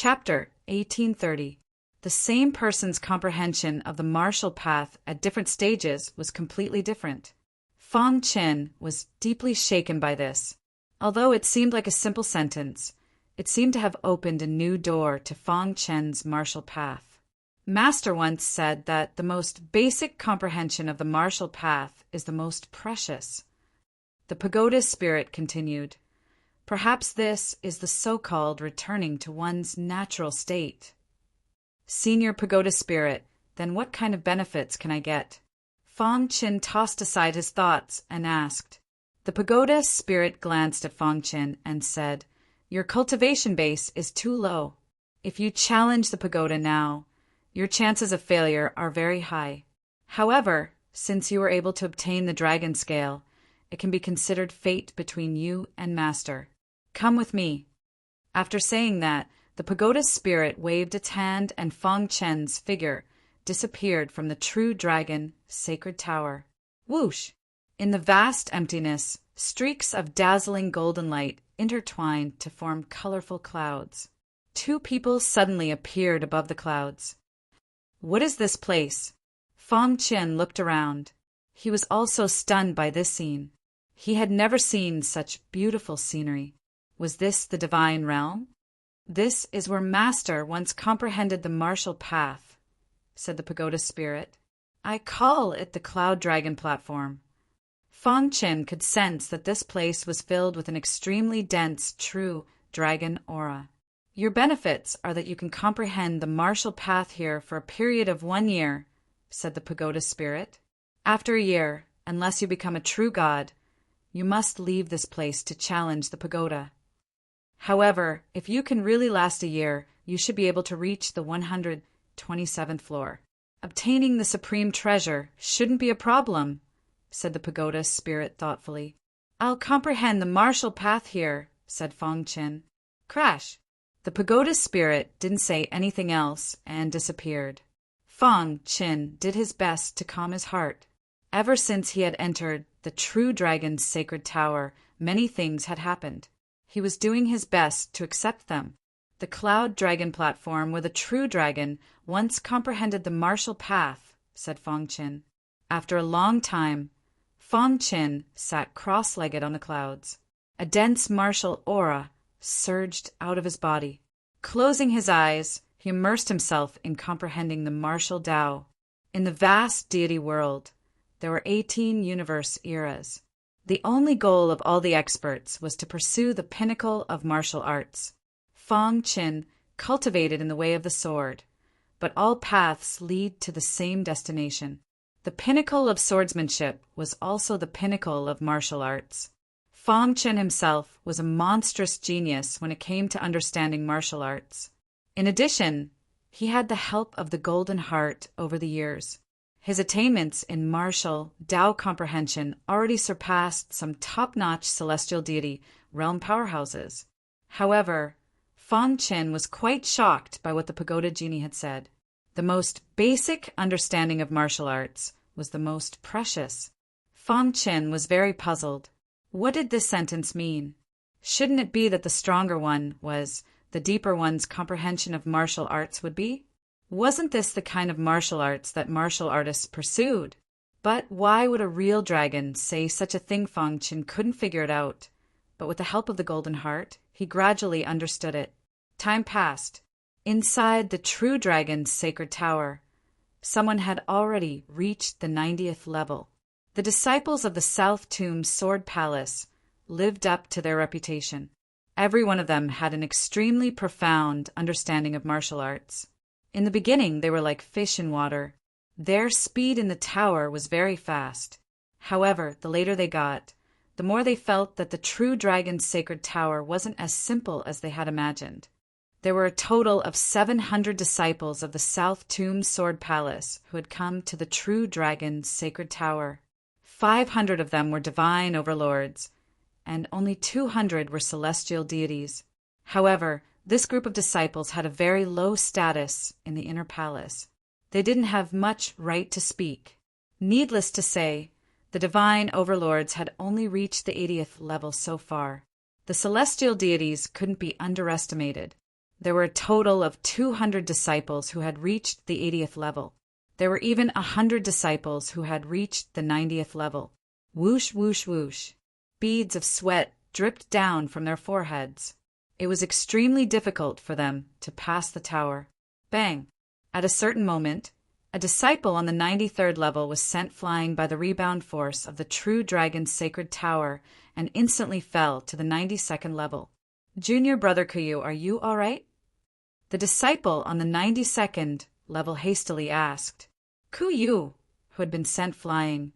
Chapter 1830. The same person's comprehension of the martial path at different stages was completely different. Fang Chen was deeply shaken by this. Although it seemed like a simple sentence, it seemed to have opened a new door to Fang Chen's martial path. Master once said that the most basic comprehension of the martial path is the most precious. The pagoda spirit continued. Perhaps this is the so-called returning to one's natural state. Senior pagoda spirit, then what kind of benefits can I get? Fang Chen tossed aside his thoughts and asked. The pagoda spirit glanced at Fang Chen and said, Your cultivation base is too low. If you challenge the pagoda now, your chances of failure are very high. However, since you were able to obtain the dragon scale, it can be considered fate between you and master. Come with me. After saying that, the pagoda spirit waved its hand and Fang Chen's figure disappeared from the true dragon sacred tower. Whoosh! In the vast emptiness, streaks of dazzling golden light intertwined to form colorful clouds. Two people suddenly appeared above the clouds. What is this place? Fang Chen looked around. He was also stunned by this scene. He had never seen such beautiful scenery. Was this the divine realm? This is where Master once comprehended the martial path, said the pagoda spirit. I call it the Cloud Dragon platform. Fang Chen could sense that this place was filled with an extremely dense, true dragon aura. Your benefits are that you can comprehend the martial path here for a period of 1 year, said the pagoda spirit. After a year, unless you become a true god, you must leave this place to challenge the pagoda. However, if you can really last a year, you should be able to reach the 127th floor. Obtaining the supreme treasure shouldn't be a problem, said the pagoda spirit thoughtfully. I'll comprehend the martial path here, said Fang Chen. Crash! The pagoda spirit didn't say anything else and disappeared. Fang Chen did his best to calm his heart. Ever since he had entered the true dragon's sacred tower, many things had happened. He was doing his best to accept them. The Cloud Dragon platform where the true dragon once comprehended the martial path, said Fang Chen. After a long time, Fang Chen sat cross-legged on the clouds. A dense martial aura surged out of his body. Closing his eyes, he immersed himself in comprehending the martial Tao. In the vast deity world, there were 18 universe eras. The only goal of all the experts was to pursue the pinnacle of martial arts. Fang Chen cultivated in the way of the sword, but all paths lead to the same destination. The pinnacle of swordsmanship was also the pinnacle of martial arts. Fang Chen himself was a monstrous genius when it came to understanding martial arts. In addition, he had the help of the Golden Heart over the years. His attainments in martial Tao comprehension already surpassed some top-notch celestial deity realm powerhouses. However, Fang Chen was quite shocked by what the pagoda genie had said. The most basic understanding of martial arts was the most precious. Fang Chen was very puzzled. What did this sentence mean? Shouldn't it be that the stronger one was, the deeper one's comprehension of martial arts would be? Wasn't this the kind of martial arts that martial artists pursued? But why would a real dragon say such a thing? Fang Chen couldn't figure it out. But with the help of the Golden Heart, he gradually understood it. Time passed. Inside the true dragon's sacred tower, someone had already reached the 90th level. The disciples of the South Tomb Sword Palace lived up to their reputation. Every one of them had an extremely profound understanding of martial arts. In the beginning, they were like fish in water. Their speed in the tower was very fast. However, the later they got, the more they felt that the true dragon's sacred tower wasn't as simple as they had imagined. There were a total of 700 disciples of the South Tomb Sword Palace who had come to the true dragon's sacred tower. 500 of them were divine overlords, and only 200 were celestial deities. However, this group of disciples had a very low status in the inner palace. They didn't have much right to speak. Needless to say, the divine overlords had only reached the 80th level so far. The celestial deities couldn't be underestimated. There were a total of 200 disciples who had reached the 80th level. There were even 100 disciples who had reached the 90th level. Whoosh, whoosh, whoosh. Beads of sweat dripped down from their foreheads. It was extremely difficult for them to pass the tower. Bang! At a certain moment, a disciple on the 93rd level was sent flying by the rebound force of the true dragon's sacred tower and instantly fell to the 92nd level. Junior brother Kuyu, are you all right? The disciple on the 92nd level hastily asked. Kuyu, who had been sent flying,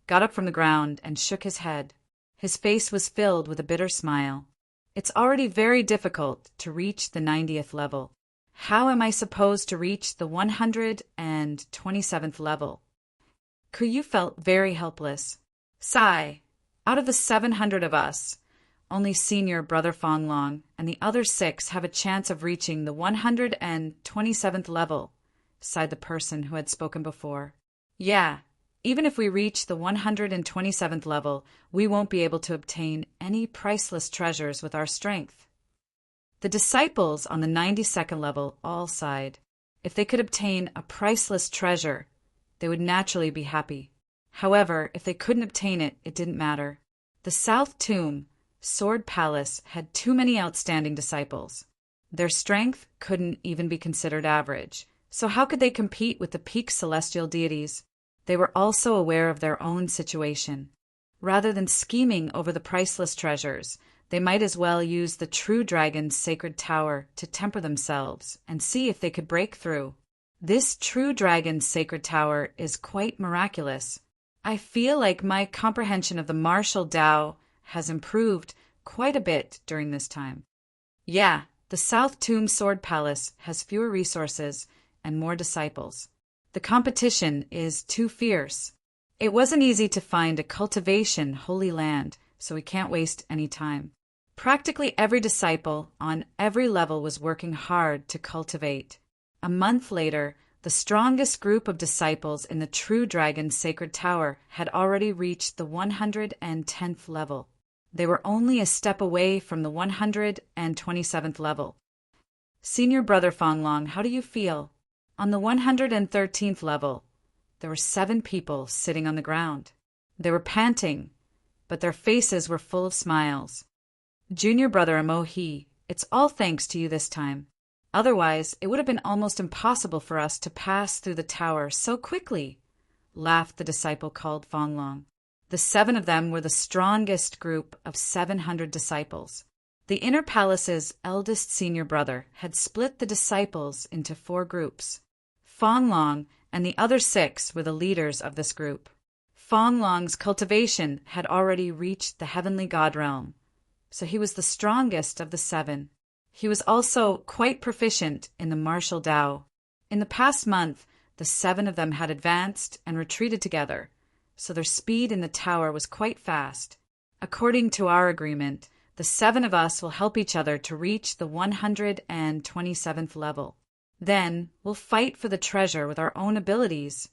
got up from the ground and shook his head. His face was filled with a bitter smile. It's already very difficult to reach the 90th level. How am I supposed to reach the 127th level? Kuyu felt very helpless. Sigh. Out of the 700 of us, only senior brother Fanglong and the other 6 have a chance of reaching the 127th level, sighed the person who had spoken before. Yeah, even if we reach the 127th level, we won't be able to obtain any priceless treasures with our strength. The disciples on the 92nd level all sighed. If they could obtain a priceless treasure, they would naturally be happy. However, if they couldn't obtain it, it didn't matter. The South Tomb Sword Palace had too many outstanding disciples. Their strength couldn't even be considered average, so how could they compete with the peak celestial deities? They were also aware of their own situation. Rather than scheming over the priceless treasures, they might as well use the true dragon's sacred tower to temper themselves and see if they could break through. This true dragon's sacred tower is quite miraculous. I feel like my comprehension of the martial Tao has improved quite a bit during this time. Yeah, the South Tomb Sword Palace has fewer resources and more disciples. The competition is too fierce. It wasn't easy to find a cultivation holy land, so we can't waste any time. Practically every disciple on every level was working hard to cultivate. A month later, the strongest group of disciples in the True Dragon's Sacred Tower had already reached the 110th level. They were only a step away from the 127th level. Senior brother Fanglong, how do you feel? On the 113th level, there were 7 people sitting on the ground. They were panting, but their faces were full of smiles. Junior brother Amohi, it's all thanks to you this time. Otherwise, it would have been almost impossible for us to pass through the tower so quickly, laughed the disciple called Fanglong. The 7 of them were the strongest group of 700 disciples. The inner palace's eldest senior brother had split the disciples into 4 groups. Fanglong and the other 6 were the leaders of this group. Fanglong's cultivation had already reached the heavenly god realm, so he was the strongest of the 7. He was also quite proficient in the martial Tao. In the past month, the 7 of them had advanced and retreated together, so their speed in the tower was quite fast. According to our agreement, the 7 of us will help each other to reach the 127th level. Then we'll fight for the treasure with our own abilities,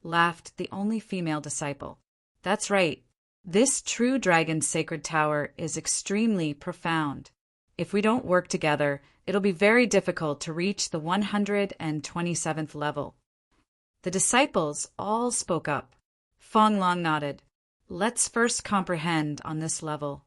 laughed the only female disciple. That's right. This true dragon's sacred tower is extremely profound. If we don't work together, it'll be very difficult to reach the 127th level. The disciples all spoke up. Fanglong nodded. Let's first comprehend on this level.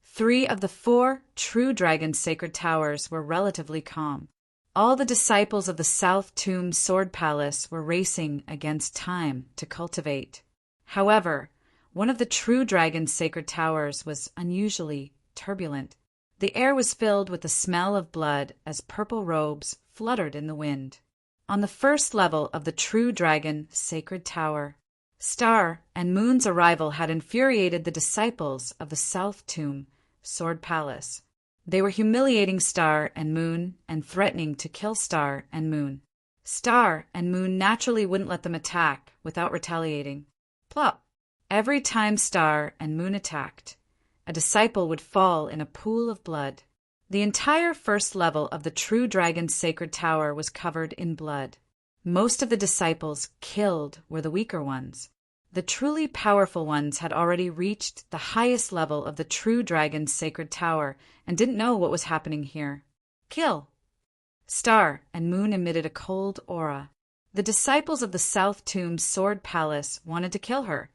3 of the 4 true dragon's sacred towers were relatively calm. All the disciples of the South Tomb Sword Palace were racing against time to cultivate. However, one of the true dragon's sacred towers was unusually turbulent. The air was filled with the smell of blood as purple robes fluttered in the wind. On the first level of the true dragon sacred tower, Star and Moon's arrival had infuriated the disciples of the South Tomb Sword Palace. They were humiliating Star and Moon and threatening to kill Star and Moon. Star and Moon naturally wouldn't let them attack without retaliating. Plop! Every time Star and Moon attacked, a disciple would fall in a pool of blood. The entire first level of the True Dragon's Sacred Tower was covered in blood. Most of the disciples killed were the weaker ones. The truly powerful ones had already reached the highest level of the True Dragon's Sacred Tower and didn't know what was happening here. Kill! Star and moon emitted a cold aura. The disciples of the South Tomb Sword Palace wanted to kill her,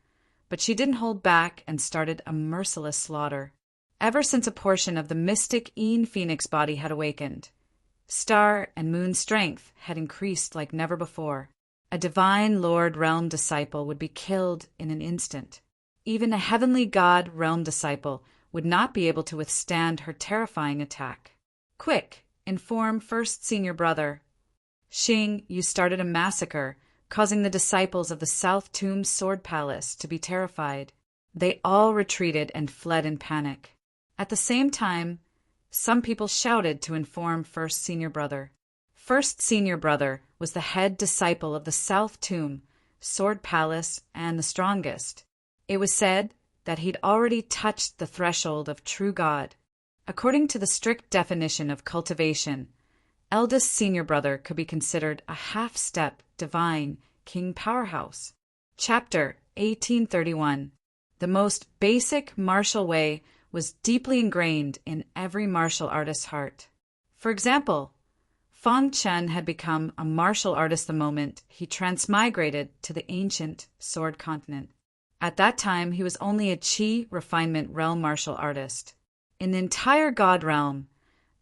but she didn't hold back and started a merciless slaughter. Ever since a portion of the mystic Een Phoenix body had awakened, Star and Moon's strength had increased like never before. A divine Lord Realm disciple would be killed in an instant. Even a heavenly God Realm disciple would not be able to withstand her terrifying attack. Quick, inform First Senior Brother. Xing, you started a massacre, causing the disciples of the South Tomb Sword Palace to be terrified. They all retreated and fled in panic. At the same time, some people shouted to inform First Senior Brother. First Senior Brother was the head disciple of the South Tomb Sword Palace and the strongest. It was said that he'd already touched the threshold of true God. According to the strict definition of cultivation, eldest Senior Brother could be considered a half-step divine king powerhouse. Chapter 1831. The most basic martial way was deeply ingrained in every martial artist's heart. For example, Fang Chen had become a martial artist the moment he transmigrated to the ancient Sword Continent. At that time, he was only a Qi refinement realm martial artist. In the entire God realm,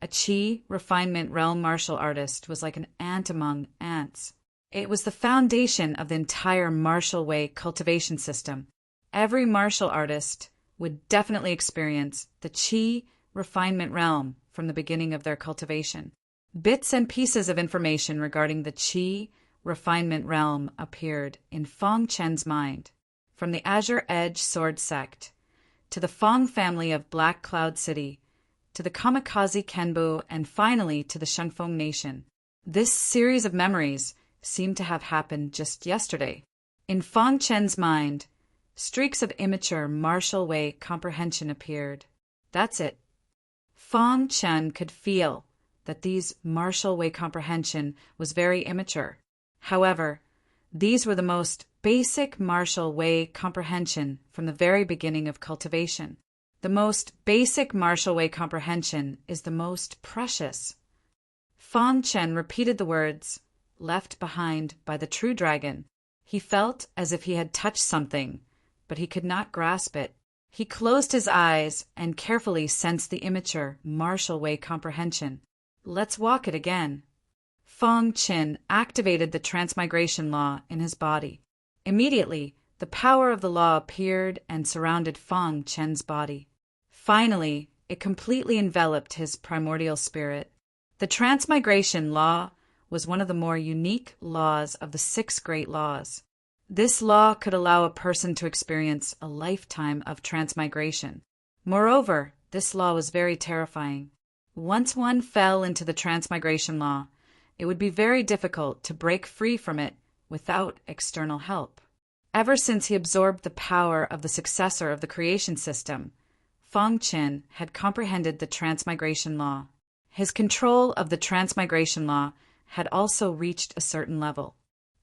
a Qi refinement realm martial artist was like an ant among ants. It was the foundation of the entire martial way cultivation system. Every martial artist would definitely experience the Qi refinement realm from the beginning of their cultivation. Bits and pieces of information regarding the Qi refinement realm appeared in Fang Chen's mind. From the Azure Edge Sword Sect, to the Fang family of Black Cloud City, to the Kamikaze Kenbu, and finally to the Shenfeng Nation. This series of memories seemed to have happened just yesterday. In Fang Chen's mind, streaks of immature martial way comprehension appeared. That's it. Fang Chen could feel that these martial way comprehension was very immature. However, these were the most basic martial way comprehension from the very beginning of cultivation. The most basic martial way comprehension is the most precious. Fang Chen repeated the words, left behind by the true dragon. He felt as if he had touched something, but he could not grasp it. He closed his eyes and carefully sensed the immature martial way comprehension. Let's walk it again. Fang Chen activated the transmigration law in his body. Immediately, the power of the law appeared and surrounded Fang Chen's body. Finally, it completely enveloped his primordial spirit. The transmigration law was one of the more unique laws of the 6 great laws. This law could allow a person to experience a lifetime of transmigration. Moreover, this law was very terrifying. Once one fell into the transmigration law, it would be very difficult to break free from it without external help. Ever since he absorbed the power of the successor of the creation system, Fang Chen had comprehended the transmigration law. His control of the transmigration law had also reached a certain level.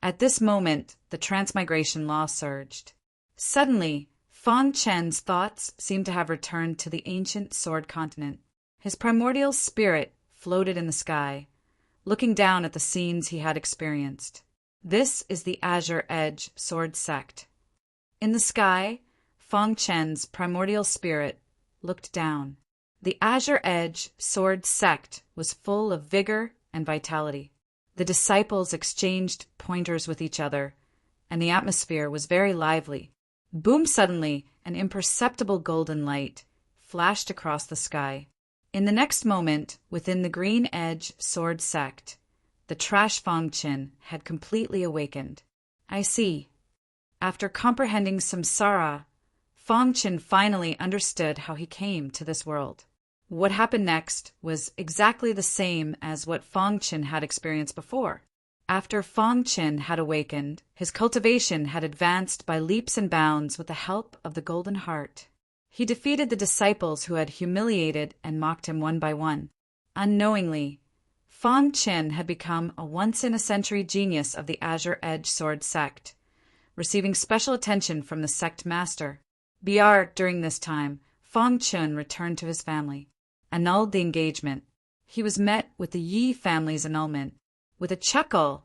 At this moment, the transmigration law surged. Suddenly, Fang Chen's thoughts seemed to have returned to the ancient Sword Continent. His primordial spirit floated in the sky, looking down at the scenes he had experienced. This is the Azure Edge Sword Sect. In the sky, Fang Chen's primordial spirit looked down. The Azure Edge Sword Sect was full of vigor and vitality. The disciples exchanged pointers with each other, and the atmosphere was very lively. Boom! Suddenly, an imperceptible golden light flashed across the sky. In the next moment, within the Green Edge Sword Sect, the trash Fang Chen had completely awakened. I see. After comprehending samsara, Fang Chen finally understood how he came to this world. What happened next was exactly the same as what Fang Chen had experienced before. After Fang Chen had awakened, his cultivation had advanced by leaps and bounds with the help of the Golden Heart. He defeated the disciples who had humiliated and mocked him one by one. Unknowingly, Fang Chen had become a once-in-a-century genius of the Azure Edge Sword Sect, receiving special attention from the sect master. During this time, Fang Chen returned to his family, annulled the engagement. he was met with the Yi family's annulment. With a chuckle,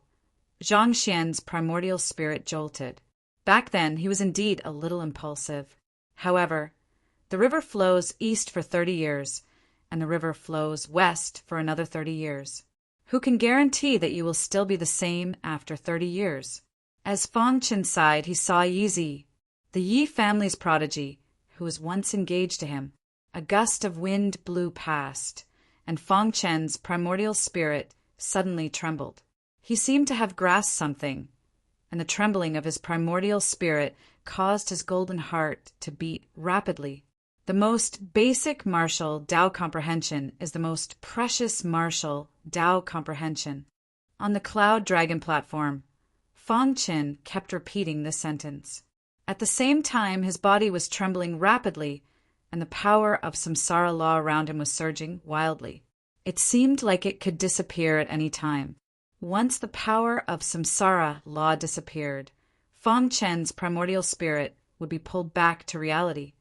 Zhang Xian's primordial spirit jolted. Back then, he was indeed a little impulsive. However, the river flows east for 30 years, and the river flows west for another 30 years. Who can guarantee that you will still be the same after 30 years? As Fang Qin sighed, he saw Yi, the Yi family's prodigy, who was once engaged to him. A gust of wind blew past, and Fang Chen's primordial spirit suddenly trembled. He seemed to have grasped something, and the trembling of his primordial spirit caused his golden heart to beat rapidly. The most basic martial Tao comprehension is the most precious martial Tao comprehension. On the Cloud Dragon platform, Fang Qin kept repeating this sentence. At the same time, his body was trembling rapidly, and the power of samsara law around him was surging wildly. It seemed like it could disappear at any time. Once the power of samsara law disappeared, Fang Chen's primordial spirit would be pulled back to reality.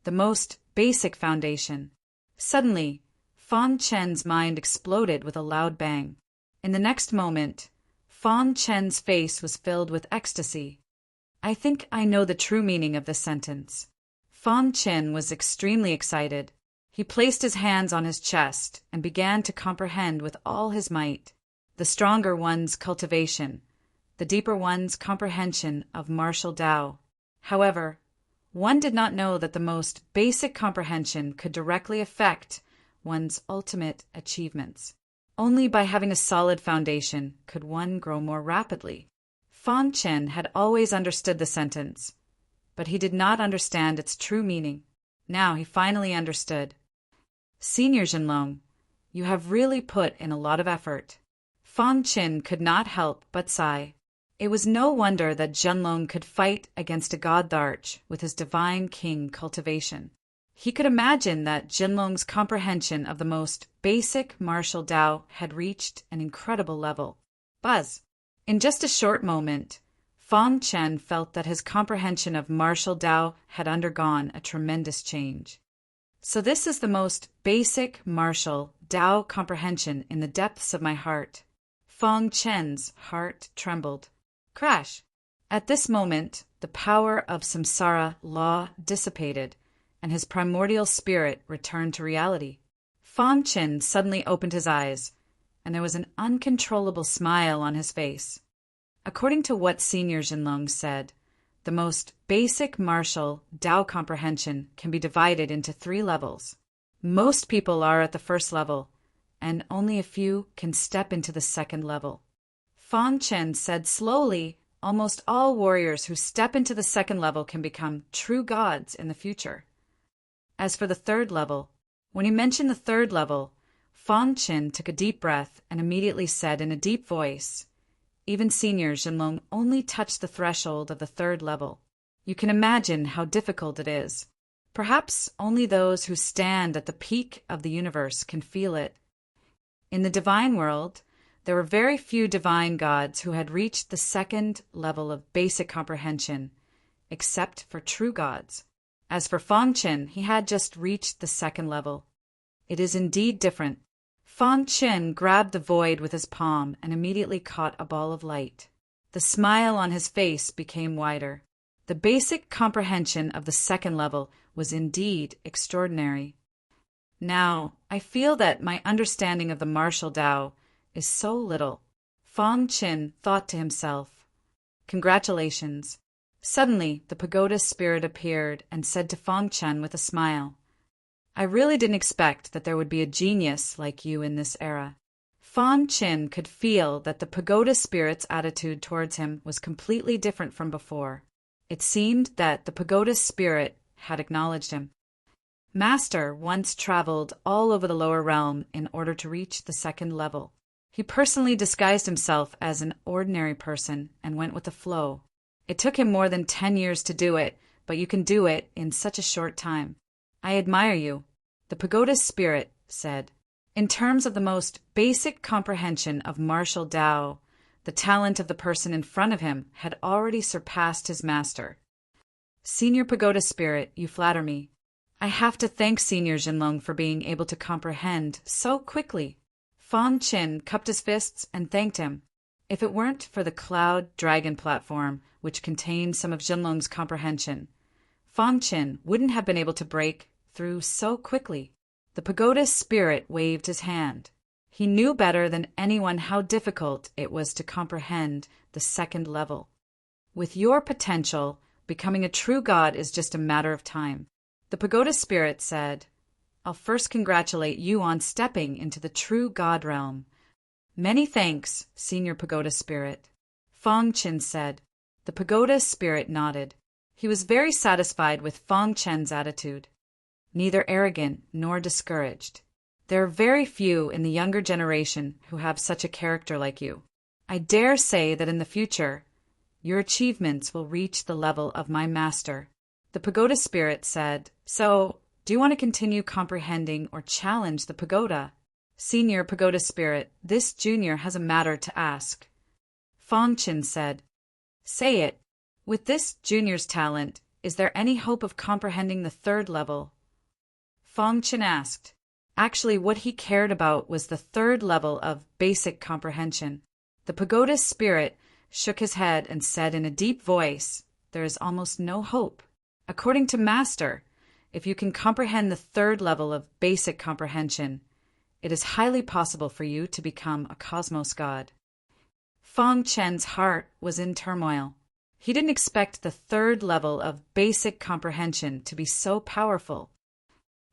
The most basic foundation. Suddenly, Fang Chen's mind exploded with a loud bang. In the next moment, Fang Chen's face was filled with ecstasy. I think I know the true meaning of this sentence. Fang Chen was extremely excited. He placed his hands on his chest and began to comprehend with all his might. The stronger one's cultivation, the deeper one's comprehension of martial Tao. However, one did not know that the most basic comprehension could directly affect one's ultimate achievements. Only by having a solid foundation could one grow more rapidly. Fang Chen had always understood the sentence, but he did not understand its true meaning. Now he finally understood. Senior Zhenlong, you have really put in a lot of effort. Fang Qin could not help but sigh. It was no wonder that Zhenlong could fight against a god Tharch with his divine king cultivation. He could imagine that Zhenlong's comprehension of the most basic martial Tao had reached an incredible level. Buzz! In just a short moment, Fang Chen felt that his comprehension of martial Tao had undergone a tremendous change. So this is the most basic martial Tao comprehension in the depths of my heart. Fang Chen's heart trembled. Crash! At this moment, the power of samsara law dissipated, and his primordial spirit returned to reality. Fang Chen suddenly opened his eyes, and there was an uncontrollable smile on his face. According to what Senior Zhenlong said, the most basic martial Tao comprehension can be divided into 3 levels. Most people are at the first level, and only a few can step into the second level. Fang Chen said slowly, almost all warriors who step into the second level can become true gods in the future. As for the third level, when he mentioned the third level, Fang Chen took a deep breath and immediately said in a deep voice, even Senior Zhenlong only touched the threshold of the third level. You can imagine how difficult it is. Perhaps only those who stand at the peak of the universe can feel it. In the divine world, there were very few divine gods who had reached the second level of basic comprehension, except for true gods. As for Fang Chen, he had just reached the second level. It is indeed different. Fang Chen grabbed the void with his palm and immediately caught a ball of light. The smile on his face became wider. The basic comprehension of the second level was indeed extraordinary. Now, I feel that my understanding of the martial Tao is so little. Fang Chen thought to himself. Congratulations. Suddenly, the pagoda spirit appeared and said to Fang Chen with a smile, I really didn't expect that there would be a genius like you in this era. Fang Chen could feel that the pagoda spirit's attitude towards him was completely different from before. It seemed that the pagoda spirit had acknowledged him. Master once traveled all over the lower realm in order to reach the second level. He personally disguised himself as an ordinary person and went with the flow. It took him more than 10 years to do it, but you can do it in such a short time. I admire you, the pagoda spirit said. In terms of the most basic comprehension of martial Tao, the talent of the person in front of him had already surpassed his master. Senior pagoda spirit, you flatter me. I have to thank Senior Jinlong for being able to comprehend so quickly. Fang Qin cupped his fists and thanked him. If it weren't for the Cloud Dragon platform, which contained some of Jinlong's comprehension, Fang Qin wouldn't have been able to break through so quickly. The pagoda spirit waved his hand. He knew better than anyone how difficult it was to comprehend the second level. With your potential, becoming a true god is just a matter of time. The pagoda spirit said, I'll first congratulate you on stepping into the true god realm. Many thanks, Senior Pagoda Spirit. Fang Qin said. The pagoda spirit nodded. He was very satisfied with Fang Chen's attitude. Neither arrogant nor discouraged. There are very few in the younger generation who have such a character like you. I dare say that in the future, your achievements will reach the level of my master. The pagoda spirit said, So, do you want to continue comprehending or challenge the pagoda? Senior Pagoda Spirit, this junior has a matter to ask. Fang Qin said, Say it. With this junior's talent, is there any hope of comprehending the third level? Fang Qin asked. Actually, what he cared about was the third level of basic comprehension. The pagoda spirit shook his head and said in a deep voice, There is almost no hope. According to Master, if you can comprehend the third level of basic comprehension, it is highly possible for you to become a cosmos god. Fang Chen's heart was in turmoil. He didn't expect the third level of basic comprehension to be so powerful.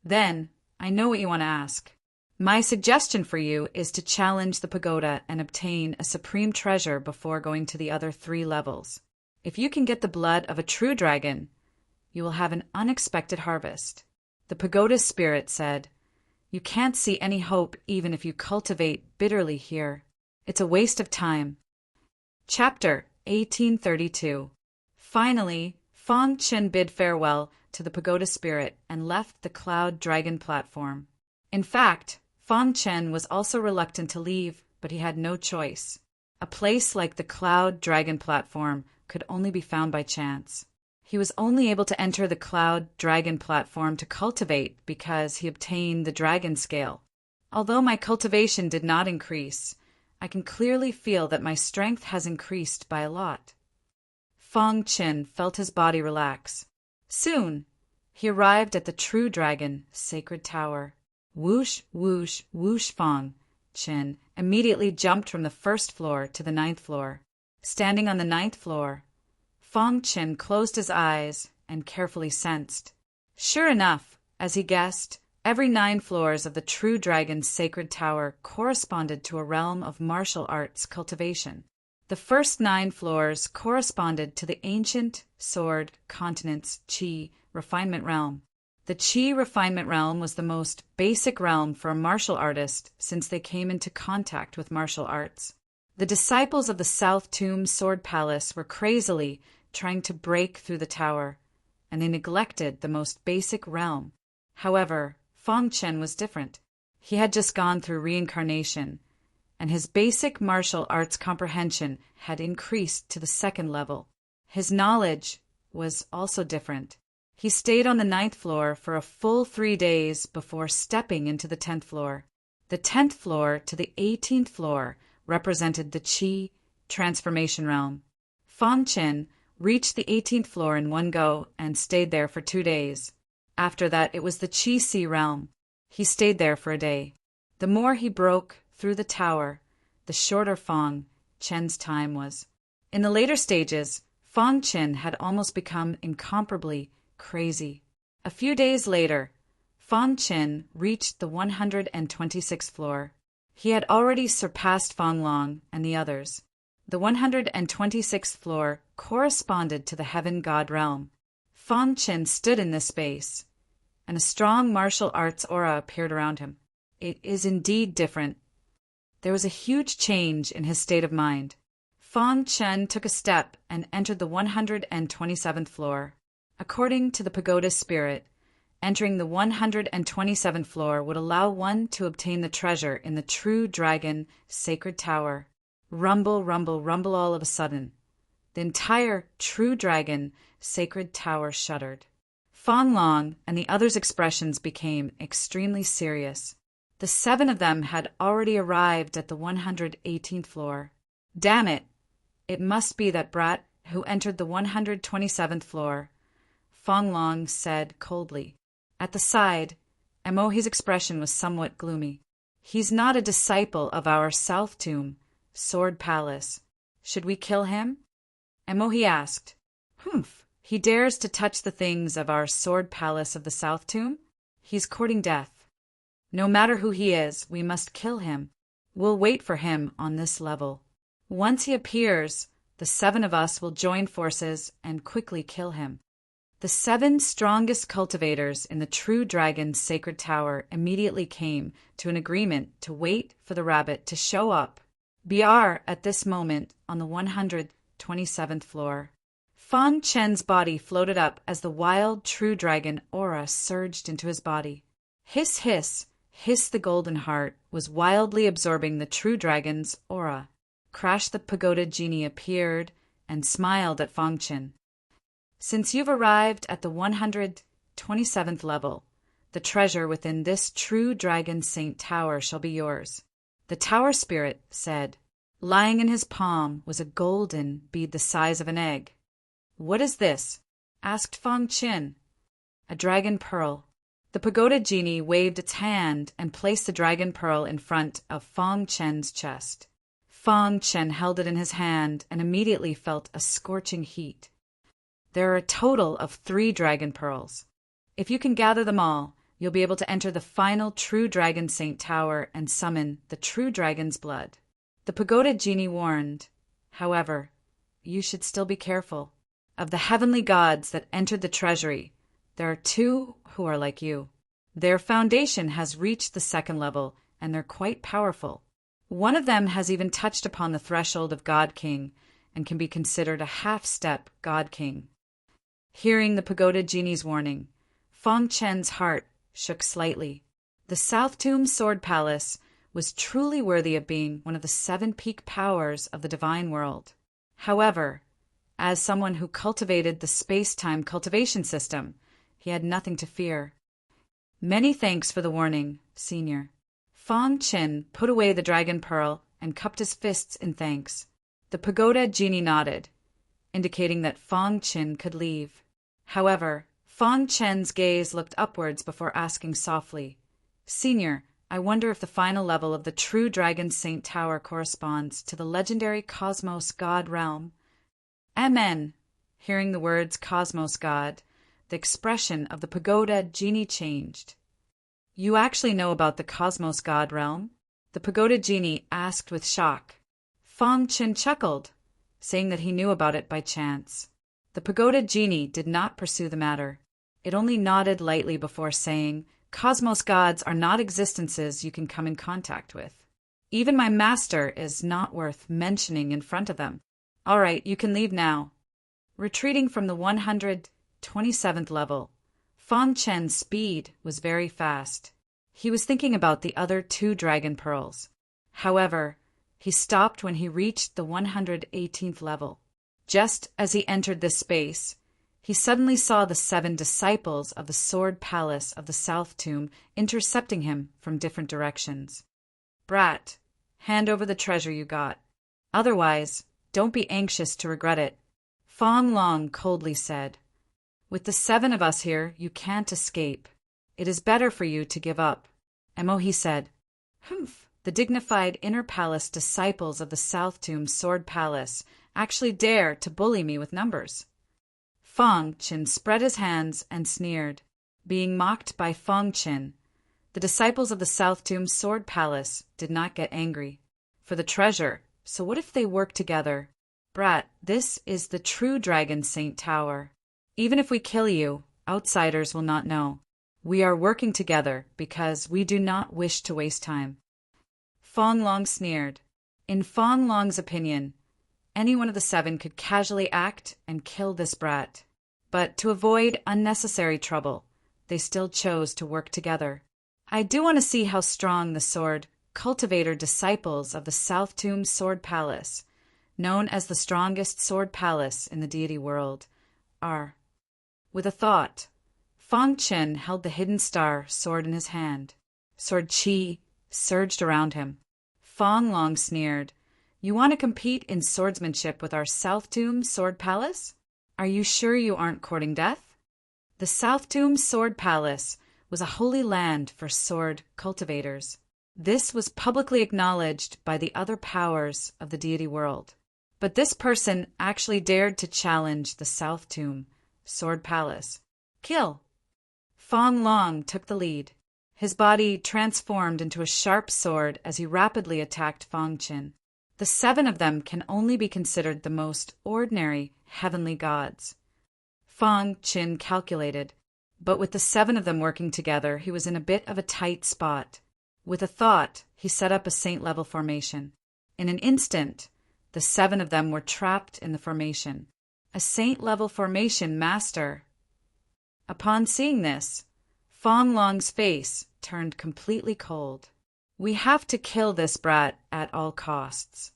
Then, I know what you want to ask. My suggestion for you is to challenge the pagoda and obtain a supreme treasure before going to the other 3 levels. If you can get the blood of a true dragon, you will have an unexpected harvest. The pagoda spirit said, You can't see any hope even if you cultivate bitterly here. It's a waste of time. Chapter 1832. Finally, Fang Qin bid farewell to the pagoda spirit and left the Cloud Dragon platform. In fact, Fang Qin was also reluctant to leave, but he had no choice. A place like the Cloud Dragon platform could only be found by chance. He was only able to enter the Cloud Dragon platform to cultivate because he obtained the dragon scale. Although my cultivation did not increase, I can clearly feel that my strength has increased by a lot. Fang Qin felt his body relax. Soon, he arrived at the True Dragon Sacred Tower. Whoosh, whoosh, whoosh. Fang Qin immediately jumped from the 1st floor to the 9th floor. Standing on the 9th floor, Fang Qin closed his eyes and carefully sensed. Sure enough, as he guessed, every 9 floors of the True Dragon's Sacred Tower corresponded to a realm of martial arts cultivation. The first 9 floors corresponded to the ancient sword continent's Qi refinement realm. The Qi refinement realm was the most basic realm for a martial artist since they came into contact with martial arts. The disciples of the South Tomb Sword Palace were crazily trying to break through the tower, and they neglected the most basic realm. However, Fang Qin was different. He had just gone through reincarnation, and his basic martial arts comprehension had increased to the 2nd level. His knowledge was also different. He stayed on the 9th floor for a full 3 days before stepping into the 10th floor. The 10th floor to the 18th floor represented the Qi transformation realm. Fang Qin reached the 18th floor in one go and stayed there for 2 days. After that, it was the Qi Sea realm. He stayed there for a day. The more he broke through the tower, the shorter Fang Qin's time was. In the later stages, Fang Qin had almost become incomparably crazy. A few days later, Fang Qin reached the 126th floor. He had already surpassed Fang Long and the others. The 126th floor corresponded to the Heaven God realm. Fang Qin stood in this space, and a strong martial arts aura appeared around him. It is indeed different. There was a huge change in his state of mind. Fang Qin took a step and entered the 127th floor. According to the pagoda spirit, entering the 127th floor would allow one to obtain the treasure in the True Dragon Sacred Tower. Rumble, rumble, rumble all of a sudden. The entire True Dragon Sacred Tower shuddered. Fong Long and the others' expressions became extremely serious. The 7 of them had already arrived at the 118th floor. Damn it! It must be that brat who entered the 127th floor, Fong Long said coldly. At the side, Emohi's expression was somewhat gloomy. He's not a disciple of our South Tomb, Sword Palace. Should we kill him? Emohi asked. Humph! He dares to touch the things of our Sword Palace of the South Tomb? He's courting death. No matter who he is, we must kill him. We'll wait for him on this level. Once he appears, the 7 of us will join forces and quickly kill him. The 7 strongest cultivators in the True Dragon's sacred tower immediately came to an agreement to wait for the rabbit to show up. BR at this moment on the 127th floor. Fang Chen's body floated up as the wild True Dragon aura surged into his body. Hiss, hiss, hiss, the golden heart was wildly absorbing the True Dragon's aura. Crash the Pagoda Genie appeared and smiled at Fang Chen. Since you've arrived at the 127th level, the treasure within this True Dragon Saint Tower shall be yours, the Tower Spirit said. Lying in his palm was a golden bead the size of an egg. What is this? Asked Fang Chen. A dragon pearl. The Pagoda Genie waved its hand and placed the dragon pearl in front of Fang Chen's chest. Fang Chen held it in his hand and immediately felt a scorching heat. There are a total of 3 dragon pearls. If you can gather them all, you'll be able to enter the final True Dragon Saint Tower and summon the True Dragon's blood. The Pagoda Genie warned. However, you should still be careful. Of the heavenly gods that entered the treasury, there are 2 who are like you. Their foundation has reached the 2nd level, and they're quite powerful. One of them has even touched upon the threshold of God King and can be considered a half-step God King. Hearing the Pagoda Genie's warning, Fang Chen's heart shook slightly. The South Tomb Sword Palace was truly worthy of being one of the 7 peak powers of the divine world. However, as someone who cultivated the space-time cultivation system, he had nothing to fear. Many thanks for the warning, Senior. Fang Chen put away the dragon pearl and cupped his fists in thanks. The Pagoda Genie nodded, indicating that Fang Chen could leave. However, Fang Chen's gaze looked upwards before asking softly, Senior, I wonder if the final level of the True Dragon Saint Tower corresponds to the legendary Cosmos God realm. Amen. Hearing the words Cosmos God, the expression of the Pagoda Genie changed. You actually know about the Cosmos God realm? The Pagoda Genie asked with shock. Fang Chen chuckled, saying that he knew about it by chance. The Pagoda Genie did not pursue the matter. It only nodded lightly before saying, Cosmos gods are not existences you can come in contact with. Even my master is not worth mentioning in front of them. All right, you can leave now. Retreating from the 127th level, Fang Chen's speed was very fast. He was thinking about the other 2 dragon pearls. However, he stopped when he reached the 118th level. Just as he entered this space, he suddenly saw the 7 disciples of the Sword Palace of the South Tomb intercepting him from different directions. Brat, hand over the treasure you got. Otherwise, don't be anxious to regret it, Fong Long coldly said. With the 7 of us here, you can't escape. It is better for you to give up. Emohi said. Humph. The dignified inner palace disciples of the South Tomb Sword Palace actually dare to bully me with numbers. Fang Chen spread his hands and sneered. Being mocked by Fang Chen, the disciples of the South Tomb Sword Palace did not get angry. For the treasure, so what if they work together? Brat, this is the True Dragon Saint Tower. Even if we kill you, outsiders will not know. We are working together because we do not wish to waste time. Fong Long sneered. In Fong Long's opinion, any one of the 7 could casually act and kill this brat. But to avoid unnecessary trouble, they still chose to work together. I do want to see how strong the sword cultivator disciples of the South Tomb Sword Palace, known as the strongest sword palace in the deity world, are. With a thought, Fang Chen held the hidden star sword in his hand. Sword qi surged around him. Fang Long sneered. You want to compete in swordsmanship with our South Tomb Sword Palace? Are you sure you aren't courting death? The South Tomb Sword Palace was a holy land for sword cultivators. This was publicly acknowledged by the other powers of the deity world. But this person actually dared to challenge the South Tomb Sword Palace. Kill! Fang Long took the lead. His body transformed into a sharp sword as he rapidly attacked Fang Chen. The 7 of them can only be considered the most ordinary heavenly gods. Fang Chen calculated, but with the 7 of them working together, he was in a bit of a tight spot. With a thought, he set up a saint-level formation. In an instant, the 7 of them were trapped in the formation. A saint-level formation master. Upon seeing this, Fang Long's face turned completely cold. We have to kill this brat at all costs.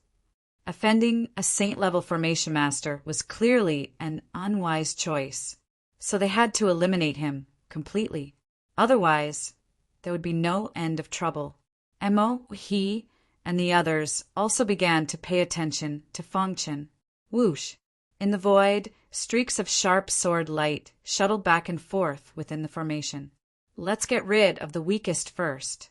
Offending a saint-level formation master was clearly an unwise choice, so they had to eliminate him completely. Otherwise, there would be no end of trouble. Mo, he, and the others also began to pay attention to Fang Chen. Whoosh! In the void, streaks of sharp sword light shuttled back and forth within the formation. Let's get rid of the weakest first.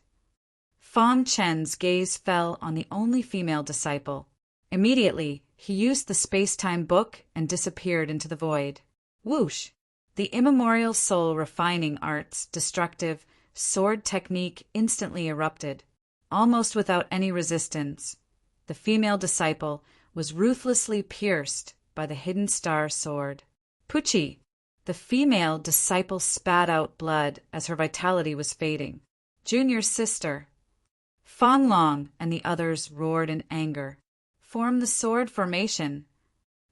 Fang Chen's gaze fell on the only female disciple. Immediately, he used the space-time book and disappeared into the void. Whoosh! The immemorial soul refining art's destructive sword technique instantly erupted. Almost without any resistance, the female disciple was ruthlessly pierced by the hidden star sword. Pucci! The female disciple spat out blood as her vitality was fading. Junior sister! Fang Long and the others roared in anger. Form the sword formation.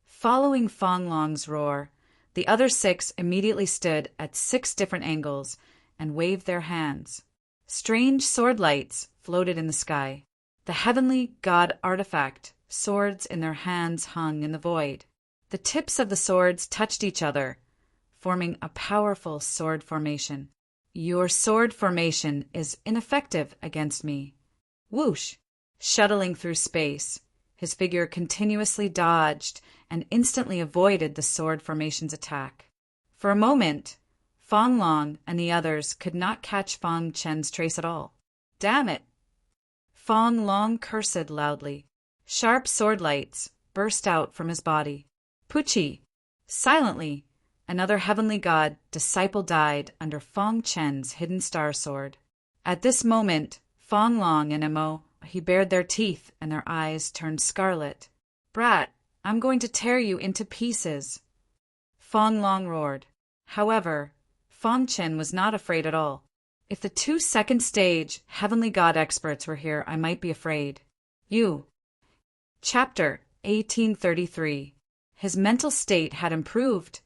Following Fang Long's roar, the other 6 immediately stood at 6 different angles and waved their hands. Strange sword lights floated in the sky. The heavenly god artifact, swords in their hands, hung in the void. The tips of the swords touched each other, forming a powerful sword formation. Your sword formation is ineffective against me. Whoosh! Shuttling through space, his figure continuously dodged and instantly avoided the sword formation's attack. For a moment, Fang Long and the others could not catch Fang Chen's trace at all. Damn it! Fang Long cursed loudly. Sharp sword lights burst out from his body. Pucci! Silently, another heavenly god disciple died under Fang Chen's hidden star sword. At this moment, Fang Long and Mo, he bared their teeth and their eyes turned scarlet. Brat, I'm going to tear you into pieces. Fang Long roared. However, Fang Chen was not afraid at all. If the 2 second stage heavenly god experts were here, I might be afraid. You. Chapter 1833. His mental state had improved,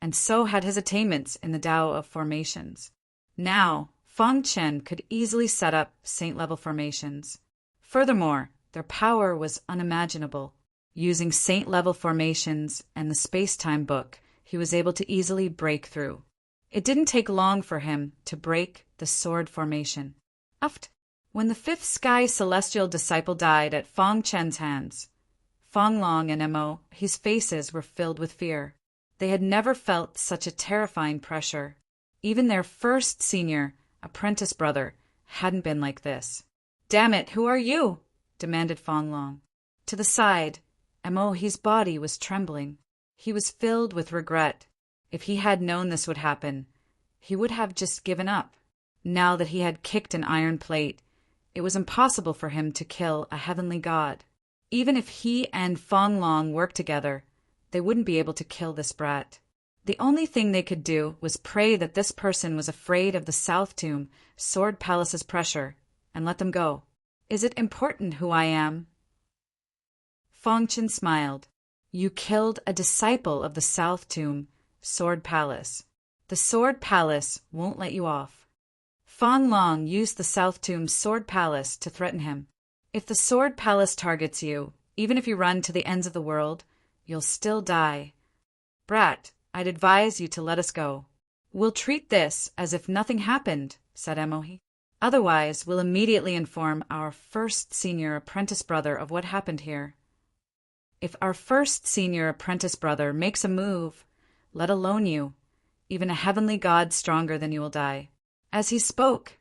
and so had his attainments in the Tao of formations. Now, Fang Chen could easily set up saint-level formations. Furthermore, their power was unimaginable. Using saint-level formations and the space-time book, he was able to easily break through. It didn't take long for him to break the sword formation. Uft! When the 5th sky celestial disciple died at Fang Chen's hands, Fang Long and Mo, his faces were filled with fear. They had never felt such a terrifying pressure. Even their first senior apprentice brother hadn't been like this. Damn it, who are you? Demanded Fang Long. To the side, Mo, his body was trembling. He was filled with regret. If he had known this would happen, he would have just given up. Now that he had kicked an iron plate, it was impossible for him to kill a heavenly god. Even if he and Fang Long worked together, they wouldn't be able to kill this brat. The only thing they could do was pray that this person was afraid of the South Tomb Sword Palace's pressure, and let them go. Is it important who I am? Fang Chen smiled. You killed a disciple of the South Tomb Sword Palace. The Sword Palace won't let you off. Fang Long used the South Tomb Sword Palace to threaten him. If the Sword Palace targets you, even if you run to the ends of the world, you'll still die. Brat, I'd advise you to let us go. We'll treat this as if nothing happened, said Emohi. Otherwise, we'll immediately inform our first senior apprentice brother of what happened here. If our first senior apprentice brother makes a move, let alone you, even a heavenly god stronger than you will die. As he spoke,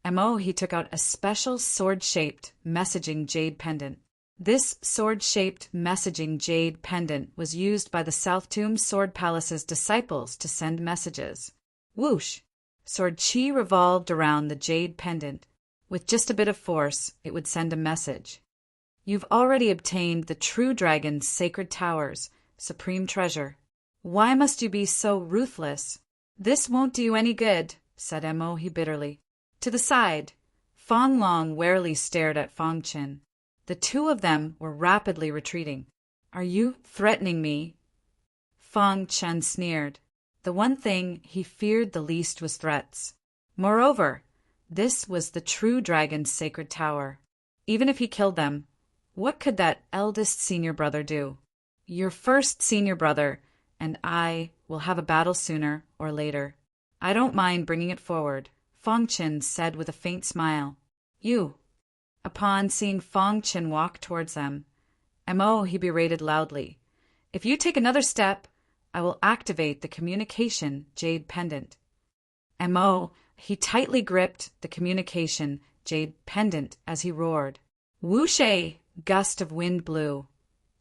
Emohi took out a special sword-shaped messaging jade pendant. This sword-shaped messaging jade pendant was used by the South Tomb Sword Palace's disciples to send messages. Whoosh! Sword chi revolved around the jade pendant. With just a bit of force, it would send a message. You've already obtained the true dragon's sacred towers, supreme treasure. Why must you be so ruthless? This won't do you any good, said Emohi bitterly. To the side, Fong Long warily stared at Fong Qin. The two of them were rapidly retreating. Are you threatening me? Fong Chen sneered. The one thing he feared the least was threats. Moreover, this was the true dragon's sacred tower. Even if he killed them, what could that eldest senior brother do? Your first senior brother and I will have a battle sooner or later. I don't mind bringing it forward, Fong Qin said with a faint smile. You. Upon seeing Fong Qin walk towards them, Emohi berated loudly. If you take another step, I will activate the communication jade pendant. He tightly gripped the communication jade pendant as he roared. Whoosh! A gust of wind blew,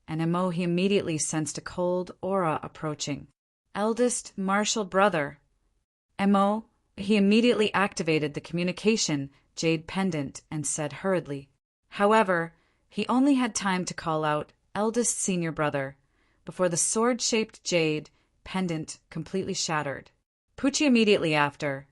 and Emohi immediately sensed a cold aura approaching. Eldest martial brother. He immediately activated the communication jade pendant and said hurriedly. However, he only had time to call out eldest senior brother before the sword-shaped jade pendant completely shattered. Pucci immediately after,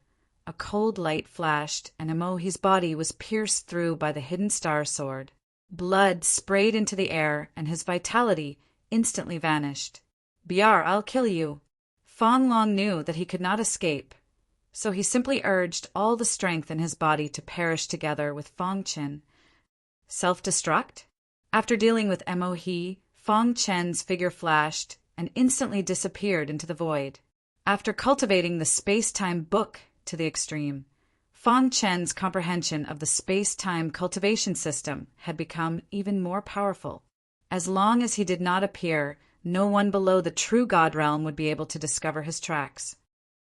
a cold light flashed and Emohi's body was pierced through by the hidden star sword. Blood sprayed into the air and his vitality instantly vanished. Biar, I'll kill you. Fong Long knew that he could not escape, so he simply urged all the strength in his body to perish together with Fong Qin. Self-destruct? After dealing with Emohi, Fong Chen's figure flashed and instantly disappeared into the void. After cultivating the space-time book to the extreme, Fong Chen's comprehension of the space-time cultivation system had become even more powerful. As long as he did not appear, no one below the true God realm would be able to discover his tracks.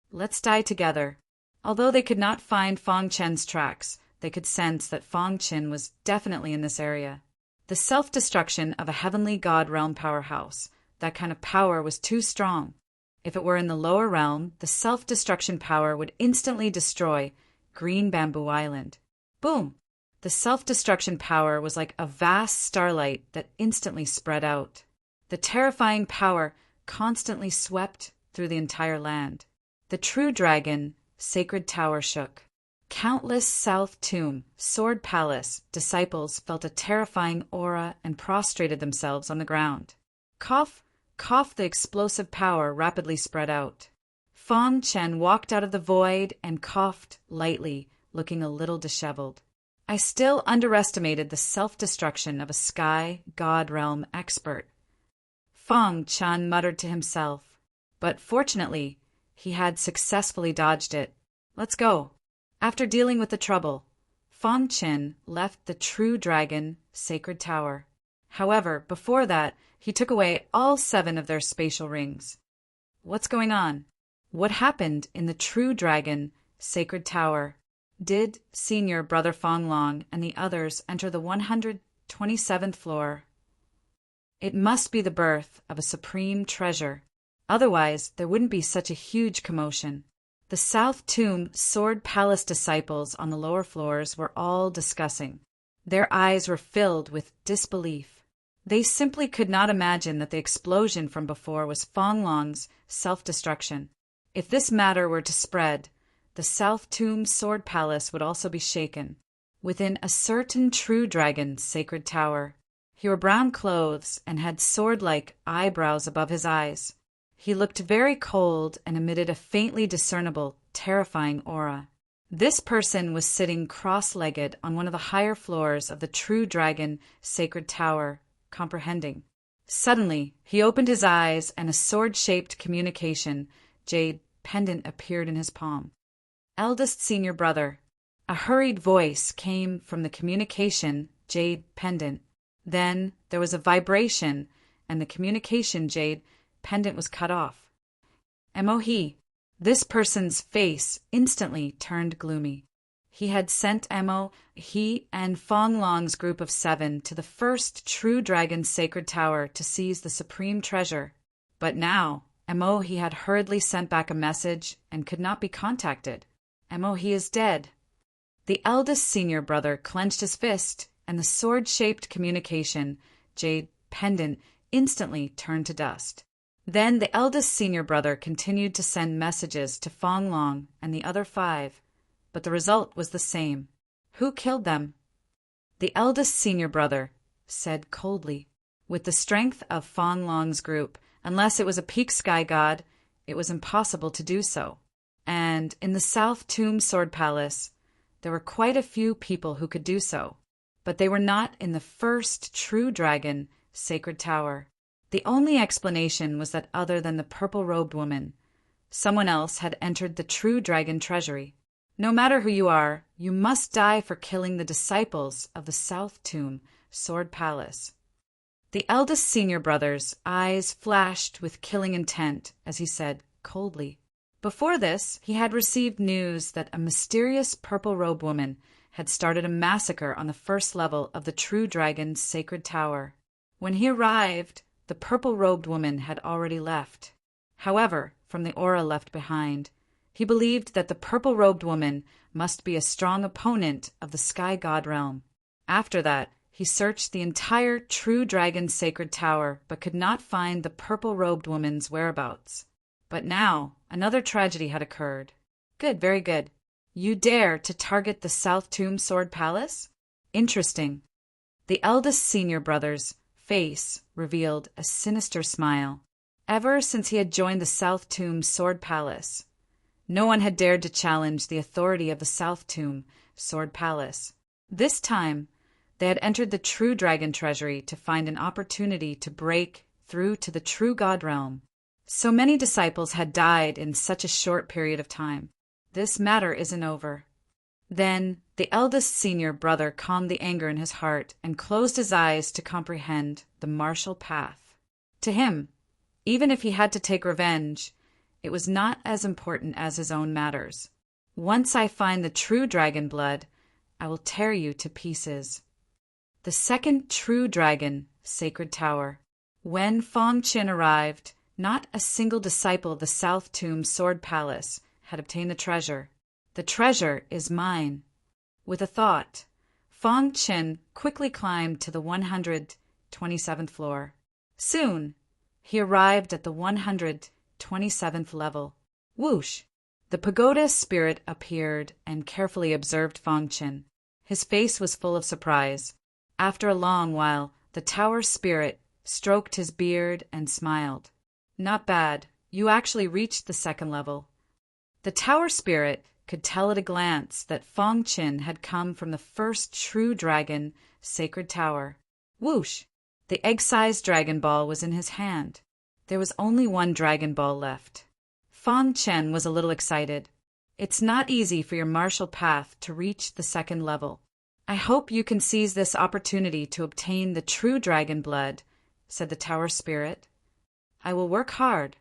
Let's die together. Although they could not find Fong Chen's tracks, they could sense that Fong Qin was definitely in this area. The self-destruction of a heavenly God realm powerhouse, that kind of power was too strong. If it were in the lower realm, the self-destruction power would instantly destroy Green Bamboo Island. Boom! The self-destruction power was like a vast starlight that instantly spread out. The terrifying power constantly swept through the entire land. The true dragon, sacred tower shook. Countless South Tomb, Sword Palace disciples felt a terrifying aura and prostrated themselves on the ground. Cough, cough, the explosive power rapidly spread out. Fong Chen walked out of the void and coughed lightly, looking a little disheveled. I still underestimated the self-destruction of a sky god realm expert. Fong Chen muttered to himself, but fortunately, he had successfully dodged it. Let's go. After dealing with the trouble, Fong Qin left the true dragon sacred tower. However, before that, he took away all 7 of their spatial rings. What's going on? What happened in the true dragon sacred tower? Did senior brother Fong Long and the others enter the 127th floor? It must be the birth of a supreme treasure. Otherwise, there wouldn't be such a huge commotion. The South Tomb Sword Palace disciples on the lower floors were all discussing. Their eyes were filled with disbelief. They simply could not imagine that the explosion from before was Fong Long's self-destruction. If this matter were to spread, the South Tomb Sword Palace would also be shaken. Within a certain true dragon's sacred tower, he wore brown clothes and had sword-like eyebrows above his eyes. He looked very cold and emitted a faintly discernible, terrifying aura. This person was sitting cross-legged on one of the higher floors of the true dragon sacred tower, comprehending. Suddenly, he opened his eyes and a sword-shaped communication jade pendant appeared in his palm. Eldest senior brother. A hurried voice came from the communication jade pendant. Then there was a vibration, and the communication jade pendant was cut off. Emohi. This person's face instantly turned gloomy. He had sent he and Fong Long's group of 7 to the first true dragon's sacred tower to seize the supreme treasure. But now, he had hurriedly sent back a message and could not be contacted. He is dead. The eldest senior brother clenched his fist, and the sword-shaped communication jade pendant instantly turned to dust. Then the eldest senior brother continued to send messages to Fong Long and the other 5, but the result was the same. Who killed them? The eldest senior brother said coldly. With the strength of Fong Long's group, unless it was a peak sky god, it was impossible to do so. And in the South Tomb Sword Palace, there were quite a few people who could do so, but they were not in the first true dragon sacred tower. The only explanation was that other than the purple-robed woman, someone else had entered the true dragon treasury. No matter who you are, you must die for killing the disciples of the South Tomb Sword Palace. The eldest senior brother's eyes flashed with killing intent as he said coldly. Before this, he had received news that a mysterious purple-robed woman had started a massacre on the first level of the true dragon's sacred tower. When he arrived, the purple-robed woman had already left. However, from the aura left behind, he believed that the purple-robed woman must be a strong opponent of the sky god realm. After that, he searched the entire true dragon's sacred tower but could not find the purple-robed woman's whereabouts. But now, another tragedy had occurred. Good, very good. You dare to target the South Tomb Sword Palace? Interesting. The eldest senior brother's face revealed a sinister smile. Ever since he had joined the South Tomb Sword Palace, no one had dared to challenge the authority of the South Tomb Sword Palace. This time, they had entered the true dragon treasury to find an opportunity to break through to the true god realm. So many disciples had died in such a short period of time. This matter isn't over. Then the eldest senior brother calmed the anger in his heart and closed his eyes to comprehend the martial path. To him, even if he had to take revenge, it was not as important as his own matters. Once I find the true dragon blood, I will tear you to pieces. The second true dragon, sacred tower. When Fong Qin arrived, not a single disciple of the South Tomb Sword Palace had obtained the treasure. The treasure is mine. With a thought, Fong Qin quickly climbed to the 127th floor. Soon, he arrived at the 127th level. Whoosh! The pagoda spirit appeared and carefully observed Fong Qin. His face was full of surprise. After a long while, the tower spirit stroked his beard and smiled. Not bad. You actually reached the second level. The tower spirit could tell at a glance that Fong Qin had come from the first true dragon sacred tower. Whoosh! The egg-sized dragon ball was in his hand. There was only one dragon ball left. Fong Qin was a little excited. It's not easy for your martial path to reach the second level. I hope you can seize this opportunity to obtain the true dragon blood, said the tower spirit. I will work hard.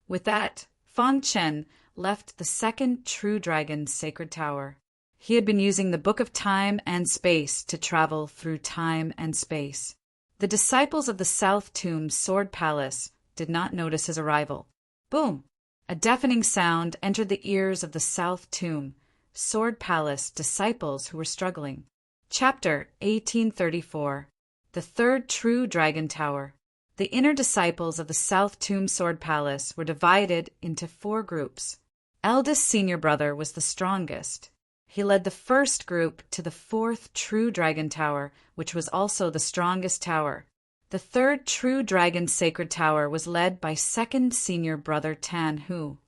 With that, Fong Qin left the second true dragon's sacred tower. He had been using the Book of Time and Space to travel through time and space. The disciples of the South Tomb Sword Palace did not notice his arrival. Boom! A deafening sound entered the ears of the South Tomb Sword Palace disciples who were struggling. Chapter 1834. The Third True Dragon Tower. The inner disciples of the South Tomb Sword Palace were divided into 4 groups. Eldest senior brother was the strongest. He led the first group to the 4th True Dragon Tower, which was also the strongest tower. The 3rd True Dragon Sacred Tower was led by 2nd senior brother Tan, who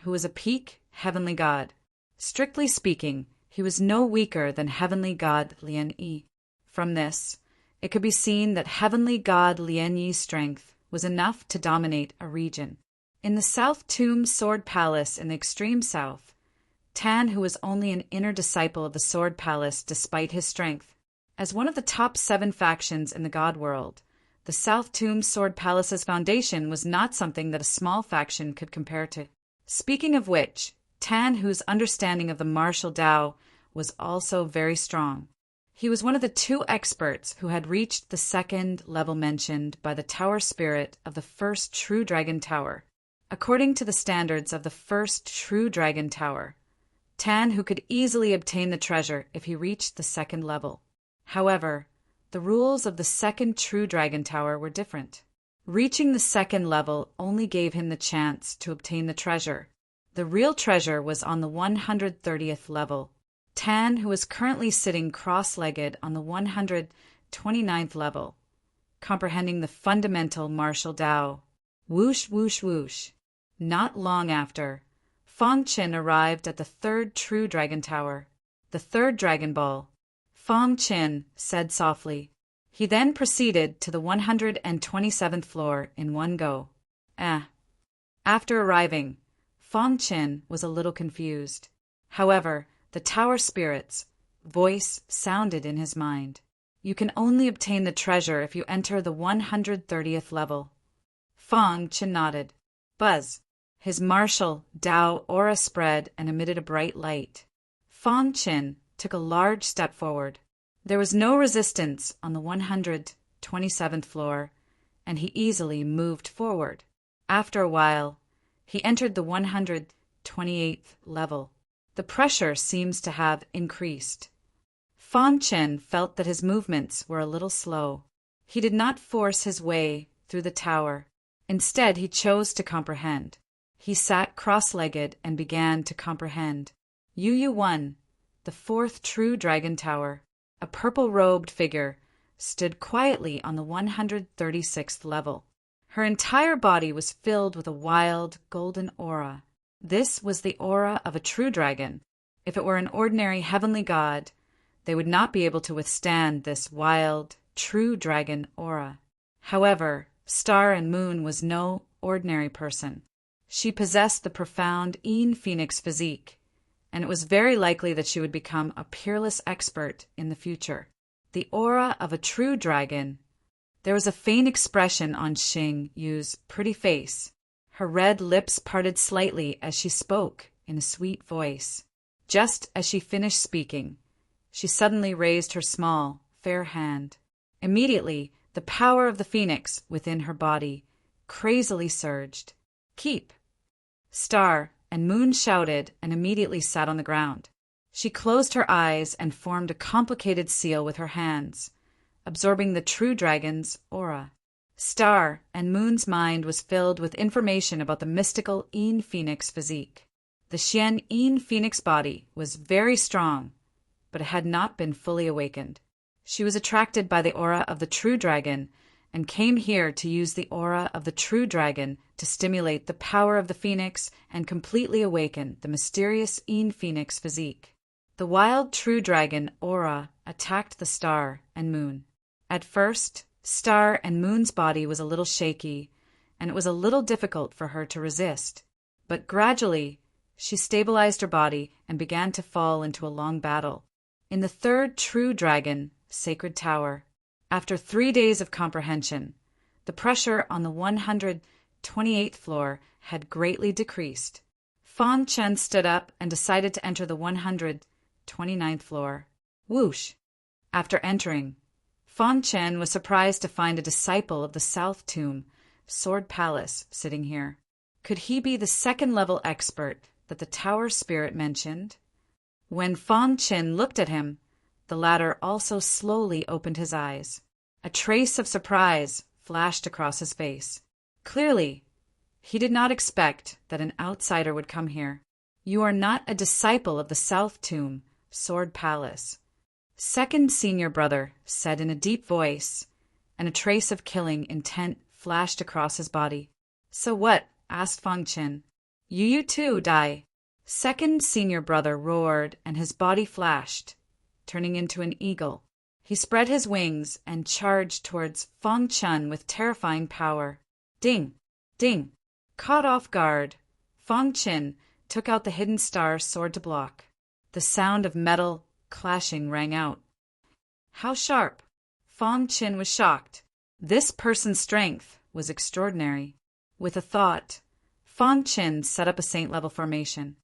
was a peak heavenly god. Strictly speaking, he was no weaker than heavenly god Lien Yi. From this, it could be seen that heavenly god Lien Yi's strength was enough to dominate a region. In the South Tomb Sword Palace in the extreme south, Tan, who was only an inner disciple of the Sword Palace despite his strength, as one of the top 7 factions in the God world, the South Tomb Sword Palace's foundation was not something that a small faction could compare to. Speaking of which, Tan, whose understanding of the martial Tao was also very strong. He was one of the 2 experts who had reached the 2nd level mentioned by the Tower Spirit of the first True Dragon Tower. According to the standards of the first True Dragon Tower, Tan, who could easily obtain the treasure if he reached the 2nd level. However, the rules of the 2nd True Dragon Tower were different. Reaching the 2nd level only gave him the chance to obtain the treasure. The real treasure was on the 130th level. Tan, who was currently sitting cross-legged on the 129th level, comprehending the fundamental martial Tao. Whoosh, whoosh, whoosh. Not long after, Fong Qin arrived at the 3rd True Dragon Tower, the 3rd Dragon Ball. Fong Qin said softly. He then proceeded to the 127th floor in one go. After arriving, Fong Qin was a little confused. However, the Tower Spirit's voice sounded in his mind. You can only obtain the treasure if you enter the 130th level. Fong Qin nodded. Buzz. His martial Tao aura spread and emitted a bright light. Fong Qin took a large step forward. There was no resistance on the 127th floor, and he easily moved forward. After a while, he entered the 128th level. The pressure seems to have increased. Fong Qin felt that his movements were a little slow. He did not force his way through the tower. Instead, he chose to comprehend. He sat cross-legged and began to comprehend. Yu-1, the 4th True Dragon Tower. A purple-robed figure stood quietly on the 136th level. Her entire body was filled with a wild, golden aura. This was the aura of a true dragon. If it were an ordinary heavenly god, they would not be able to withstand this wild, true dragon aura. However, Star and Moon was no ordinary person. She possessed the profound Yin Phoenix physique, and it was very likely that she would become a peerless expert in the future. The aura of a true dragon. There was a faint expression on Xing Yu's pretty face. Her red lips parted slightly as she spoke in a sweet voice. Just as she finished speaking, she suddenly raised her small, fair hand. Immediately, the power of the phoenix within her body crazily surged. Keep! Star and Moon shouted and immediately sat on the ground. She closed her eyes and formed a complicated seal with her hands, absorbing the true dragon's aura. Star and Moon's mind was filled with information about the mystical Yin Phoenix physique. The Xian Yin Phoenix body was very strong, but it had not been fully awakened. She was attracted by the aura of the true dragon and came here to use the aura of the true dragon to stimulate the power of the phoenix and completely awaken the mysterious Yin Phoenix physique. The wild true dragon aura attacked the Star and Moon. At first, Star and Moon's body was a little shaky, and it was a little difficult for her to resist. But gradually, she stabilized her body and began to fall into a long battle. In the 3rd True Dragon Sacred Tower, after 3 days of comprehension, the pressure on the 128th floor had greatly decreased. Fong Chen stood up and decided to enter the 129th floor. Whoosh! After entering, Fong Chen was surprised to find a disciple of the South Tomb Sword Palace sitting here. Could he be the 2nd-level expert that the Tower Spirit mentioned? When Fong Chen looked at him, the latter also slowly opened his eyes. A trace of surprise flashed across his face. Clearly, he did not expect that an outsider would come here. You are not a disciple of the South Tomb Sword Palace. Second senior brother said in a deep voice, and a trace of killing intent flashed across his body. So what? Asked Fong Chen. You too, die. Second senior brother roared, and his body flashed, turning into an eagle. He spread his wings and charged towards Fong Chen with terrifying power. Ding! Ding! Caught off guard, Fang Qin took out the hidden star sword to block. The sound of metal clashing rang out. How sharp! Fang Qin was shocked. This person's strength was extraordinary. With a thought, Fang Qin set up a saint-level formation.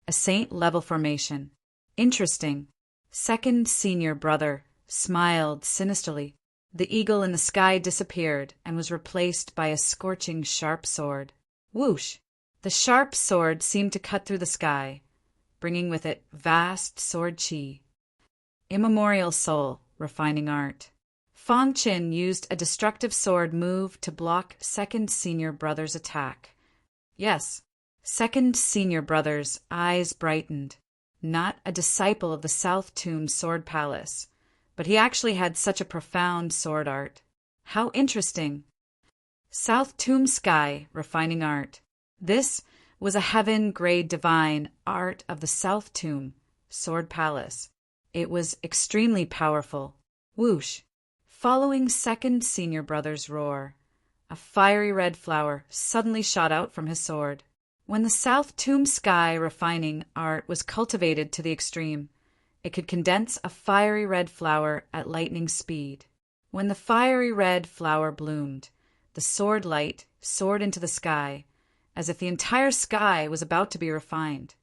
A saint-level formation. Interesting. Second senior brother smiled sinisterly. The eagle in the sky disappeared and was replaced by a scorching sharp sword. Whoosh! The sharp sword seemed to cut through the sky, bringing with it vast sword chi. Immemorial soul, refining art. Fang Qin used a destructive sword move to block second senior brother's attack. Yes, second senior brother's eyes brightened. Not a disciple of the South Tomb Sword Palace, but he actually had such a profound sword art. How interesting! South Tomb Sky, refining art. This was a heaven-grade divine art of the South Tomb Sword Palace. It was extremely powerful. Whoosh! Following second senior brother's roar, a fiery red flower suddenly shot out from his sword. When the South Tomb Sky refining art was cultivated to the extreme, it could condense a fiery red flower at lightning speed. When the fiery red flower bloomed, the sword light soared into the sky, as if the entire sky was about to be refined.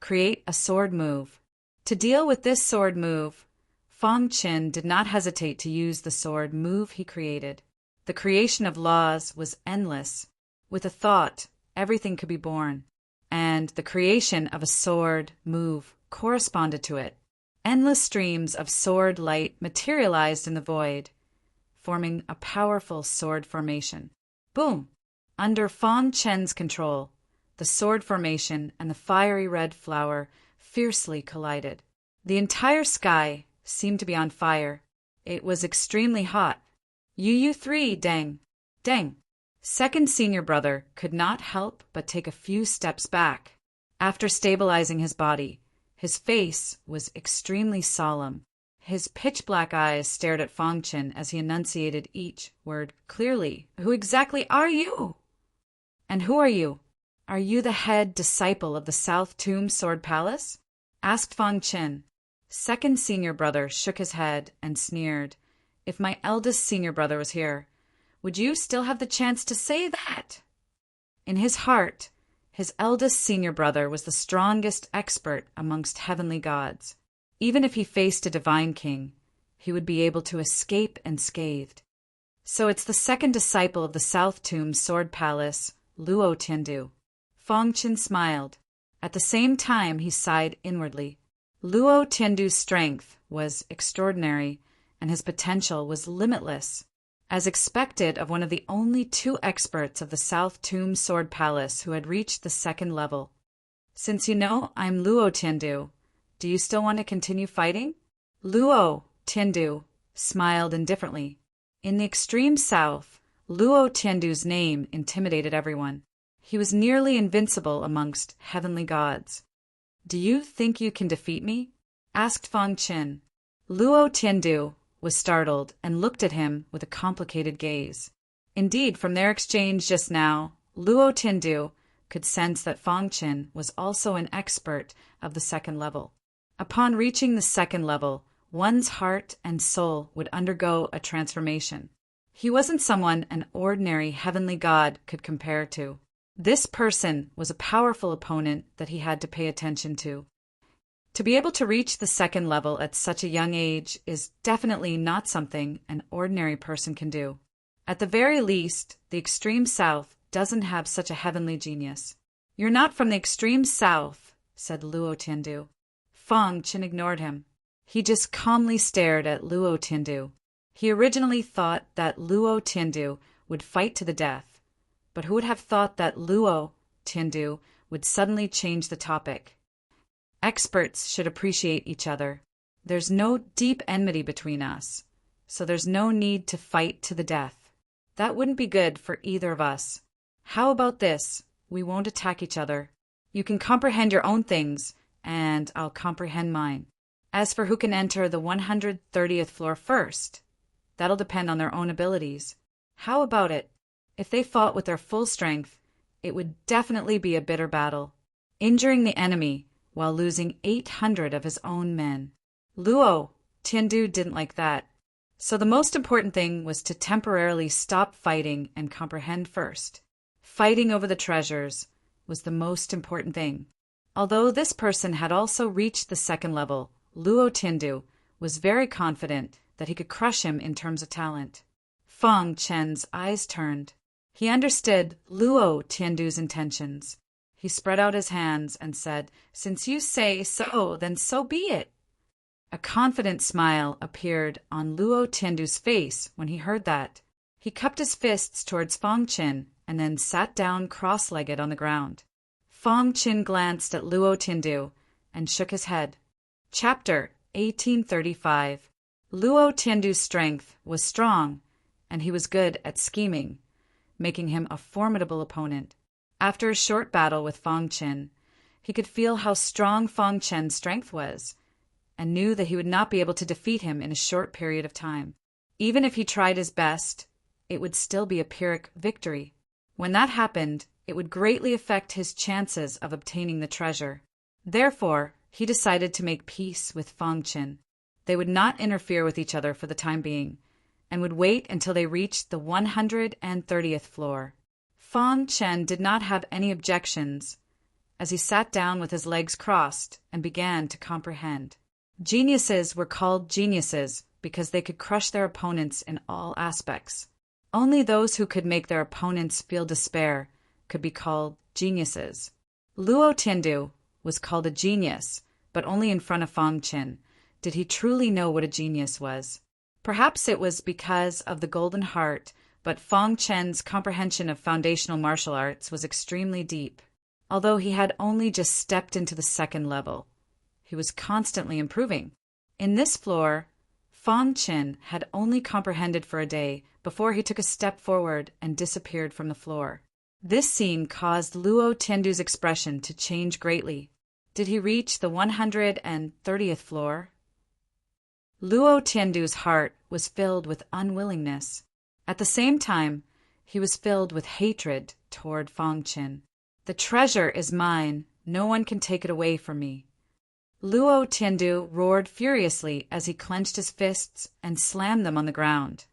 Create a sword move. To deal with this sword move, Fang Qin did not hesitate to use the sword move he created. The creation of laws was endless. With a thought, everything could be born, and the creation of a sword move corresponded to it. Endless streams of sword light materialized in the void, forming a powerful sword formation. Boom! Under Fang Qin's control, the sword formation and the fiery red flower fiercely collided. The entire sky seemed to be on fire. It was extremely hot. UU3, dang! Dang! Second senior brother could not help but take a few steps back. After stabilizing his body, his face was extremely solemn. His pitch-black eyes stared at Fang Qin as he enunciated each word clearly. Who exactly are you? And who are you? Are you the head disciple of the South Tomb Sword Palace? Asked Fang Qin. Second senior brother shook his head and sneered. If my eldest senior brother was here, would you still have the chance to say that? In his heart, his eldest senior brother was the strongest expert amongst heavenly gods. Even if he faced a divine king, he would be able to escape unscathed. So it's the second disciple of the South Tomb Sword Palace, Luo Tiandu. Fang Qin smiled. At the same time, he sighed inwardly. Luo Tiandu's strength was extraordinary, and his potential was limitless. As expected of one of the only two experts of the South Tomb Sword Palace who had reached the second level. Since you know I'm Luo Tiandu, do you still want to continue fighting? Luo Tiandu smiled indifferently. In the extreme south, Luo Tiandu's name intimidated everyone. He was nearly invincible amongst heavenly gods. Do you think you can defeat me? Asked Fang Qin. Luo Tiandu was startled and looked at him with a complicated gaze. Indeed, from their exchange just now, Luo Tiandu could sense that Fang Qin was also an expert of the second level. Upon reaching the second level, one's heart and soul would undergo a transformation. He wasn't someone an ordinary heavenly god could compare to. This person was a powerful opponent that he had to pay attention to. To be able to reach the second level at such a young age is definitely not something an ordinary person can do. At the very least, the extreme south doesn't have such a heavenly genius. You're not from the extreme south, said Luo Tiandu. Fang Qin ignored him. He just calmly stared at Luo Tiandu. He originally thought that Luo Tiandu would fight to the death, but who would have thought that Luo Tiandu would suddenly change the topic? Experts should appreciate each other. There's no deep enmity between us, so there's no need to fight to the death. That wouldn't be good for either of us. How about this? We won't attack each other. You can comprehend your own things, and I'll comprehend mine. As for who can enter the 130th floor first, that'll depend on their own abilities. How about it? If they fought with their full strength, it would definitely be a bitter battle, injuring the enemy while losing 800 of his own men. Luo Tiandu didn't like that, so the most important thing was to temporarily stop fighting and comprehend first. Fighting over the treasures was the most important thing. Although this person had also reached the second level, Luo Tiandu was very confident that he could crush him in terms of talent. Fang Chen's eyes turned. He understood Luo Tiandu's intentions. He spread out his hands and said, "Since you say so, then so be it." A confident smile appeared on Luo Tiandu's face when he heard that. He cupped his fists towards Fang Chen and then sat down cross-legged on the ground. Fang Chen glanced at Luo Tiandu and shook his head. Chapter 1835. Luo Tiandu's strength was strong, and he was good at scheming, making him a formidable opponent. After a short battle with Fang Chen, he could feel how strong Fang Chen's strength was, and knew that he would not be able to defeat him in a short period of time. Even if he tried his best, it would still be a Pyrrhic victory. When that happened, it would greatly affect his chances of obtaining the treasure. Therefore, he decided to make peace with Fang Chen. They would not interfere with each other for the time being, and would wait until they reached the 130th floor. Fang Chen did not have any objections, as he sat down with his legs crossed and began to comprehend. Geniuses were called geniuses because they could crush their opponents in all aspects. Only those who could make their opponents feel despair could be called geniuses. Luo Tiandu was called a genius, but only in front of Fang Chen did he truly know what a genius was. Perhaps it was because of the golden heart, but Fang Chen's comprehension of foundational martial arts was extremely deep. Although he had only just stepped into the second level, he was constantly improving. In this floor, Fang Chen had only comprehended for a day before he took a step forward and disappeared from the floor. This scene caused Luo Tiandu's expression to change greatly. Did he reach the 130th floor? Luo Tiandu's heart was filled with unwillingness. At the same time, he was filled with hatred toward Fang Chen. "The treasure is mine. No one can take it away from me." Luo Tiandu roared furiously as he clenched his fists and slammed them on the ground,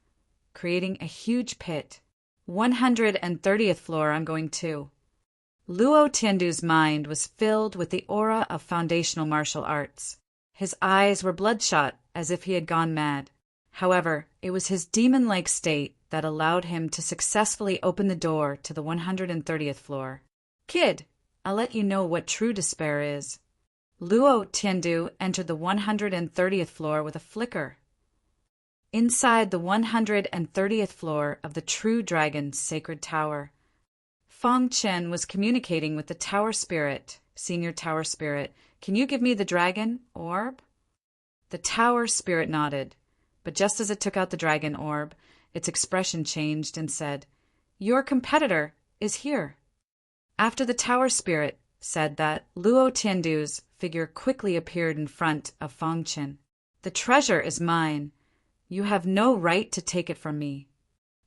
creating a huge pit. 130th floor, I'm going to. Luo Tiandu's mind was filled with the aura of foundational martial arts. His eyes were bloodshot as if he had gone mad. However, it was his demon-like state that allowed him to successfully open the door to the 130th floor. "Kid, I'll let you know what true despair is." Luo Tiandu entered the 130th floor with a flicker. Inside the 130th floor of the True Dragon's sacred tower, Fang Chen was communicating with the tower spirit, senior tower spirit. "Can you give me the dragon orb?" The tower spirit nodded, but just as it took out the dragon orb, its expression changed and said, "Your competitor is here." After the tower spirit said that, Luo Tiandu's figure quickly appeared in front of Fang Chen. "The treasure is mine. You have no right to take it from me."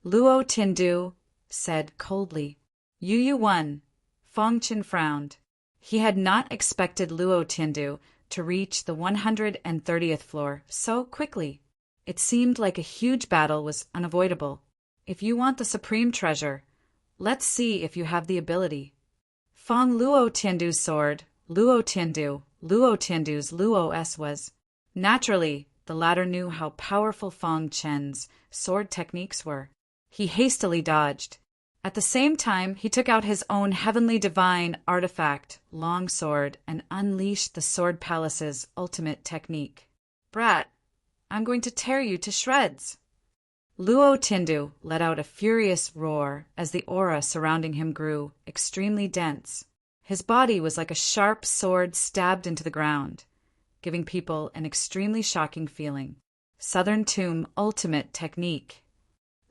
Luo Tiandu said coldly. "You won." Fang Chen frowned. He had not expected Luo Tiandu to reach the 130th floor so quickly. It seemed like a huge battle was unavoidable. "If you want the supreme treasure, let's see if you have the ability." Fang Luo Tiandu's sword, Luo Tiandu's Luo S was. Naturally, the latter knew how powerful Fang Chen's sword techniques were. He hastily dodged. At the same time, he took out his own heavenly divine artifact, long sword, and unleashed the Sword Palace's ultimate technique. "Brat, I'm going to tear you to shreds." Luo Tiandu let out a furious roar as the aura surrounding him grew extremely dense. His body was like a sharp sword stabbed into the ground, giving people an extremely shocking feeling. Southern Tomb Ultimate Technique.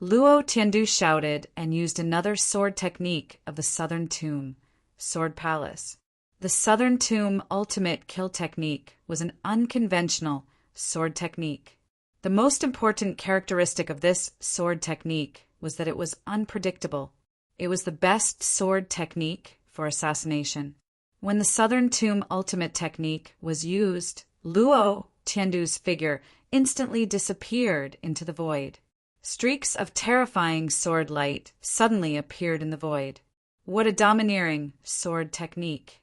Luo Tiandu shouted and used another sword technique of the Southern Tomb, Sword Palace. The Southern Tomb Ultimate Kill Technique was an unconventional sword technique. The most important characteristic of this sword technique was that it was unpredictable. It was the best sword technique for assassination. When the Southern Tomb Ultimate Technique was used, Luo Tiandu's figure instantly disappeared into the void. Streaks of terrifying sword light suddenly appeared in the void. What a domineering sword technique!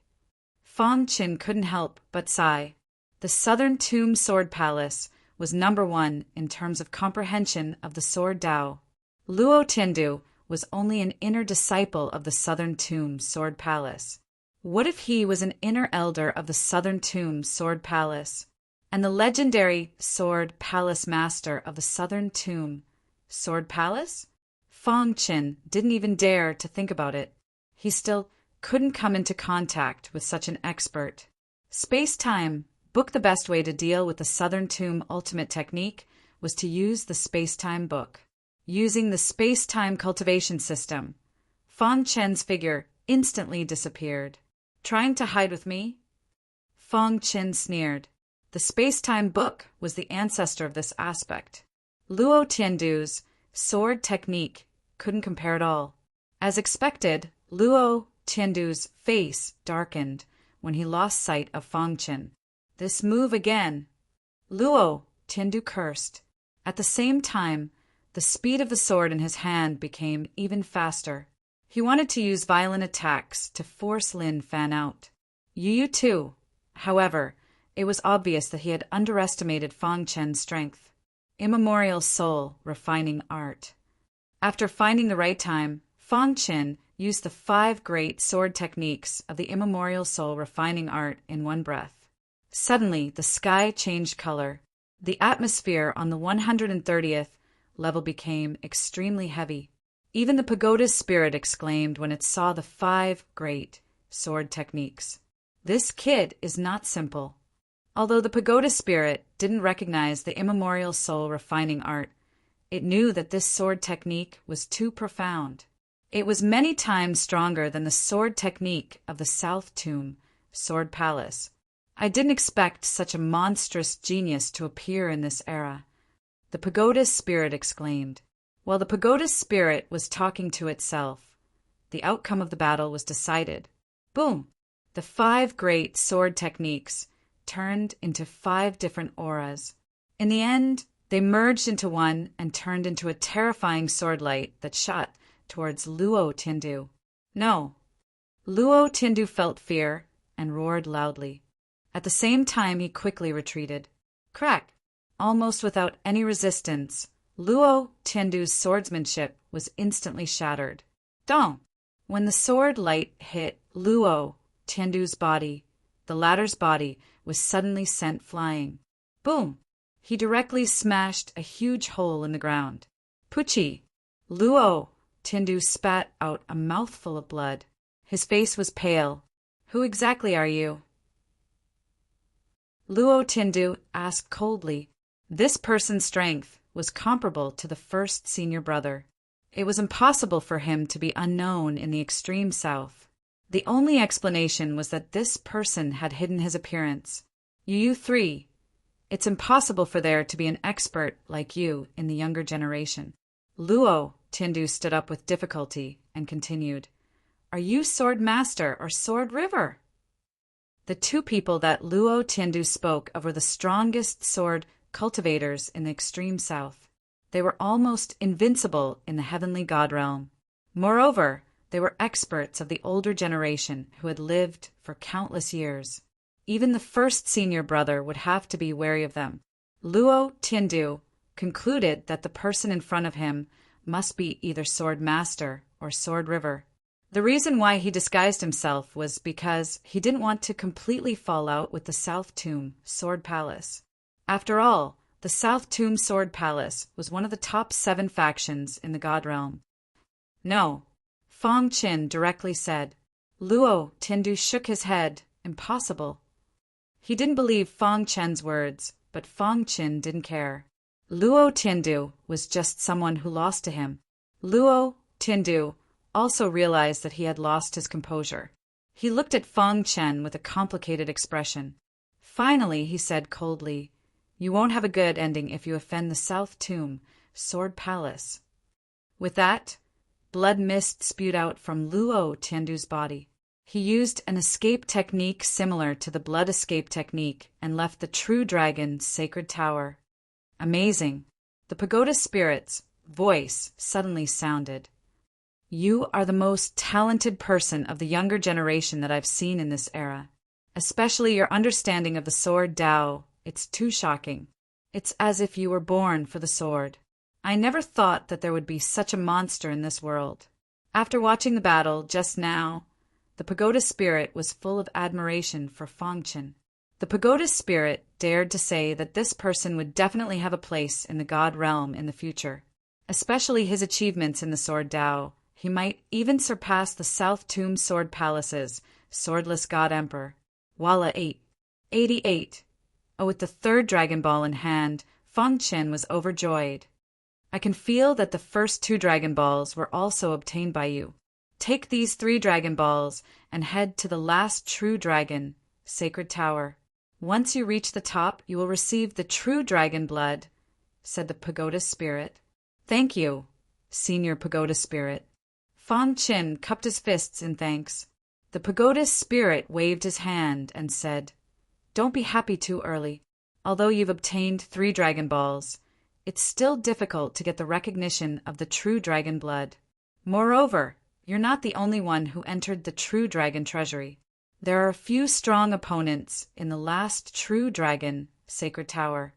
Fang Qin couldn't help but sigh. The Southern Tomb Sword Palace was number one in terms of comprehension of the Sword Tao. Luo Tiandu was only an inner disciple of the Southern Tomb Sword Palace. What if he was an inner elder of the Southern Tomb Sword Palace, and the legendary Sword Palace Master of the Southern Tomb Sword Palace? Fang Qin didn't even dare to think about it. He still couldn't come into contact with such an expert. Space-time book. The best way to deal with the Southern Tomb Ultimate Technique was to use the space-time book. Using the space-time cultivation system, Fang Qin's figure instantly disappeared. Trying to hide with me? Fang Qin sneered. The space-time book was the ancestor of this aspect. Luo Tiandu's sword technique couldn't compare at all. As expected, Luo Tiandu's face darkened when he lost sight of Fang Qin. This move again! Luo Tiandu cursed. At the same time, the speed of the sword in his hand became even faster. He wanted to use violent attacks to force Lin Fan out. Yu too. However, it was obvious that he had underestimated Fang Qin's strength. Immemorial soul refining art. After finding the right time, Fang Qin used the 5 great sword techniques of the immemorial soul refining art in one breath. Suddenly, the sky changed color. The atmosphere on the 130th level became extremely heavy. Even the pagoda's spirit exclaimed when it saw the 5 great sword techniques. This kid is not simple. Although the pagoda spirit didn't recognize the immemorial soul refining art, it knew that this sword technique was too profound. It was many times stronger than the sword technique of the South Tomb Sword Palace. I didn't expect such a monstrous genius to appear in this era. The pagoda's spirit exclaimed. While the pagoda's spirit was talking to itself, the outcome of the battle was decided. Boom! The 5 great sword techniques turned into 5 different auras. In the end, they merged into one and turned into a terrifying sword light that shot towards Luo Tiandu. No! Luo Tiandu felt fear and roared loudly. At the same time, he quickly retreated. Crack! Almost without any resistance, Luo Tiandu's swordsmanship was instantly shattered. Dong! When the sword light hit Luo Tiandu's body, the latter's body was suddenly sent flying. Boom! He directly smashed a huge hole in the ground. Pucci! Luo Tiandu spat out a mouthful of blood. His face was pale. Who exactly are you? Luo Tiandu asked coldly. This person's strength was comparable to the first senior brother. It was impossible for him to be unknown in the extreme south. The only explanation was that this person had hidden his appearance. You 3. It's impossible for there to be an expert like you in the younger generation. Luo Tiandu stood up with difficulty and continued. Are you Sword Master or Sword River? The 2 people that Luo Tiandu spoke of were the strongest sword cultivators in the extreme south. They were almost invincible in the heavenly god realm. Moreover, they were experts of the older generation who had lived for countless years. Even the first senior brother would have to be wary of them. Luo Tiandu concluded that the person in front of him must be either Sword Master or Sword River. The reason why he disguised himself was because he didn't want to completely fall out with the South Tomb Sword Palace. After all, the South Tomb Sword Palace was one of the top 7 factions in the God Realm. No, Fang Qin directly said. Luo Tiandu shook his head. Impossible. He didn't believe Fang Qin's words, but Fang Qin didn't care. Luo Tiandu was just someone who lost to him. Luo Tiandu also realized that he had lost his composure. He looked at Fang Qin with a complicated expression. Finally, he said coldly, You won't have a good ending if you offend the South Tomb Sword Palace. With that, Blood mist spewed out from Luo Tiandu's body. He used an escape technique similar to the blood escape technique and left the true dragon's sacred tower. Amazing. The pagoda spirit's voice suddenly sounded. You are the most talented person of the younger generation that I've seen in this era. Especially your understanding of the sword Dao. It's too shocking. It's as if you were born for the sword. I never thought that there would be such a monster in this world. After watching the battle just now, the pagoda spirit was full of admiration for Fangchen. The pagoda spirit dared to say that this person would definitely have a place in the god realm in the future, especially his achievements in the sword Dao. He might even surpass the South Tomb Sword Palace's swordless god emperor. Walla 88. With the third Dragon Ball in hand, Fangchen was overjoyed. I can feel that the first 2 Dragon Balls were also obtained by you. Take these 3 Dragon Balls and head to the last true dragon, Sacred Tower. Once you reach the top, you will receive the true dragon blood, said the pagoda spirit. Thank you, Senior Pagoda Spirit. Fangchen cupped his fists in thanks. The pagoda spirit waved his hand and said, Don't be happy too early. Although you've obtained 3 Dragon Balls, it's still difficult to get the recognition of the true dragon blood. Moreover, you're not the only one who entered the true dragon treasury. There are a few strong opponents in the last true dragon, Sacred Tower.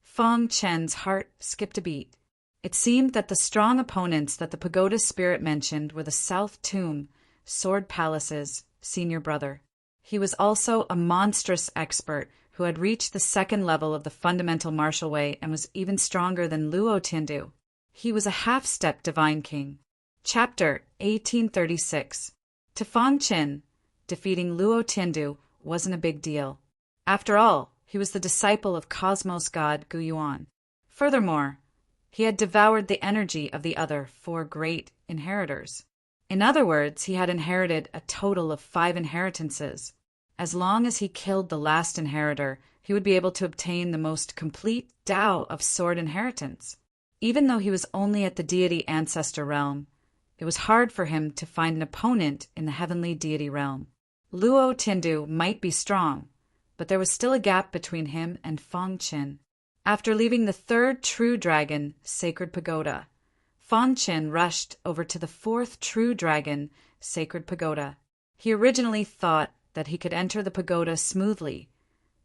Fangchen's heart skipped a beat. It seemed that the strong opponents that the pagoda spirit mentioned were the South Tomb Sword Palace's senior brother. He was also a monstrous expert who had reached the 2nd level of the fundamental martial way and was even stronger than Luo Tiandu. He was a half-step divine king. Chapter 1836. To Fangchen, defeating Luo Tiandu wasn't a big deal. After all, he was the disciple of cosmos god Gu Yuan. Furthermore, he had devoured the energy of the other 4 great inheritors. In other words, he had inherited a total of 5 inheritances. As long as he killed the last inheritor, he would be able to obtain the most complete Dao of sword inheritance. Even though he was only at the deity ancestor realm, it was hard for him to find an opponent in the heavenly deity realm. Luo Tiandu might be strong, but there was still a gap between him and Fangchen. After leaving the 3rd true dragon, Sacred Pagoda, Fangchen rushed over to the 4th true dragon, Sacred Pagoda. He originally thought that he could enter the pagoda smoothly,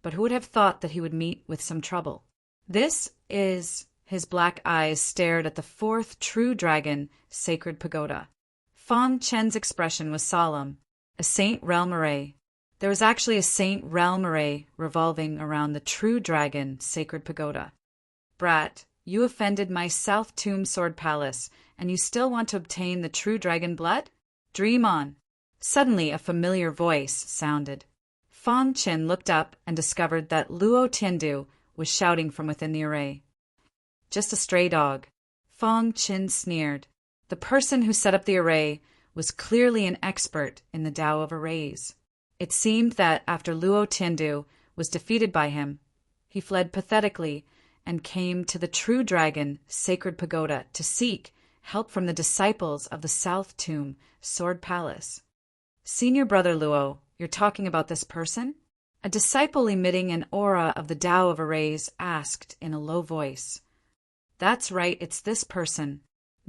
but who would have thought that he would meet with some trouble? His black eyes stared at the 4th true dragon, Sacred Pagoda. Fangchen's expression was solemn. A Saint Realm Array. There was actually a Saint Realm Array revolving around the true dragon, Sacred Pagoda. Brat, you offended my South Tomb Sword Palace, and you still want to obtain the true dragon blood? Dream on. Suddenly a familiar voice sounded. Fangchen looked up and discovered that Luo Tiandu was shouting from within the array. Just a stray dog. Fangchen sneered. The person who set up the array was clearly an expert in the Tao of arrays. It seemed that after Luo Tiandu was defeated by him, he fled pathetically and came to the true dragon, Sacred Pagoda, to seek help from the disciples of the South Tomb Sword Palace. Senior Brother Luo, you're talking about this person? A disciple emitting an aura of the Tao of arrays asked in a low voice. That's right, it's this person.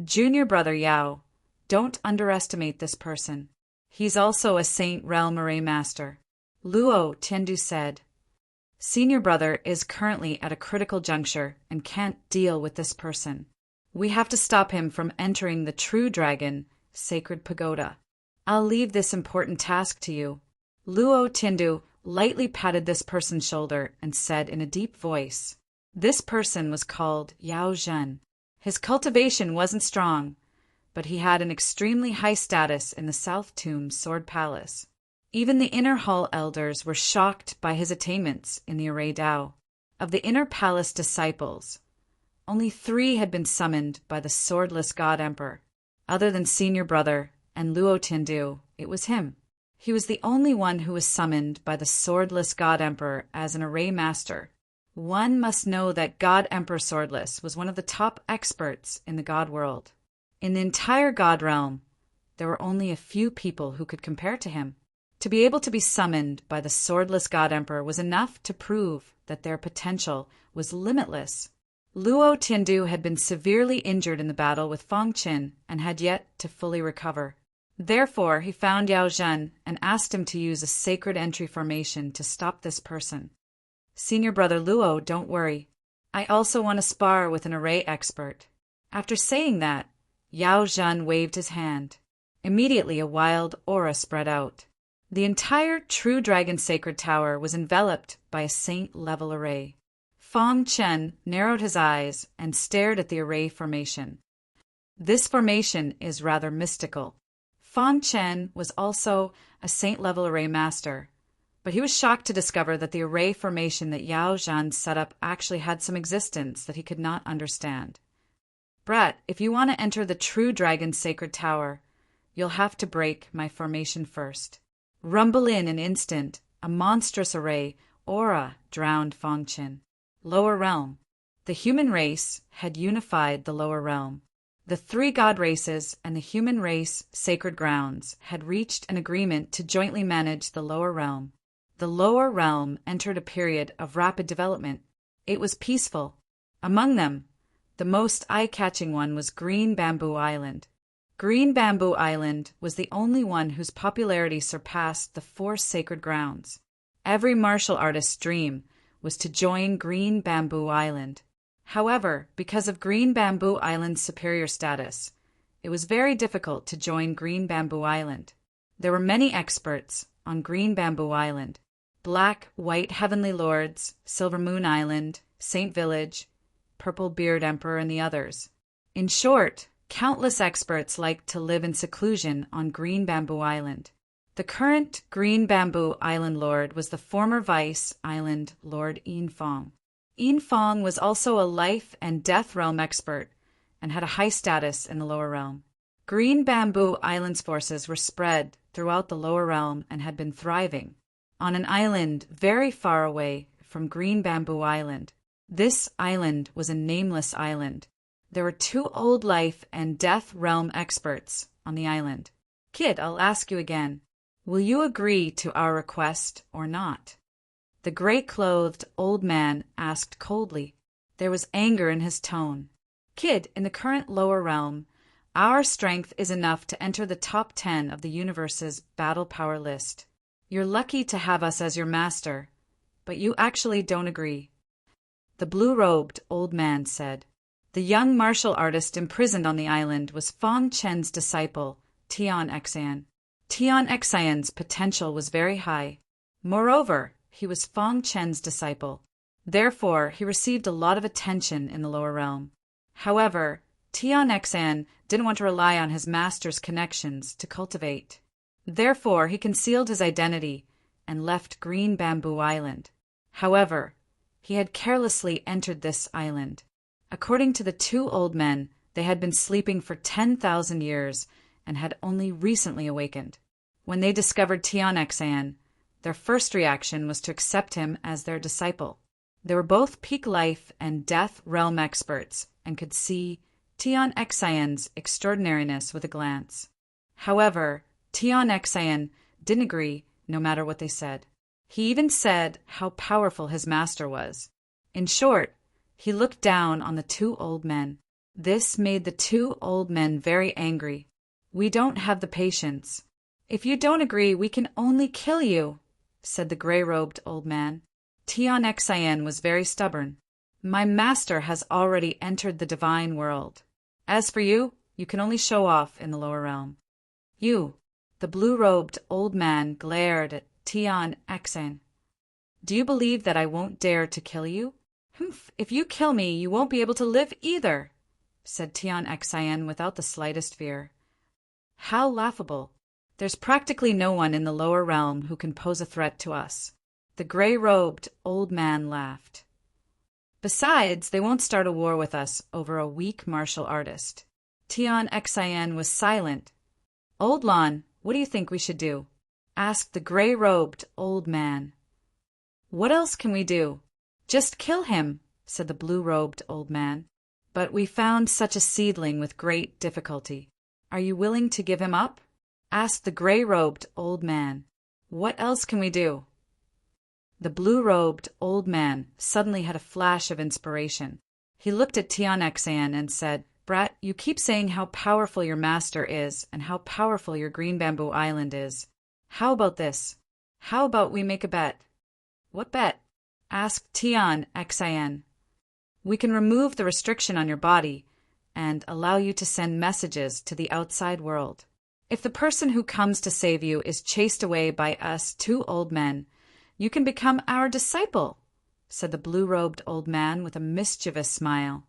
Junior Brother Yao, don't underestimate this person. He's also a Saint Realm Array Master. Luo Tiandu said. Senior Brother is currently at a critical juncture and can't deal with this person. We have to stop him from entering the true dragon, Sacred Pagoda. I'll leave this important task to you. Luo Tiandu lightly patted this person's shoulder and said in a deep voice. This person was called Yao Zhen. His cultivation wasn't strong, but he had an extremely high status in the South Tomb Sword Palace. Even the Inner Hall elders were shocked by his attainments in the Array Dao. Of the Inner Palace disciples, only 3 had been summoned by the swordless God Emperor. Other than Senior Brother and Luo Tiandu, it was him. He was the only one who was summoned by the swordless God Emperor as an Array Master. One must know that God Emperor Swordless was one of the top experts in the God world. In the entire God realm, there were only a few people who could compare to him. To be able to be summoned by the swordless God Emperor was enough to prove that their potential was limitless. Luo Tiandu had been severely injured in the battle with Fang Qin and had yet to fully recover. Therefore, he found Yao Zhen and asked him to use a sacred entry formation to stop this person. Senior brother Luo, don't worry. I also want to spar with an array expert. After saying that, Yao Zhen waved his hand. Immediately a wild aura spread out. The entire True Dragon Sacred Tower was enveloped by a saint-level array. Fang Chen narrowed his eyes and stared at the array formation. This formation is rather mystical. Fang Chen was also a saint-level array master, but he was shocked to discover that the array formation that Yao Zhen set up actually had some existence that he could not understand. Brat, if you want to enter the True Dragon Sacred Tower, you'll have to break my formation first. Rumble in an instant, a monstrous array, aura, drowned Fang Chen. Lower realm. The human race had unified the lower realm. The three god races and the human race sacred grounds had reached an agreement to jointly manage the lower realm. The lower realm entered a period of rapid development. It was peaceful. Among them, the most eye-catching one was Green Bamboo Island. Green Bamboo Island was the only one whose popularity surpassed the four sacred grounds. Every martial artist's dream was to join Green Bamboo Island. However, because of Green Bamboo Island's superior status, it was very difficult to join Green Bamboo Island. There were many experts on Green Bamboo Island: Black, White Heavenly Lords, Silver Moon Island, Saint Village, Purple Beard Emperor, and the others. In short, countless experts liked to live in seclusion on Green Bamboo Island. The current Green Bamboo Island Lord was the former Vice Island Lord Yin Fong. Yin Fong was also a life and death realm expert and had a high status in the lower realm. Green Bamboo Island's forces were spread throughout the lower realm and had been thriving on an island very far away from Green Bamboo Island. This island was a nameless island. There were two old life and death realm experts on the island. Kid, I'll ask you again. Will you agree to our request or not? The gray-clothed old man asked coldly. There was anger in his tone. Kid, in the current lower realm, our strength is enough to enter the top 10 of the universe's battle power list. You're lucky to have us as your master, but you actually don't agree. The blue-robed old man said. The young martial artist imprisoned on the island was Fang Chen's disciple, Tian Xian. Tian Xian's potential was very high. Moreover, he was Fang Chen's disciple. Therefore, he received a lot of attention in the lower realm. However, Tian Xian didn't want to rely on his master's connections to cultivate. Therefore, he concealed his identity and left Green Bamboo Island. However, he had carelessly entered this island. According to the two old men, they had been sleeping for 10,000 years and had only recently awakened. When they discovered Tian Xian, their first reaction was to accept him as their disciple. They were both peak life and death realm experts and could see Tian Xian's extraordinariness with a glance. However, Tian Xian didn't agree no matter what they said. He even said how powerful his master was. In short, he looked down on the two old men. This made the two old men very angry. We don't have the patience. If you don't agree, we can only kill you, said the gray-robed old man. Tian Xian was very stubborn. My master has already entered the divine world. As for you, you can only show off in the lower realm. You, the blue-robed old man glared at Tian Xian. Do you believe that I won't dare to kill you? Humph, if you kill me, you won't be able to live either, said Tian Xian without the slightest fear. How laughable. There's practically no one in the lower realm who can pose a threat to us. The gray-robed old man laughed. Besides, they won't start a war with us over a weak martial artist. Tian Xian was silent. Old Lon, what do you think we should do? Asked the gray-robed old man. What else can we do? Just kill him, said the blue-robed old man. But we found such a seedling with great difficulty. Are you willing to give him up? Asked the gray-robed old man. What else can we do? The blue-robed old man suddenly had a flash of inspiration. He looked at Tian and said, Brat, you keep saying how powerful your master is and how powerful your green bamboo island is. How about this? How about we make a bet? What bet? Asked Tian. We can remove the restriction on your body and allow you to send messages to the outside world. If the person who comes to save you is chased away by us two old men, you can become our disciple, said the blue-robed old man with a mischievous smile.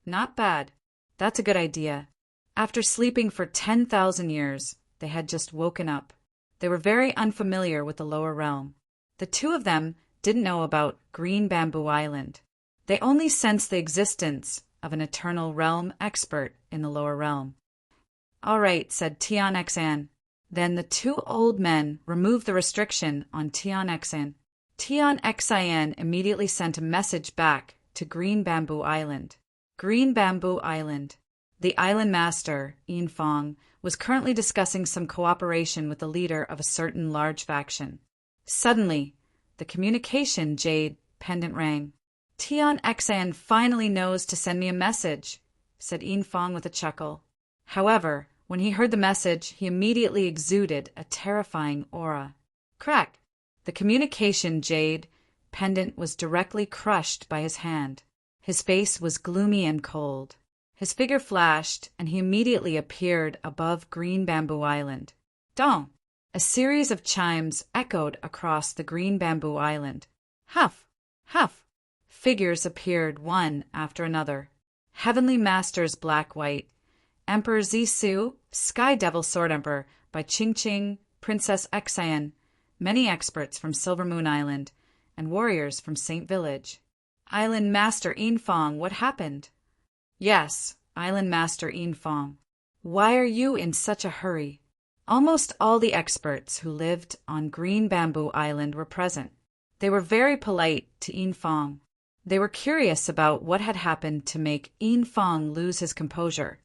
Not bad. That's a good idea. After sleeping for 10,000 years, they had just woken up. They were very unfamiliar with the lower realm. The two of them didn't know about Green Bamboo Island. They only sensed the existence of an eternal realm expert in the lower realm. All right, said Tian. Then the two old men removed the restriction on Tian. Tian immediately sent a message back to Green Bamboo Island. Green Bamboo Island. The island master, Yin Fong, was currently discussing some cooperation with the leader of a certain large faction. Suddenly, the communication jade pendant rang. Tian finally knows to send me a message, said Yin Fong with a chuckle. However, when he heard the message, he immediately exuded a terrifying aura. Crack! The communication jade pendant was directly crushed by his hand. His face was gloomy and cold. His figure flashed, and he immediately appeared above Green Bamboo Island. Dong! A series of chimes echoed across the Green Bamboo Island. Huff! Huff! Figures appeared one after another. Heavenly Masters Black-White, Emperor Zisu, Sky Devil Sword Emperor by Ching, Princess Xian, many experts from Silver Moon Island, and warriors from Saint Village. Island Master Yin Fong, what happened? Yes, Island Master Yin Fong. Why are you in such a hurry? Almost all the experts who lived on Green Bamboo Island were present. They were very polite to Yin Fong. They were curious about what had happened to make Yin Fong lose his composure.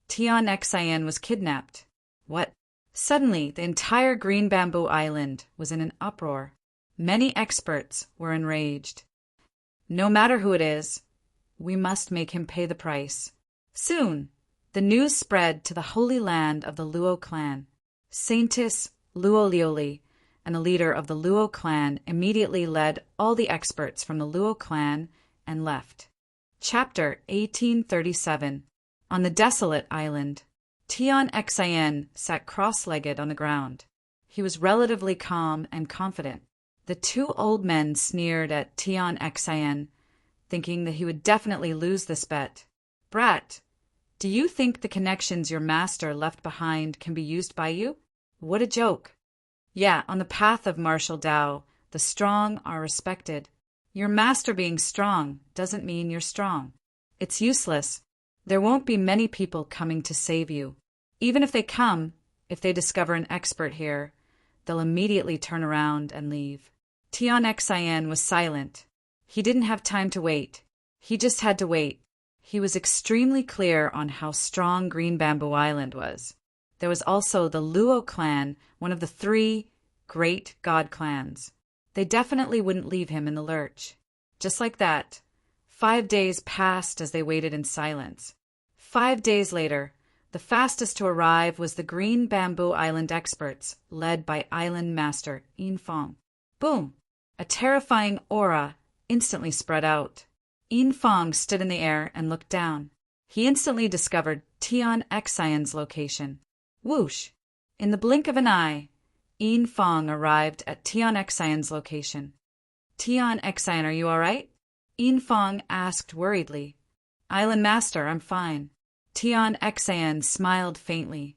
Tian was kidnapped. What? Suddenly, the entire Green Bamboo Island was in an uproar. Many experts were enraged. No matter who it is, we must make him pay the price. Soon, the news spread to the holy land of the Luo clan. Saintess Luo Lioli and the leader of the Luo clan immediately led all the experts from the Luo clan and left. Chapter 1837. On the desolate island, Tian sat cross-legged on the ground. He was relatively calm and confident. The two old men sneered at Tian thinking that he would definitely lose this bet. Brat, do you think the connections your master left behind can be used by you? What a joke. Yeah, on the path of martial Tao, the strong are respected. Your master being strong doesn't mean you're strong. It's useless. There won't be many people coming to save you. Even if they come, if they discover an expert here, they'll immediately turn around and leave. Tian was silent. He didn't have time to wait. He just had to wait. He was extremely clear on how strong Green Bamboo Island was. There was also the Luo clan, one of the 3 great god clans. They definitely wouldn't leave him in the lurch. Just like that, 5 days passed as they waited in silence. 5 days later, the fastest to arrive was the Green Bamboo Island experts, led by Island Master Yin Fong. Boom! A terrifying aura instantly spread out. Yin Fong stood in the air and looked down. He instantly discovered Tian location. Whoosh! In the blink of an eye, Yin Fong arrived at Tian location. Tian, are you all right? Yin Fong asked worriedly. Island Master, I'm fine. Tian smiled faintly.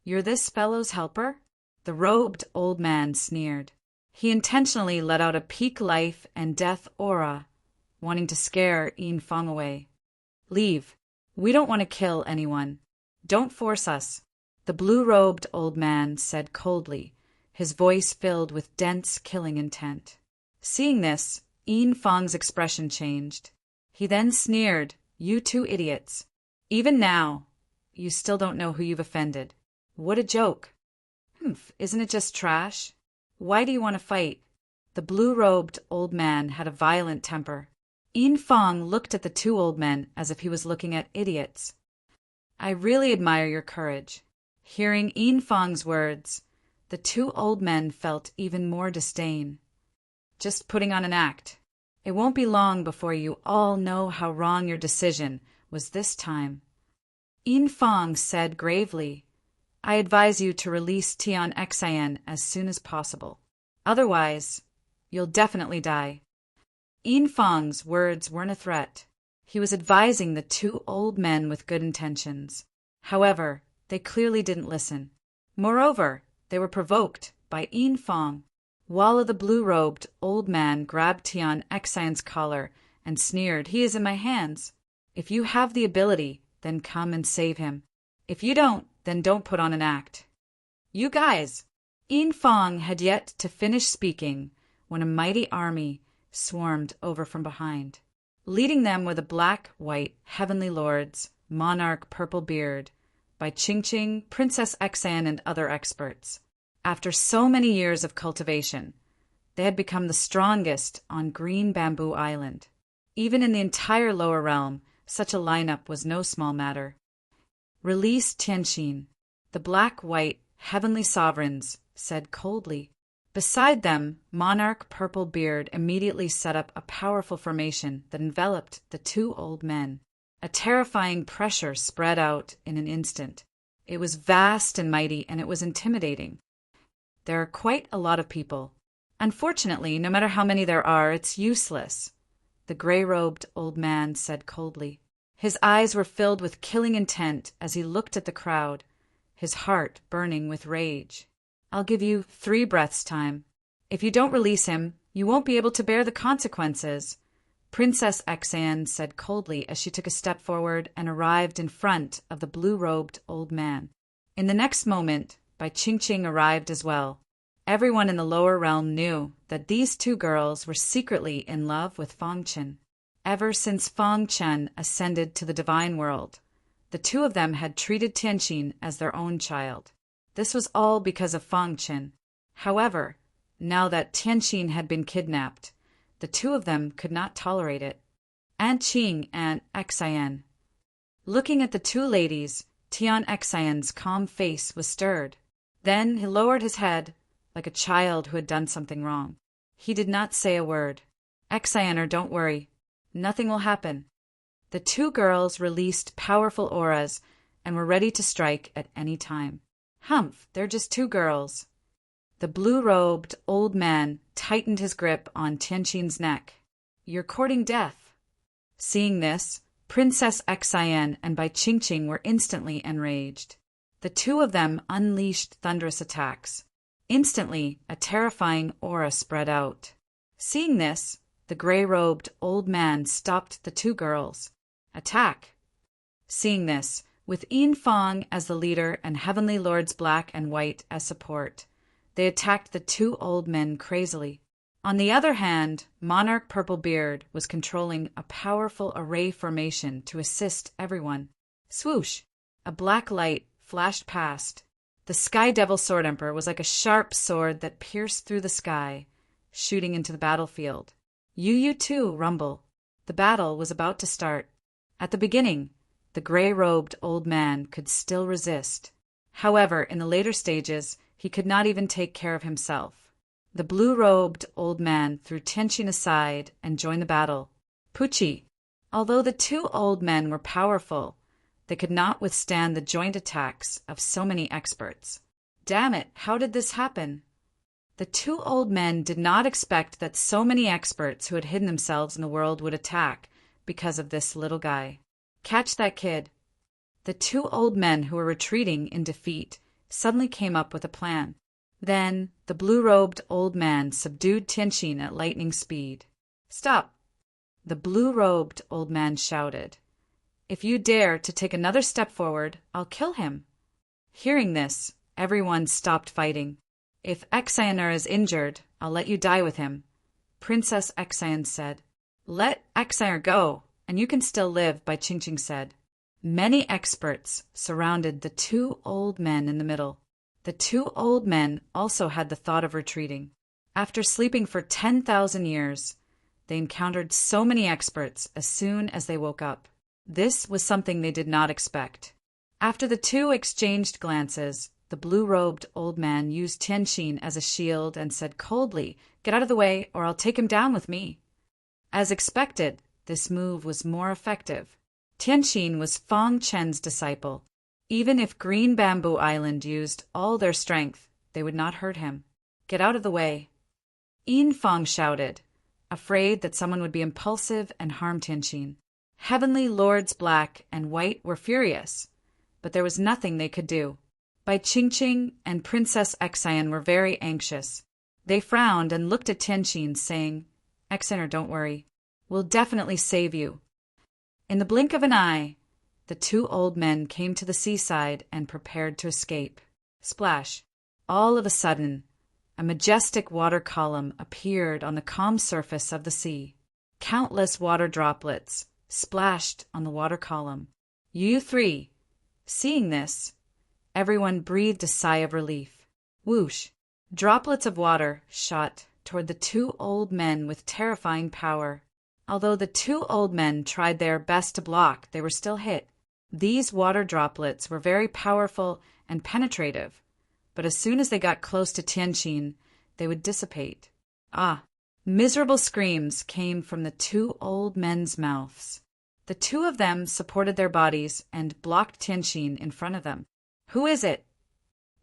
You're this fellow's helper? The robed old man sneered. He intentionally let out a peak life and death aura, wanting to scare Yin Fong away. Leave. We don't want to kill anyone. Don't force us. The blue-robed old man said coldly, his voice filled with dense killing intent. Seeing this, Yin Fong's expression changed. He then sneered You two idiots. Even now, you still don't know who you've offended. What a joke. Humph, isn't it just trash? Why do you want to fight? The blue-robed old man had a violent temper. Yin Fong looked at the two old men as if he was looking at idiots. I really admire your courage. Hearing Yin Fong's words, the two old men felt even more disdain. Just putting on an act. It won't be long before you all know how wrong your decision was this time. Yin Fong said gravely, I advise you to release Tian Xian as soon as possible. Otherwise, you'll definitely die. Yin Fong's words weren't a threat. He was advising the two old men with good intentions. However, they clearly didn't listen. Moreover, they were provoked by Yin Fong. Walla the blue-robed old man grabbed Tian Xian's collar and sneered, He is in my hands. If you have the ability, then come and save him. If you don't, then don't put on an act. You guys! Yin Fong had yet to finish speaking when a mighty army swarmed over from behind. Leading them were the black-white heavenly lords, monarch Purple-Beard, by Ching-Ching, Princess Xian, and other experts. After so many years of cultivation, they had become the strongest on Green Bamboo Island. Even in the entire lower realm, such a lineup was no small matter. Release Tianxin. The black-white heavenly sovereigns said coldly. Beside them, Monarch Purple-Beard immediately set up a powerful formation that enveloped the two old men. A terrifying pressure spread out in an instant. It was vast and mighty, and it was intimidating. There are quite a lot of people. Unfortunately, no matter how many there are, it's useless, the gray-robed old man said coldly. His eyes were filled with killing intent as he looked at the crowd, his heart burning with rage. I'll give you 3 breaths' time. If you don't release him, you won't be able to bear the consequences. Princess Xian said coldly as she took a step forward and arrived in front of the blue-robed old man. In the next moment, Bai Qingqing arrived as well. Everyone in the lower realm knew that these two girls were secretly in love with Fang Chen. Ever since Fang Chen ascended to the divine world, the two of them had treated Tianxin as their own child. This was all because of Fang Chen. However, now that Tianxin had been kidnapped, the two of them could not tolerate it. Aunt Qing and Xian. Looking at the two ladies, Tian Xian's calm face was stirred. Then he lowered his head, like a child who had done something wrong. He did not say a word. Xianer, don't worry. Nothing will happen. The two girls released powerful auras and were ready to strike at any time. Humph, they're just 2 girls. The blue-robed old man tightened his grip on Tianxin's neck. You're courting death. Seeing this, Princess Xian and Bai Qingqing were instantly enraged. The two of them unleashed thunderous attacks. Instantly, a terrifying aura spread out. Seeing this, the gray-robed old man stopped the 2 girls. Attack! Seeing this, with Yin Fong as the leader and Heavenly Lords Black and White as support, they attacked the 2 old men crazily. On the other hand, Monarch Purple-Beard was controlling a powerful array formation to assist everyone. Swoosh! A black light flashed past. The Sky Devil Sword Emperor was like a sharp sword that pierced through the sky, shooting into the battlefield. You too, rumble. The battle was about to start. At the beginning, the gray-robed old man could still resist. However, in the later stages, he could not even take care of himself. The blue-robed old man threw Tianxin aside and joined the battle. Pucci! Although the 2 old men were powerful, they could not withstand the joint attacks of so many experts. Damn it, how did this happen? The 2 old men did not expect that so many experts who had hidden themselves in the world would attack because of this little guy. Catch that kid. The 2 old men who were retreating in defeat suddenly came up with a plan. Then the blue-robed old man subdued Tianxin at lightning speed. Stop! The blue-robed old man shouted. If you dare to take another step forward, I'll kill him. Hearing this, everyone stopped fighting. If Xianer is injured, I'll let you die with him, Princess Xian said. Let Xianer go, and you can still live, Bai Qingqing said. Many experts surrounded the two old men in the middle. The two old men also had the thought of retreating. After sleeping for 10,000 years, they encountered so many experts as soon as they woke up. This was something they did not expect. After the two exchanged glances, the blue-robed old man used Tianqin as a shield and said coldly, "Get out of the way, or I'll take him down with me." As expected, this move was more effective. Tianqin was Fang Chen's disciple. Even if Green Bamboo Island used all their strength, they would not hurt him. "Get out of the way." Yin Fang shouted, afraid that someone would be impulsive and harm Tianqin. Heavenly Lords Black and White were furious, but there was nothing they could do. Bai Qingqing and Princess Xian were very anxious. They frowned and looked at Tianqin, saying, "Xian, don't worry. We'll definitely save you." In the blink of an eye, the two old men came to the seaside and prepared to escape. Splash! All of a sudden, a majestic water column appeared on the calm surface of the sea. Countless water droplets splashed on the water column. You three. Seeing this, everyone breathed a sigh of relief. Whoosh! Droplets of water shot toward the two old men with terrifying power. Although the two old men tried their best to block, they were still hit. These water droplets were very powerful and penetrative, but as soon as they got close to Tianqin, they would dissipate. Ah! Miserable screams came from the two old men's mouths. The two of them supported their bodies and blocked Tianqin in front of them. "Who is it?"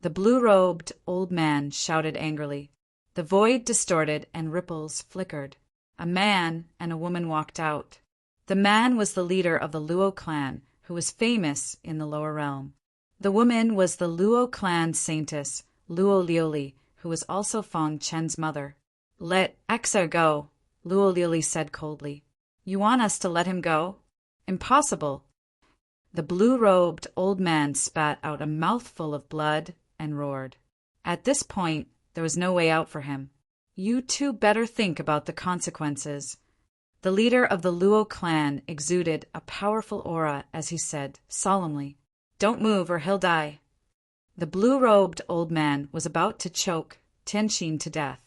The blue-robed old man shouted angrily. The void distorted and ripples flickered. A man and a woman walked out. The man was the leader of the Luo clan, who was famous in the lower realm. The woman was the Luo clan saintess, Luo Liuli, who was also Fang Chen's mother. "Let Exa go," Luo Liuli said coldly. "You want us to let him go?" "Impossible." The blue-robed old man spat out a mouthful of blood and roared. At this point, there was no way out for him. "You two better think about the consequences." The leader of the Luo clan exuded a powerful aura as he said, solemnly, "Don't move or he'll die." The blue-robed old man was about to choke Tianqin to death.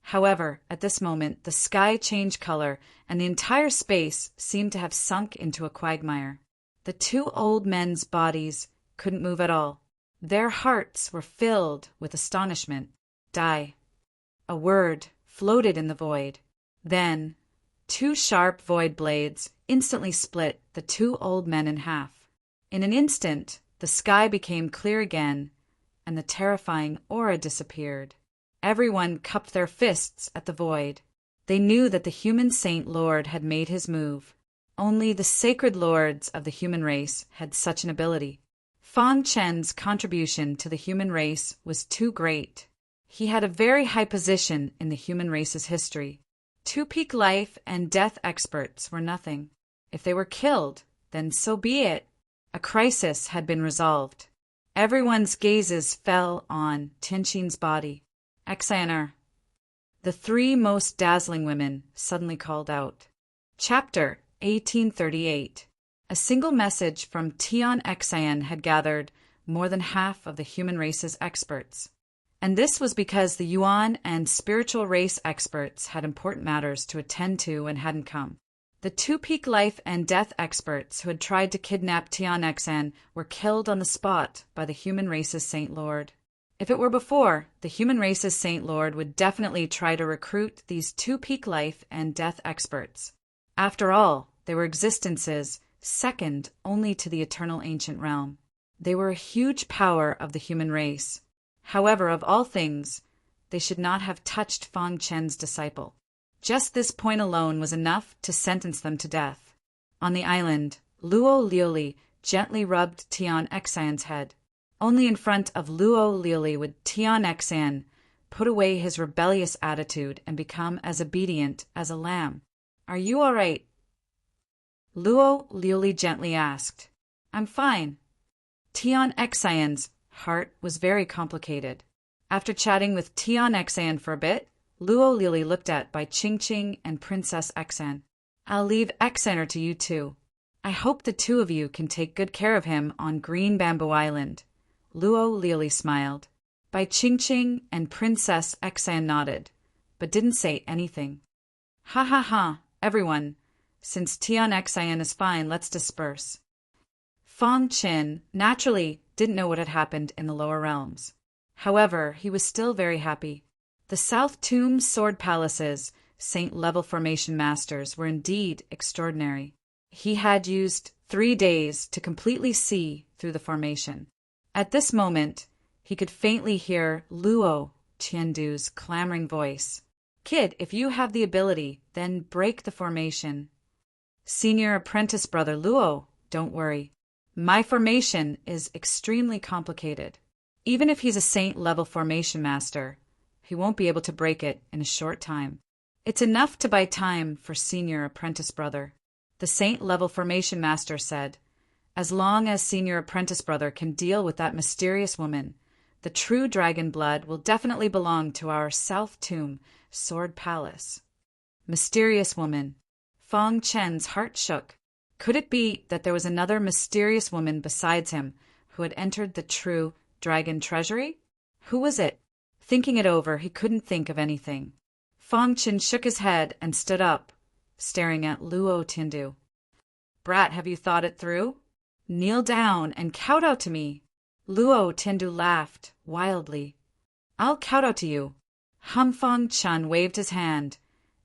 However, at this moment, the sky changed color and the entire space seemed to have sunk into a quagmire. The two old men's bodies couldn't move at all. Their hearts were filled with astonishment. "Die." A word floated in the void. Then, two sharp void blades instantly split the two old men in half. In an instant, the sky became clear again, and the terrifying aura disappeared. Everyone cupped their fists at the void. They knew that the human Saint Lord had made his move. Only the sacred lords of the human race had such an ability. Fang Chen's contribution to the human race was too great. He had a very high position in the human race's history. Two-peak life and death experts were nothing. If they were killed, then so be it. A crisis had been resolved. Everyone's gazes fell on Tianqin's body. "Xian'er." The three most dazzling women suddenly called out. Chapter 1838. A single message from Tian Xian had gathered more than half of the human race's experts. And this was because the Yuan and spiritual race experts had important matters to attend to and hadn't come. The two-peak life and death experts who had tried to kidnap Tian Xian were killed on the spot by the human race's Saint Lord. If it were before, the human race's Saint Lord would definitely try to recruit these two-peak life and death experts. After all, they were existences second only to the eternal ancient realm. They were a huge power of the human race. However, of all things, they should not have touched Fang Chen's disciple. Just this point alone was enough to sentence them to death. On the island, Luo Liuli gently rubbed Tian Xian's head. Only in front of Luo Liuli would Tian Xian put away his rebellious attitude and become as obedient as a lamb. "Are you all right?" Luo Liuli gently asked. "I'm fine." Tian Xian's heart was very complicated. After chatting with Tian Xian for a bit, Luo Liuli looked at Bai Qingqing and Princess Xian. I'll leave Exeter to you two. I hope the two of you can take good care of him on Green Bamboo Island." Luo leally smiled. Bai Ching and Princess Exan nodded, but didn't say anything. "Ha ha ha, everyone. Since Tian Exan is fine, let's disperse." Fang Qin naturally didn't know what had happened in the lower realms. However, he was still very happy. The South Tomb Sword Palace's Saint-level formation masters were indeed extraordinary. He had used 3 days to completely see through the formation. At this moment, he could faintly hear Luo Tiandu's clamoring voice. "Kid, if you have the ability, then break the formation." "Senior apprentice brother Luo, don't worry. My formation is extremely complicated. Even if he's a saint-level formation master, he won't be able to break it in a short time. It's enough to buy time for senior apprentice brother," the saint-level formation master said. "As long as senior apprentice brother can deal with that mysterious woman, the true dragon blood will definitely belong to our South Tomb Sword Palace." Mysterious woman. Fang Chen's heart shook. Could it be that there was another mysterious woman besides him who had entered the true dragon treasury? Who was it? Thinking it over, he couldn't think of anything. Fang Chen shook his head and stood up, staring at Luo Tiandu. "Brat, have you thought it through? Kneel down and kowtow to me." Luo Tiandu laughed wildly. "I'll kowtow to you." Fang Chen waved his hand,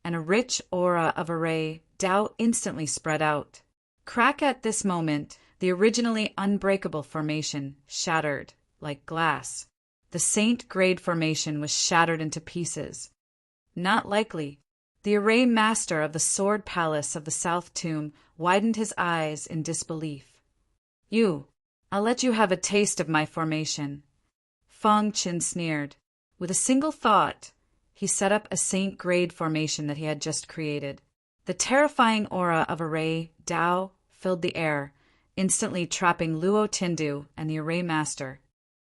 and a rich aura of array Dao instantly spread out. Crack at this moment, the originally unbreakable formation shattered like glass. The Saint-grade formation was shattered into pieces. Not likely. The array master of the Sword Palace of the South Tomb widened his eyes in disbelief. I'll let you have a taste of my formation." Fang Qin sneered. With a single thought, he set up a Saint-grade formation that he had just created. The terrifying aura of array Dao filled the air, instantly trapping Luo Tiandu and the array master.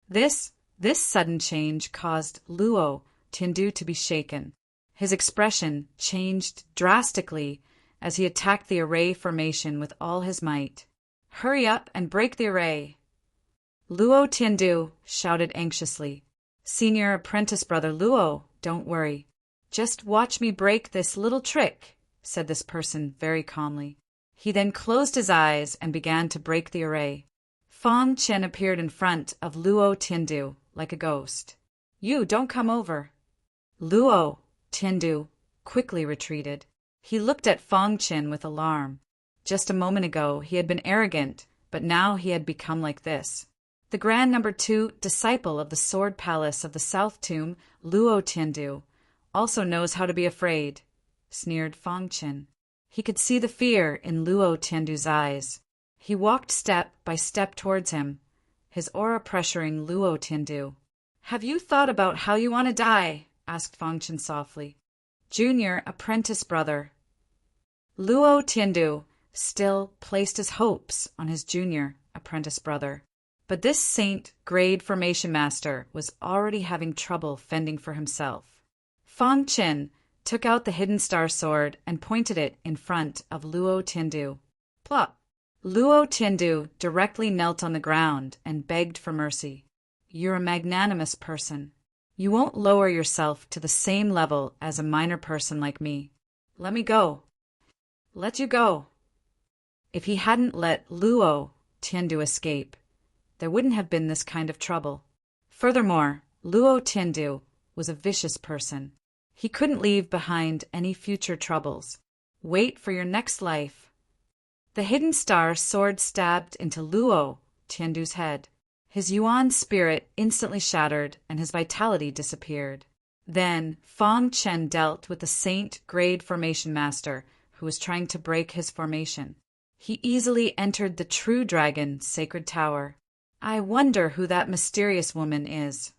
This sudden change caused Luo Tiandu to be shaken. His expression changed drastically as he attacked the array formation with all his might. "Hurry up and break the array!" Luo Tiandu shouted anxiously. "Senior apprentice brother Luo, don't worry. Just watch me break this little trick," said this person very calmly. He then closed his eyes and began to break the array. Fang Chen appeared in front of Luo Tiandu like a ghost. "You don't come over." Luo Tiandu quickly retreated. He looked at Fang Chen with alarm. Just a moment ago he had been arrogant, but now he had become like this. The Grand No. 2 disciple of the Sword Palace of the South Tomb, Luo Tiandu, also knows how to be afraid, sneered Fang Chen. He could see the fear in Luo Tiandu's eyes. He walked step by step towards him, his aura pressuring Luo Tiandu. "Have you thought about how you want to die?" asked Fang Chen softly. "Junior apprentice brother." Luo Tiandu still placed his hopes on his junior apprentice brother. But this Saint-grade formation master was already having trouble fending for himself. Fang Chen took out the hidden star sword and pointed it in front of Luo Tiandu. Plop! Luo Tiandu directly knelt on the ground and begged for mercy. "You're a magnanimous person. You won't lower yourself to the same level as a minor person like me. Let me go." "Let you go." If he hadn't let Luo Tiandu escape, there wouldn't have been this kind of trouble. Furthermore, Luo Tiandu was a vicious person. He couldn't leave behind any future troubles. Wait for your next life. The hidden star sword stabbed into Luo Tiandu's head. His Yuan spirit instantly shattered and his vitality disappeared. Then Fang Chen dealt with the Saint-grade formation master who was trying to break his formation. He easily entered the true dragon sacred tower. I wonder who that mysterious woman is.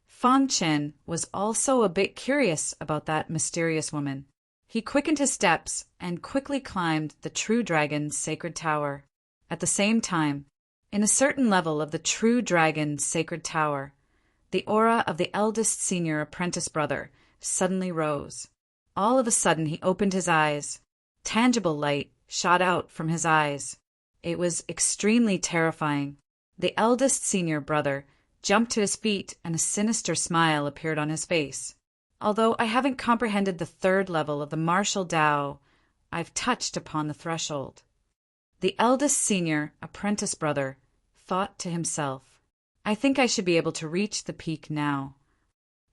Fang Chen was also a bit curious about that mysterious woman. He quickened his steps and quickly climbed the true dragon's sacred tower. At the same time, in a certain level of the true dragon's sacred tower, the aura of the eldest senior apprentice brother suddenly rose. All of a sudden he opened his eyes. Tangible light shot out from his eyes. It was extremely terrifying. The eldest senior brother jumped to his feet and a sinister smile appeared on his face. Although I haven't comprehended the third level of the martial Tao, I've touched upon the threshold. The eldest senior apprentice brother thought to himself, I think I should be able to reach the peak now.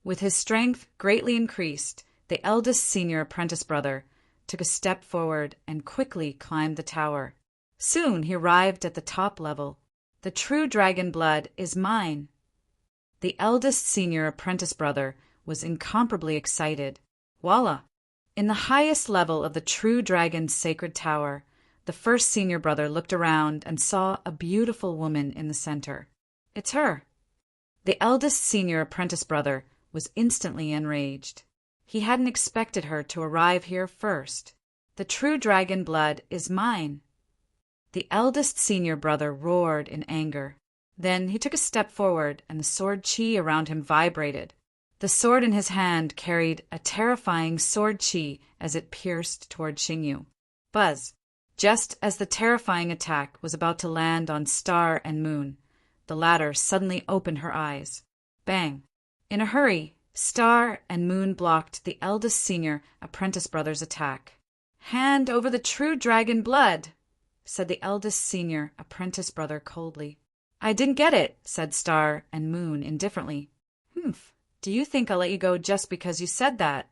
With his strength greatly increased, the eldest senior apprentice brother took a step forward and quickly climbed the tower. Soon he arrived at the top level. The true dragon blood is mine. The eldest senior apprentice brother was incomparably excited. Voila! In the highest level of the true dragon's sacred tower, the first senior brother looked around and saw a beautiful woman in the center. It's her. The eldest senior apprentice brother was instantly enraged. He hadn't expected her to arrive here first. The true dragon blood is mine. The eldest senior brother roared in anger. Then he took a step forward and the sword chi around him vibrated. The sword in his hand carried a terrifying sword chi as it pierced toward Xingyu. Buzz! Just as the terrifying attack was about to land on Star and Moon, the latter suddenly opened her eyes. Bang! In a hurry, Star and Moon blocked the eldest senior apprentice brother's attack. Hand over the true dragon blood, said the eldest senior apprentice brother coldly. I didn't get it, said Star and Moon indifferently. Humph, do you think I'll let you go just because you said that?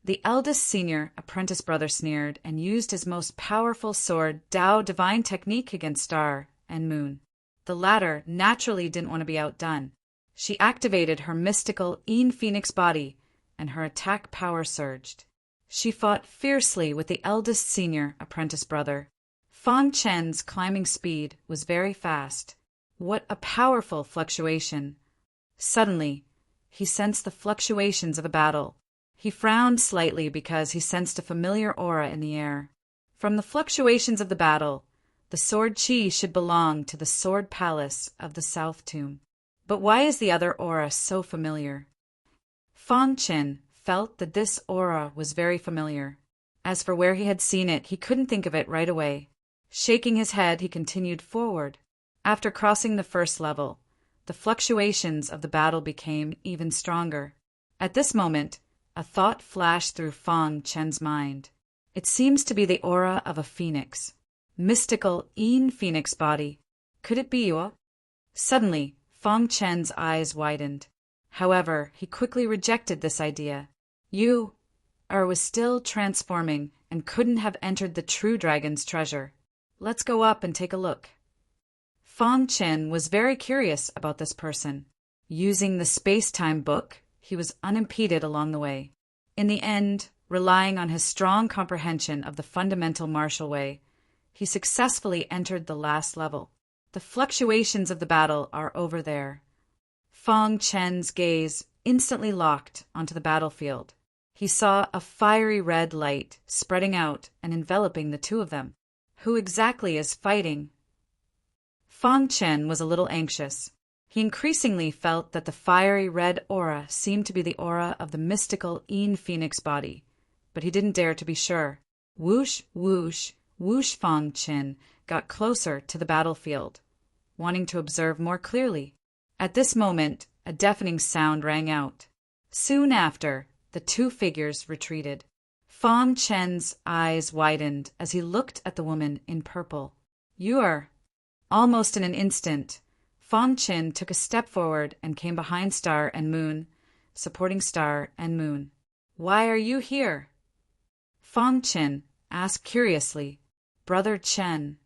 The eldest senior apprentice brother sneered and used his most powerful sword, Tao Divine Technique, against Star and Moon. The latter naturally didn't want to be outdone. She activated her mystical Yin Phoenix body, and her attack power surged. She fought fiercely with the eldest senior apprentice brother. Fang Chen's climbing speed was very fast. What a powerful fluctuation! Suddenly, he sensed the fluctuations of a battle. He frowned slightly because he sensed a familiar aura in the air. From the fluctuations of the battle, the sword chi should belong to the Sword Palace of the South Tomb. But why is the other aura so familiar? Fang Chen felt that this aura was very familiar. As for where he had seen it, he couldn't think of it right away. Shaking his head, he continued forward. After crossing the first level, the fluctuations of the battle became even stronger. At this moment, a thought flashed through Fang Chen's mind. It seems to be the aura of a phoenix. Mystical Yin Phoenix body. Could it be you? Suddenly, Fang Chen's eyes widened. However, he quickly rejected this idea. You was still transforming and couldn't have entered the true dragon's treasure. Let's go up and take a look. Fang Chen was very curious about this person. Using the space-time book, he was unimpeded along the way. In the end, relying on his strong comprehension of the fundamental martial way, he successfully entered the last level. The fluctuations of the battle are over there. Fang Chen's gaze instantly locked onto the battlefield. He saw a fiery red light spreading out and enveloping the two of them. Who exactly is fighting? Fang Chen was a little anxious. He increasingly felt that the fiery red aura seemed to be the aura of the mystical Yin Phoenix body, but he didn't dare to be sure. Whoosh, whoosh, whoosh. Fang Chen got closer to the battlefield, wanting to observe more clearly. At this moment, a deafening sound rang out. Soon after, the two figures retreated. Fang Chen's eyes widened as he looked at the woman in purple. You're... Almost in an instant, Fang Chen took a step forward and came behind Star and Moon, supporting Star and Moon. Why are you here? Fang Chen asked curiously. Brother Chen.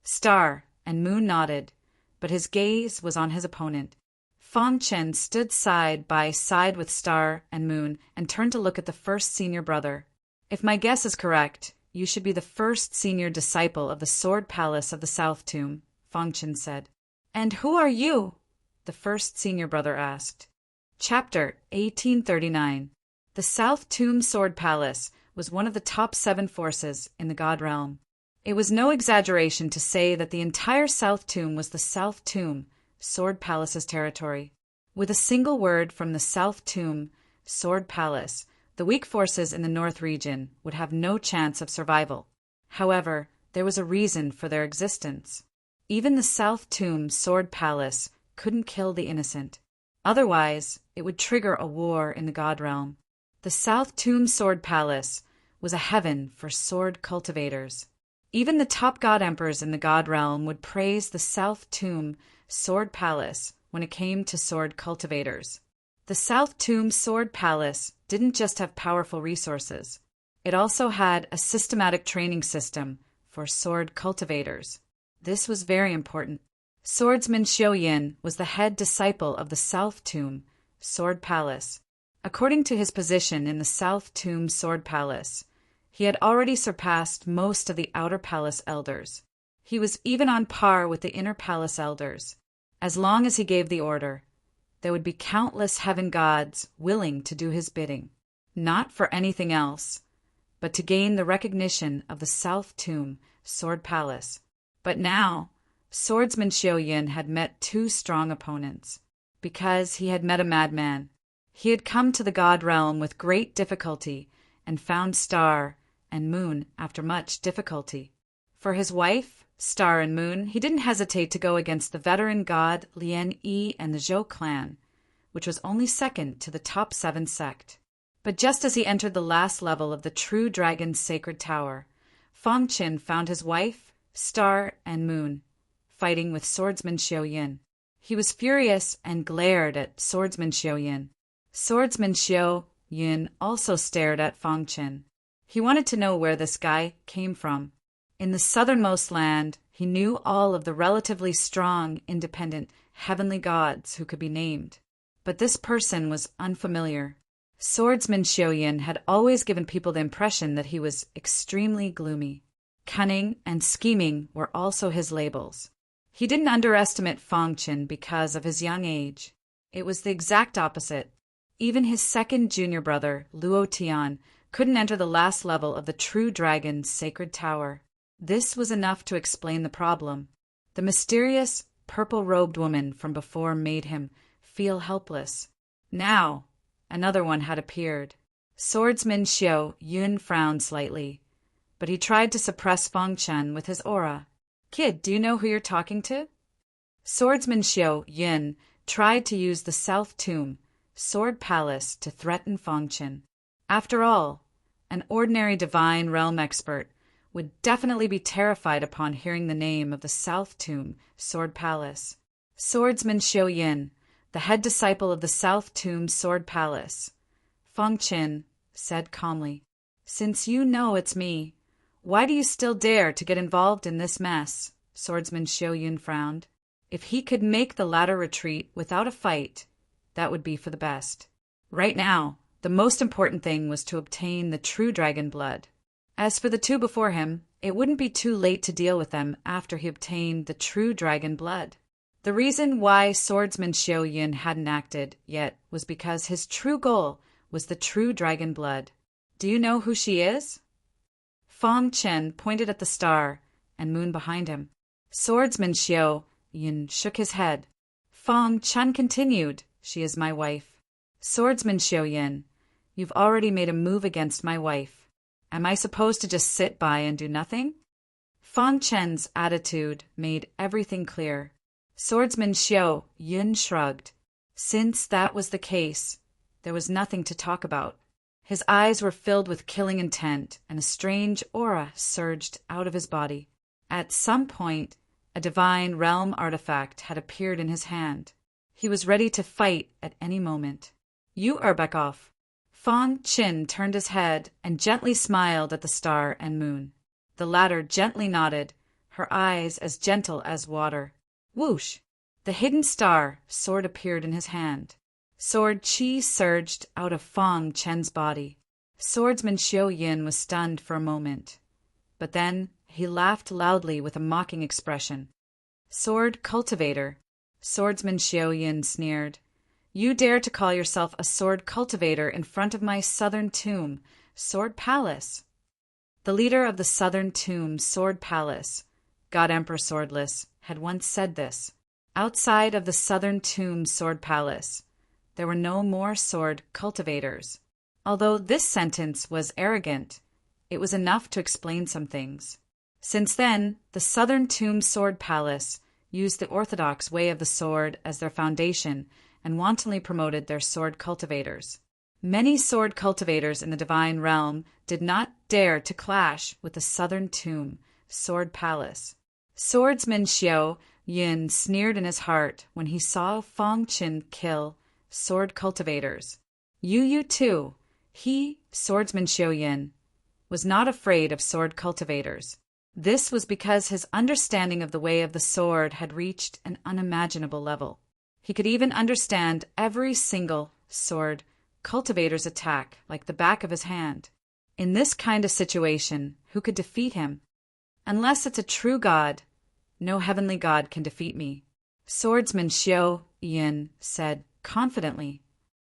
Star and Moon nodded, but his gaze was on his opponent. Fang Chen stood side by side with Star and Moon and turned to look at the first senior brother. If my guess is correct, you should be the first senior disciple of the Sword Palace of the South Tomb, Fang Chen said. And who are you? The first senior brother asked. Chapter 1839. The South Tomb Sword Palace was one of the top 7 forces in the God Realm. It was no exaggeration to say that the entire South Tomb was the South Tomb, Sword Palace's territory. With a single word from the South Tomb, Sword Palace, The weak forces in the north region would have no chance of survival. However, there was a reason for their existence. Even the South Tomb Sword Palace couldn't kill the innocent. Otherwise, it would trigger a war in the God Realm. The South Tomb Sword Palace was a heaven for sword cultivators. Even the top God Emperors in the God Realm would praise the South Tomb Sword Palace when it came to sword cultivators. The South Tomb Sword Palace didn't just have powerful resources. It also had a systematic training system for sword cultivators. This was very important. Swordsman Xiao Yin was the head disciple of the South Tomb Sword Palace. According to his position in the South Tomb Sword Palace, he had already surpassed most of the Outer Palace elders. He was even on par with the Inner Palace elders. As long as he gave the order, there would be countless heaven gods willing to do his bidding, not for anything else, but to gain the recognition of the South Tomb Sword Palace. But now, Swordsman Xiao Yin had met two strong opponents, because he had met a madman. He had come to the God Realm with great difficulty and found Star and Moon after much difficulty. For his wife, Star and Moon, he didn't hesitate to go against the veteran god Lien Yi and the Zhou clan, which was only second to the top 7 sect. But just as he entered the last level of the True Dragon's sacred tower, Fang Qin found his wife, Star and Moon, fighting with Swordsman Xiao Yin. He was furious and glared at Swordsman Xiao Yin. Swordsman Xiao Yin also stared at Fang Qin. He wanted to know where this guy came from. In the southernmost land, he knew all of the relatively strong, independent, heavenly gods who could be named. But this person was unfamiliar. Swordsman Xiao Yin had always given people the impression that he was extremely gloomy. Cunning and scheming were also his labels. He didn't underestimate Fang Qin because of his young age. It was the exact opposite. Even his second junior brother, Luo Tian, couldn't enter the last level of the True Dragon's sacred tower. This was enough to explain the problem. The mysterious, purple-robed woman from before made him feel helpless. Now, another one had appeared. Swordsman Xiao Yun frowned slightly, but he tried to suppress Fang Qin with his aura. "Kid, do you know who you're talking to?" Swordsman Xiao Yun tried to use the South Tomb Sword Palace to threaten Fang Qin. After all, an ordinary divine realm expert would definitely be terrified upon hearing the name of the South Tomb Sword Palace. Swordsman Xiao Yin, the head disciple of the South Tomb Sword Palace. Fang Qin said calmly, "Since you know it's me, why do you still dare to get involved in this mess?" Swordsman Xiao Yin frowned. If he could make the latter retreat without a fight, that would be for the best. Right now, the most important thing was to obtain the true dragon blood. As for the two before him, it wouldn't be too late to deal with them after he obtained the true dragon blood. The reason why Swordsman Xiao Yin hadn't acted yet was because his true goal was the true dragon blood. "Do you know who she is?" Fang Qin pointed at the star and moon behind him. Swordsman Xiao Yin shook his head. Fang Qin continued, "She is my wife." Swordsman Xiao Yin, "You've already made a move against my wife. Am I supposed to just sit by and do nothing?" Fang Qin's attitude made everything clear. Swordsman Xiao Yin shrugged. Since that was the case, there was nothing to talk about. His eyes were filled with killing intent, and a strange aura surged out of his body. At some point, a divine realm artifact had appeared in his hand. He was ready to fight at any moment. "You are back off." Fang Qin turned his head and gently smiled at the star and moon. The latter gently nodded, her eyes as gentle as water. Whoosh! The hidden star sword appeared in his hand. Sword chi surged out of Fang Qin's body. Swordsman Xiao Yin was stunned for a moment, but then he laughed loudly with a mocking expression. "Sword cultivator," Swordsman Xiao Yin sneered. "You dare to call yourself a sword cultivator in front of my Southern Tomb Sword Palace?" The leader of the Southern Tomb Sword Palace, God Emperor Swordless, had once said this. Outside of the Southern Tomb Sword Palace, there were no more sword cultivators. Although this sentence was arrogant, it was enough to explain some things. Since then, the Southern Tomb Sword Palace used the orthodox way of the sword as their foundation and wantonly promoted their sword cultivators. Many sword cultivators in the divine realm did not dare to clash with the Southern Tomb Sword Palace. Swordsman Xiao Yin sneered in his heart when he saw Fang Qin kill sword cultivators. Yu too, he, Swordsman Xiao Yin, was not afraid of sword cultivators. This was because his understanding of the way of the sword had reached an unimaginable level. He could even understand every single sword cultivator's attack like the back of his hand. In this kind of situation, who could defeat him? Unless it's a true god, no heavenly god can defeat me, Swordsman Xiao Yin said confidently.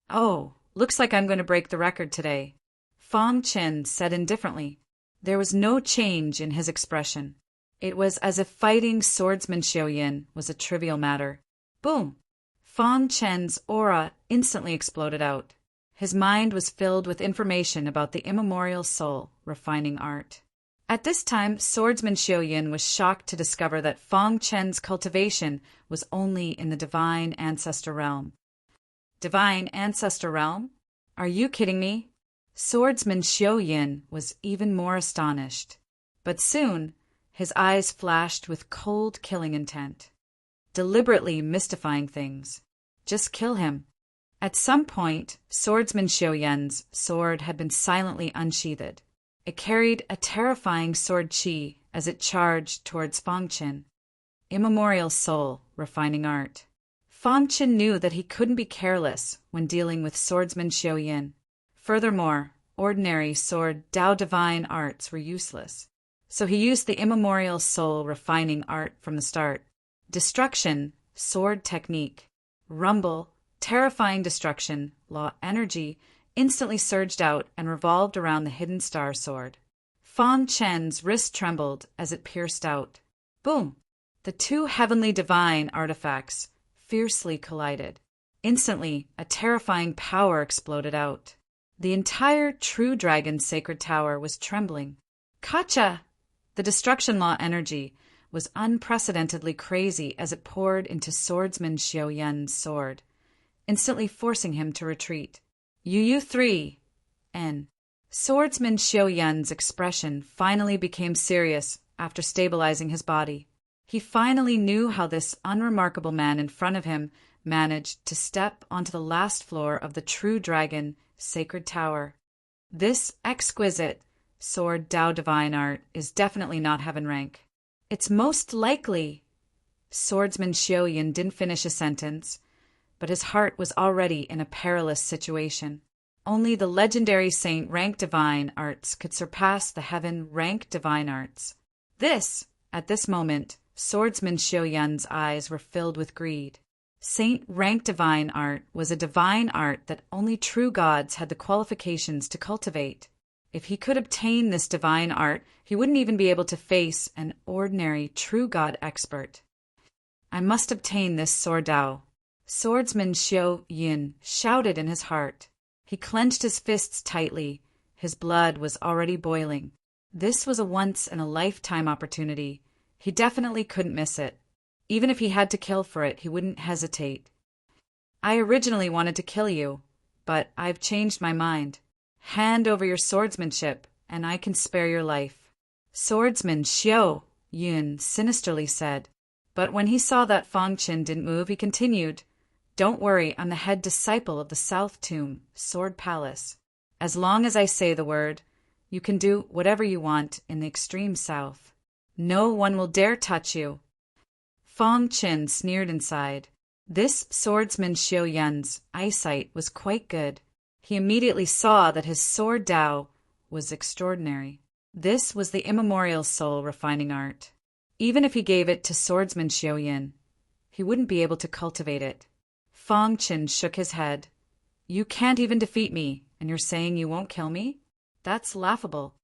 Oh, looks like I'm going to break the record today, Fang Qin said indifferently. There was no change in his expression. It was as if fighting Swordsman Xiao Yin was a trivial matter. Boom! Fang Qin's aura instantly exploded out. His mind was filled with information about the immemorial soul refining art. At this time, Swordsman Xiao Yin was shocked to discover that Fang Qin's cultivation was only in the divine ancestor realm. Divine ancestor realm? Are you kidding me? Swordsman Xiao Yin was even more astonished. But soon, his eyes flashed with cold killing intent, deliberately mystifying things. Just kill him. At some point, Swordsman Xiao Yin's sword had been silently unsheathed. It carried a terrifying sword qi as it charged towards Fang Qin. Immemorial soul, refining art. Fang Qin knew that he couldn't be careless when dealing with Swordsman Xiao Yin. Furthermore, ordinary sword Dao divine arts were useless. So he used the immemorial soul refining art from the start. Destruction, sword technique. Rumble, terrifying destruction, law energy, instantly surged out and revolved around the hidden star sword. Fang Qin's wrist trembled as it pierced out. Boom! The two heavenly divine artifacts fiercely collided. Instantly, a terrifying power exploded out. The entire True Dragon's sacred tower was trembling. Kacha! The destruction law energy was unprecedentedly crazy as it poured into Swordsman Xiao Yin's sword, instantly forcing him to retreat. Yu 3. N. Swordsman Xiao Yin's expression finally became serious after stabilizing his body. He finally knew how this unremarkable man in front of him managed to step onto the last floor of the True Dragon sacred tower. This exquisite sword Dao divine art is definitely not heaven rank. It's most likely. Swordsman Xiao Yin didn't finish a sentence, but his heart was already in a perilous situation. Only the legendary saint rank divine arts could surpass the heaven rank divine arts. At this moment, Swordsman Xiao Yin's eyes were filled with greed. Saint rank divine art was a divine art that only true gods had the qualifications to cultivate. If he could obtain this divine art, he wouldn't even be able to face an ordinary true god expert. I must obtain this sword Dao. Swordsman Xiao Yin shouted in his heart. He clenched his fists tightly. His blood was already boiling. This was a once-in-a-lifetime opportunity. He definitely couldn't miss it. Even if he had to kill for it, he wouldn't hesitate. I originally wanted to kill you, but I've changed my mind. Hand over your swordsmanship, and I can spare your life. Swordsman Xiao Yin sinisterly said. But when he saw that Fang Qin didn't move, he continued, Don't worry, I'm the head disciple of the South Tomb Sword Palace. As long as I say the word, you can do whatever you want in the extreme south. No one will dare touch you. Fang Qin sneered inside. This swordsman Xiao Yin's eyesight was quite good. He immediately saw that his sword Dao was extraordinary. This was the immemorial soul refining art. Even if he gave it to Swordsman Xiao Yin, he wouldn't be able to cultivate it. Fang Qin shook his head. You can't even defeat me, and you're saying you won't kill me? That's laughable.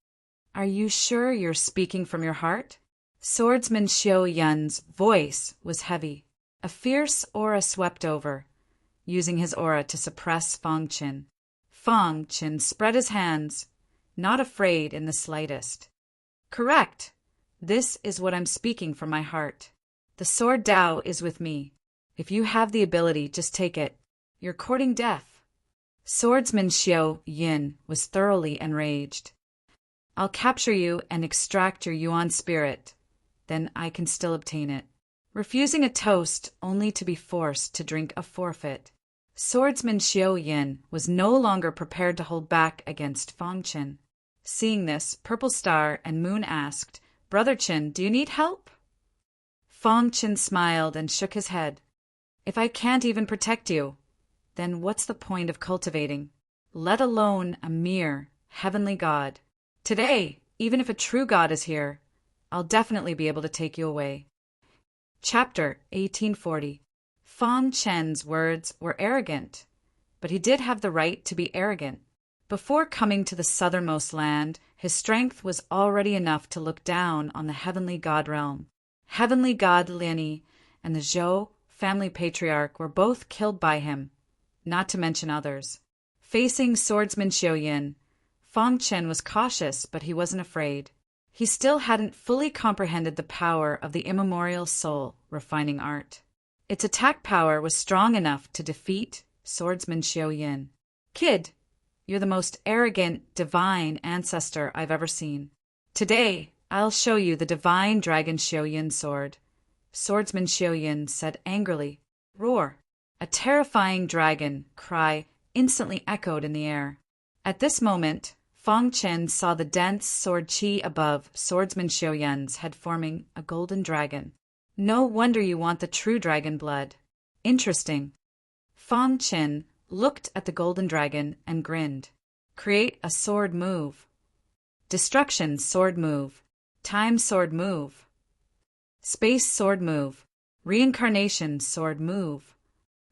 Are you sure you're speaking from your heart? Swordsman Xiao Yin's voice was heavy. A fierce aura swept over, using his aura to suppress Fang Qin. Fang Qin spread his hands, not afraid in the slightest. Correct. This is what I'm speaking from my heart. The sword Tao is with me. If you have the ability, just take it. You're courting death. Swordsman Xiao Yin was thoroughly enraged. I'll capture you and extract your Yuan spirit. Then I can still obtain it. Refusing a toast only to be forced to drink a forfeit. Swordsman Xiao Yin was no longer prepared to hold back against Fang Qin. Seeing this, Purple Star and Moon asked, Brother Qin, do you need help? Fang Qin smiled and shook his head. If I can't even protect you, then what's the point of cultivating, let alone a mere heavenly god? Today, even if a true god is here, I'll definitely be able to take you away. Chapter 1840. Fang Qin's words were arrogant, but he did have the right to be arrogant. Before coming to the southernmost land, his strength was already enough to look down on the heavenly god realm. Heavenly god Liani and the Zhou family patriarch were both killed by him, not to mention others. Facing swordsman Xiaoyin, Fang Qin was cautious, but he wasn't afraid. He still hadn't fully comprehended the power of the immemorial soul refining art. Its attack power was strong enough to defeat swordsman Xiaoyin. Kid, you're the most arrogant, divine ancestor I've ever seen. Today, I'll show you the divine dragon Xiaoyin sword. Swordsman Xiaoyin said angrily. Roar! A terrifying dragon cry instantly echoed in the air. At this moment, Fang Qin saw the dense sword qi above swordsman Xiaoyin's head forming a golden dragon. No wonder you want the true dragon blood. Interesting. Fang Qin looked at the golden dragon and grinned. Create a sword move. Destruction sword move. Time sword move. Space sword move. Reincarnation sword move.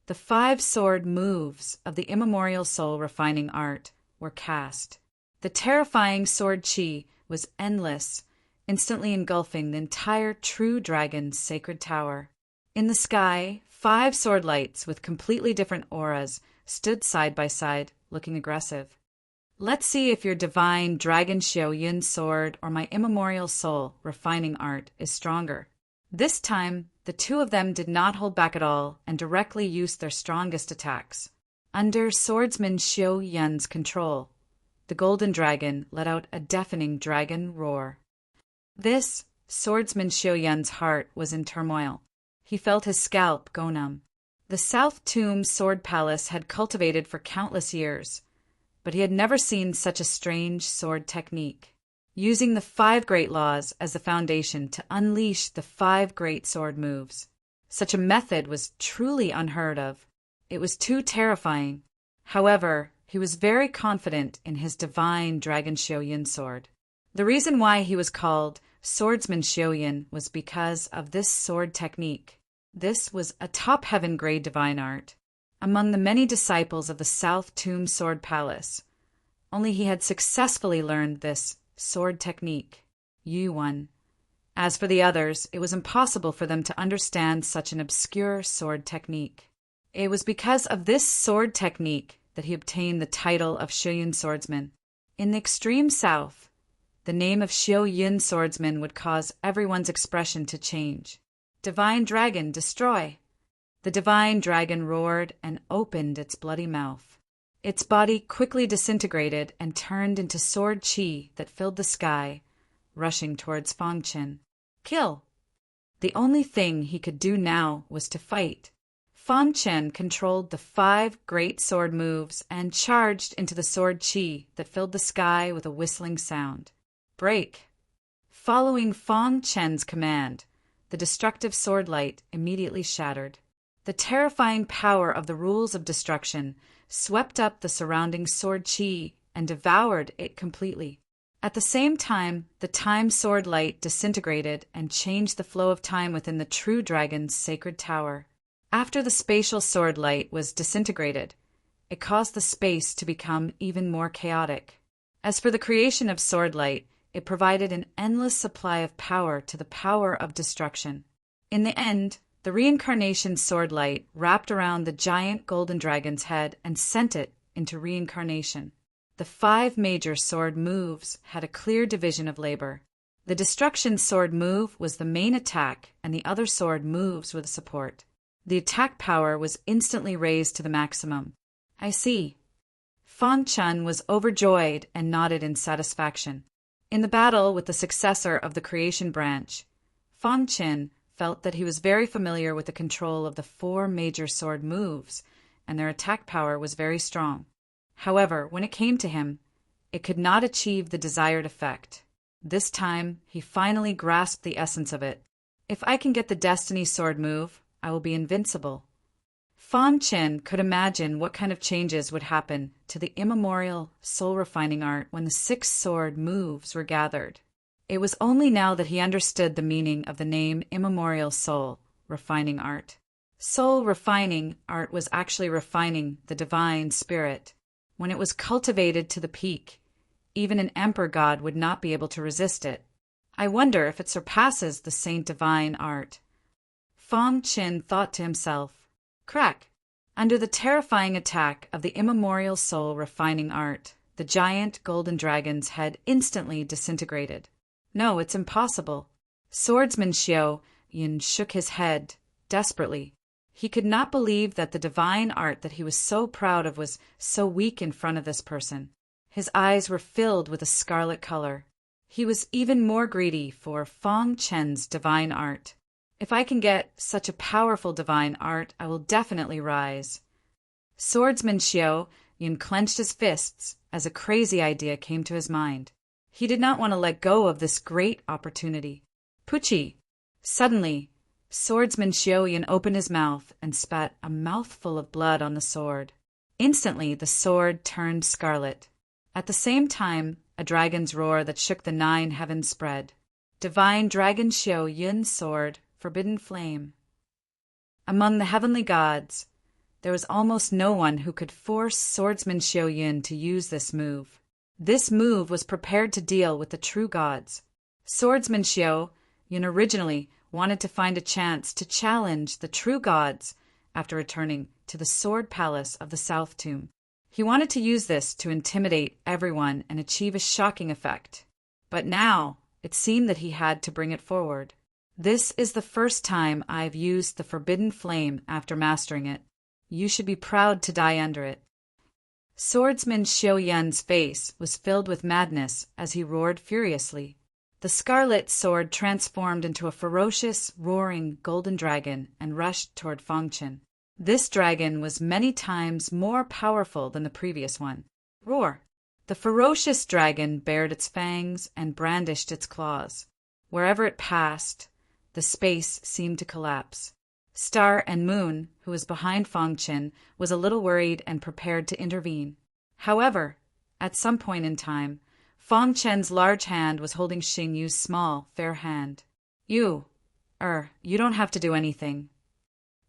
The 5 sword moves of the immemorial soul refining art were cast. The terrifying sword chi was endless, instantly engulfing the entire true dragon's sacred tower. In the sky, 5 sword lights with completely different auras stood side by side, looking aggressive. Let's see if your divine dragon Xiaoyin sword or my immemorial soul refining art is stronger. This time, the 2 of them did not hold back at all and directly used their strongest attacks. Under swordsman Xiaoyin's control, the golden dragon let out a deafening dragon roar. This, swordsman Xiaoyin's heart was in turmoil. He felt his scalp go numb. The South Tomb Sword Palace had cultivated for countless years, but he had never seen such a strange sword technique. Using the 5 great laws as the foundation to unleash the 5 great sword moves. Such a method was truly unheard of. It was too terrifying. However, he was very confident in his divine dragon Xiaoyin sword. The reason why he was called Swordsman Xiaoyin was because of this sword technique. This was a top heaven grade divine art. Among the many disciples of the South Tomb Sword Palace, only he had successfully learned this sword technique, Yuan. As for the others, it was impossible for them to understand such an obscure sword technique. It was because of this sword technique that he obtained the title of Xiaoyin Swordsman. In the extreme south, the name of Xiaoyin Swordsman would cause everyone's expression to change. Divine Dragon, destroy! The divine dragon roared and opened its bloody mouth. Its body quickly disintegrated and turned into sword chi that filled the sky, rushing towards Fang Qin. Kill! The only thing he could do now was to fight. Fang Qin controlled the 5 great sword moves and charged into the sword chi that filled the sky with a whistling sound. Break! Following Fang Qin's command, the destructive sword light immediately shattered. The terrifying power of the rules of destruction swept up the surrounding sword chi and devoured it completely. At the same time, the time sword light disintegrated and changed the flow of time within the true dragon's sacred tower. After the spatial sword light was disintegrated, it caused the space to become even more chaotic. As for the creation of sword light, it provided an endless supply of power to the power of destruction. In the end, the reincarnation sword light wrapped around the giant golden dragon's head and sent it into reincarnation. The 5 major sword moves had a clear division of labor. The destruction sword move was the main attack, and the other sword moves were the support. The attack power was instantly raised to the maximum. I see. Fang Chun was overjoyed and nodded in satisfaction. In the battle with the successor of the creation branch, Fang Chun felt that he was very familiar with the control of the 4 major sword moves, and their attack power was very strong. However, when it came to him, it could not achieve the desired effect. This time, he finally grasped the essence of it. If I can get the Destiny Sword move, I will be invincible. Fang Chun could imagine what kind of changes would happen to the immemorial soul-refining art when the 6 sword moves were gathered. It was only now that he understood the meaning of the name immemorial soul-refining art. Soul-refining art was actually refining the divine spirit. When it was cultivated to the peak, even an emperor god would not be able to resist it. I wonder if it surpasses the saint divine art. Fang Chun thought to himself. Crack! Under the terrifying attack of the immemorial soul-refining art, the giant golden dragon's head instantly disintegrated. No, it's impossible. Swordsman Xiao Yin shook his head desperately. He could not believe that the divine art that he was so proud of was so weak in front of this person. His eyes were filled with a scarlet color. He was even more greedy for Fang Chun's divine art. If I can get such a powerful divine art, I will definitely rise. Swordsman Xiao Yin clenched his fists as a crazy idea came to his mind. He did not want to let go of this great opportunity. Pucci! Suddenly, Swordsman Xiao Yin opened his mouth and spat a mouthful of blood on the sword. Instantly, the sword turned scarlet. At the same time, a dragon's roar that shook the 9 heavens spread. Divine Dragon Xiao Yun's sword, Forbidden Flame. Among the heavenly gods, there was almost no one who could force Swordsman Xiao Yun to use this move. This move was prepared to deal with the true gods. Swordsman Xiao Yun originally wanted to find a chance to challenge the true gods after returning to the Sword Palace of the South Tomb. He wanted to use this to intimidate everyone and achieve a shocking effect. But now, it seemed that he had to bring it forward. This is the first time I've used the Forbidden Flame after mastering it. You should be proud to die under it. Swordsman Xiao Yun's face was filled with madness as he roared furiously. The scarlet sword transformed into a ferocious, roaring golden dragon and rushed toward Fang Chun. This dragon was many times more powerful than the previous one. Roar! The ferocious dragon bared its fangs and brandished its claws. Wherever it passed, the space seemed to collapse. Star and Moon, who was behind Fang Chun, was a little worried and prepared to intervene. However, at some point in time, Fang Chun's large hand was holding Xing Yu's small, fair hand. You don't have to do anything.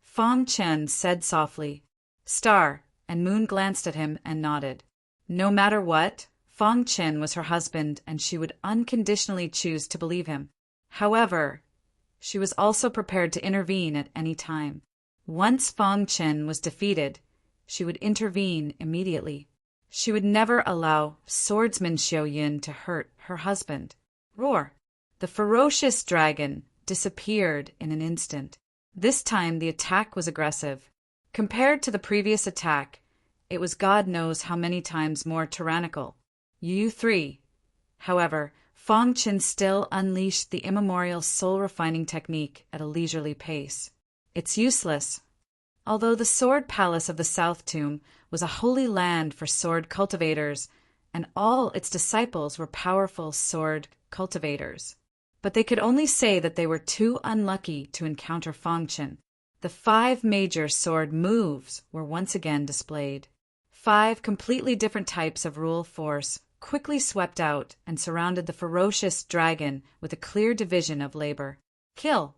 Fang Chun said softly. Star and Moon glanced at him and nodded. No matter what, Fang Chun was her husband and she would unconditionally choose to believe him. However, she was also prepared to intervene at any time. Once Fang Chun was defeated, she would intervene immediately. She would never allow Swordsman Xiao Yun to hurt her husband. Roar! The ferocious dragon disappeared in an instant. This time the attack was aggressive. Compared to the previous attack, it was God knows how many times more tyrannical. You 3. However, Fang Chun still unleashed the immemorial soul-refining technique at a leisurely pace. It's useless. Although the Sword Palace of the South Tomb was a holy land for sword cultivators, and all its disciples were powerful sword cultivators, but they could only say that they were too unlucky to encounter Fang Chun. The 5 major sword moves were once again displayed. 5 completely different types of rule force quickly swept out and surrounded the ferocious dragon with a clear division of labor. Kill!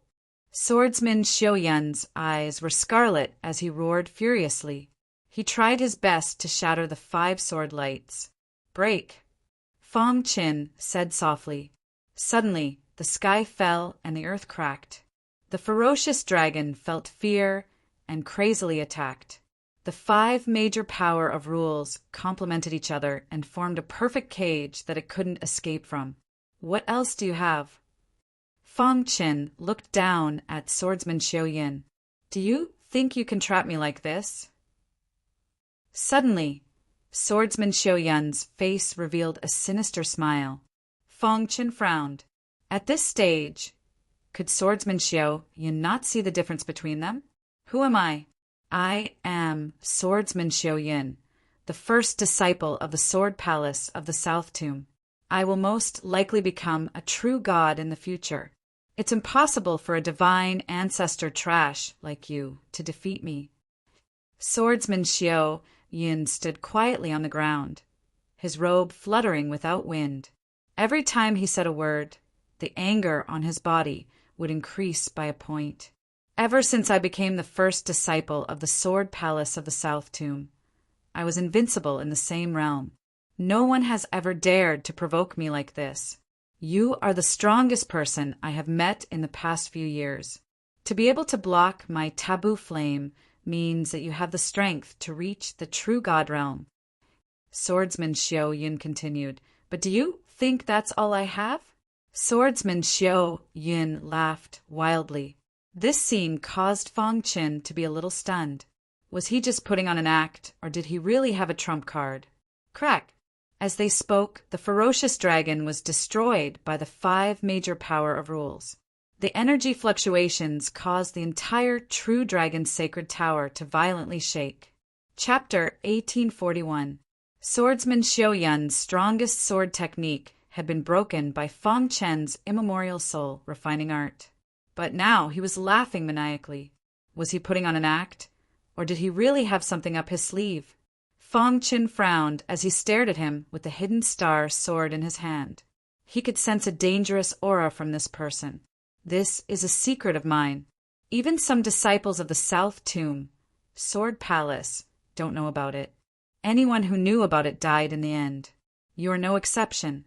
Swordsman Xiao Yun's eyes were scarlet as he roared furiously. He tried his best to shatter the 5 sword lights. Break! Fang Chun said softly. Suddenly, the sky fell and the earth cracked. The ferocious dragon felt fear and crazily attacked. The 5 major power of rules complemented each other and formed a perfect cage that it couldn't escape from. What else do you have? Fang Qin looked down at swordsman Xiao Yin. Do you think you can trap me like this? Suddenly, swordsman Xiao Yin's face revealed a sinister smile. Fang Qin frowned. At this stage, could swordsman Xiao Yin not see the difference between them? Who am I? I am swordsman Xiao Yin, the first disciple of the Sword Palace of the South Tomb. I will most likely become a true god in the future. It's impossible for a divine ancestor trash like you to defeat me. Swordsman Xiao Yin stood quietly on the ground, his robe fluttering without wind. Every time he said a word, the anger on his body would increase by a point. Ever since I became the first disciple of the Sword Palace of the South Tomb, I was invincible in the same realm. No one has ever dared to provoke me like this. You are the strongest person I have met in the past few years. To be able to block my taboo flame means that you have the strength to reach the true god realm. Swordsman Xiao Yin continued, but do you think that's all I have? Swordsman Xiao Yin laughed wildly. This scene caused Fang Qin to be a little stunned. Was he just putting on an act, or did he really have a trump card? Crack! As they spoke, the ferocious dragon was destroyed by the 5 major power of rules. The energy fluctuations caused the entire True Dragon's sacred tower to violently shake. Chapter 1841. Swordsman Xiao Yin's strongest sword technique had been broken by Fang Qin's immemorial soul refining art. But now he was laughing maniacally. Was he putting on an act, or did he really have something up his sleeve? Fang Qin frowned as he stared at him with the hidden star sword in his hand. He could sense a dangerous aura from this person. This is a secret of mine. Even some disciples of the South Tomb, Sword Palace, don't know about it. Anyone who knew about it died in the end. You are no exception.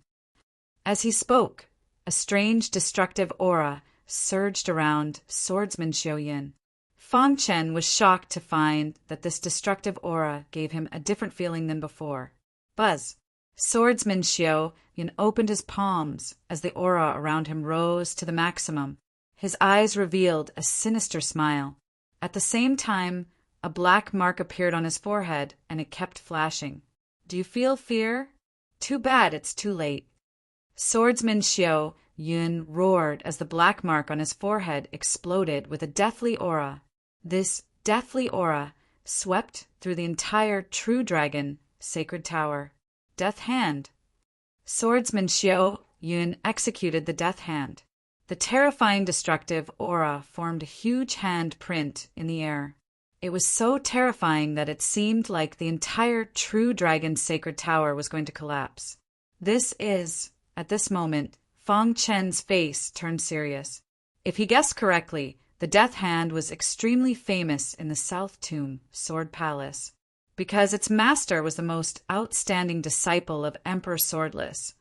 As he spoke, a strange destructive aura surged around swordsman Xiao Yin. Fang Qin was shocked to find that this destructive aura gave him a different feeling than before. Buzz! Swordsman Xiao Yin opened his palms as the aura around him rose to the maximum. His eyes revealed a sinister smile. At the same time, a black mark appeared on his forehead, and it kept flashing. Do you feel fear? Too bad it's too late. Swordsman Xiao Yin roared as the black mark on his forehead exploded with a deathly aura. This deathly aura swept through the entire True Dragon sacred tower. Death Hand. Swordsman Xiao Yin executed the Death Hand. The terrifying destructive aura formed a huge hand print in the air. It was so terrifying that it seemed like the entire True Dragon sacred tower was going to collapse. At this moment, Fang Qin's face turned serious. If he guessed correctly, the Death Hand was extremely famous in the South Tomb Sword Palace, because its master was the most outstanding disciple of Emperor Swordless,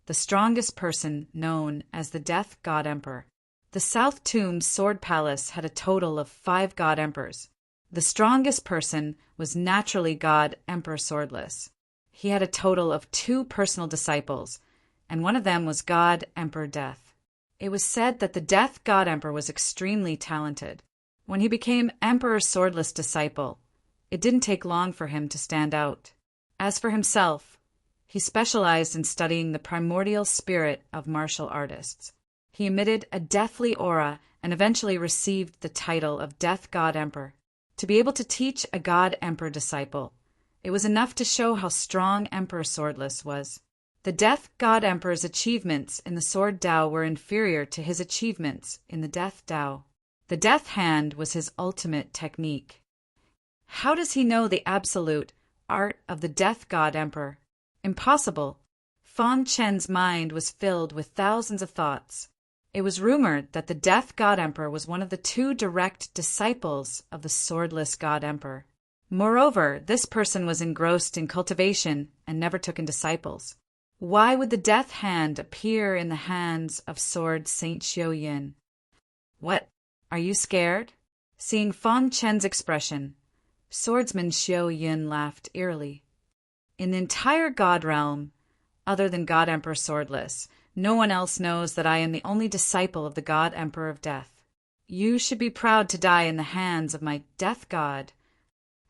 the strongest person known as the Death God Emperor. The South Tomb Sword Palace had a total of 5 God Emperors. The strongest person was naturally God Emperor Swordless. He had a total of 2 personal disciples, and one of them was God Emperor Death. It was said that the Death God Emperor was extremely talented. When he became Emperor Swordless' disciple, it didn't take long for him to stand out. As for himself, he specialized in studying the primordial spirit of martial artists. He emitted a deathly aura and eventually received the title of Death God Emperor. To be able to teach a God Emperor disciple, it was enough to show how strong Emperor Swordless was. The Death God Emperor's achievements in the Sword Dao were inferior to his achievements in the Death Dao. The Death Hand was his ultimate technique. How does he know the absolute art of the Death God Emperor? Impossible. Fang Qin's mind was filled with thousands of thoughts. It was rumored that the Death God Emperor was one of the 2 direct disciples of the Swordless God Emperor. Moreover, this person was engrossed in cultivation and never took in disciples. Why would the Death Hand appear in the hands of Sword Saint Xiao Yin? What? Are you scared? Seeing Fang Qin's expression, Swordsman Xiao Yin laughed eerily. In the entire God realm, other than God Emperor Swordless, no one else knows that I am the only disciple of the God Emperor of Death. You should be proud to die in the hands of my Death God.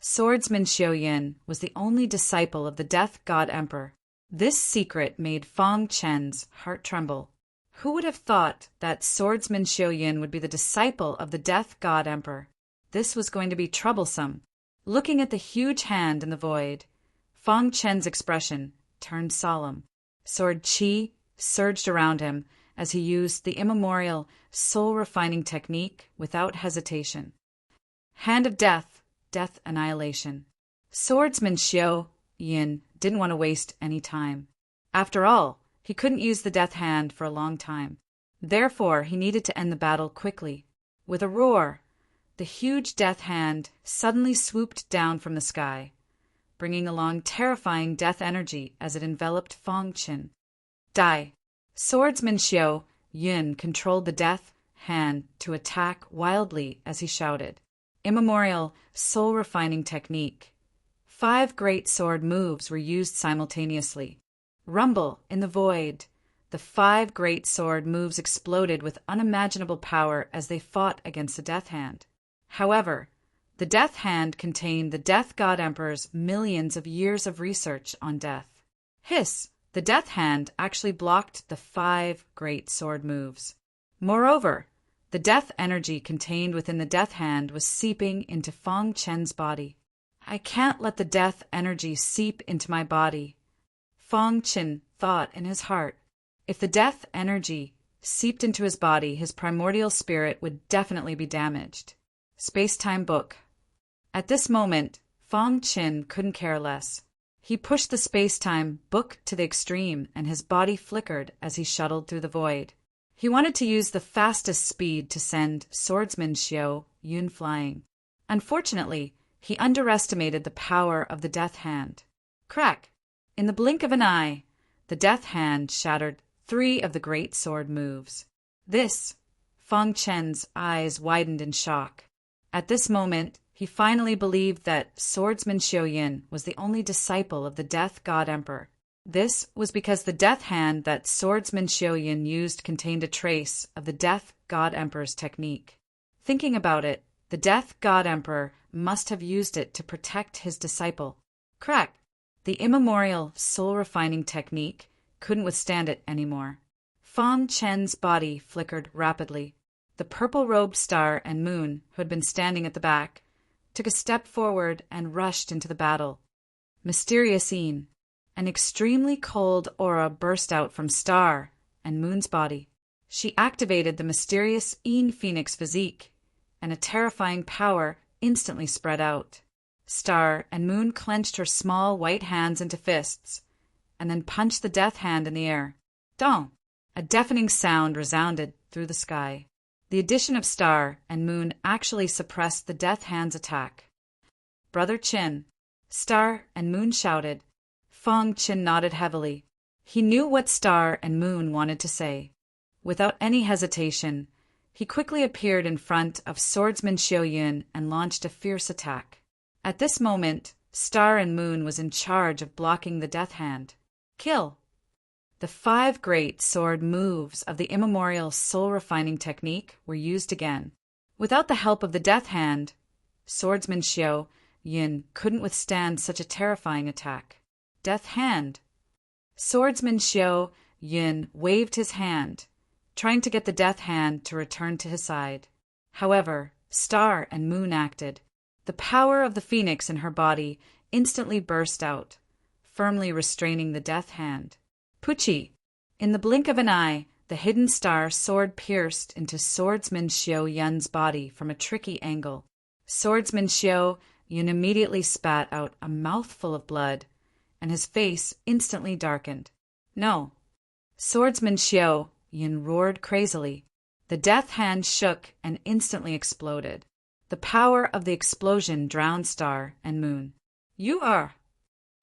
Swordsman Xiao Yin was the only disciple of the Death God Emperor. This secret made Fang Chen's heart tremble. Who would have thought that Swordsman Xiao Yin would be the disciple of the Death God Emperor? This was going to be troublesome. Looking at the huge hand in the void, Fang Chen's expression turned solemn. Sword Qi surged around him as he used the immemorial, soul-refining technique without hesitation. Hand of Death, Death Annihilation. Swordsman Xiao Yin didn't want to waste any time. After all, he couldn't use the Death Hand for a long time. Therefore, he needed to end the battle quickly. With a roar, the huge Death Hand suddenly swooped down from the sky, bringing along terrifying death energy as it enveloped Fang Chen. Die! Swordsman Xiao Yin controlled the Death Hand to attack wildly as he shouted. Immemorial, soul-refining technique. 5 great sword moves were used simultaneously. Rumble in the void. The 5 great sword moves exploded with unimaginable power as they fought against the Death Hand. However, the Death Hand contained the Death God Emperor's millions of years of research on death. Hiss! The Death Hand actually blocked the 5 great sword moves. Moreover, the death energy contained within the Death Hand was seeping into Fang Chen's body. I can't let the death energy seep into my body, Fang Chen thought in his heart. If the death energy seeped into his body, his primordial spirit would definitely be damaged. Space-time book. At this moment, Fang Chen couldn't care less. He pushed the space-time book to the extreme, and his body flickered as he shuttled through the void. He wanted to use the fastest speed to send Swordsman Xiao Yun flying. Unfortunately, he underestimated the power of the Death Hand. Crack! In the blink of an eye, the Death Hand shattered 3 of the great sword moves. This, Fang Chen's eyes widened in shock. At this moment, he finally believed that Swordsman Xiao Yin was the only disciple of the Death God Emperor. This was because the Death Hand that Swordsman Xiao Yin used contained a trace of the Death God Emperor's technique. Thinking about it, the Death God Emperor must have used it to protect his disciple. Crack! The immemorial, soul-refining technique couldn't withstand it anymore. Fang Chen's body flickered rapidly. The purple-robed Star and Moon, who had been standing at the back, took a step forward and rushed into the battle. Mysterious Een. An extremely cold aura burst out from Star and Moon's body. She activated the mysterious Een Phoenix physique, and a terrifying power instantly spread out. Star and Moon clenched her small white hands into fists, and then punched the Death Hand in the air. Dong! A deafening sound resounded through the sky. The addition of Star and Moon actually suppressed the Death Hand's attack. Brother Qin, Star and Moon shouted. Fang Chen nodded heavily. He knew what Star and Moon wanted to say. Without any hesitation, he quickly appeared in front of Swordsman Xiao Yin and launched a fierce attack. At this moment, Star and Moon was in charge of blocking the Death Hand. Kill! The 5 great sword moves of the immemorial soul-refining technique were used again. Without the help of the Death Hand, Swordsman Xiao Yin couldn't withstand such a terrifying attack. Death Hand! Swordsman Xiao Yin waved his hand, trying to get the Death Hand to return to his side. However, Star and Moon acted. The power of the phoenix in her body instantly burst out, firmly restraining the Death Hand. Pucci! In the blink of an eye, the hidden star sword pierced into Swordsman Xiao Yun's body from a tricky angle. Swordsman Xiao Yun immediately spat out a mouthful of blood, and his face instantly darkened. No! Swordsman Xiao Yun roared crazily. The Death Hand shook and instantly exploded. The power of the explosion drowned Star and Moon. You are!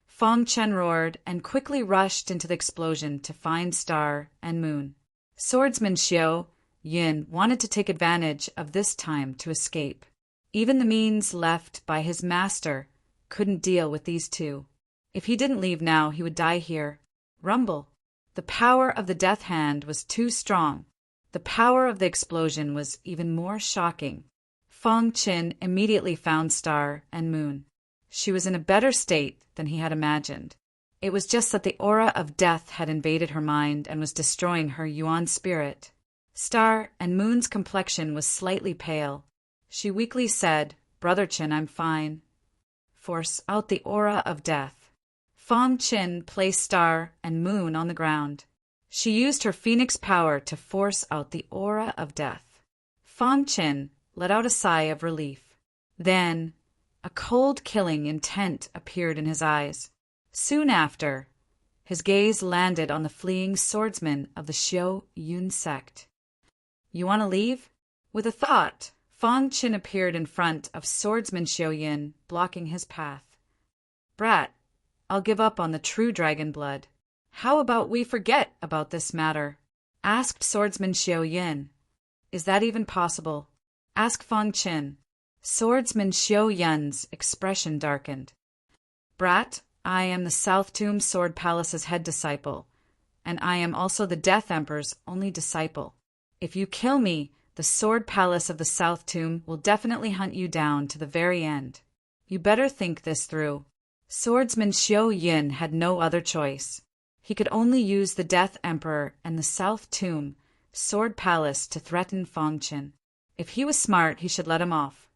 Fang Chen roared and quickly rushed into the explosion to find Star and Moon. Swordsman Xiao Yin wanted to take advantage of this time to escape. Even the means left by his master couldn't deal with these two. If he didn't leave now, he would die here. Rumble. The power of the death hand was too strong. The power of the explosion was even more shocking. Fong Qin immediately found Star and Moon. She was in a better state than he had imagined. It was just that the aura of death had invaded her mind and was destroying her Yuan spirit. Star and Moon's complexion was slightly pale. She weakly said, "Brother Qin, I'm fine." Force out the aura of death. Fong Qin placed Star and Moon on the ground. She used her phoenix power to force out the aura of death. Fong Qin let out a sigh of relief. Then, a cold killing intent appeared in his eyes. Soon after, his gaze landed on the fleeing swordsman of the Xiao Yun sect. "You want to leave?" With a thought, Fong Qin appeared in front of swordsman Xiao Yun, blocking his path. "Brat, I'll give up on the true dragon blood. How about we forget about this matter?" asked swordsman Xiao Yun. "Is that even possible?" asked Fong Qin. Swordsman Xiao Yun's expression darkened. "Brat, I am the South Tomb Sword Palace's head disciple, and I am also the Death Emperor's only disciple. If you kill me, the Sword Palace of the South Tomb will definitely hunt you down to the very end. You better think this through." Swordsman Xiao Yun had no other choice. He could only use the Death Emperor and the South Tomb Sword Palace to threaten Fong Qin. If he was smart, he should let him off.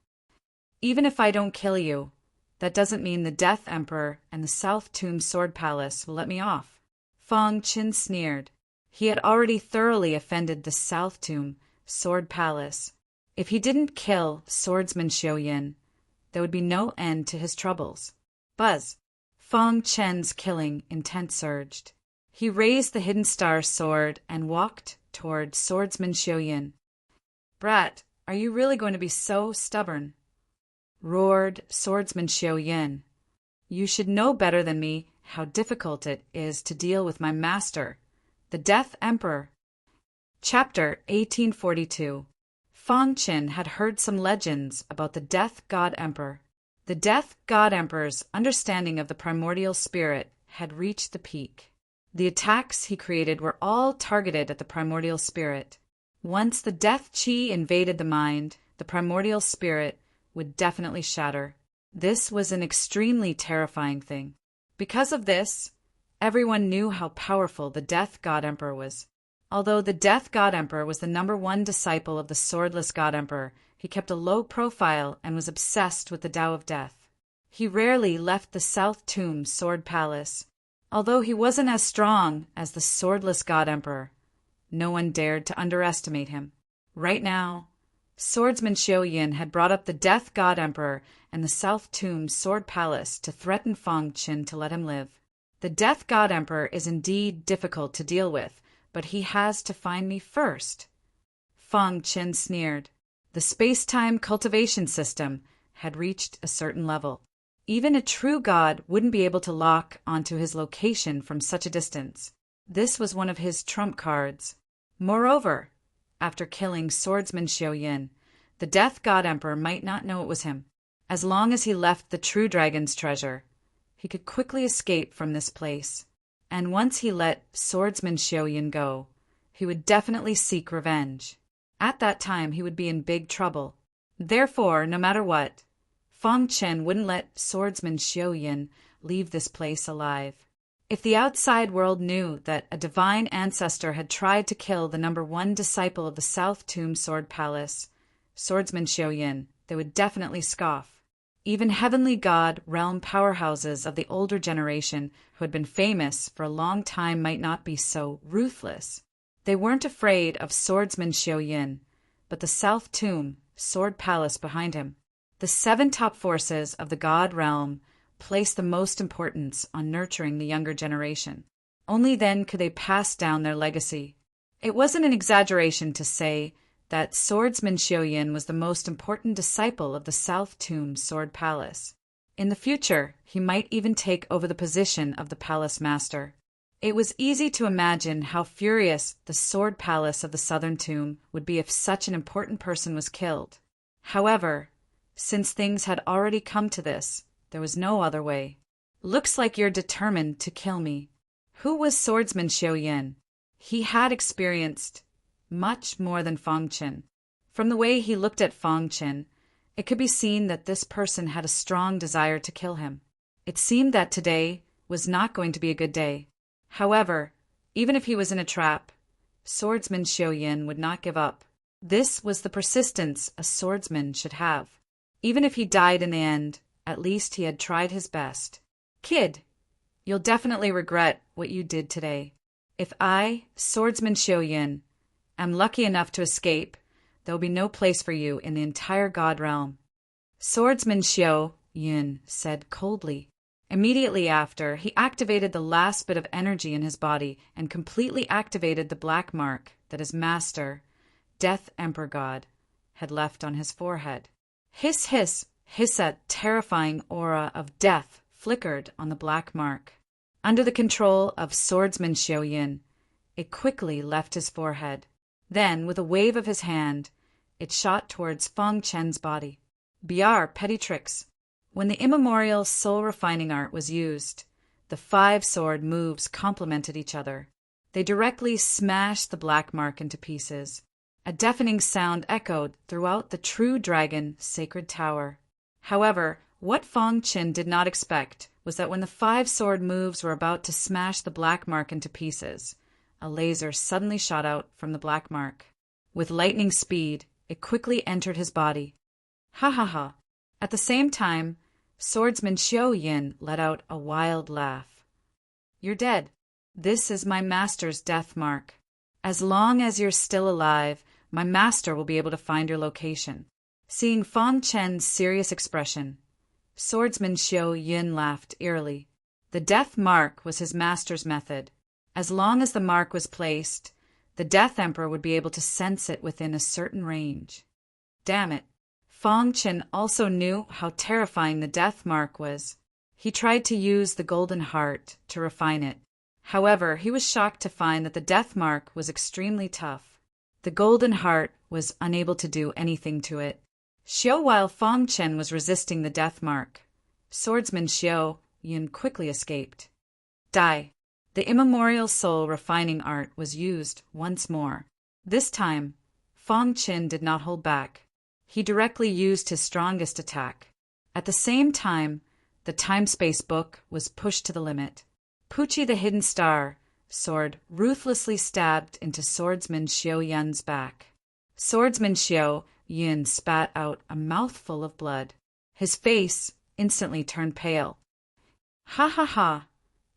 "Even if I don't kill you, that doesn't mean the Death Emperor and the South Tomb Sword Palace will let me off." Fong Qin sneered. He had already thoroughly offended the South Tomb Sword Palace. If he didn't kill swordsman Xiao Yun, there would be no end to his troubles. Buzz. Fong Qin's killing intent surged. He raised the hidden star sword and walked toward swordsman Xiao Yun. "Brat, are you really going to be so stubborn?" roared swordsman Xiao Yun. "You should know better than me how difficult it is to deal with my master, the Death Emperor." Chapter 1842. Fong Qin had heard some legends about the Death God Emperor. The Death God Emperor's understanding of the primordial spirit had reached the peak. The attacks he created were all targeted at the primordial spirit. Once the death chi invaded the mind, the primordial spirit would definitely shatter. This was an extremely terrifying thing. Because of this, everyone knew how powerful the Death God Emperor was. Although the Death God Emperor was the #1 disciple of the Swordless God Emperor, he kept a low profile and was obsessed with the Tao of Death. He rarely left the South Tomb Sword Palace. Although he wasn't as strong as the Swordless God Emperor, no one dared to underestimate him. Right now, swordsman Xiao Yun had brought up the Death God Emperor and the South Tomb Sword Palace to threaten Fong Qin to let him live. The Death God Emperor is indeed difficult to deal with, but he has to find me first. Fong Qin sneered. The space-time cultivation system had reached a certain level. Even a true god wouldn't be able to lock onto his location from such a distance. This was one of his trump cards. Moreover, after killing swordsman Xiao Yun, the Death God Emperor might not know it was him. As long as he left the true dragon's treasure, he could quickly escape from this place. And once he let swordsman Xiao Yun go, he would definitely seek revenge. At that time, he would be in big trouble. Therefore, no matter what, Fong Qin wouldn't let swordsman Xiao Yun leave this place alive. If the outside world knew that a divine ancestor had tried to kill the #1 disciple of the South Tomb Sword Palace, swordsman Xiao Yun, they would definitely scoff. Even heavenly god realm powerhouses of the older generation who had been famous for a long time might not be so ruthless. They weren't afraid of swordsman Xiao Yun, but the South Tomb Sword Palace behind him. The 7 top forces of the god realm placed the most importance on nurturing the younger generation. Only then could they pass down their legacy. It wasn't an exaggeration to say that swordsman Xiao Yun was the most important disciple of the South Tomb Sword Palace. In the future, he might even take over the position of the palace master. It was easy to imagine how furious the Sword Palace of the Southern Tomb would be if such an important person was killed. However, Since things had already come to this, there was no other way. Looks like you're determined to kill me. Who was swordsman Xiao Yin? He had experienced much more than Fang Qin. From the way he looked at Fang Qin, it could be seen that this person had a strong desire to kill him. It seemed that today was not going to be a good day. However, even if he was in a trap, swordsman Xiao Yin would not give up. This was the persistence a swordsman should have. Even if he died in the end, at least he had tried his best. Kid, you'll definitely regret what you did today. If I, swordsman Xiao Yin, am lucky enough to escape, there will be no place for you in the entire God realm. Swordsman Xiao Yin said coldly. Immediately after, he activated the last bit of energy in his body and completely activated the black mark that his master, Death Emperor God, had left on his forehead. Hiss, hiss, hiss! A terrifying aura of death flickered on the black mark. Under the control of swordsman Xiao Yin, it quickly left his forehead. Then, with a wave of his hand, it shot towards Fang Chen's body. Biar petty tricks. When the immemorial soul-refining art was used, the 5 sword moves complemented each other. They directly smashed the black mark into pieces. A deafening sound echoed throughout the True Dragon Sacred Tower. However, what Fang Qin did not expect was that when the 5 sword moves were about to smash the black mark into pieces, a laser suddenly shot out from the black mark. With lightning speed, it quickly entered his body. Ha ha ha! At the same time, swordsman Xiao Yin let out a wild laugh. You're dead. This is my master's death mark. As long as you're still alive, my master will be able to find your location. Seeing Fang Chen's serious expression, swordsman Xiao Yin laughed eerily. The death mark was his master's method. As long as the mark was placed, the Death Emperor would be able to sense it within a certain range. Damn it. Fang Qin also knew how terrifying the death mark was. He tried to use the golden heart to refine it. However, he was shocked to find that the death mark was extremely tough. The golden heart was unable to do anything to it. While Fang Qin was resisting the death mark, swordsman Xiao Yin quickly escaped. Die. The immemorial soul refining art was used once more. This time, Fang Qin did not hold back. He directly used his strongest attack. At the same time, the time-space book was pushed to the limit. Pucci the Hidden Star sword ruthlessly stabbed into swordsman Xiao Yin's back. Swordsman Xiao Yin spat out a mouthful of blood. His face instantly turned pale. Ha ha ha!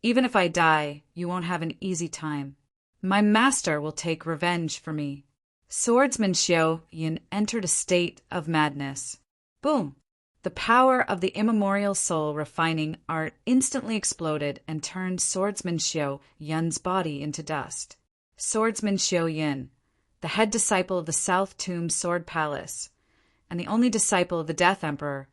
Even if I die, you won't have an easy time. My master will take revenge for me. Swordsman Xiao Yin entered a state of madness. Boom! The power of the immemorial soul refining art instantly exploded and turned swordsman Xiao Yin's body into dust. Swordsman Xiao Yin, the head disciple of the South Tomb Sword Palace, and the only disciple of the Death Emperor,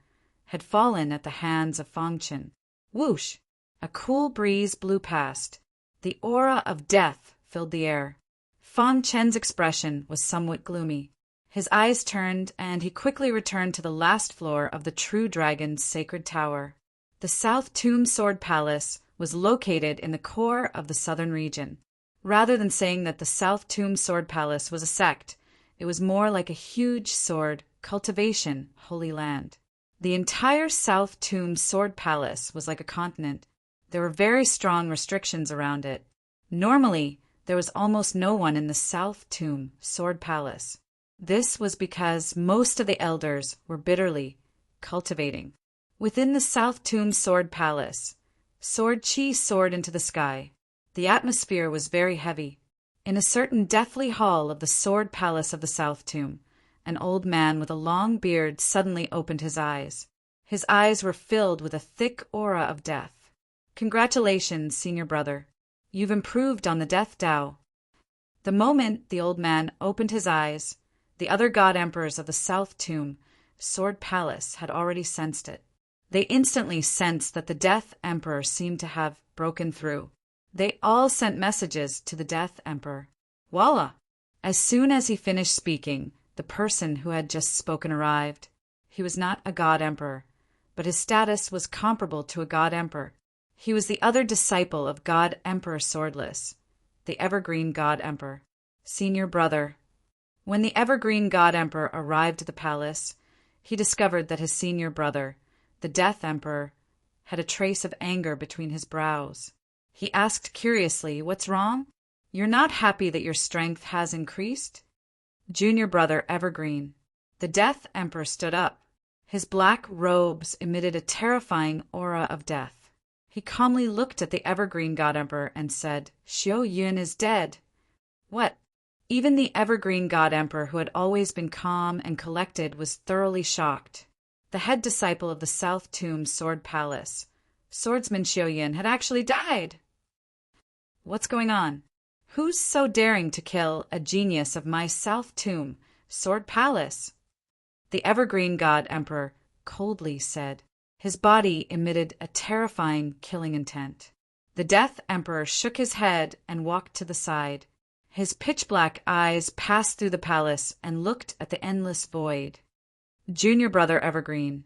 had fallen at the hands of Fang Qin. Whoosh! A cool breeze blew past. The aura of death filled the air. Fang Chen's expression was somewhat gloomy. His eyes turned, and he quickly returned to the last floor of the True Dragon's Sacred Tower. The South Tomb Sword Palace was located in the core of the southern region. Rather than saying that the South Tomb Sword Palace was a sect, it was more like a huge sword cultivation holy land. The entire South Tomb Sword Palace was like a continent. There were very strong restrictions around it. Normally, there was almost no one in the South Tomb Sword Palace. This was because most of the elders were bitterly cultivating. Within the South Tomb Sword Palace, sword chi soared into the sky. The atmosphere was very heavy. In a certain deathly hall of the Sword Palace of the South Tomb, an old man with a long beard suddenly opened his eyes. His eyes were filled with a thick aura of death. Congratulations, senior brother. You've improved on the Death Tao. The moment the old man opened his eyes, the other god emperors of the South Tomb Sword Palace had already sensed it. They instantly sensed that the Death Emperor seemed to have broken through. They all sent messages to the Death Emperor. Voila! As soon as he finished speaking, the person who had just spoken arrived. He was not a god emperor, but his status was comparable to a god emperor. He was the other disciple of God Emperor Swordless, the evergreen god emperor, senior brother. When the evergreen god emperor arrived at the palace, he discovered that his senior brother, the death emperor, had a trace of anger between his brows. He asked curiously, "What's wrong? You're not happy that your strength has increased?" Junior brother Evergreen. The death emperor stood up. His black robes emitted a terrifying aura of death. He calmly looked at the evergreen god emperor and said, "Xiao Yun is dead." What? Even the evergreen god emperor, who had always been calm and collected, was thoroughly shocked. The head disciple of the South Tomb Sword Palace, swordsman Xiao Yun, had actually died. What's going on? Who's so daring to kill a genius of my South Tomb Sword Palace? The evergreen god emperor coldly said. His body emitted a terrifying killing intent. The death emperor shook his head and walked to the side. His pitch-black eyes passed through the palace and looked at the endless void. Junior brother Evergreen,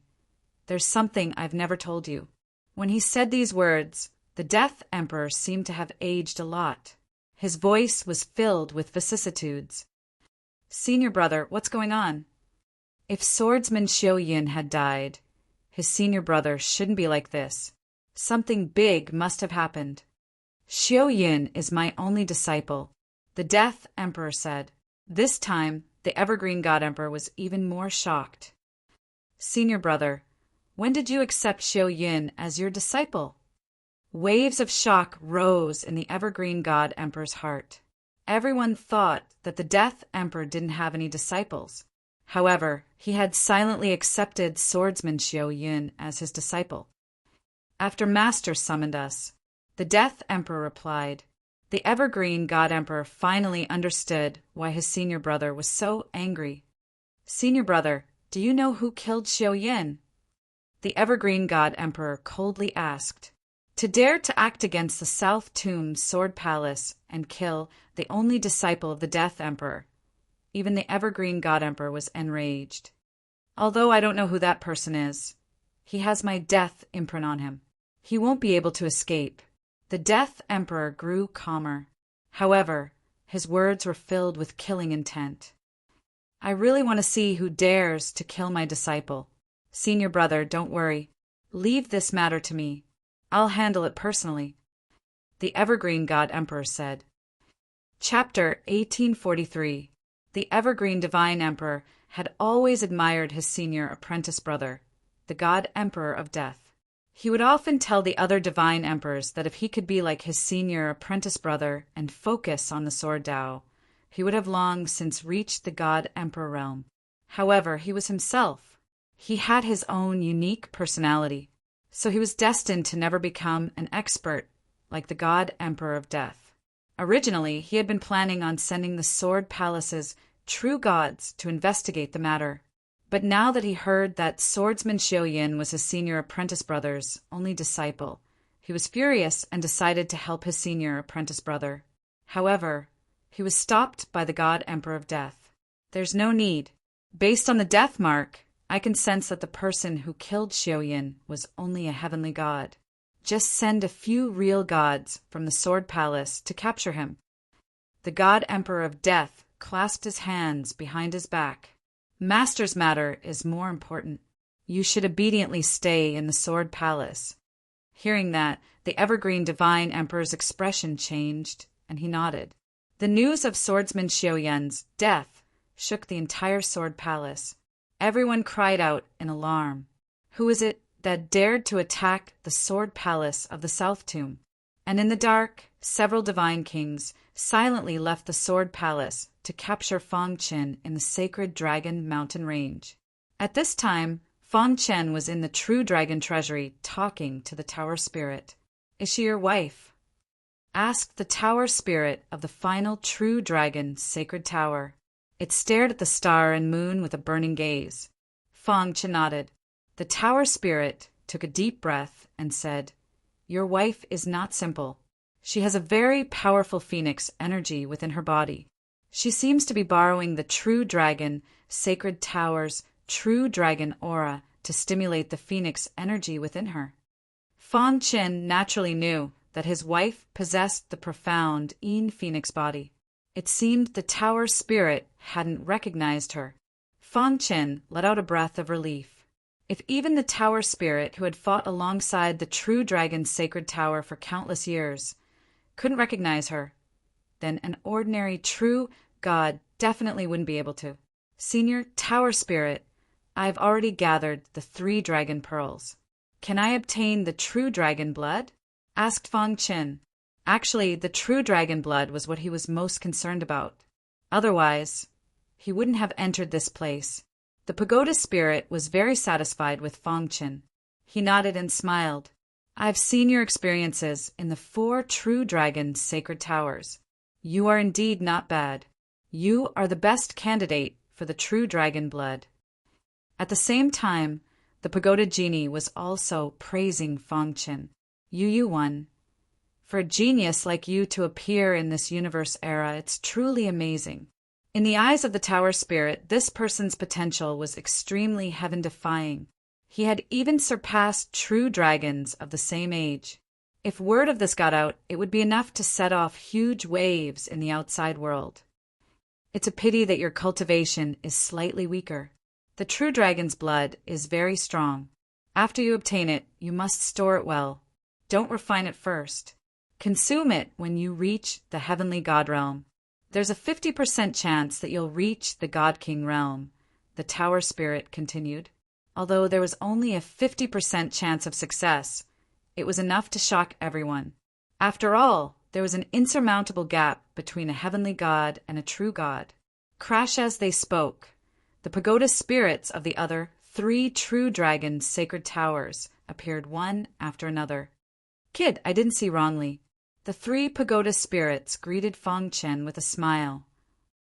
there's something I've never told you. When he said these words, the death emperor seemed to have aged a lot. His voice was filled with vicissitudes. Senior brother, what's going on? If swordsman Xiao Yun had died, his senior brother shouldn't be like this. Something big must have happened. Xiao Yun is my only disciple, the death emperor said. This time, the evergreen god emperor was even more shocked. Senior brother, when did you accept Xiao Yun as your disciple? Waves of shock rose in the evergreen god emperor's heart. Everyone thought that the death emperor didn't have any disciples. However, he had silently accepted swordsman Xiao Yun as his disciple. After Master summoned us, the death emperor replied. The evergreen god emperor finally understood why his senior brother was so angry. Senior brother, do you know who killed Xiao Yun? The evergreen god emperor coldly asked. To dare to act against the South Tomb Sword Palace and kill the only disciple of the death emperor. Even the evergreen god emperor was enraged. Although I don't know who that person is, he has my death imprint on him. He won't be able to escape. The death emperor grew calmer. However, his words were filled with killing intent. I really want to see who dares to kill my disciple. Senior brother, don't worry. Leave this matter to me. I'll handle it personally. The evergreen god emperor said. Chapter 1843. The evergreen divine emperor had always admired his senior apprentice brother, the god emperor of death. He would often tell the other divine emperors that if he could be like his senior apprentice brother and focus on the sword Tao, he would have long since reached the god emperor realm. However, he was himself. He had his own unique personality, so he was destined to never become an expert like the god emperor of death. Originally, he had been planning on sending the Sword Palace's true gods to investigate the matter. But now that he heard that swordsman Xiao Yun was his senior apprentice brother's only disciple, he was furious and decided to help his senior apprentice brother. However, he was stopped by the god emperor of death. There's no need. Based on the death mark, I can sense that the person who killed Xiao Yun was only a heavenly god. Just send a few real gods from the Sword Palace to capture him. The god emperor of death clasped his hands behind his back. Master's matter is more important. You should obediently stay in the Sword Palace. Hearing that, the evergreen divine emperor's expression changed, and he nodded. The news of swordsman Xiao Yun's death shook the entire Sword Palace. Everyone cried out in alarm. Who is it that dared to attack the Sword Palace of the South Tomb? And in the dark, several divine kings silently left the Sword Palace to capture Fang Qin in the sacred Dragon Mountain Range. At this time, Fang Qin was in the True Dragon Treasury talking to the Tower Spirit. Is she your wife? Asked the Tower Spirit of the final True Dragon Sacred Tower. It stared at the star and moon with a burning gaze. Fang Qin nodded. The Tower Spirit took a deep breath and said, Your wife is not simple. She has a very powerful phoenix energy within her body. She seems to be borrowing the True Dragon Sacred Tower's true dragon aura to stimulate the phoenix energy within her. Fang Qin naturally knew that his wife possessed the profound Yin phoenix body. It seemed the tower spirit hadn't recognized her. Fang Qin let out a breath of relief. If even the tower spirit who had fought alongside the true dragon's sacred tower for countless years couldn't recognize her, then an ordinary true god definitely wouldn't be able to. Senior Tower Spirit, I've already gathered the 3 dragon pearls. Can I obtain the true dragon blood? Asked Fang Qin. Actually, the true dragon blood was what he was most concerned about. Otherwise, he wouldn't have entered this place. The pagoda spirit was very satisfied with Fang Qin. He nodded and smiled. I've seen your experiences in the 4 true dragon sacred towers. You are indeed not bad. You are the best candidate for the true dragon blood. At the same time, the pagoda genie was also praising Fang Qin. You won. For a genius like you to appear in this universe era, it's truly amazing. In the eyes of the tower spirit, this person's potential was extremely heaven-defying. He had even surpassed true dragons of the same age. If word of this got out, it would be enough to set off huge waves in the outside world. It's a pity that your cultivation is slightly weaker. The true dragon's blood is very strong. After you obtain it, you must store it well. Don't refine it first. Consume it when you reach the heavenly god realm. There's a 50% chance that you'll reach the God King realm, the tower spirit continued. Although there was only a 50% chance of success, it was enough to shock everyone. After all, there was an insurmountable gap between a heavenly god and a true god. Crash as they spoke, the pagoda spirits of the other 3 true dragon sacred towers appeared one after another. Kid, I didn't see wrongly. The 3 pagoda spirits greeted Fang Qin with a smile.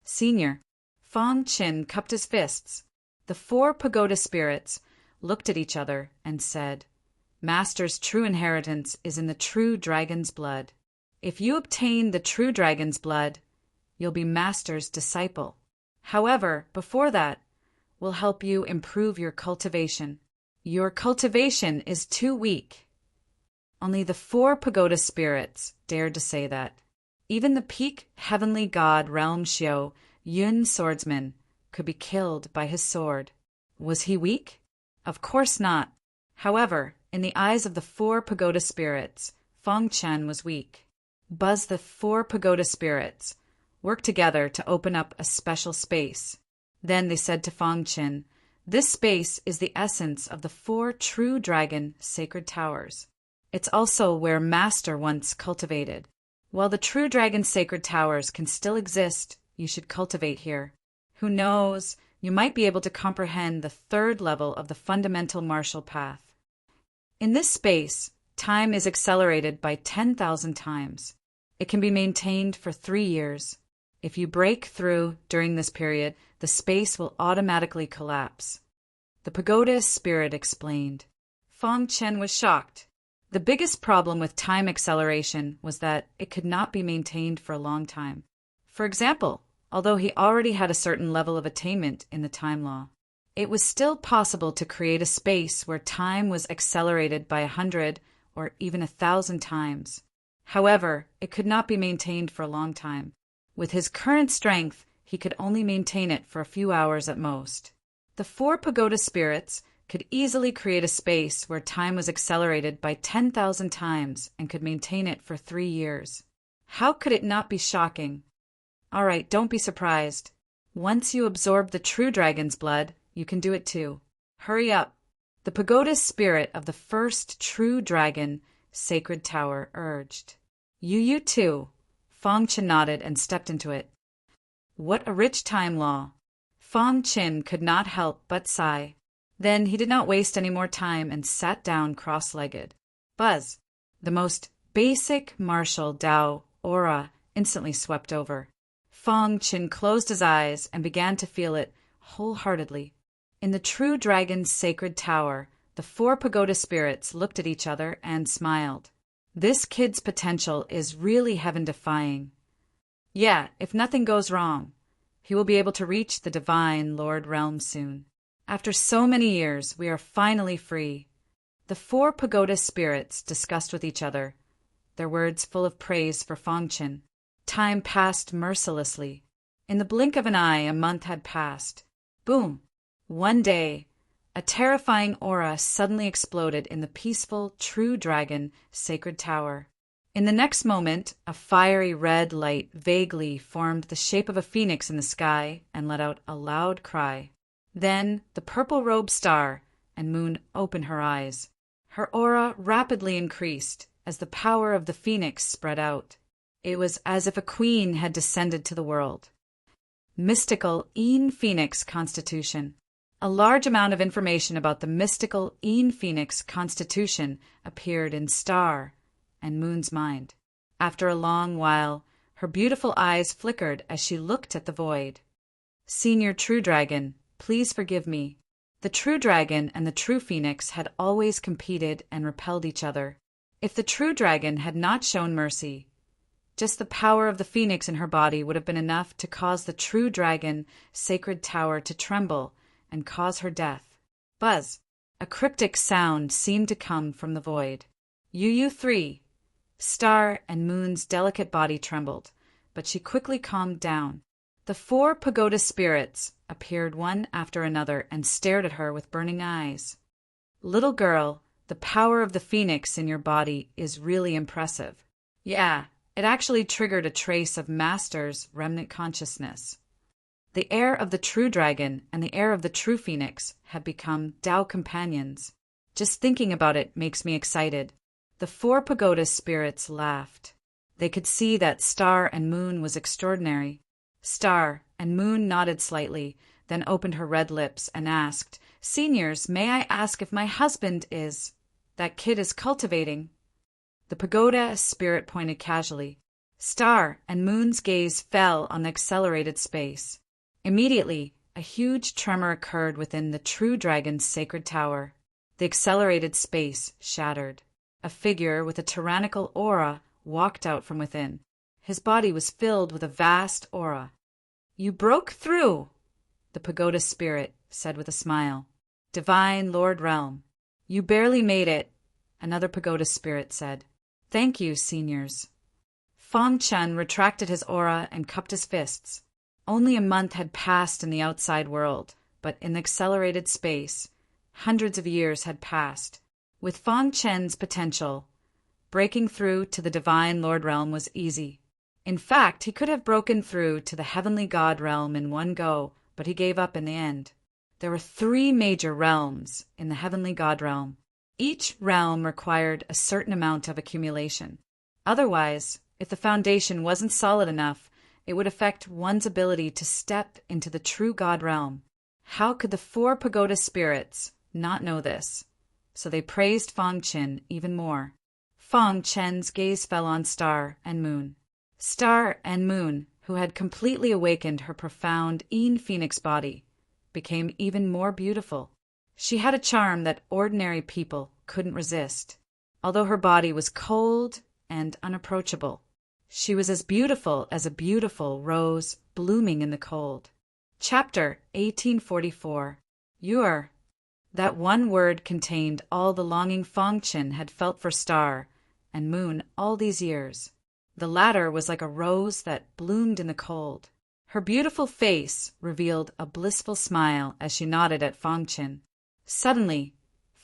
Senior, Fang Qin cupped his fists. The 4 pagoda spirits looked at each other and said, Master's true inheritance is in the true dragon's blood. If you obtain the true dragon's blood, you'll be Master's disciple. However, before that, we'll help you improve your cultivation. Your cultivation is too weak. Only the 4 pagoda spirits dared to say that. Even the peak heavenly god realm Xiao, Yun swordsman, could be killed by his sword. Was he weak? Of course not. However, in the eyes of the 4 pagoda spirits, Fang Qin was weak. Buzz the 4 pagoda spirits worked together to open up a special space. Then they said to Fang Qin, this space is the essence of the 4 true dragon sacred towers. It's also where Master once cultivated. While the true dragon sacred towers can still exist, you should cultivate here. Who knows, you might be able to comprehend the 3rd level of the fundamental martial path. In this space, time is accelerated by 10,000 times. It can be maintained for 3 years. If you break through during this period, the space will automatically collapse. The pagoda spirit explained. Fang Qin was shocked. The biggest problem with time acceleration was that it could not be maintained for a long time. For example, although he already had a certain level of attainment in the time law, it was still possible to create a space where time was accelerated by 100 or even 1,000 times. However, it could not be maintained for a long time. With his current strength, he could only maintain it for a few hours at most. The 4 pagoda spirits could easily create a space where time was accelerated by 10,000 times and could maintain it for 3 years. How could it not be shocking? All right, don't be surprised. Once you absorb the true dragon's blood, you can do it too. Hurry up. The pagoda spirit of the 1st true dragon sacred tower urged. You too. Fang Qin nodded and stepped into it. What a rich time law. Fang Qin could not help but sigh. Then he did not waste any more time and sat down cross-legged. Buzz, the most basic martial Dao aura, instantly swept over. Fang Qin closed his eyes and began to feel it wholeheartedly. In the true dragon's sacred tower, the 4 pagoda spirits looked at each other and smiled. This kid's potential is really heaven-defying. Yeah, if nothing goes wrong, he will be able to reach the divine Lord realm soon. After so many years, we are finally free. The 4 pagoda spirits discussed with each other, their words full of praise for Fangchen. Time passed mercilessly. In the blink of an eye, a month had passed. Boom! One day, a terrifying aura suddenly exploded in the peaceful, true dragon sacred tower. In the next moment, a fiery red light vaguely formed the shape of a phoenix in the sky and let out a loud cry. Then the purple-robed star and moon opened her eyes. Her aura rapidly increased as the power of the phoenix spread out. It was as if a queen had descended to the world. Mystical Een Phoenix Constitution. A large amount of information about the mystical Een Phoenix Constitution appeared in Star and Moon's mind. After a long while, her beautiful eyes flickered as she looked at the void. Senior True Dragon, please forgive me. The True Dragon and the True Phoenix had always competed and repelled each other. If the True Dragon had not shown mercy, just the power of the phoenix in her body would have been enough to cause the True Dragon sacred tower to tremble and cause her death. Buzz! A cryptic sound seemed to come from the void. UU3. Star and Moon's delicate body trembled, but she quickly calmed down. The 4 pagoda spirits appeared one after another and stared at her with burning eyes. Little girl, the power of the phoenix in your body is really impressive. Yeah, it actually triggered a trace of Master's remnant consciousness. The heir of the True Dragon and the heir of the True Phoenix have become Tao companions. Just thinking about it makes me excited. The 4 pagoda spirits laughed. They could see that Star and Moon was extraordinary. Star and Moon nodded slightly, then opened her red lips and asked, "Seniors, may I ask if my husband is... that kid is cultivating?" The pagoda spirit pointed casually. Star and Moon's gaze fell on the accelerated space. Immediately, a huge tremor occurred within the True Dragon's sacred tower. The accelerated space shattered. A figure with a tyrannical aura walked out from within. His body was filled with a vast aura. "You broke through," the pagoda spirit said with a smile. "Divine Lord Realm." "You barely made it," another pagoda spirit said. "Thank you, seniors." Fangchen retracted his aura and cupped his fists. Only a month had passed in the outside world, but in the accelerated space, hundreds of years had passed. With Fangchen's potential, breaking through to the Divine Lord Realm was easy. In fact, he could have broken through to the Heavenly God Realm in one go, but he gave up in the end. There were 3 major realms in the Heavenly God Realm. Each realm required a certain amount of accumulation. Otherwise, if the foundation wasn't solid enough, it would affect one's ability to step into the true God Realm. How could the 4 pagoda spirits not know this? So they praised Fangchen even more. Fangchen's gaze fell on Star and Moon. Star and Moon, who had completely awakened her profound Een Phoenix body, became even more beautiful. She had a charm that ordinary people couldn't resist. Although her body was cold and unapproachable, she was as beautiful as a beautiful rose blooming in the cold. Chapter 1844. Yur. That one word contained all the longing Fangchen had felt for Star and Moon all these years. The latter was like a rose that bloomed in the cold. Her beautiful face revealed a blissful smile as she nodded at Fangchen. Suddenly,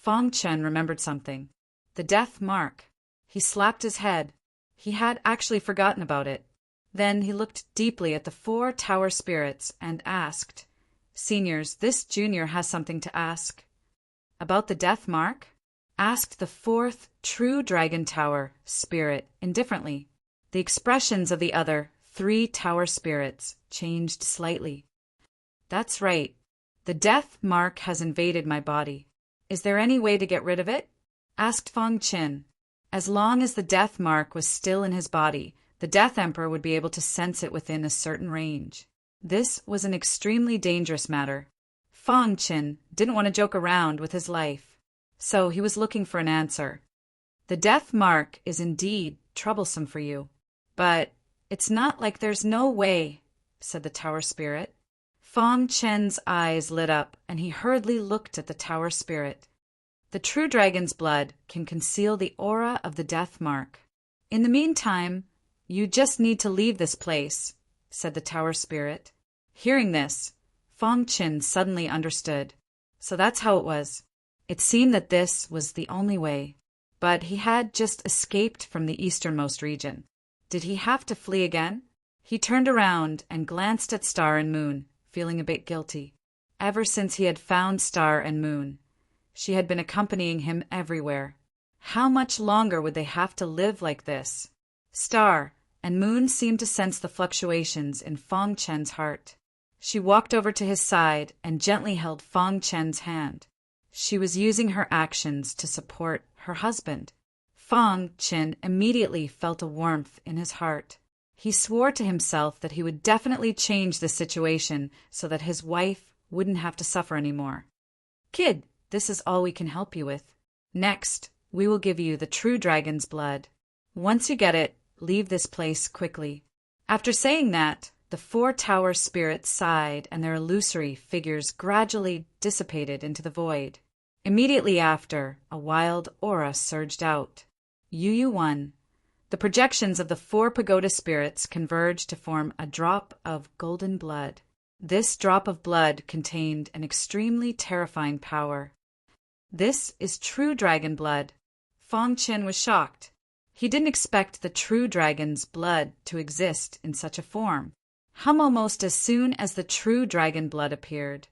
Fangchen remembered something. The death mark. He slapped his head. He had actually forgotten about it. Then he looked deeply at the 4 tower spirits and asked, "Seniors, this junior has something to ask." "About the death mark?" asked the 4th True Dragon Tower spirit indifferently. The expressions of the other 3 tower spirits changed slightly. "That's right. The death mark has invaded my body. Is there any way to get rid of it?" asked Fangchen. As long as the death mark was still in his body, the Death Emperor would be able to sense it within a certain range. This was an extremely dangerous matter. Fangchen didn't want to joke around with his life, so he was looking for an answer. "The death mark is indeed troublesome for you, but it's not like there's no way," said the tower spirit. Fong Chen's eyes lit up, and he hurriedly looked at the tower spirit. The true dragon's blood can conceal the aura of the death mark. In the meantime, you just need to leave this place, said the tower spirit. Hearing this, Fong Chen suddenly understood. So that's how it was. It seemed that this was the only way. But he had just escaped from the easternmost region. Did he have to flee again? He turned around and glanced at Star and Moon, feeling a bit guilty. Ever since he had found Star and Moon, she had been accompanying him everywhere. How much longer would they have to live like this? Star and Moon seemed to sense the fluctuations in Fong Chen's heart. She walked over to his side and gently held Fong Chen's hand. She was using her actions to support her husband. Fong Chen immediately felt a warmth in his heart. He swore to himself that he would definitely change the situation so that his wife wouldn't have to suffer anymore. Kid, this is all we can help you with. Next, we will give you the true dragon's blood. Once you get it, leave this place quickly. After saying that, the four tower spirits sighed and their illusory figures gradually dissipated into the void. Immediately after, a wild aura surged out. Yu 1. The projections of the four pagoda spirits converged to form a drop of golden blood. This drop of blood contained an extremely terrifying power. This is true dragon blood. Fong Chen was shocked. He didn't expect the true dragon's blood to exist in such a form. Almost as soon as the true dragon blood appeared,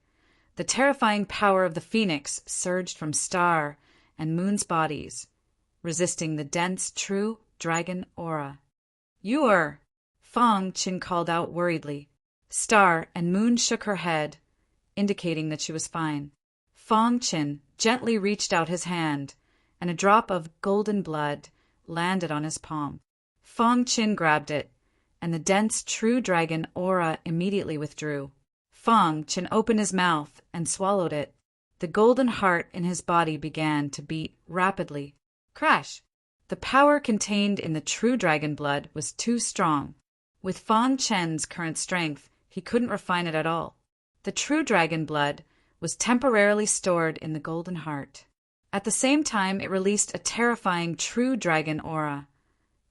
the terrifying power of the phoenix surged from Star and Moon's bodies, resisting the dense true dragon aura. "You're..." Fong Chen called out worriedly. Star and Moon shook her head, indicating that she was fine. Fong Chen gently reached out his hand, and a drop of golden blood landed on his palm. Fong Chen grabbed it, and the dense true dragon aura immediately withdrew. Fong Chen opened his mouth and swallowed it. The golden heart in his body began to beat rapidly. Crash! The power contained in the true dragon blood was too strong. With Fong Chen's current strength, he couldn't refine it at all. The true dragon blood was temporarily stored in the golden heart. At the same time, it released a terrifying true dragon aura,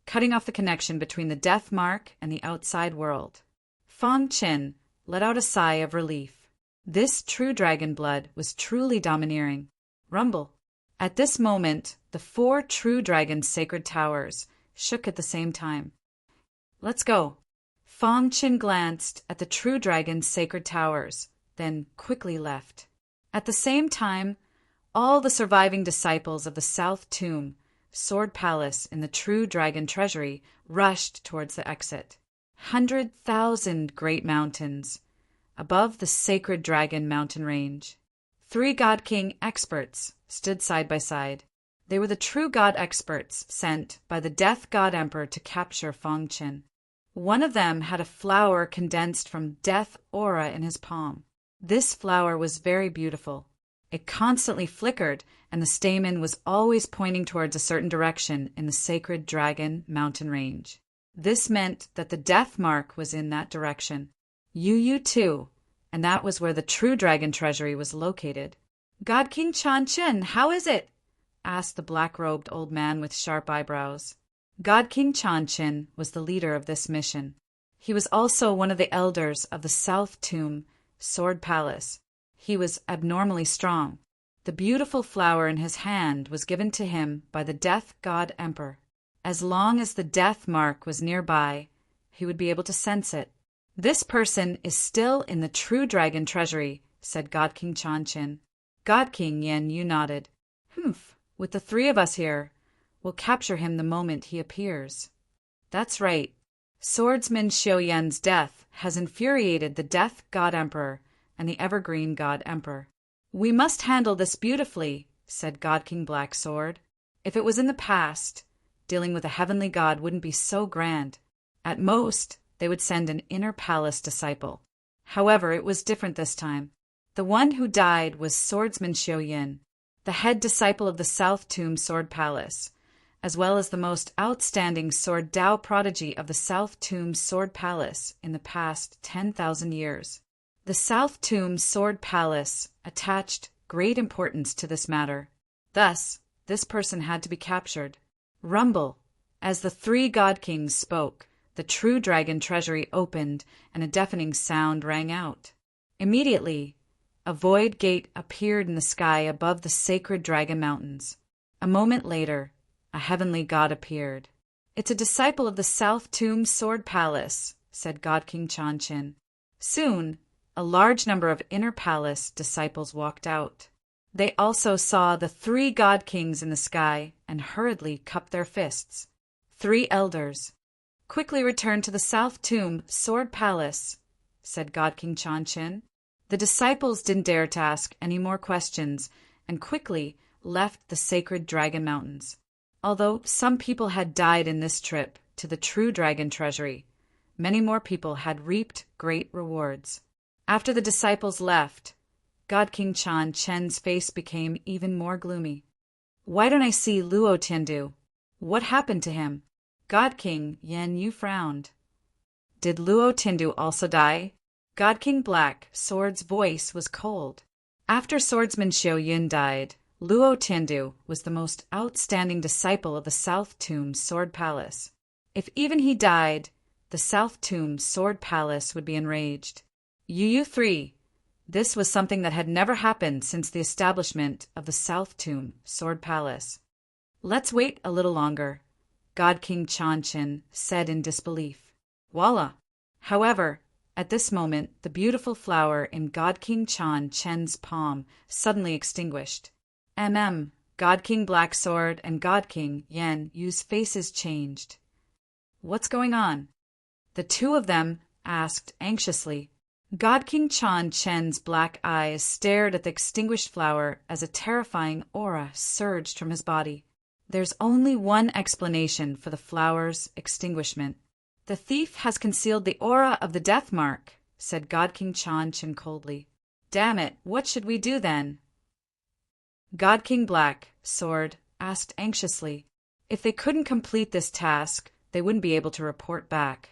cutting off the connection between the death mark and the outside world. Fong Chen let out a sigh of relief. This true dragon blood was truly domineering. Rumble. At this moment, the four true dragon's sacred towers shook at the same time. Let's go. Fong Chen glanced at the true dragon's sacred towers, then quickly left. At the same time, all the surviving disciples of the South Tomb, Sword Palace in the True Dragon Treasury, rushed towards the exit. 100,000 great mountains above the sacred dragon mountain range. 3 God King experts stood side by side. They were the true god experts sent by the Death God Emperor to capture Fong Chen. One of them had a flower condensed from death aura in his palm. This flower was very beautiful. It constantly flickered, and the stamen was always pointing towards a certain direction in the sacred dragon mountain range. This meant that the death mark was in that direction. Yu 2, and that was where the true dragon treasury was located. God King Chan Chen, how is it? Asked the black-robed old man with sharp eyebrows. God King Chan Chen was the leader of this mission. He was also one of the elders of the South Tomb, Sword Palace. He was abnormally strong. The beautiful flower in his hand was given to him by the Death God Emperor. As long as the death mark was nearby, he would be able to sense it. This person is still in the true dragon treasury, said God King Chan Chen. God King Yen Yu nodded. With the 3 of us here, we'll capture him the moment he appears. That's right. Swordsman Xiao Yan's death has infuriated the Death God Emperor and the Evergreen God Emperor. We must handle this beautifully, said God King Black Sword. If it was in the past, dealing with a heavenly god wouldn't be so grand. At most, they would send an inner palace disciple. However, it was different this time. The one who died was Swordsman Xiao Yan, the head disciple of the South Tomb Sword Palace, as well as the most outstanding sword Dao prodigy of the South Tomb Sword Palace in the past 10,000 years. The South Tomb Sword Palace attached great importance to this matter. Thus, this person had to be captured. Rumble. As the three god kings spoke, the true dragon treasury opened and a deafening sound rang out. Immediately, a void gate appeared in the sky above the sacred dragon mountains. A moment later, a heavenly god appeared. "It's a disciple of the South Tomb Sword Palace," said God King Chanchin. Soon, a large number of inner palace disciples walked out. They also saw the three god kings in the sky and hurriedly cupped their fists. "Three elders. Quickly return to the South Tomb Sword Palace," said God King Chanchin. The disciples didn't dare to ask any more questions and quickly left the sacred dragon mountains. Although some people had died in this trip to the true dragon treasury, many more people had reaped great rewards. After the disciples left, God King Chen's face became even more gloomy. "Why don't I see Luo Tiandu? What happened to him?" God King Yu frowned. "Did Luo Tiandu also die?" God King Black Sword's voice was cold. After swordsman Xiao Yun died, Luo Tiandu was the most outstanding disciple of the South Tomb Sword Palace. If even he died, the South Tomb Sword Palace would be enraged. Yu 3. This was something that had never happened since the establishment of the South Tomb Sword Palace. "Let's wait a little longer," God King Chanchin said in disbelief. Voila! However, at this moment, the beautiful flower in God King Chen's palm suddenly extinguished. God King Black Sword and God King Yu's faces changed. "What's going on?" the two of them asked anxiously. God King Chen's black eyes stared at the extinguished flower as a terrifying aura surged from his body. "There's only one explanation for the flower's extinguishment. The thief has concealed the aura of the death mark," said God King Chen coldly. "Damn it, what should we do then?" God King Black Sword asked anxiously. If they couldn't complete this task, they wouldn't be able to report back.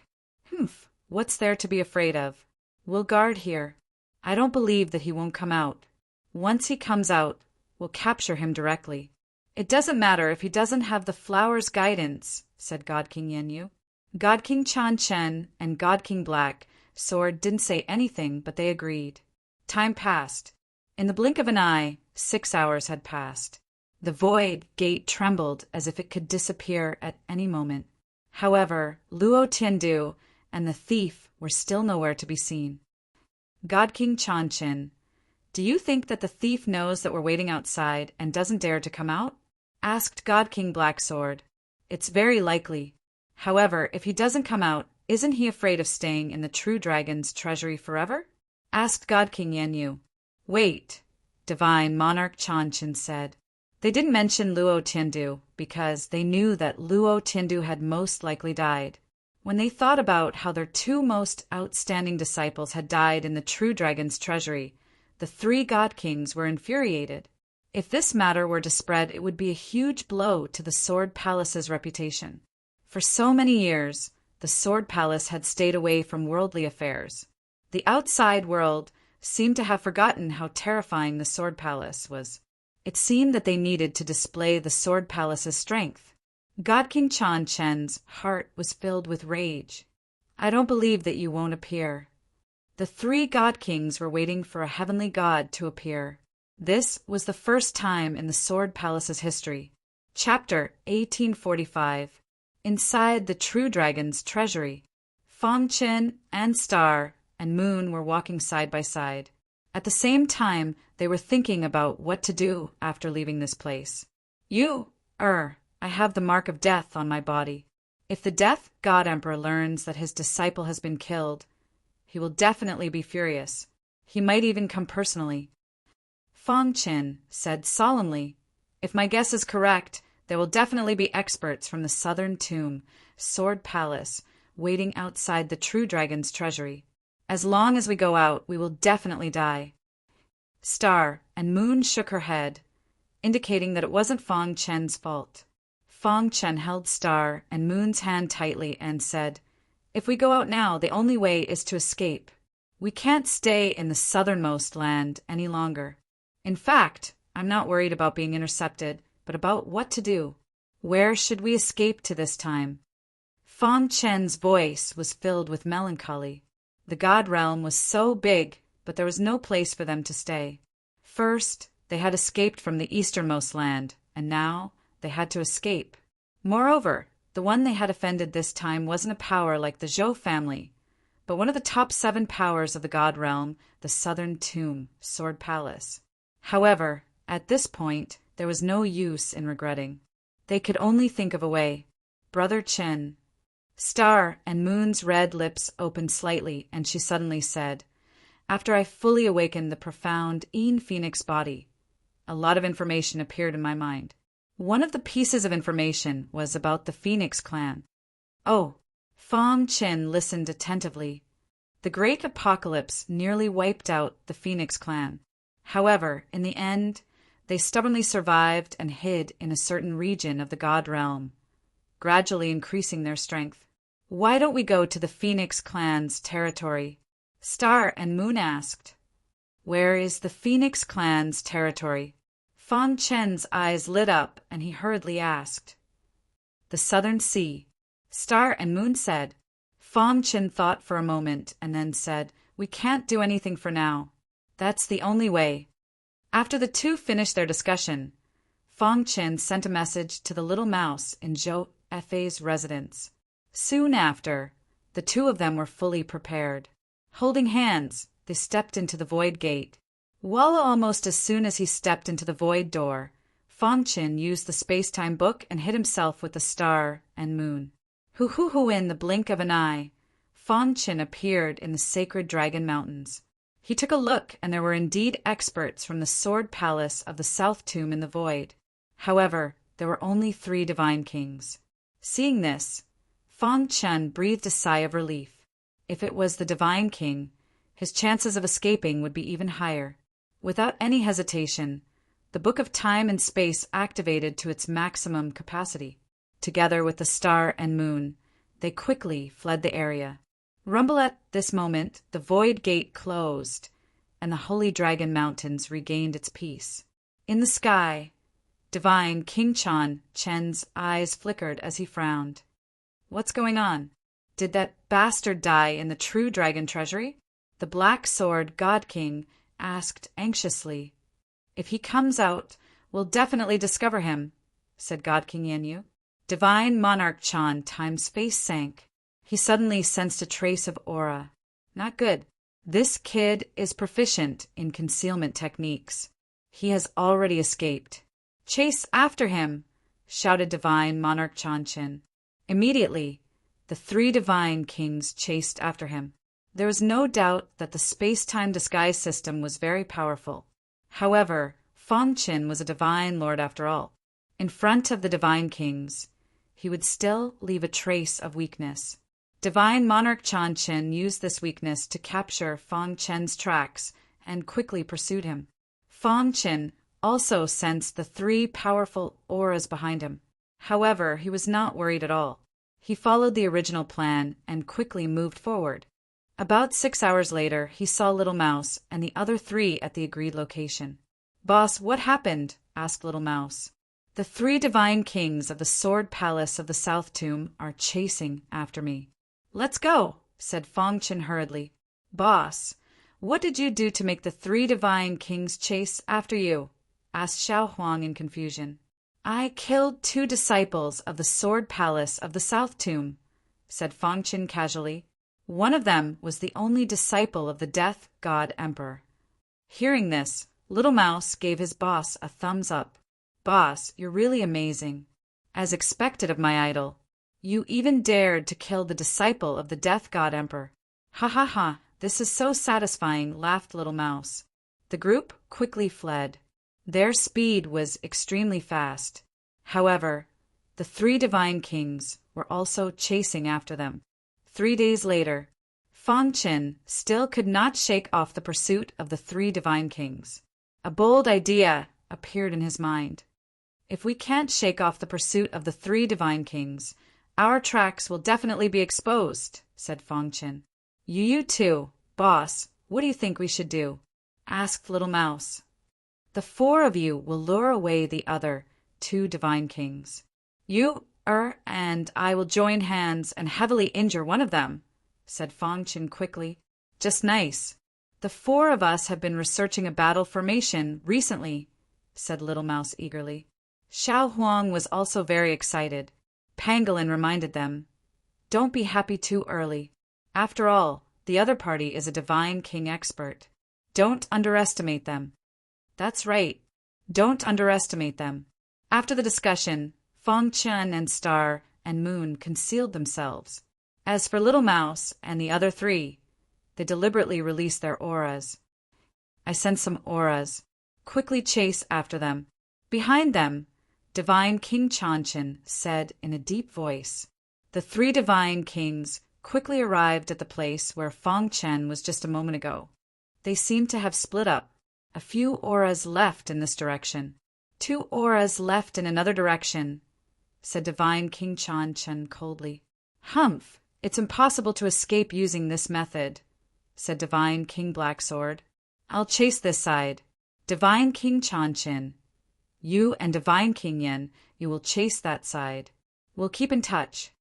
What's there to be afraid of? We'll guard here. I don't believe that he won't come out. Once he comes out, we'll capture him directly. It doesn't matter if he doesn't have the flower's guidance, said God King Yu. God King Chen and God King Black Sword didn't say anything, but they agreed. Time passed. In the blink of an eye, 6 hours had passed. The void gate trembled as if it could disappear at any moment. However, Luo Tiandu and the thief were still nowhere to be seen. God King Chanchin, do you think that the thief knows that we're waiting outside and doesn't dare to come out? Asked God King Black Sword. It's very likely. However, if he doesn't come out, isn't he afraid of staying in the true dragon's treasury forever? Asked God King Yu. Wait, Divine Monarch Chanchin said. They didn't mention Luo Tiandu because they knew that Luo Tiandu had most likely died. When they thought about how their two most outstanding disciples had died in the true dragon's treasury, the three god kings were infuriated. If this matter were to spread, it would be a huge blow to the Sword Palace's reputation. For so many years, the Sword Palace had stayed away from worldly affairs. The outside world seemed to have forgotten how terrifying the Sword Palace was. It seemed that they needed to display the Sword Palace's strength. God King Chen's heart was filled with rage. I don't believe that you won't appear. The three god kings were waiting for a heavenly god to appear. This was the first time in the Sword Palace's history. Chapter 1845. Inside the true dragon's treasury, Fang Qin and Star and Moon were walking side by side. At the same time, they were thinking about what to do after leaving this place. I have the mark of death on my body. If the Death God Emperor learns that his disciple has been killed, he will definitely be furious. He might even come personally. Fang Qin said solemnly, if my guess is correct, there will definitely be experts from the Southern Tomb, Sword Palace, waiting outside the true dragon's treasury. As long as we go out, we will definitely die. Star and Moon shook her head, indicating that it wasn't Fang Qin's fault. Fang Qin held Star and Moon's hand tightly and said, if we go out now, the only way is to escape. We can't stay in the southernmost land any longer. In fact, I'm not worried about being intercepted, but about what to do. Where should we escape to this time? Fang Chen's voice was filled with melancholy. The god realm was so big, but there was no place for them to stay. First, they had escaped from the easternmost land, and now they had to escape. Moreover, the one they had offended this time wasn't a power like the Zhou family, but one of the top 7 powers of the god realm, the Southern Tomb, Sword Palace. However, at this point, there was no use in regretting. They could only think of a way. Brother Chen. Star and Moon's red lips opened slightly, and she suddenly said, "After I fully awakened the profound Yin Phoenix body, a lot of information appeared in my mind. One of the pieces of information was about the Phoenix clan." Oh, Fang Chen listened attentively. The Great Apocalypse nearly wiped out the Phoenix clan. However, in the end, they stubbornly survived and hid in a certain region of the god realm, gradually increasing their strength. "Why don't we go to the Phoenix clan's territory?" Star and Moon asked. "Where is the Phoenix clan's territory?" Fang Chen's eyes lit up, and he hurriedly asked. "The Southern Sea," Star and Moon said. Fang Chen thought for a moment and then said, "We can't do anything for now. That's the only way." After the two finished their discussion, Fang Chen sent a message to the little mouse in Zhou Fei's residence. Soon after, the two of them were fully prepared. Holding hands, they stepped into the void gate. While almost as soon as he stepped into the void door, Fang Chen used the space-time book and hid himself with the Star and Moon. In the blink of an eye, Fang Chen appeared in the sacred Dragon Mountains. He took a look, and there were indeed experts from the Sword Palace of the South Tomb in the void. However, there were only 3 divine kings. Seeing this, Fang Chen breathed a sigh of relief. If it was the divine king, his chances of escaping would be even higher. Without any hesitation, the Book of Time and Space activated to its maximum capacity. Together with the Star and Moon, they quickly fled the area. Rumble at this moment, the void gate closed, and the Holy Dragon Mountains regained its peace. In the sky, Divine King Chen's eyes flickered as he frowned. What's going on? Did that bastard die in the true dragon treasury? The Black Sword God King asked anxiously. If he comes out, we'll definitely discover him, said God King Yanyu. Divine Monarch Time's face sank. He suddenly sensed a trace of aura. Not good. This kid is proficient in concealment techniques. He has already escaped. Chase after him, shouted Divine Monarch Chin. Immediately, the 3 divine kings chased after him. There was no doubt that the space-time disguise system was very powerful. However, Fang Chen was a divine lord after all. In front of the divine kings, he would still leave a trace of weakness. Divine Monarch Chen used this weakness to capture Fang Chen's tracks and quickly pursued him. Fang Chen also sensed the 3 powerful auras behind him. However, he was not worried at all. He followed the original plan and quickly moved forward. About 6 hours later, he saw Little Mouse and the other 3 at the agreed location. "Boss, what happened?" asked Little Mouse. "The 3 divine kings of the Sword Palace of the South Tomb are chasing after me." "Let's go," said Fang Chen hurriedly. "Boss, what did you do to make the 3 divine kings chase after you?" asked Xiao Huang in confusion. "I killed 2 disciples of the Sword Palace of the South Tomb," said Fang Chen casually. "One of them was the only disciple of the Death God Emperor." Hearing this, Little Mouse gave his boss a thumbs up. "Boss, you're really amazing. As expected of my idol, you even dared to kill the disciple of the Death God Emperor." "Ha ha ha, this is so satisfying," laughed Little Mouse. The group quickly fled. Their speed was extremely fast. However, the 3 divine kings were also chasing after them. 3 days later, Fang Chen still could not shake off the pursuit of the 3 divine kings. A bold idea appeared in his mind. If we can't shake off the pursuit of the 3 divine kings, our tracks will definitely be exposed, said Fang Chen. You too, Boss, what do you think we should do? Asked Little Mouse. The four of you will lure away the other two divine kings. You, and I will join hands and heavily injure one of them, said Fong Chin quickly. Just nice. The four of us have been researching a battle formation recently, said Little Mouse eagerly. Xiao Huang was also very excited. Pangolin reminded them, Don't be happy too early. After all, the other party is a divine king expert. Don't underestimate them. That's right. Don't underestimate them. After the discussion, Fong Chen and Star and Moon concealed themselves. As for Little Mouse and the other three, they deliberately released their auras. I sent some auras. Quickly chase after them. Behind them, Divine King Chanchin said in a deep voice. The three divine kings quickly arrived at the place where Fong Chen was just a moment ago. They seemed to have split up. A few auras left in this direction. 2 auras left in another direction, said Divine King Chanchin coldly. Humph, it's impossible to escape using this method, said Divine King Blacksword. I'll chase this side. Divine King Chanchin, you and Divine King Yen, you will chase that side. We'll keep in touch.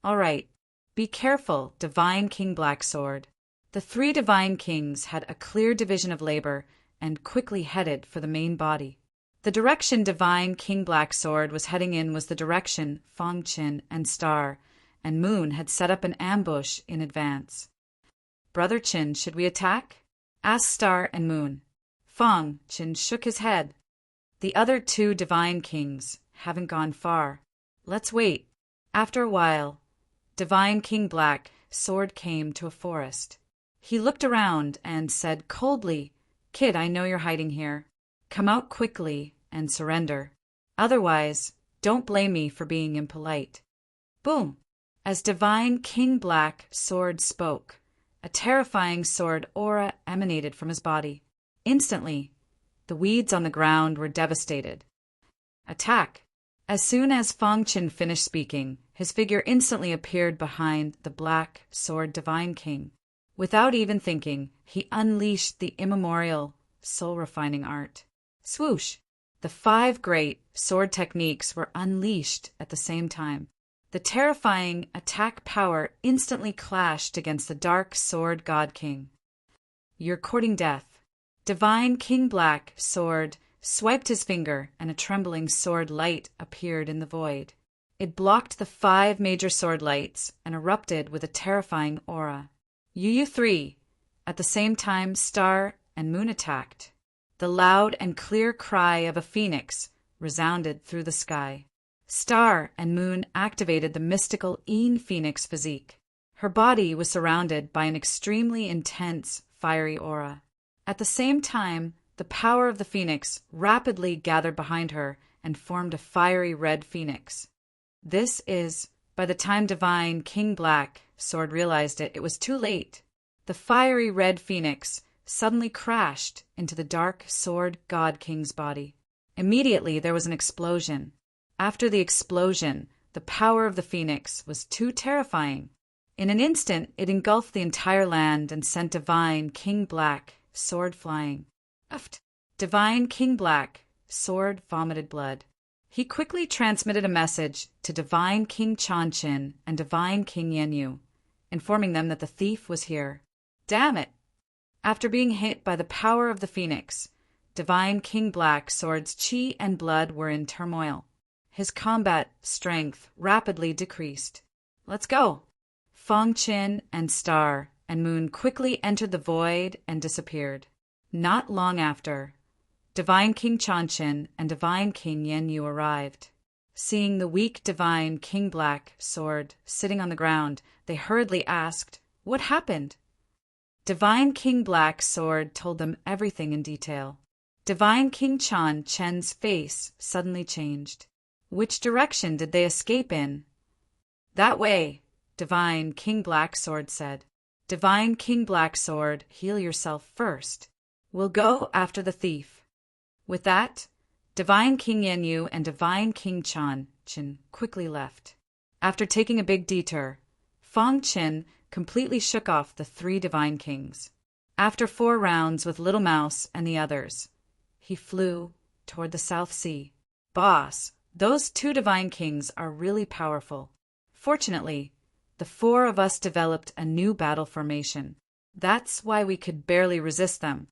All right. Be careful, Divine King Blacksword. The 3 divine kings had a clear division of labor and quickly headed for the main body. The direction Divine King Blacksword was heading in was the direction Fong Chin and Star and Moon had set up an ambush in advance. Brother Chin, should we attack? Asked Star and Moon. Fong Chin shook his head. The other 2 divine kings haven't gone far. Let's wait. After a while, Divine King Black Sword came to a forest. He looked around and said coldly, Kid, I know you're hiding here. Come out quickly and surrender. Otherwise, don't blame me for being impolite. Boom! As Divine King Black Sword spoke, a terrifying sword aura emanated from his body. Instantly, the weeds on the ground were devastated. Attack! As soon as Fong Chin finished speaking, his figure instantly appeared behind the Black Sword Divine King. Without even thinking, he unleashed the immemorial, soul-refining art. Swoosh! The 5 great sword techniques were unleashed at the same time. The terrifying attack power instantly clashed against the Dark Sword God King. You're courting death. Divine King Black Sword swiped his finger, and a trembling sword light appeared in the void. It blocked the 5 major sword lights and erupted with a terrifying aura. You 3. At the same time, Star and Moon attacked. The loud and clear cry of a phoenix resounded through the sky. Star and Moon activated the mystical Een Phoenix physique. Her body was surrounded by an extremely intense, fiery aura. At the same time, the power of the phoenix rapidly gathered behind her and formed a fiery red phoenix. This is, by the time Divine King Black Sword realized it, it was too late. The fiery red phoenix suddenly crashed into the Dark Sword God King's body. Immediately there was an explosion. After the explosion, the power of the phoenix was too terrifying. In an instant, it engulfed the entire land and sent Divine King Black Sword flying. Uft! Divine King Black Sword vomited blood. He quickly transmitted a message to Divine King Chanchin and Divine King Yenyu, informing them that the thief was here. Damn it! After being hit by the power of the phoenix, Divine King Black Sword's chi and blood were in turmoil. His combat strength rapidly decreased. Let's go! Fong Chin and Star and Moon quickly entered the void and disappeared. Not long after, Divine King Chanchin and Divine King Yenyu arrived. Seeing the weak Divine King Black Sword sitting on the ground, they hurriedly asked, What happened? Divine King Black Sword told them everything in detail. Divine King Chen's face suddenly changed. Which direction did they escape in? That way, Divine King Black Sword said. Divine King Black Sword, heal yourself first. We'll go after the thief. With that, Divine King Yenyu and Divine King Chin quickly left. After taking a big detour, Fong Chin completely shook off the 3 divine kings. After 4 rounds with Little Mouse and the others, he flew toward the South Sea. Boss, those 2 divine kings are really powerful. Fortunately, the 4 of us developed a new battle formation. That's why we could barely resist them.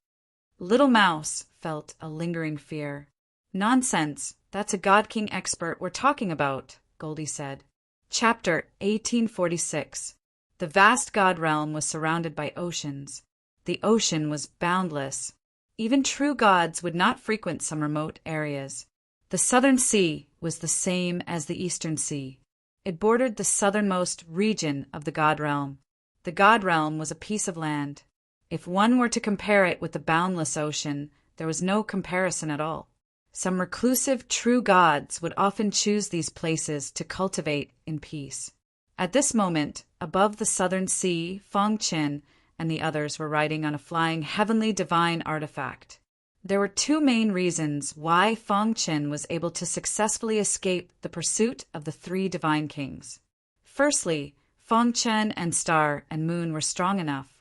Little Mouse felt a lingering fear. Nonsense, that's a God King expert we're talking about, Goldie said. Chapter 1846. The vast God realm was surrounded by oceans. The ocean was boundless. Even true gods would not frequent some remote areas. The southern sea was the same as the eastern sea. It bordered the southernmost region of the God realm. The God realm was a piece of land. If one were to compare it with the boundless ocean, there was no comparison at all. Some reclusive true gods would often choose these places to cultivate in peace. At this moment, above the southern sea, Fong Qin and the others were riding on a flying heavenly divine artifact. There were 2 main reasons why Fong Qin was able to successfully escape the pursuit of the 3 divine kings. Firstly, Fong Qin and Star and Moon were strong enough.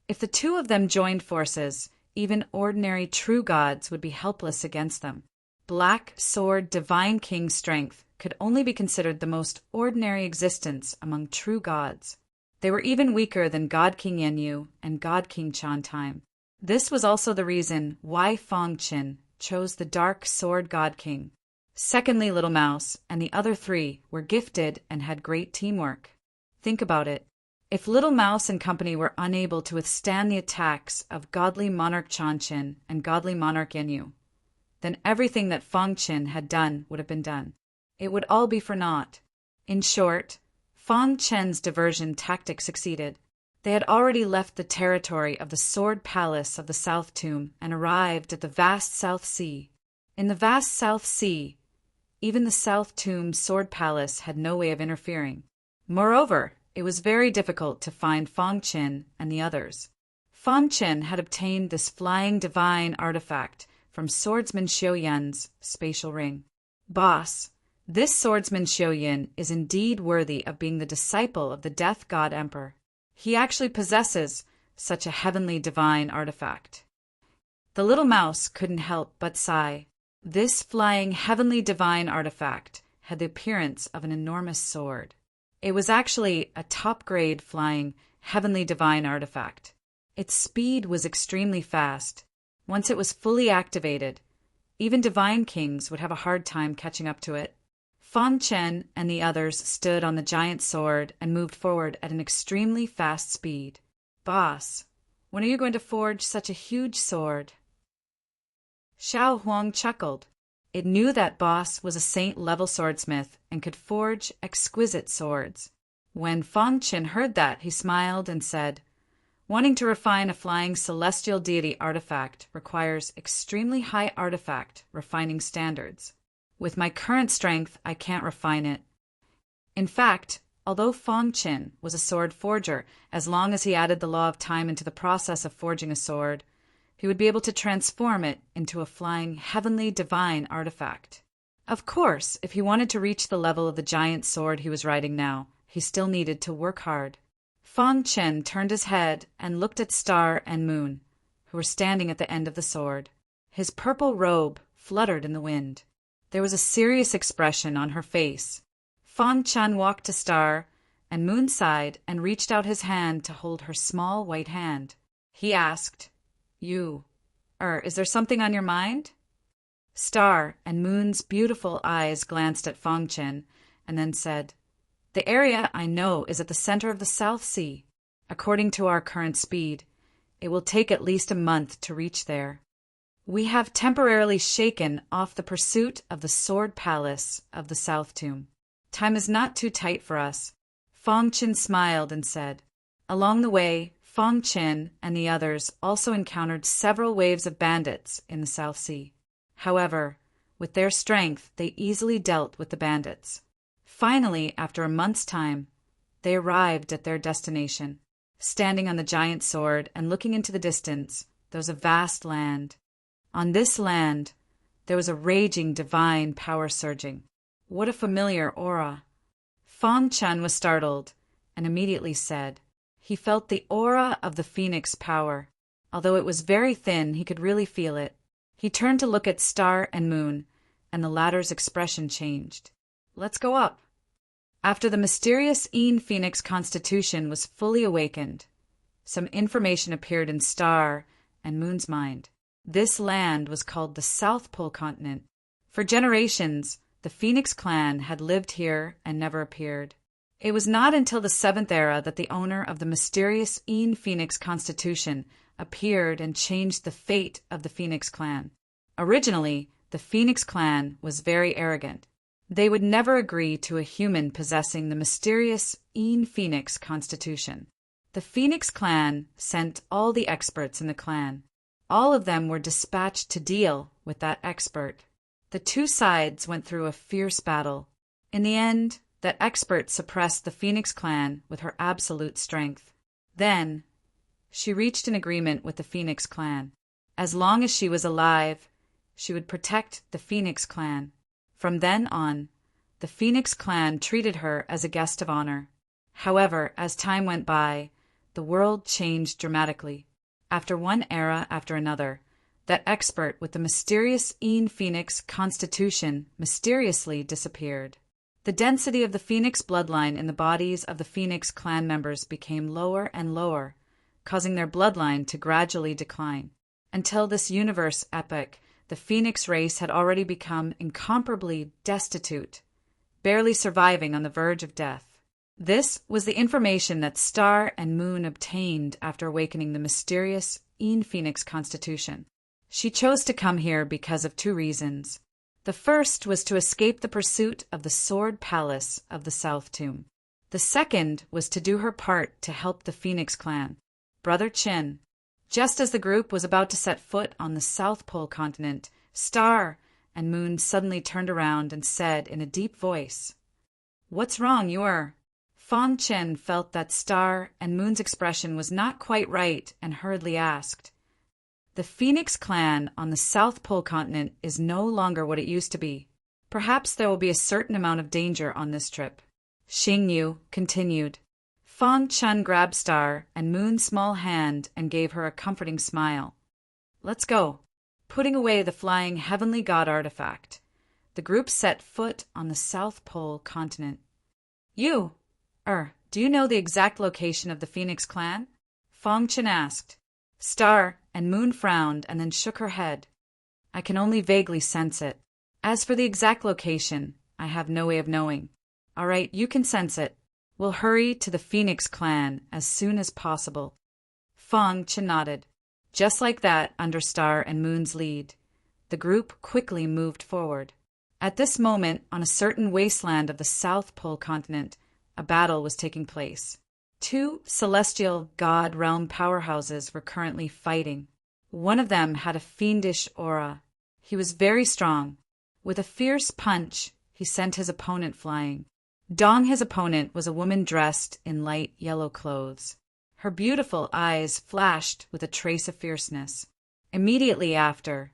If the 2 of them joined forces, even ordinary true gods would be helpless against them. Black Sword Divine King strength could only be considered the most ordinary existence among true gods. They were even weaker than God King Yenyu and God King Chantime. This was also the reason why Fong Qin chose the Dark Sword God King. Secondly, Little Mouse and the other 3 were gifted and had great teamwork. Think about it. If Little Mouse and company were unable to withstand the attacks of Godly Monarch Chanchin and Godly Monarch Yenyu, then everything that Fong Qin had done would have been done. It would all be for naught. In short, Fong Qin's diversion tactic succeeded. They had already left the territory of the Sword Palace of the South Tomb and arrived at the vast South Sea. In the vast South Sea, even the South Tomb Sword Palace had no way of interfering. Moreover, it was very difficult to find Fong Qin and the others. Fong Qin had obtained this flying divine artifact from Swordsman Xiuyan's spatial ring. Boss, this Swordsman Xiuyan is indeed worthy of being the disciple of the Death God Emperor. He actually possesses such a heavenly divine artifact. The little mouse couldn't help but sigh. This flying heavenly divine artifact had the appearance of an enormous sword. It was actually a top-grade flying heavenly divine artifact. Its speed was extremely fast. Once it was fully activated, even divine kings would have a hard time catching up to it. Fong Qin and the others stood on the giant sword and moved forward at an extremely fast speed. Boss, when are you going to forge such a huge sword? Xiao Huang chuckled. It knew that Boss was a saint-level swordsmith and could forge exquisite swords. When Fong Qin heard that, he smiled and said, "Wanting to refine a flying celestial deity artifact requires extremely high artifact refining standards. With my current strength, I can't refine it." In fact, although Fong Qin was a sword forger, as long as he added the law of time into the process of forging a sword, he would be able to transform it into a flying heavenly divine artifact. Of course, if he wanted to reach the level of the giant sword he was riding now, he still needed to work hard. Fong Qin turned his head and looked at Star and Moon, who were standing at the end of the sword. His purple robe fluttered in the wind. There was a serious expression on her face. Fong Qin walked to Star, and Moon sighed and reached out his hand to hold her small white hand. He asked, Is there something on your mind?" Star and Moon's beautiful eyes glanced at Fong Qin and then said, "The area I know is at the center of the South Sea. According to our current speed, it will take at least a month to reach there. We have temporarily shaken off the pursuit of the Sword Palace of the South Tomb. Time is not too tight for us." Fong Qin smiled and said, "Along the way, Fong Qin and the others also encountered several waves of bandits in the South Sea. However, with their strength, they easily dealt with the bandits. Finally, after a month's time, they arrived at their destination. Standing on the giant sword and looking into the distance, there was a vast land. On this land, there was a raging divine power surging. What a familiar aura! Fong Qin was startled and immediately said, he felt the aura of the phoenix power. Although it was very thin, he could really feel it. He turned to look at Star and Moon, and the latter's expression changed. "Let's go up." After the mysterious Phoenix constitution was fully awakened, some information appeared in Star and Moon's mind. This land was called the South Pole continent. For generations, the Phoenix clan had lived here and never appeared. It was not until the Seventh Era that the owner of the mysterious Phoenix constitution appeared and changed the fate of the Phoenix clan. Originally, the Phoenix clan was very arrogant. They would never agree to a human possessing the mysterious Phoenix constitution. The Phoenix clan sent all the experts in the clan. All of them were dispatched to deal with that expert. The two sides went through a fierce battle. In the end, that expert suppressed the Phoenix clan with her absolute strength. Then, she reached an agreement with the Phoenix clan. As long as she was alive, she would protect the Phoenix clan. From then on, the Phoenix clan treated her as a guest of honor. However, as time went by, the world changed dramatically. After one era after another, that expert with the mysterious Phoenix constitution mysteriously disappeared. The density of the Phoenix bloodline in the bodies of the Phoenix clan members became lower and lower, causing their bloodline to gradually decline. Until this universe epoch, the Phoenix race had already become incomparably destitute, barely surviving on the verge of death. This was the information that Star and Moon obtained after awakening the mysterious Phoenix constitution. She chose to come here because of two reasons. The first was to escape the pursuit of the Sword Palace of the South Tomb. The second was to do her part to help the Phoenix clan. Brother Chin. Just as the group was about to set foot on the South Pole continent, Star and Moon suddenly turned around and said in a deep voice, "What's wrong? Fong Chen felt that Star and Moon's expression was not quite right and hurriedly asked, "The Phoenix clan on the South Pole continent is no longer what it used to be. Perhaps there will be a certain amount of danger on this trip." Xing Yu continued. Fong Chen grabbed Star and Moon's small hand and gave her a comforting smile. "Let's go." Putting away the flying heavenly god artifact, the group set foot on the South Pole continent. Do you know the exact location of the Phoenix clan?" Fong Chen asked. Star and Moon frowned and then shook her head. "I can only vaguely sense it. As for the exact location, I have no way of knowing." "All right, you can sense it. We'll hurry to the Phoenix clan as soon as possible." Fong Chen nodded. Just like that, under Star and Moon's lead, the group quickly moved forward. At this moment, on a certain wasteland of the South Pole continent, a battle was taking place. Two celestial god realm powerhouses were currently fighting. One of them had a fiendish aura. He was very strong. With a fierce punch, he sent his opponent flying. His opponent was a woman dressed in light yellow clothes. Her beautiful eyes flashed with a trace of fierceness. Immediately after,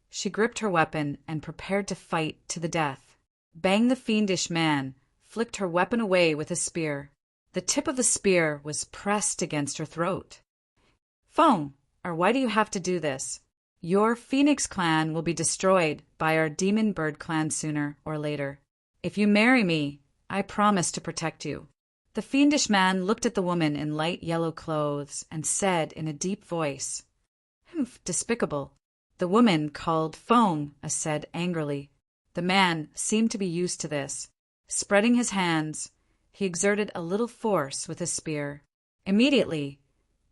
she gripped her weapon and prepared to fight to the death. Bang, the fiendish man flicked her weapon away with a spear. The tip of the spear was pressed against her throat. "Fong, why do you have to do this? Your Phoenix clan will be destroyed by our Demon Bird clan sooner or later. If you marry me, I promise to protect you." The fiendish man looked at the woman in light yellow clothes and said in a deep voice, "Humph, despicable." The woman called Fong said angrily. The man seemed to be used to this. Spreading his hands, he exerted a little force with his spear. Immediately,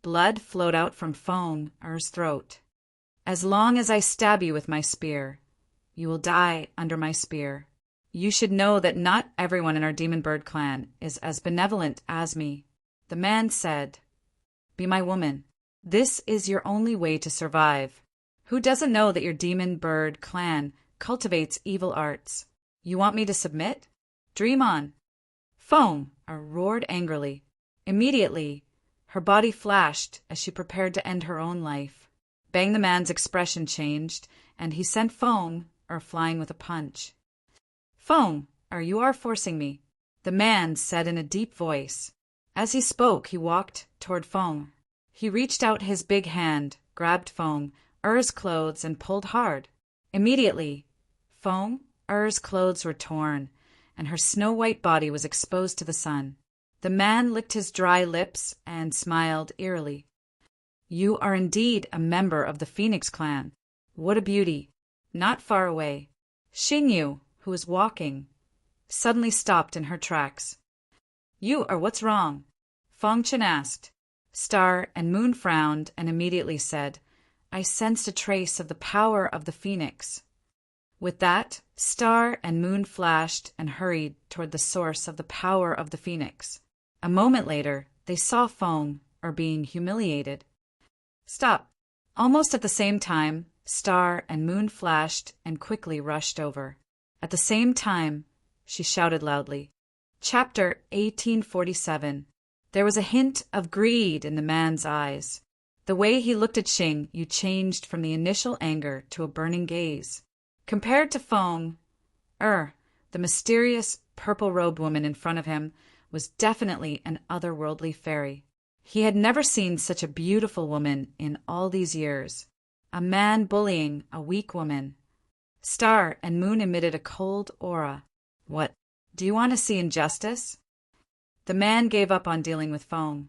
blood flowed out from Fong's throat. "As long as I stab you with my spear, you will die under my spear. You should know that not everyone in our Demon Bird clan is as benevolent as me." The man said, "Be my woman. This is your only way to survive. Who doesn't know that your Demon Bird clan cultivates evil arts? You want me to submit? Dream on." Fong roared angrily. Immediately, her body flashed as she prepared to end her own life. Bang, the man's expression changed, and he sent Fong flying with a punch. "Fong, you are forcing me," the man said in a deep voice. As he spoke, he walked toward Fong. He reached out his big hand, grabbed Feng Er's clothes and pulled hard. Immediately, Feng Er's clothes were torn, and her snow-white body was exposed to the sun. The man licked his dry lips and smiled eerily. "You are indeed a member of the Phoenix clan. What a beauty!" Not far away, Xingyu, who was walking, suddenly stopped in her tracks. "You are what's wrong?" Feng Chen asked. Star and Moon frowned and immediately said, "I sensed a trace of the power of the Phoenix." With that, Star and Moon flashed and hurried toward the source of the power of the Phoenix. A moment later, they saw Feng being humiliated. "Stop!" Almost at the same time, Star and Moon flashed and quickly rushed over. At the same time, she shouted loudly. Chapter 1847. There was a hint of greed in the man's eyes. The way he looked at Xingyu changed from the initial anger to a burning gaze. Compared to Feng the mysterious purple-robed woman in front of him was definitely an otherworldly fairy. He had never seen such a beautiful woman in all these years. A man bullying a weak woman. Star and Moon emitted a cold aura. "What? Do you want to see injustice?" The man gave up on dealing with Feng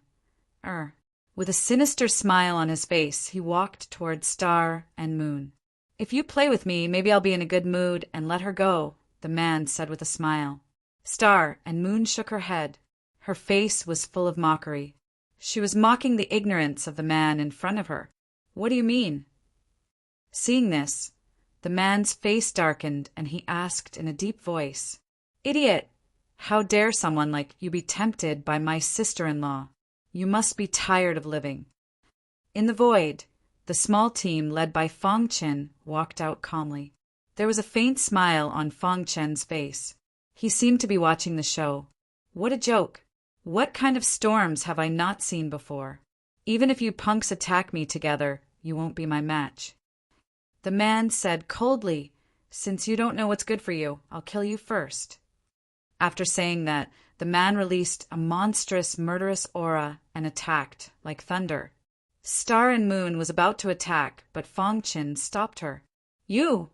With a sinister smile on his face, he walked toward Star and Moon. "If you play with me, maybe I'll be in a good mood and let her go," the man said with a smile. Star and Moon shook her head. Her face was full of mockery. She was mocking the ignorance of the man in front of her. "What do you mean?" Seeing this, the man's face darkened and he asked in a deep voice, "Idiot! How dare someone like you be tempted by my sister-in-law? You must be tired of living." In the void, the small team led by Feng Chen walked out calmly. There was a faint smile on Feng Chen's face. He seemed to be watching the show. What a joke! What kind of storms have I not seen before? Even if you punks attack me together, you won't be my match. The man said coldly, "Since you don't know what's good for you, I'll kill you first." After saying that, the man released a monstrous, murderous aura and attacked, like thunder. Star and Moon was about to attack, but Feng Chen stopped her. "You!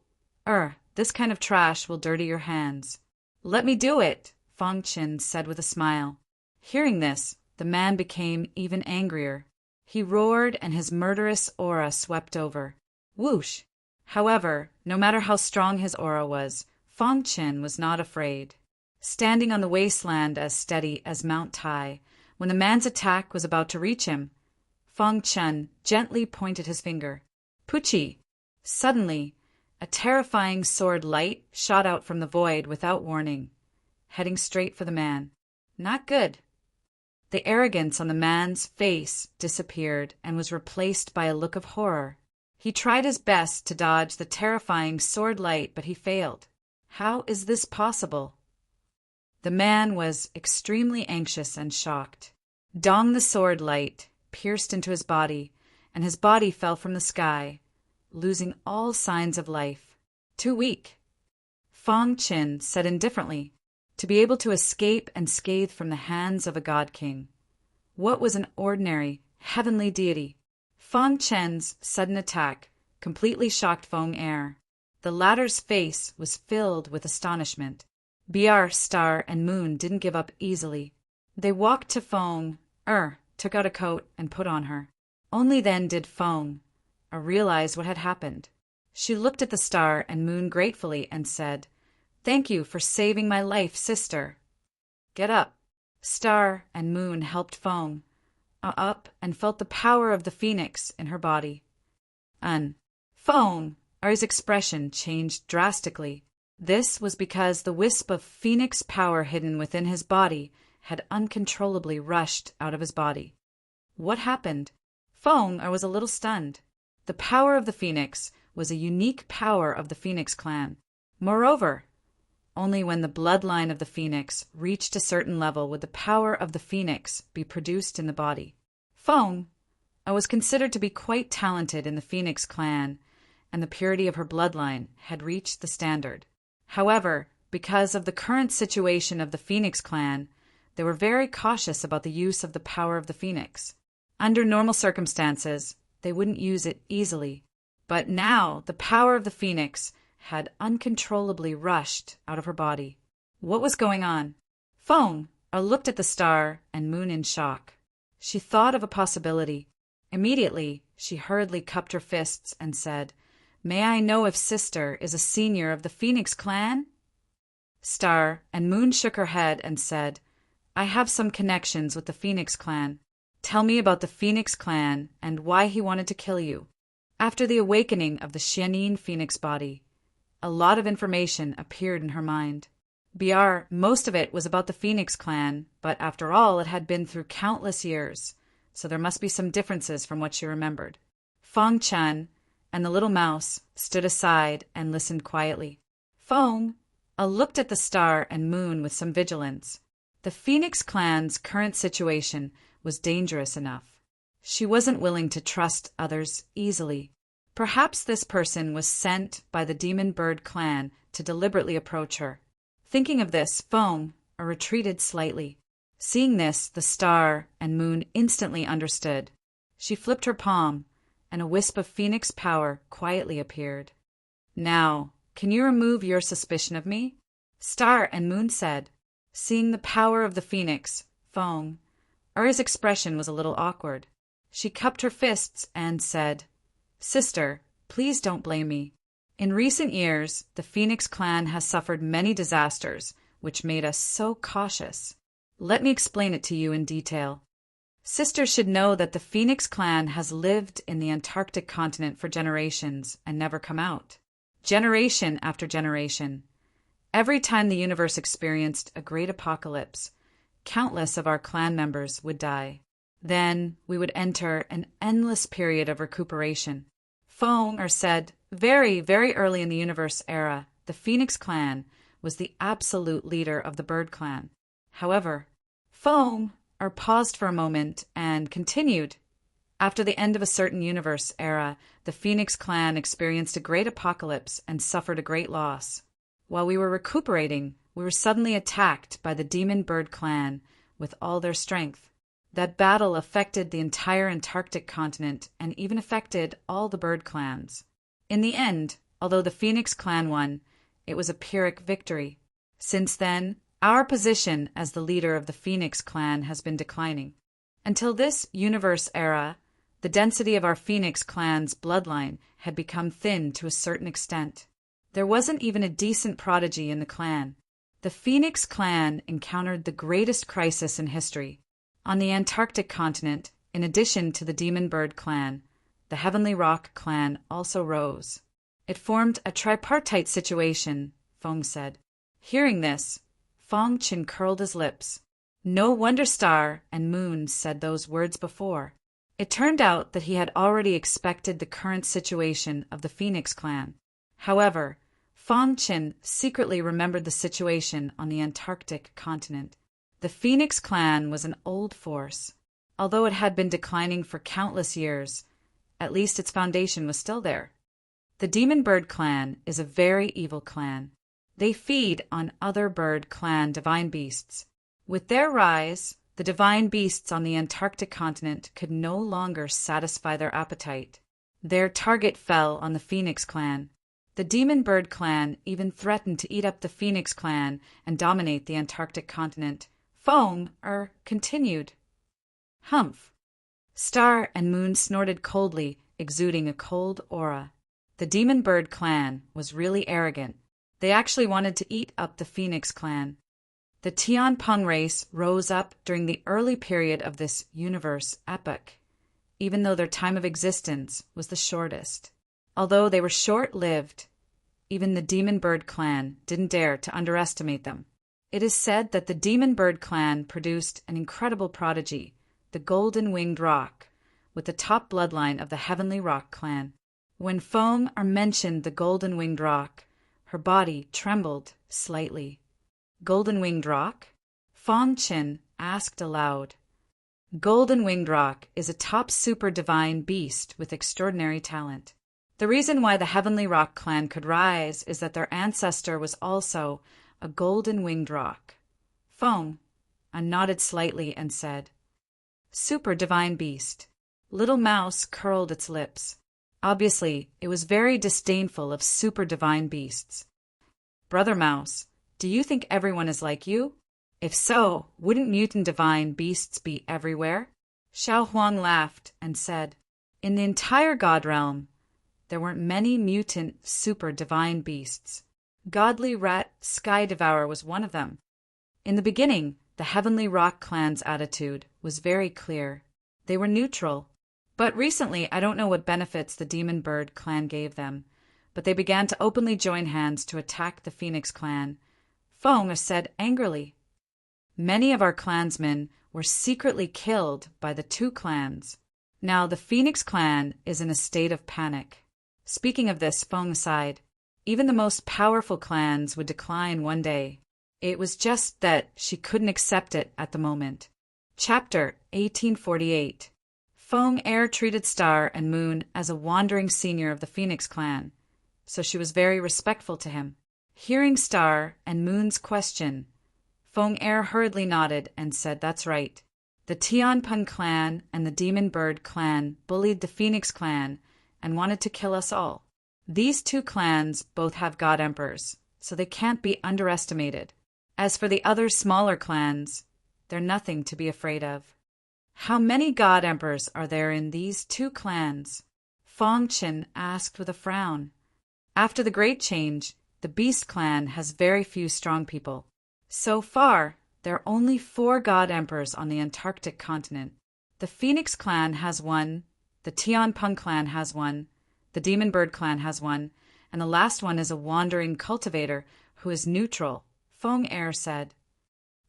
This kind of trash will dirty your hands." "Let me do it," Feng Chen said with a smile. Hearing this, the man became even angrier. He roared and his murderous aura swept over. Whoosh! However, no matter how strong his aura was, Feng Chen was not afraid. Standing on the wasteland as steady as Mount Tai, when the man's attack was about to reach him, Feng Chen gently pointed his finger. Puchi! Suddenly, a terrifying sword light shot out from the void without warning, heading straight for the man. Not good. The arrogance on the man's face disappeared and was replaced by a look of horror. He tried his best to dodge the terrifying sword light, but he failed. How is this possible? The man was extremely anxious and shocked. Dong the sword light pierced into his body, and his body fell from the sky, losing all signs of life. Too weak. Feng Chen said indifferently, to be able to escape unscathed from the hands of a god king. What was an ordinary, heavenly deity? Feng Chen's sudden attack completely shocked Feng Er. The latter's face was filled with astonishment. Br, Star, and Moon didn't give up easily. They walked to Feng took out a coat and put on her. Only then did Feng realize what had happened. She looked at the Star and Moon gratefully and said, "Thank you for saving my life, sister." "Get up." Star and Moon helped Feng up and felt the power of the phoenix in her body. Feng Er's expression changed drastically. This was because the wisp of phoenix power hidden within his body had uncontrollably rushed out of his body. What happened? Feng was a little stunned. The power of the phoenix was a unique power of the Phoenix clan. Moreover, only when the bloodline of the phoenix reached a certain level would the power of the phoenix be produced in the body. Feng was considered to be quite talented in the Phoenix clan, and the purity of her bloodline had reached the standard. However, because of the current situation of the Phoenix clan, they were very cautious about the use of the power of the phoenix. Under normal circumstances, they wouldn't use it easily. But now the power of the phoenix had uncontrollably rushed out of her body. What was going on? Feng looked at the star and moon in shock. She thought of a possibility. Immediately, she hurriedly cupped her fists and said, "May I know if Sister is a senior of the Phoenix clan?" Star and Moon shook her head and said, "I have some connections with the Phoenix clan. Tell me about the Phoenix clan and why he wanted to kill you." After the awakening of the Xianin Phoenix body, a lot of information appeared in her mind. Most of it was about the Phoenix clan, but after all, it had been through countless years, so there must be some differences from what she remembered. Feng Chen and the little mouse stood aside and listened quietly. Feng looked at the star and moon with some vigilance. The Phoenix clan's current situation was dangerous enough. She wasn't willing to trust others easily. Perhaps this person was sent by the Demon Bird clan to deliberately approach her. Thinking of this, Feng retreated slightly. Seeing this, the star and moon instantly understood. She flipped her palm, and a wisp of phoenix power quietly appeared. "Now, can you remove your suspicion of me?" Star and Moon said. Seeing the power of the phoenix, Feng, Er's expression was a little awkward. She cupped her fists and said, "Sister, please don't blame me. In recent years, the Phoenix clan has suffered many disasters, which made us so cautious. Let me explain it to you in detail. Sister should know that the Phoenix clan has lived in the Antarctic continent for generations and never come out. Generation after generation. Every time the universe experienced a great apocalypse, countless of our clan members would die. Then we would enter an endless period of recuperation. Feng said, very, very early in the universe era, the Phoenix clan was the absolute leader of the Bird clan. However, Feng paused for a moment and continued. After the end of a certain universe era, the Phoenix clan experienced a great apocalypse and suffered a great loss. While we were recuperating, we were suddenly attacked by the Demon Bird clan with all their strength. That battle affected the entire Antarctic continent and even affected all the bird clans. In the end, although the Phoenix clan won, it was a Pyrrhic victory. Since then, our position as the leader of the Phoenix clan has been declining. Until this universe era, the density of our Phoenix clan's bloodline had become thin to a certain extent. There wasn't even a decent prodigy in the clan. The Phoenix clan encountered the greatest crisis in history. On the Antarctic continent, in addition to the Demon Bird clan, the Heavenly Rock clan also rose. It formed a tripartite situation, Feng said. Hearing this, Feng Qin curled his lips. No wonder Star and Moon said those words before. It turned out that he had already expected the current situation of the Phoenix clan. However, Feng Qin secretly remembered the situation on the Antarctic continent. The Phoenix clan was an old force. Although it had been declining for countless years, at least its foundation was still there. The Demon Bird clan is a very evil clan. They feed on other bird clan divine beasts. With their rise, the divine beasts on the Antarctic continent could no longer satisfy their appetite. Their target fell on the Phoenix clan. The Demon Bird clan even threatened to eat up the Phoenix clan and dominate the Antarctic continent. Feng continued. Humph. Star and Moon snorted coldly, exuding a cold aura. The Demon Bird clan was really arrogant. They actually wanted to eat up the Phoenix clan. The Tianpeng race rose up during the early period of this universe epoch, even though their time of existence was the shortest. Although they were short-lived, even the Demon Bird clan didn't dare to underestimate them. It is said that the Demon Bird clan produced an incredible prodigy, the Golden Winged Roc, with the top bloodline of the Heavenly Rock clan. When Feng mentioned the Golden Winged Roc, her body trembled slightly. Golden Winged Roc? Feng Qin asked aloud. Golden Winged Roc is a top super divine beast with extraordinary talent. The reason why the Heavenly Rock clan could rise is that their ancestor was also a Golden Winged Roc. Feng nodded slightly and said, Super divine beast. Little Mouse curled its lips. Obviously, it was very disdainful of super divine beasts. Brother Mouse, do you think everyone is like you? If so, wouldn't mutant divine beasts be everywhere? Xiao Huang laughed and said, in the entire God realm, there weren't many mutant super divine beasts. Godly Rat Sky Devourer was one of them. In the beginning, the Heavenly Rock Clan's attitude was very clear. They were neutral. But recently, I don't know what benefits the Demon Bird Clan gave them, but they began to openly join hands to attack the Phoenix Clan. Feng said angrily. Many of our clansmen were secretly killed by the two clans. Now the Phoenix Clan is in a state of panic. Speaking of this, Feng sighed. Even the most powerful clans would decline one day. It was just that she couldn't accept it at the moment. Chapter 1848. Feng Air treated Star and Moon as a wandering senior of the Phoenix Clan, so she was very respectful to him. Hearing Star and Moon's question, Feng Air hurriedly nodded and said, that's right. The Tianpeng Clan and the Demon Bird Clan bullied the Phoenix Clan and wanted to kill us all. These two clans both have God Emperors, so they can't be underestimated. As for the other smaller clans, they're nothing to be afraid of. How many God Emperors are there in these two clans? Feng Qin asked with a frown. After the Great Change, the Beast Clan has very few strong people. So far, there are only 4 God Emperors on the Antarctic continent. The Phoenix Clan has 1, the Tianpeng Clan has 1, the Demon Bird Clan has 1, and the last one is a wandering cultivator who is neutral, Feng Air said.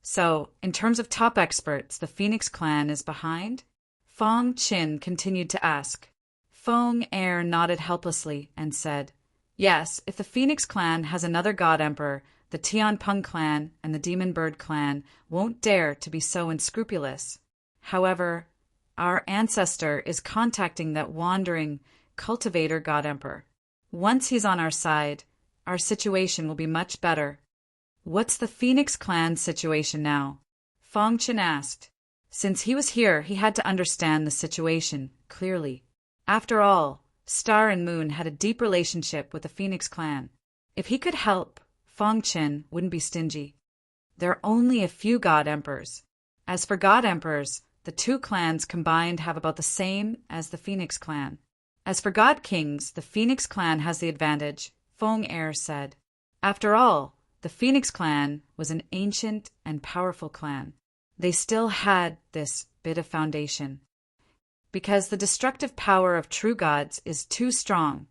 So, in terms of top experts, the Phoenix Clan is behind? Feng Qin continued to ask. Feng Air nodded helplessly and said, yes, if the Phoenix Clan has another God Emperor, the Tianpeng Clan and the Demon Bird Clan won't dare to be so unscrupulous. However, our ancestor is contacting that wandering cultivator God Emperor. Once he's on our side, our situation will be much better. What's the Phoenix Clan's situation now? Feng Qin asked. Since he was here, he had to understand the situation clearly. After all, Star and Moon had a deep relationship with the Phoenix Clan. If he could help, Feng Qin wouldn't be stingy. There are only a few God Emperors. As for God Emperors, the two clans combined have about the same as the Phoenix Clan. As for God Kings, the Phoenix Clan has the advantage, Feng Air said. After all, the Phoenix Clan was an ancient and powerful clan. They still had this bit of foundation. Because the destructive power of true gods is too strong,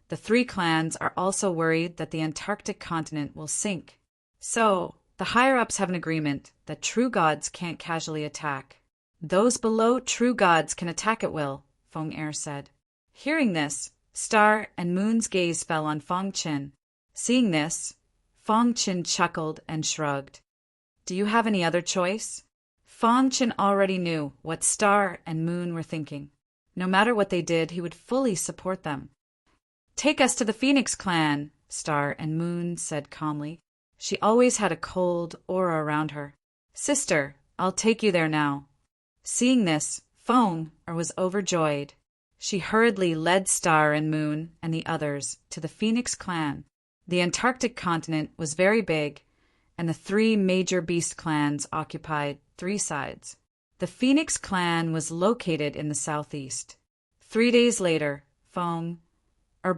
the 3 clans are also worried that the Antarctic continent will sink. So, the higher-ups have an agreement that true gods can't casually attack. Those below true gods can attack at will, Feng Air said. Hearing this, Star and Moon's gaze fell on Feng Qin. Seeing this, Feng Qin chuckled and shrugged. Do you have any other choice? Feng Qin already knew what Star and Moon were thinking. No matter what they did, he would fully support them. Take us to the Phoenix Clan, Star and Moon said calmly. She always had a cold aura around her. Sister, I'll take you there now. Seeing this, Feng was overjoyed. She hurriedly led Star and Moon and the others to the Phoenix Clan. The Antarctic continent was very big, and the 3 major beast clans occupied 3 sides. The Phoenix Clan was located in the southeast. 3 days later, Feng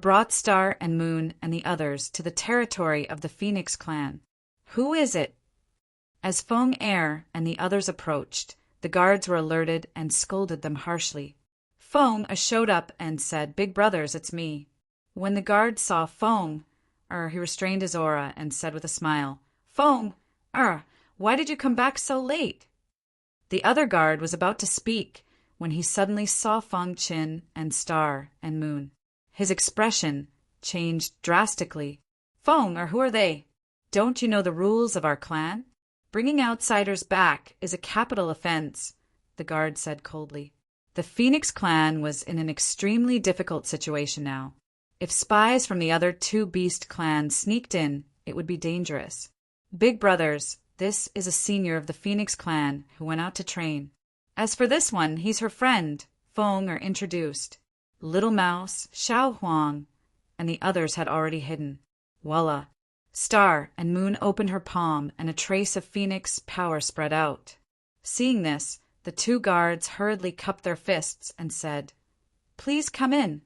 brought Star and Moon and the others to the territory of the Phoenix Clan. Who is it? As Feng Air and the others approached, the guards were alerted and scolded them harshly. Feng showed up and said, Big brothers, it's me. When the guards saw Feng, he restrained his aura and said with a smile, Feng, why did you come back so late? The other guard was about to speak when he suddenly saw Feng Qin and Star and Moon. His expression changed drastically. Feng, who are they? Don't you know the rules of our clan? Bringing outsiders back is a capital offense, the guard said coldly. The Phoenix Clan was in an extremely difficult situation now. If spies from the other 2 beast clans sneaked in, it would be dangerous. Big brothers, this is a senior of the Phoenix Clan who went out to train. As for this one, he's her friend, Feng are introduced. Little Mouse, Xiao Huang, and the others had already hidden. Voila! Star and Moon opened her palm, and a trace of phoenix power spread out. Seeing this, the two guards hurriedly cupped their fists and said, "Please come in."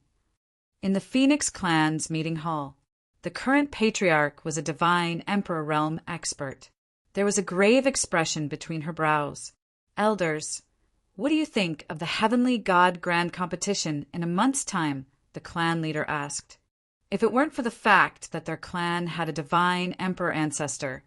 In the Phoenix clan's meeting hall, the current patriarch was a divine Emperor realm expert. There was a grave expression between her brows. "Elders, what do you think of the Heavenly God Grand Competition in a month's time?" the clan leader asked. If it weren't for the fact that their clan had a divine emperor ancestor,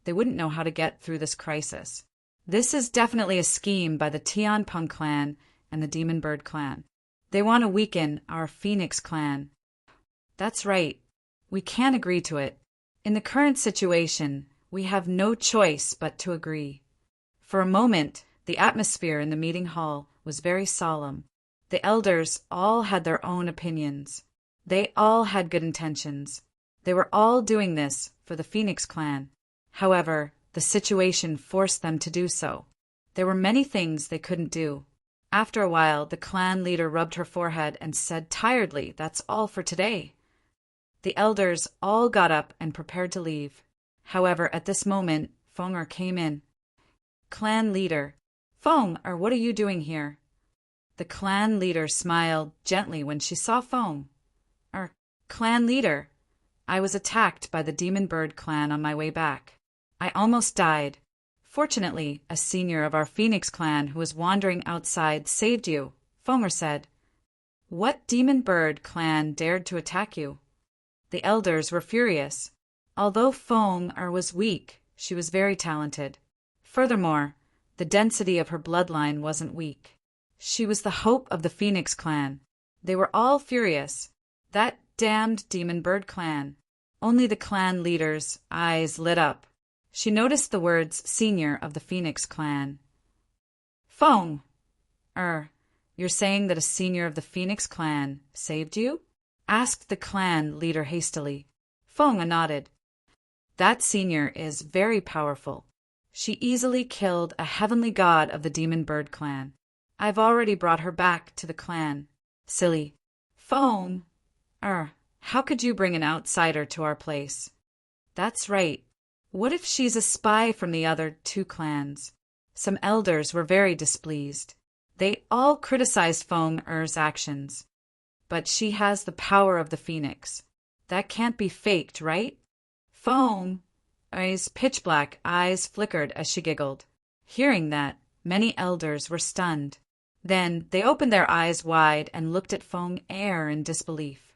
they wouldn't know how to get through this crisis. This is definitely a scheme by the Tianpeng clan and the Demon Bird clan. They want to weaken our Phoenix clan. That's right. We can't agree to it. In the current situation, we have no choice but to agree. For a moment, the atmosphere in the meeting hall was very solemn. The elders all had their own opinions. They all had good intentions. They were all doing this for the Phoenix clan. However, the situation forced them to do so. There were many things they couldn't do. After a while, the clan leader rubbed her forehead and said tiredly, "That's all for today." The elders all got up and prepared to leave. However, at this moment, Feng came in. "Clan leader, Feng, what are you doing here?" The clan leader smiled gently when she saw Feng. "Clan leader, I was attacked by the Demon Bird clan on my way back. I almost died. Fortunately, a senior of our Phoenix clan who was wandering outside saved you," Feng said. "What Demon Bird clan dared to attack you?" The elders were furious. Although Feng was weak, she was very talented. Furthermore, the density of her bloodline wasn't weak. She was the hope of the Phoenix clan. They were all furious. That damned Demon Bird clan. Only the clan leader's eyes lit up. She noticed the words "senior of the Phoenix clan." "Feng, you're saying that a senior of the Phoenix clan saved you?" asked the clan leader hastily. Feng nodded. "That senior is very powerful. She easily killed a heavenly god of the Demon Bird clan. I've already brought her back to the clan." "Silly. Feng, how could you bring an outsider to our place?" "That's right. What if she's a spy from the other two clans?" Some elders were very displeased. They all criticized Feng's actions. "But she has the power of the Phoenix. That can't be faked, right?" Feng's pitch-black eyes flickered as she giggled. Hearing that, many elders were stunned. Then they opened their eyes wide and looked at Feng in disbelief.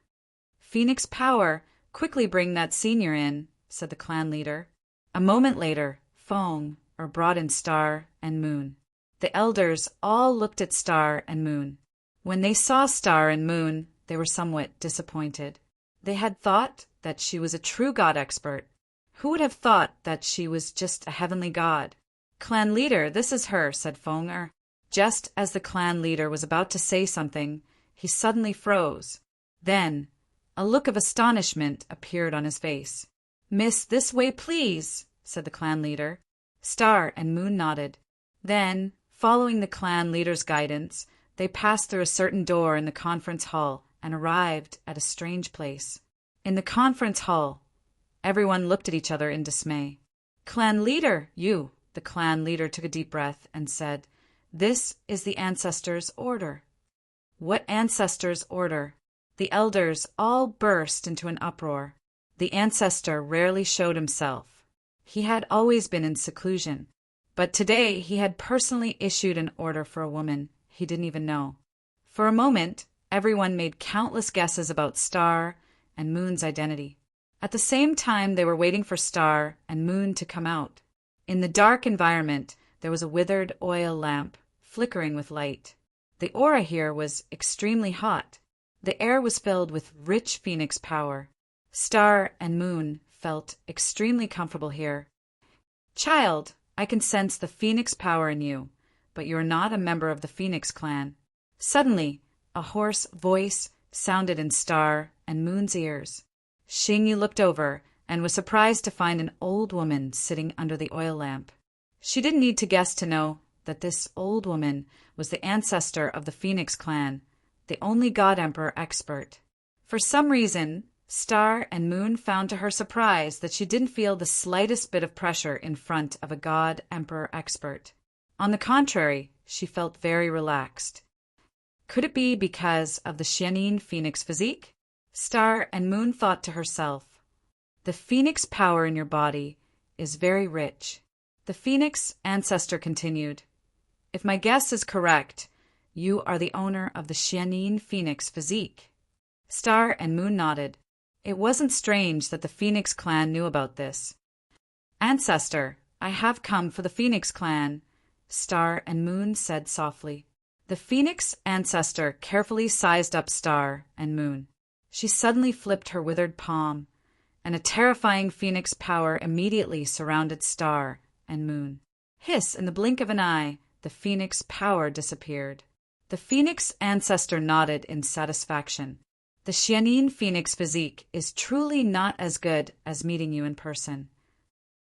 "Phoenix power, quickly bring that senior in," said the clan leader. A moment later, Feng brought in Star and Moon. The elders all looked at Star and Moon. When they saw Star and Moon, they were somewhat disappointed. They had thought that she was a true god expert. Who would have thought that she was just a heavenly god? "Clan leader, this is her," said Feng. Just as the clan leader was about to say something, he suddenly froze. Then, a look of astonishment appeared on his face. "Miss, this way, please," said the clan leader. Star and Moon nodded. Then, following the clan leader's guidance, they passed through a certain door in the conference hall and arrived at a strange place. In the conference hall, everyone looked at each other in dismay. "Clan leader, you," the clan leader took a deep breath and said, "This is the ancestors' order." "What ancestors' order?" The elders all burst into an uproar. The ancestor rarely showed himself. He had always been in seclusion, but today he had personally issued an order for a woman he didn't even know. For a moment, everyone made countless guesses about Star and Moon's identity. At the same time, they were waiting for Star and Moon to come out. In the dark environment, there was a withered oil lamp, flickering with light. The aura here was extremely hot. The air was filled with rich Phoenix power. Star and Moon felt extremely comfortable here. "Child, I can sense the Phoenix power in you, but you're not a member of the Phoenix clan." Suddenly, a hoarse voice sounded in Star and Moon's ears. Xingyu looked over and was surprised to find an old woman sitting under the oil lamp. She didn't need to guess to know that this old woman was the ancestor of the Phoenix clan, the only God Emperor expert. For some reason, Star and Moon found to her surprise that she didn't feel the slightest bit of pressure in front of a God Emperor expert. On the contrary, she felt very relaxed. Could it be because of the Xianin Phoenix physique? Star and Moon thought to herself, the Phoenix power in your body is very rich. The Phoenix ancestor continued, if my guess is correct, you are the owner of the Xianin Phoenix physique. Star and Moon nodded. It wasn't strange that the Phoenix clan knew about this. Ancestor, I have come for the Phoenix clan, Star and Moon said softly. The Phoenix ancestor carefully sized up Star and Moon. She suddenly flipped her withered palm, and a terrifying Phoenix power immediately surrounded Star and Moon. Hiss, in the blink of an eye, the Phoenix power disappeared. The Phoenix ancestor nodded in satisfaction. The Xianin Phoenix physique is truly not as good as meeting you in person.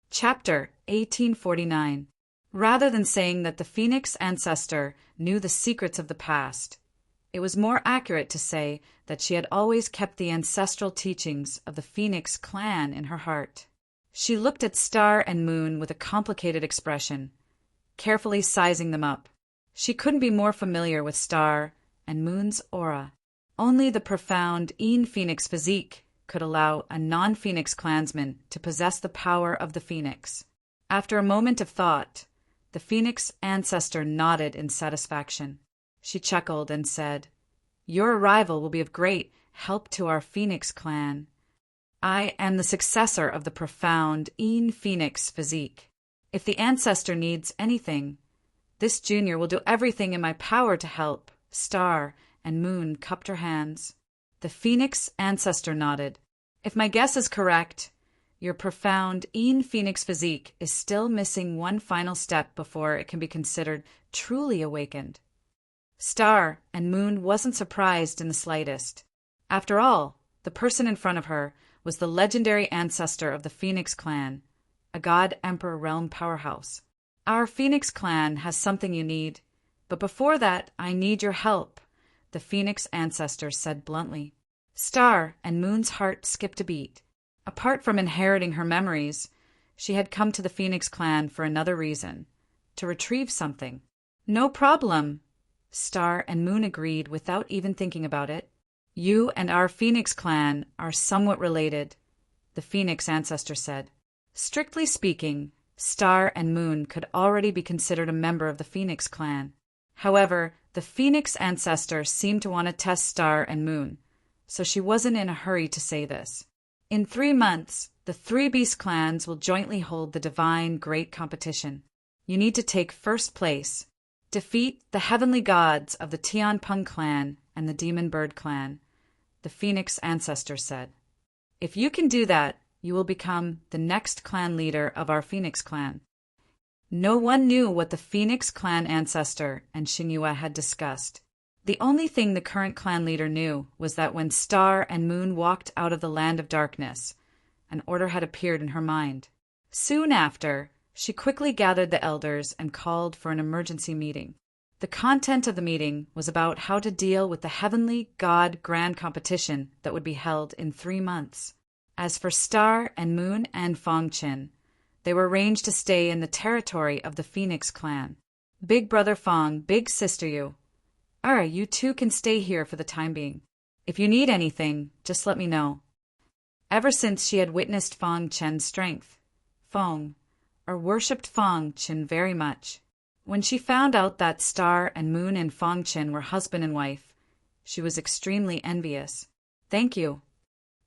Chapter 1849. Rather than saying that the Phoenix ancestor knew the secrets of the past, it was more accurate to say that she had always kept the ancestral teachings of the Phoenix clan in her heart. She looked at Star and Moon with a complicated expression, carefully sizing them up. She couldn't be more familiar with Star and Moon's aura. Only the profound Phoenix physique could allow a non-Phoenix clansman to possess the power of the Phoenix. After a moment of thought, the Phoenix ancestor nodded in satisfaction. She chuckled and said, your arrival will be of great help to our Phoenix clan. I am the successor of the profound Phoenix physique. If the ancestor needs anything, this junior will do everything in my power to help. Star and Moon cupped her hands. The Phoenix ancestor nodded. If my guess is correct, your profound Phoenix physique is still missing one final step before it can be considered truly awakened. Star and Moon wasn't surprised in the slightest. After all, the person in front of her was the legendary ancestor of the Phoenix clan, a God Emperor realm powerhouse. Our Phoenix clan has something you need, but before that, I need your help, the Phoenix ancestor said bluntly. Star and Moon's heart skipped a beat. Apart from inheriting her memories, she had come to the Phoenix clan for another reason, to retrieve something. No problem, Star and Moon agreed without even thinking about it. You and our Phoenix clan are somewhat related, the Phoenix ancestor said. Strictly speaking, Star and Moon could already be considered a member of the Phoenix clan. However, the Phoenix ancestor seemed to want to test Star and Moon, so she wasn't in a hurry to say this. In 3 months, the 3 Beast clans will jointly hold the Divine Great Competition. You need to take first place. Defeat the heavenly gods of the Tianpeng clan and the Demon Bird clan, the Phoenix ancestor said. If you can do that, you will become the next clan leader of our Phoenix clan. No one knew what the Phoenix clan ancestor and Xinyue had discussed. The only thing the current clan leader knew was that when Star and Moon walked out of the land of darkness, an order had appeared in her mind. Soon after, she quickly gathered the elders and called for an emergency meeting. The content of the meeting was about how to deal with the Heavenly God Grand Competition that would be held in 3 months. As for Star and Moon and Fongqin, they were arranged to stay in the territory of the Phoenix clan. Big brother Fong, big sister you. You two can stay here for the time being. If you need anything, just let me know. Ever since she had witnessed Fong Chen's strength, Fong, worshipped Fong Chen very much. When she found out that Star and Moon and Fong Chen were husband and wife, she was extremely envious. Thank you.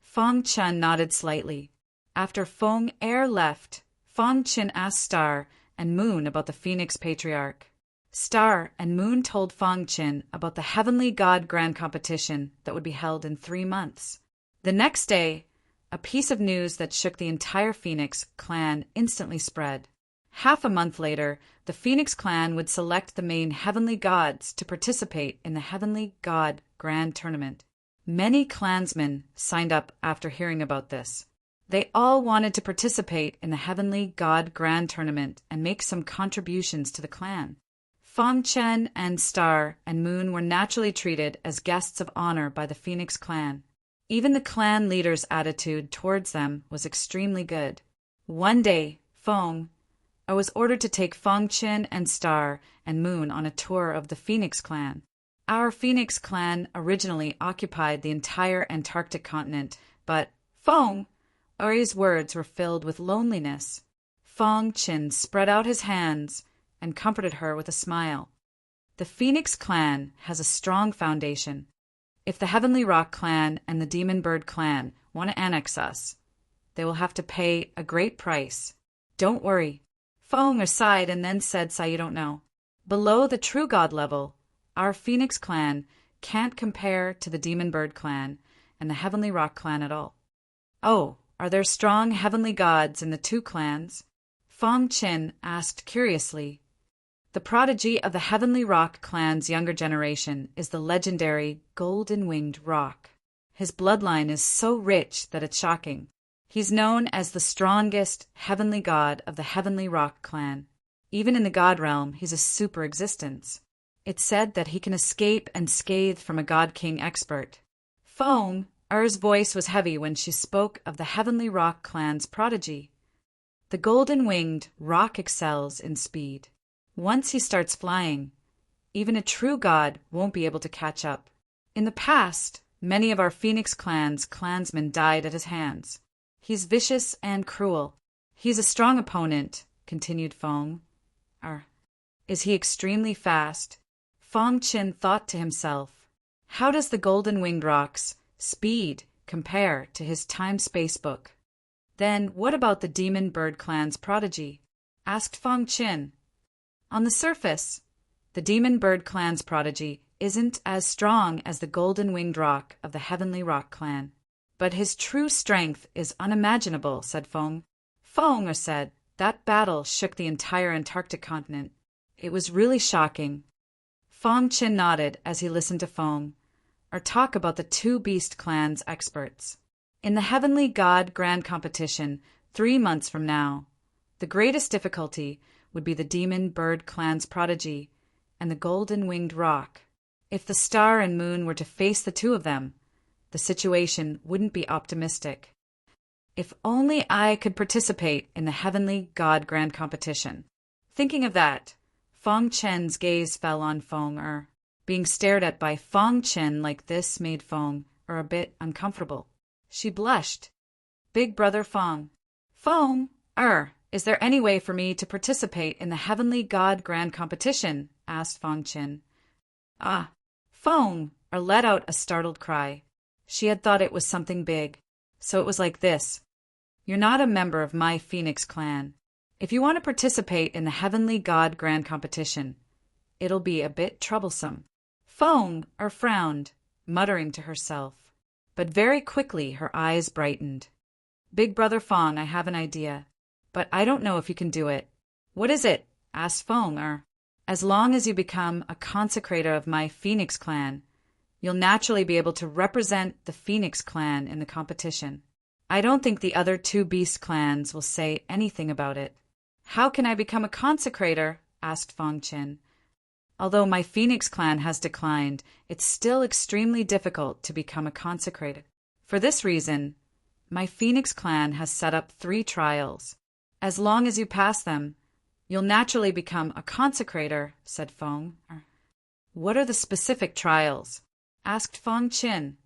Fong Chen nodded slightly. After Fong left, Fong Chen asked Star and Moon about the Phoenix Patriarch. Star and Moon told Fong Chen about the Heavenly God Grand Competition that would be held in 3 months. The next day, a piece of news that shook the entire Phoenix clan instantly spread. Half a month later, the Phoenix clan would select the main heavenly gods to participate in the Heavenly God Grand Tournament. Many clansmen signed up after hearing about this. They all wanted to participate in the Heavenly God Grand Tournament and make some contributions to the clan. Fong Chen and Star and Moon were naturally treated as guests of honor by the Phoenix clan. Even the clan leader's attitude towards them was extremely good. One day, I was ordered to take Fong Chen and Star and Moon on a tour of the Phoenix clan. Our Phoenix clan originally occupied the entire Antarctic continent, but Ori's words were filled with loneliness. Fong Chen spread out his hands and comforted her with a smile. The Phoenix clan has a strong foundation. If the Heavenly Rock clan and the Demon Bird clan want to annex us, they will have to pay a great price. Don't worry. Fong sighed and then said, "So you don't know. Below the true god level, our Phoenix clan can't compare to the Demon Bird clan and the Heavenly Rock clan at all." "Oh, are there strong heavenly gods in the two clans?" Fong Chen asked curiously. The prodigy of the Heavenly Rock clan's younger generation is the legendary Golden-Winged Rock. His bloodline is so rich that it's shocking. He's known as the strongest heavenly god of the Heavenly Rock clan. Even in the god realm, he's a super existence. It's said that he can escape and scathe from a god king expert. Er's voice was heavy when she spoke of the Heavenly Rock clan's prodigy. The Golden-Winged Rock excels in speed. Once he starts flying, even a true god won't be able to catch up. In the past, many of our Phoenix clan's clansmen died at his hands. He's vicious and cruel. He's a strong opponent, continued Fong. Is he extremely fast? Fong Chen thought to himself. How does the Golden-Winged Rock's speed compare to his time-space book? Then what about the Demon Bird clan's prodigy? Asked Fong Chen. On the surface, the Demon Bird clan's prodigy isn't as strong as the Golden-Winged Rock of the Heavenly Rock clan. But his true strength is unimaginable, said Fong. Fong said, that battle shook the entire Antarctic continent. It was really shocking. Fong Chen nodded as he listened to Fong, talk about the two Beast Clan's experts. In the Heavenly God Grand Competition, 3 months from now, the greatest difficulty would be the Demon Bird Clan's prodigy and the Golden-Winged Rock. If the Star and Moon were to face the two of them, the situation wouldn't be optimistic. If only I could participate in the Heavenly God Grand Competition. Thinking of that, Fong Chen's gaze fell on Fong. Being stared at by Fong Chen like this made Fong a bit uncomfortable. She blushed. Big brother Fong. Is there any way for me to participate in the Heavenly God Grand Competition? Asked Fong Chen. Fong let out a startled cry. She had thought it was something big. So it was like this. You're not a member of my Phoenix clan. If you want to participate in the Heavenly God Grand Competition, it'll be a bit troublesome. Fong frowned, muttering to herself. But very quickly her eyes brightened. Big brother Fong, I have an idea. But I don't know if you can do it. What is it? Asked Fong. As long as you become a consecrator of my Phoenix clan, you'll naturally be able to represent the Phoenix clan in the competition. I don't think the other two Beast clans will say anything about it. How can I become a consecrator? Asked Fong Chen. Although my Phoenix clan has declined, it's still extremely difficult to become a consecrator. For this reason, my Phoenix clan has set up 3 trials. As long as you pass them, you'll naturally become a consecrator, said Fong. What are the specific trials? Asked Fong Chen.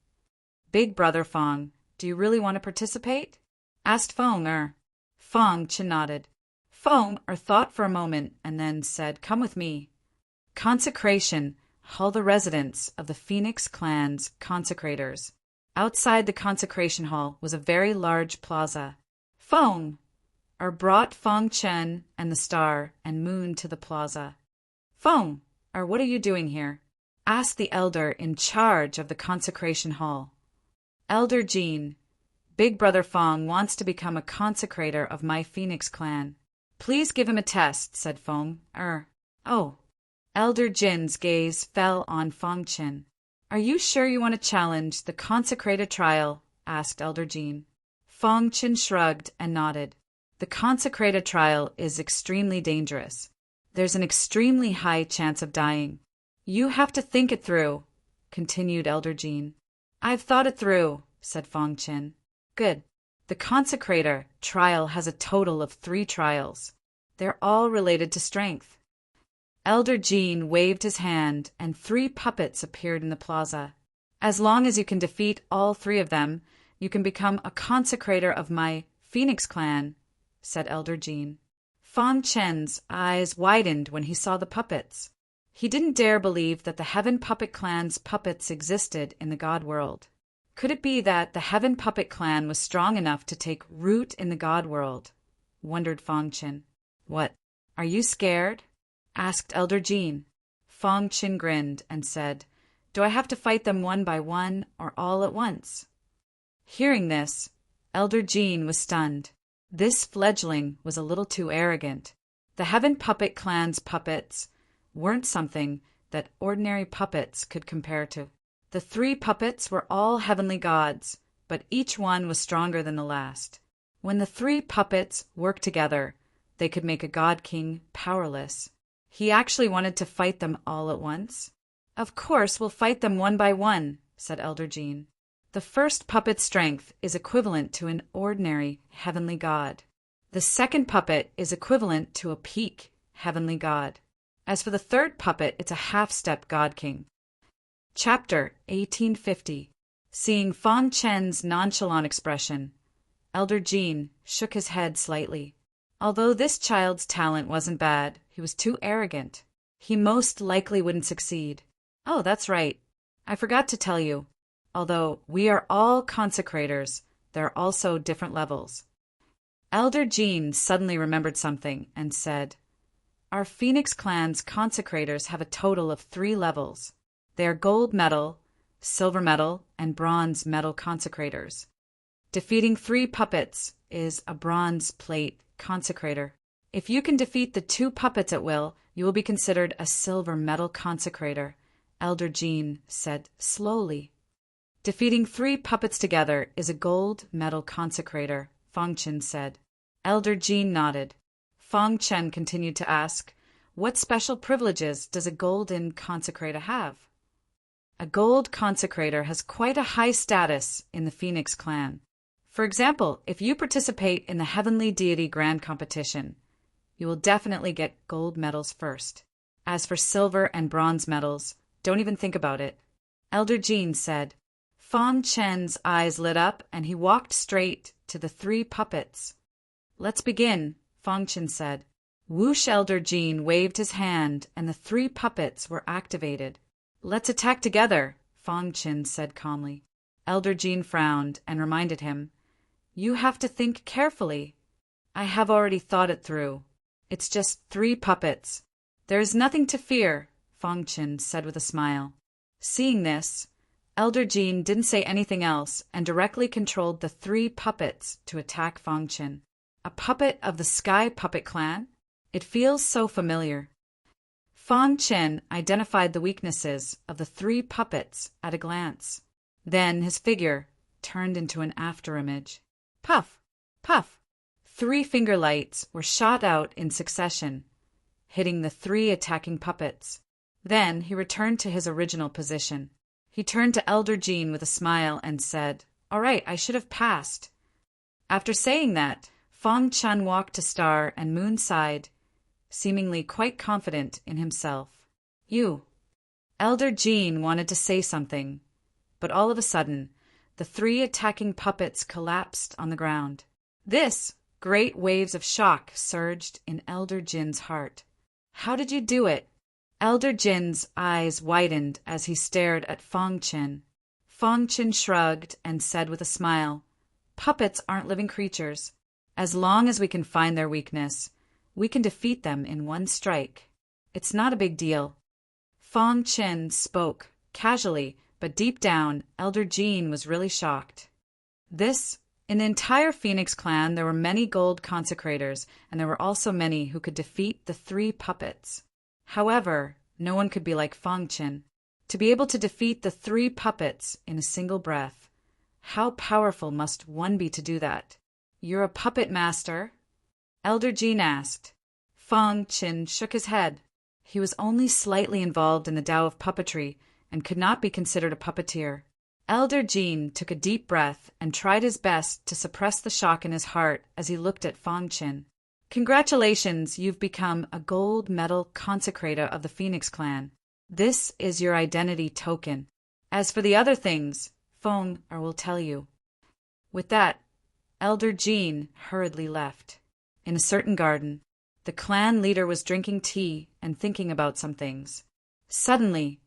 Big brother Fong, do you really want to participate? Asked Fong. Fong Chen nodded. Fong thought for a moment and then said, come with me. Consecration, all the residents of the Phoenix clan's consecrators. Outside the consecration hall was a very large plaza. Fong brought Fong Chen and the Star and Moon to the plaza. Fong, what are you doing here? Asked the elder in charge of the consecration hall. Elder Jean, Big brother Fong wants to become a consecrator of my Phoenix clan. Please give him a test, said Fong. Elder Jin's gaze fell on Fong Chen. Are you sure you want to challenge the consecrator trial? Asked Elder Jin. Fong Chen shrugged and nodded. The consecrator trial is extremely dangerous. there's an extremely high chance of dying. You have to think it through, continued Elder Jean. I've thought it through, said Fong Qin. Good. The consecrator trial has a total of 3 trials. They're all related to strength. Elder Jean waved his hand, and 3 puppets appeared in the plaza. As long as you can defeat all 3 of them, you can become a consecrator of my Phoenix clan, said Elder Jean. Fong Chen's eyes widened when he saw the puppets. He didn't dare believe that the Heaven Puppet Clan's puppets existed in the God world. Could it be that the Heaven Puppet Clan was strong enough to take root in the God world? Wondered Fong Qin. What, are you scared? Asked Elder Jean. Fong Qin grinned and said, Do I have to fight them one by one or all at once? Hearing this, Elder Jean was stunned. This fledgling was a little too arrogant. The Heaven Puppet Clan's puppets weren't something that ordinary puppets could compare to. The 3 puppets were all heavenly gods, but each one was stronger than the last. When the 3 puppets worked together, they could make a god king powerless. He actually wanted to fight them all at once. Of course, we'll fight them one by one, said Elder Jean. The first puppet's strength is equivalent to an ordinary heavenly god. The second puppet is equivalent to a peak heavenly god. As for the third puppet, it's a half-step god king. Chapter 1850. Seeing Fong Chen's nonchalant expression, Elder Jean shook his head slightly. Although this child's talent wasn't bad, he was too arrogant. He most likely wouldn't succeed. Oh, that's right. I forgot to tell you. Although we are all consecrators, there are also different levels. Elder Jean suddenly remembered something and said, Our Phoenix clan's consecrators have a total of 3 levels. They are gold medal, silver medal, and bronze medal consecrators. Defeating 3 puppets is a bronze plate consecrator. If you can defeat the 2 puppets at will, you will be considered a silver medal consecrator, Elder Jean said slowly. Defeating 3 puppets together is a gold medal consecrator, Fong Qin said. Elder Jean nodded. Fong Qin continued to ask, What special privileges does a golden consecrator have? A gold consecrator has quite a high status in the Phoenix clan. For example, if you participate in the Heavenly Deity Grand Competition, you will definitely get gold medals first. As for silver and bronze medals, don't even think about it. Elder Jean said. Fong Chen's eyes lit up and he walked straight to the 3 puppets. Let's begin, Fong Qin said. Whoosh! Elder Jean waved his hand and the 3 puppets were activated. Let's attack together, Fong Qin said calmly. Elder Jean frowned and reminded him, You have to think carefully. I have already thought it through. It's just 3 puppets. There is nothing to fear, Fong Qin said with a smile. Seeing this, Elder Jean didn't say anything else and directly controlled the 3 puppets to attack Fong Qin. A puppet of the Sky Puppet Clan? It feels so familiar. Fong Qin identified the weaknesses of the 3 puppets at a glance. Then his figure turned into an afterimage. Puff! Puff! 3 finger lights were shot out in succession, hitting the 3 attacking puppets. Then he returned to his original position. He turned to Elder Jean with a smile and said, All right, I should have passed. After saying that, Fong Qin walked to Star and Moon's side, seemingly quite confident in himself. You. Elder Jean wanted to say something, but all of a sudden, the 3 attacking puppets collapsed on the ground. Great waves of shock surged in Elder Jin's heart. How did you do it? Elder Jin's eyes widened as he stared at Fong Qin. Fong Qin shrugged and said with a smile, Puppets aren't living creatures. As long as we can find their weakness, we can defeat them in one strike. It's not a big deal. Fong Qin spoke casually, but deep down, Elder Jean was really shocked. In the entire Phoenix clan, there were many gold consecrators, and there were also many who could defeat the 3 puppets. However, no one could be like Fong Qin. To be able to defeat the 3 puppets in a single breath, how powerful must one be to do that? You're a puppet master? Elder Jean asked. Fong Qin shook his head. He was only slightly involved in the Tao of puppetry and could not be considered a puppeteer. Elder Jean took a deep breath and tried his best to suppress the shock in his heart as he looked at Fong Qin. Congratulations, you've become a gold medal consecrator of the Phoenix Clan. This is your identity token. As for the other things, Fong will tell you. With that, Elder Jean hurriedly left. In a certain garden, the clan leader was drinking tea and thinking about some things. Suddenly,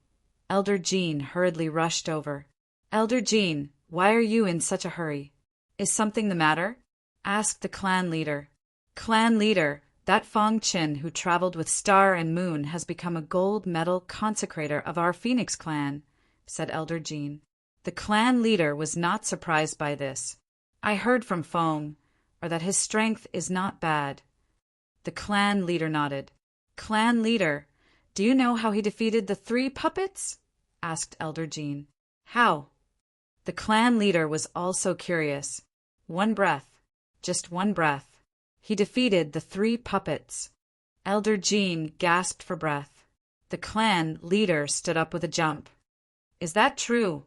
Elder Jean hurriedly rushed over. Elder Jean, why are you in such a hurry? Is something the matter? Asked the clan leader. Clan leader, that Fong Qin who traveled with Star and Moon has become a gold medal consecrator of our Phoenix Clan, said Elder Jean. The clan leader was not surprised by this. I heard from Fong, or that his strength is not bad. The clan leader nodded. Clan leader, do you know how he defeated the 3 puppets? Asked Elder Jean. How? The clan leader was also curious. One breath, just one breath. He defeated the 3 puppets. Elder Jean gasped for breath. The clan leader stood up with a jump. Is that true?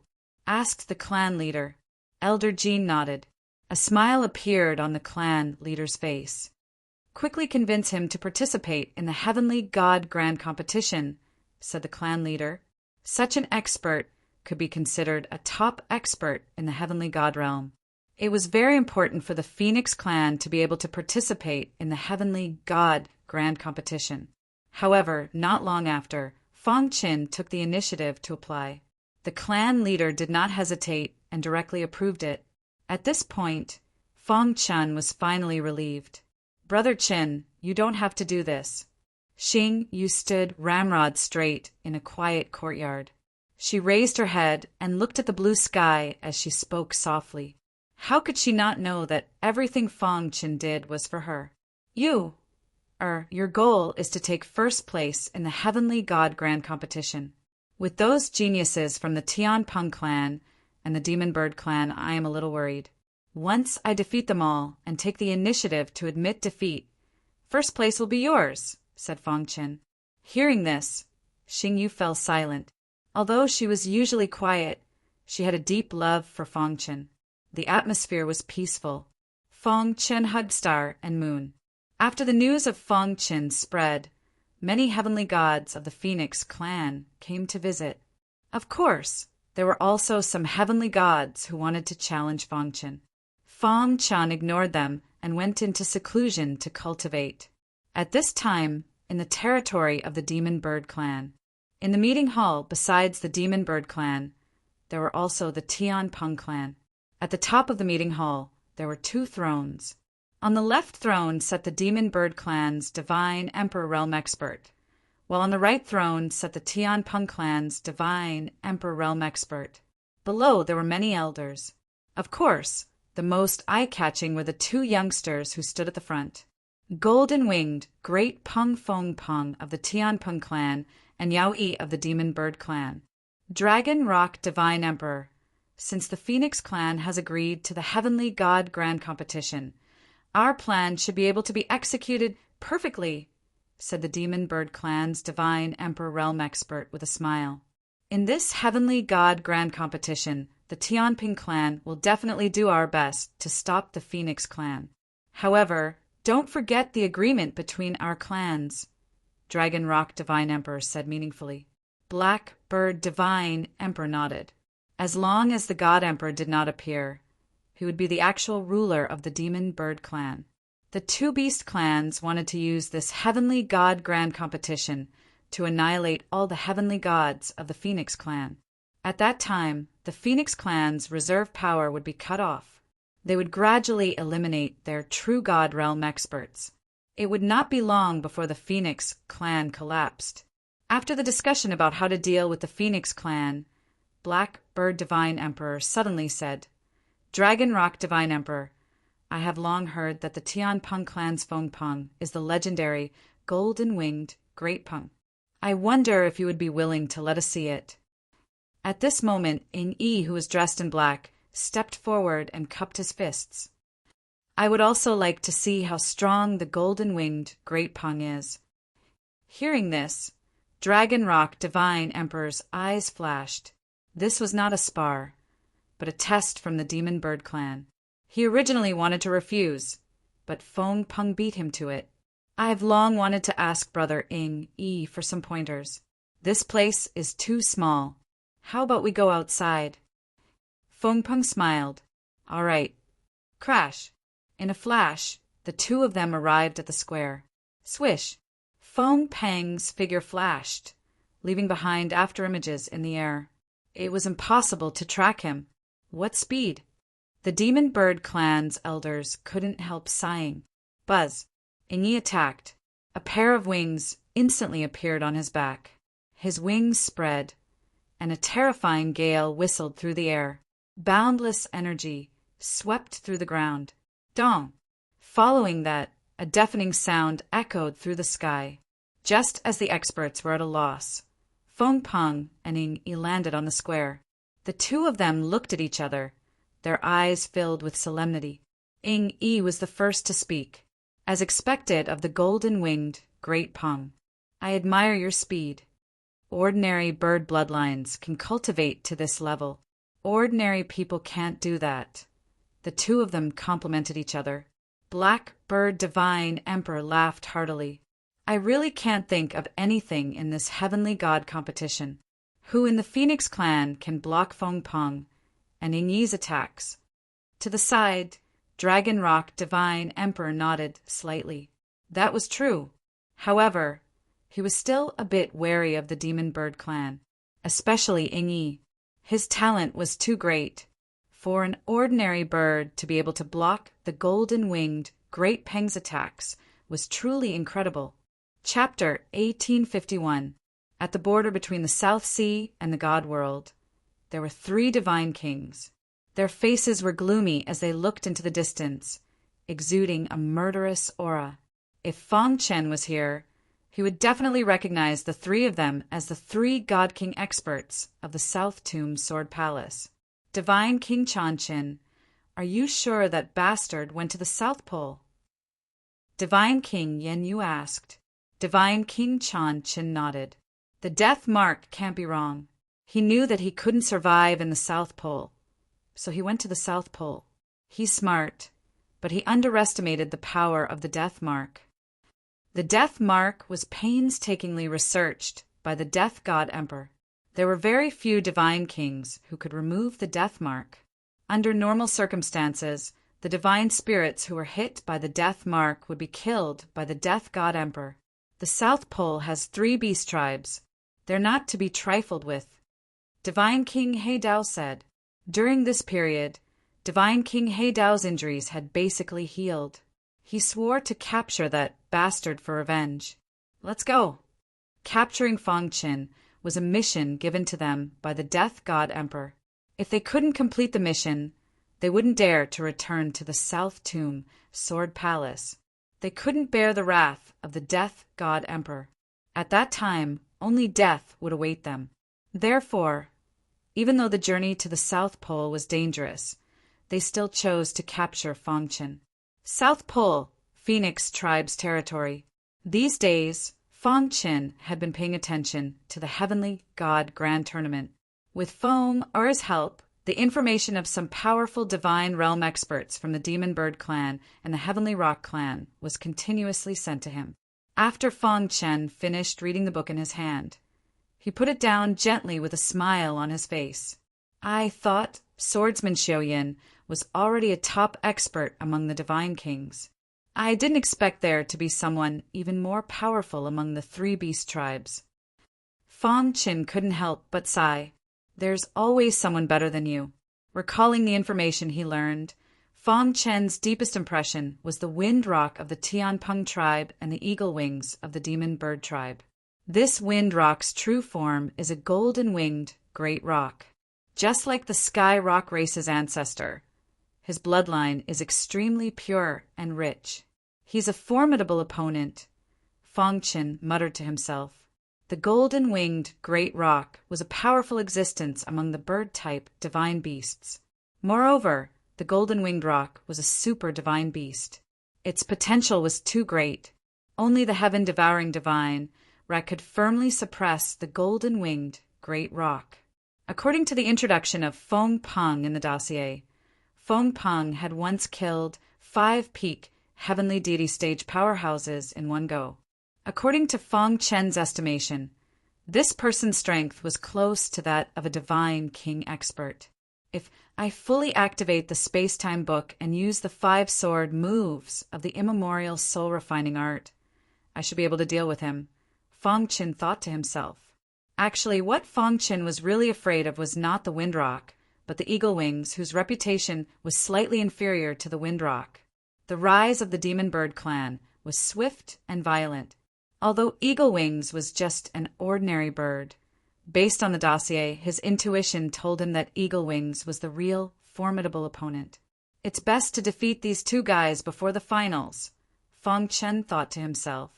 Asked the clan leader. Elder Jean nodded. A smile appeared on the clan leader's face. Quickly convince him to participate in the Heavenly God Grand Competition, said the clan leader. Such an expert could be considered a top expert in the Heavenly God realm. It was very important for the Phoenix Clan to be able to participate in the Heavenly God Grand Competition. However, not long after, Fong Qin took the initiative to apply. The clan leader did not hesitate and directly approved it. At this point, Fong Qin was finally relieved. Brother Qin, you don't have to do this. Xing Yu stood ramrod straight in a quiet courtyard. She raised her head and looked at the blue sky as she spoke softly. How could she not know that everything Fong Qin did was for her? Your goal is to take first place in the Heavenly God Grand Competition. With those geniuses from the Tianpeng clan and the Demon Bird clan, I am a little worried. Once I defeat them all and take the initiative to admit defeat, first place will be yours, said Fong Qin. Hearing this, Xing Yu fell silent. Although she was usually quiet, she had a deep love for Fong Qin. The atmosphere was peaceful. Fong Qin hugged Star and Moon. After the news of Fong Qin spread, many heavenly gods of the Phoenix Clan came to visit. Of course, there were also some heavenly gods who wanted to challenge Fong Qin. Fong Qin ignored them and went into seclusion to cultivate. At this time, in the territory of the Demon Bird Clan. In the meeting hall, besides the Demon Bird Clan, there were also the Tianpeng Clan. At the top of the meeting hall, there were 2 thrones. On the left throne sat the Demon Bird Clan's Divine Emperor Realm Expert, while on the right throne sat the Tianpeng Clan's Divine Emperor Realm Expert. Below there were many elders. Of course, the most eye-catching were the 2 youngsters who stood at the front. Golden-winged Great Peng Fong Peng of the Tianpeng Clan and Yao Yi of the Demon Bird Clan. Dragon Rock Divine Emperor, since the Phoenix Clan has agreed to the Heavenly God Grand Competition, our plan should be able to be executed perfectly, said the Demon Bird Clan's Divine Emperor Realm Expert with a smile. In this Heavenly God Grand Competition, the Tianping Clan will definitely do our best to stop the Phoenix Clan. However, don't forget the agreement between our clans, Dragon Rock Divine Emperor said meaningfully. Black Bird Divine Emperor nodded. As long as the God Emperor did not appear, he would be the actual ruler of the Demon Bird Clan. The 2 beast clans wanted to use this Heavenly God Grand Competition to annihilate all the heavenly gods of the Phoenix Clan. At that time, the Phoenix Clan's reserve power would be cut off. They would gradually eliminate their true God realm experts. It would not be long before the Phoenix Clan collapsed. After the discussion about how to deal with the Phoenix Clan, Black Bird Divine Emperor suddenly said, Dragon Rock Divine Emperor, I have long heard that the Tianpeng Clan's Fong Peng is the legendary golden-winged Great Peng. I wonder if you would be willing to let us see it. At this moment, Ing Yi, who was dressed in black, stepped forward and cupped his fists. I would also like to see how strong the golden-winged Great Pung is. Hearing this, Dragon Rock Divine Emperor's eyes flashed. This was not a spar, but a test from the Demon Bird clan. He originally wanted to refuse, but Fong Pung beat him to it. I've long wanted to ask Brother Ing Yi for some pointers. This place is too small. How about we go outside? Fong Pung smiled. All right. Crash. In a flash, the two of them arrived at the square. Swish. Fong Pang's figure flashed, leaving behind afterimages in the air. It was impossible to track him. What speed? The Demon Bird clan's elders couldn't help sighing. Buzz. Ing Yi attacked. A pair of wings instantly appeared on his back. His wings spread, and a terrifying gale whistled through the air. Boundless energy swept through the ground. Dong! Following that, a deafening sound echoed through the sky. Just as the experts were at a loss, Fong Pung and Ing Yi landed on the square. The two of them looked at each other, their eyes filled with solemnity. Ing Yi was the first to speak. As expected of the golden-winged Great Pung, I admire your speed. Ordinary bird bloodlines can cultivate to this level. Ordinary people can't do that. The two of them complimented each other. Black Bird Divine Emperor laughed heartily. I really can't think of anything in this heavenly god competition. Who in the Phoenix clan can block Fong Pung and Ing Yi's attacks? To the side, Dragon Rock Divine Emperor nodded slightly. That was true. However, he was still a bit wary of the Demon Bird clan, especially Ing Yi. His talent was too great. For an ordinary bird to be able to block the golden-winged Great Peng's attacks was truly incredible. Chapter 1851. At the border between the South Sea and the God World, there were 3 divine kings. Their faces were gloomy as they looked into the distance, exuding a murderous aura. If Fong Chen was here, he would definitely recognize the 3 of them as the 3 God King experts of the South Tomb Sword Palace. Divine King Chanchin, are you sure that bastard went to the South Pole? Divine King Yen Yu asked. Divine King Chanchin nodded. The death mark can't be wrong. He knew that he couldn't survive in the South Pole, so he went to the South Pole. He's smart, but he underestimated the power of the death mark. The death mark was painstakingly researched by the Death God Emperor. There were very few divine kings who could remove the death mark. Under normal circumstances, the divine spirits who were hit by the death mark would be killed by the Death God Emperor. The South Pole has 3 beast tribes. They're not to be trifled with. Divine King Heidao said. During this period, Divine King Heidao's injuries had basically healed. He swore to capture that bastard for revenge. Let's go. Capturing Fong Qin was a mission given to them by the Death God Emperor. If they couldn't complete the mission, they wouldn't dare to return to the South Tomb Sword Palace. They couldn't bear the wrath of the Death God Emperor. At that time, only death would await them. Therefore, even though the journey to the South Pole was dangerous, they still chose to capture Fong Qin. South Pole, Phoenix Tribe's territory. These days, Fong Qin had been paying attention to the Heavenly God Grand Tournament. With Fong or his help, the information of some powerful divine realm experts from the Demon Bird clan and the Heavenly Rock clan was continuously sent to him. After Fong Chen finished reading the book in his hand, he put it down gently with a smile on his face. I thought Swordsman Xiaoyan was already a top expert among the divine kings. I didn't expect there to be someone even more powerful among the 3 beast tribes. Fong Qin couldn't help but sigh. There's always someone better than you. Recalling the information he learned, Fong Chen's deepest impression was the wind rock of the Tianpeng tribe and the eagle wings of the Demon Bird tribe. This wind rock's true form is a golden-winged great rock. Just like the Sky Rock race's ancestor, his bloodline is extremely pure and rich. He's a formidable opponent, Fong Qin muttered to himself. The golden-winged great rock was a powerful existence among the bird-type divine beasts. Moreover, the golden-winged rock was a super-divine beast. Its potential was too great. Only the heaven-devouring divine rat could firmly suppress the golden-winged great rock. According to the introduction of Feng Peng in the dossier, Feng Peng had once killed 5 peak heavenly deity stage powerhouses in one go. According to Feng Chen's estimation, this person's strength was close to that of a divine king expert. If I fully activate the space-time book and use the 5-sword moves of the immemorial soul-refining art, I should be able to deal with him, Feng Chen thought to himself. Actually, what Feng Chen was really afraid of was not the wind rock, but the eagle wings, whose reputation was slightly inferior to the wind rock. The rise of the demon bird clan was swift and violent. Although Eagle Wings was just an ordinary bird, based on the dossier, his intuition told him that Eagle Wings was the real, formidable opponent. It's best to defeat these 2 guys before the finals, Feng Chen thought to himself.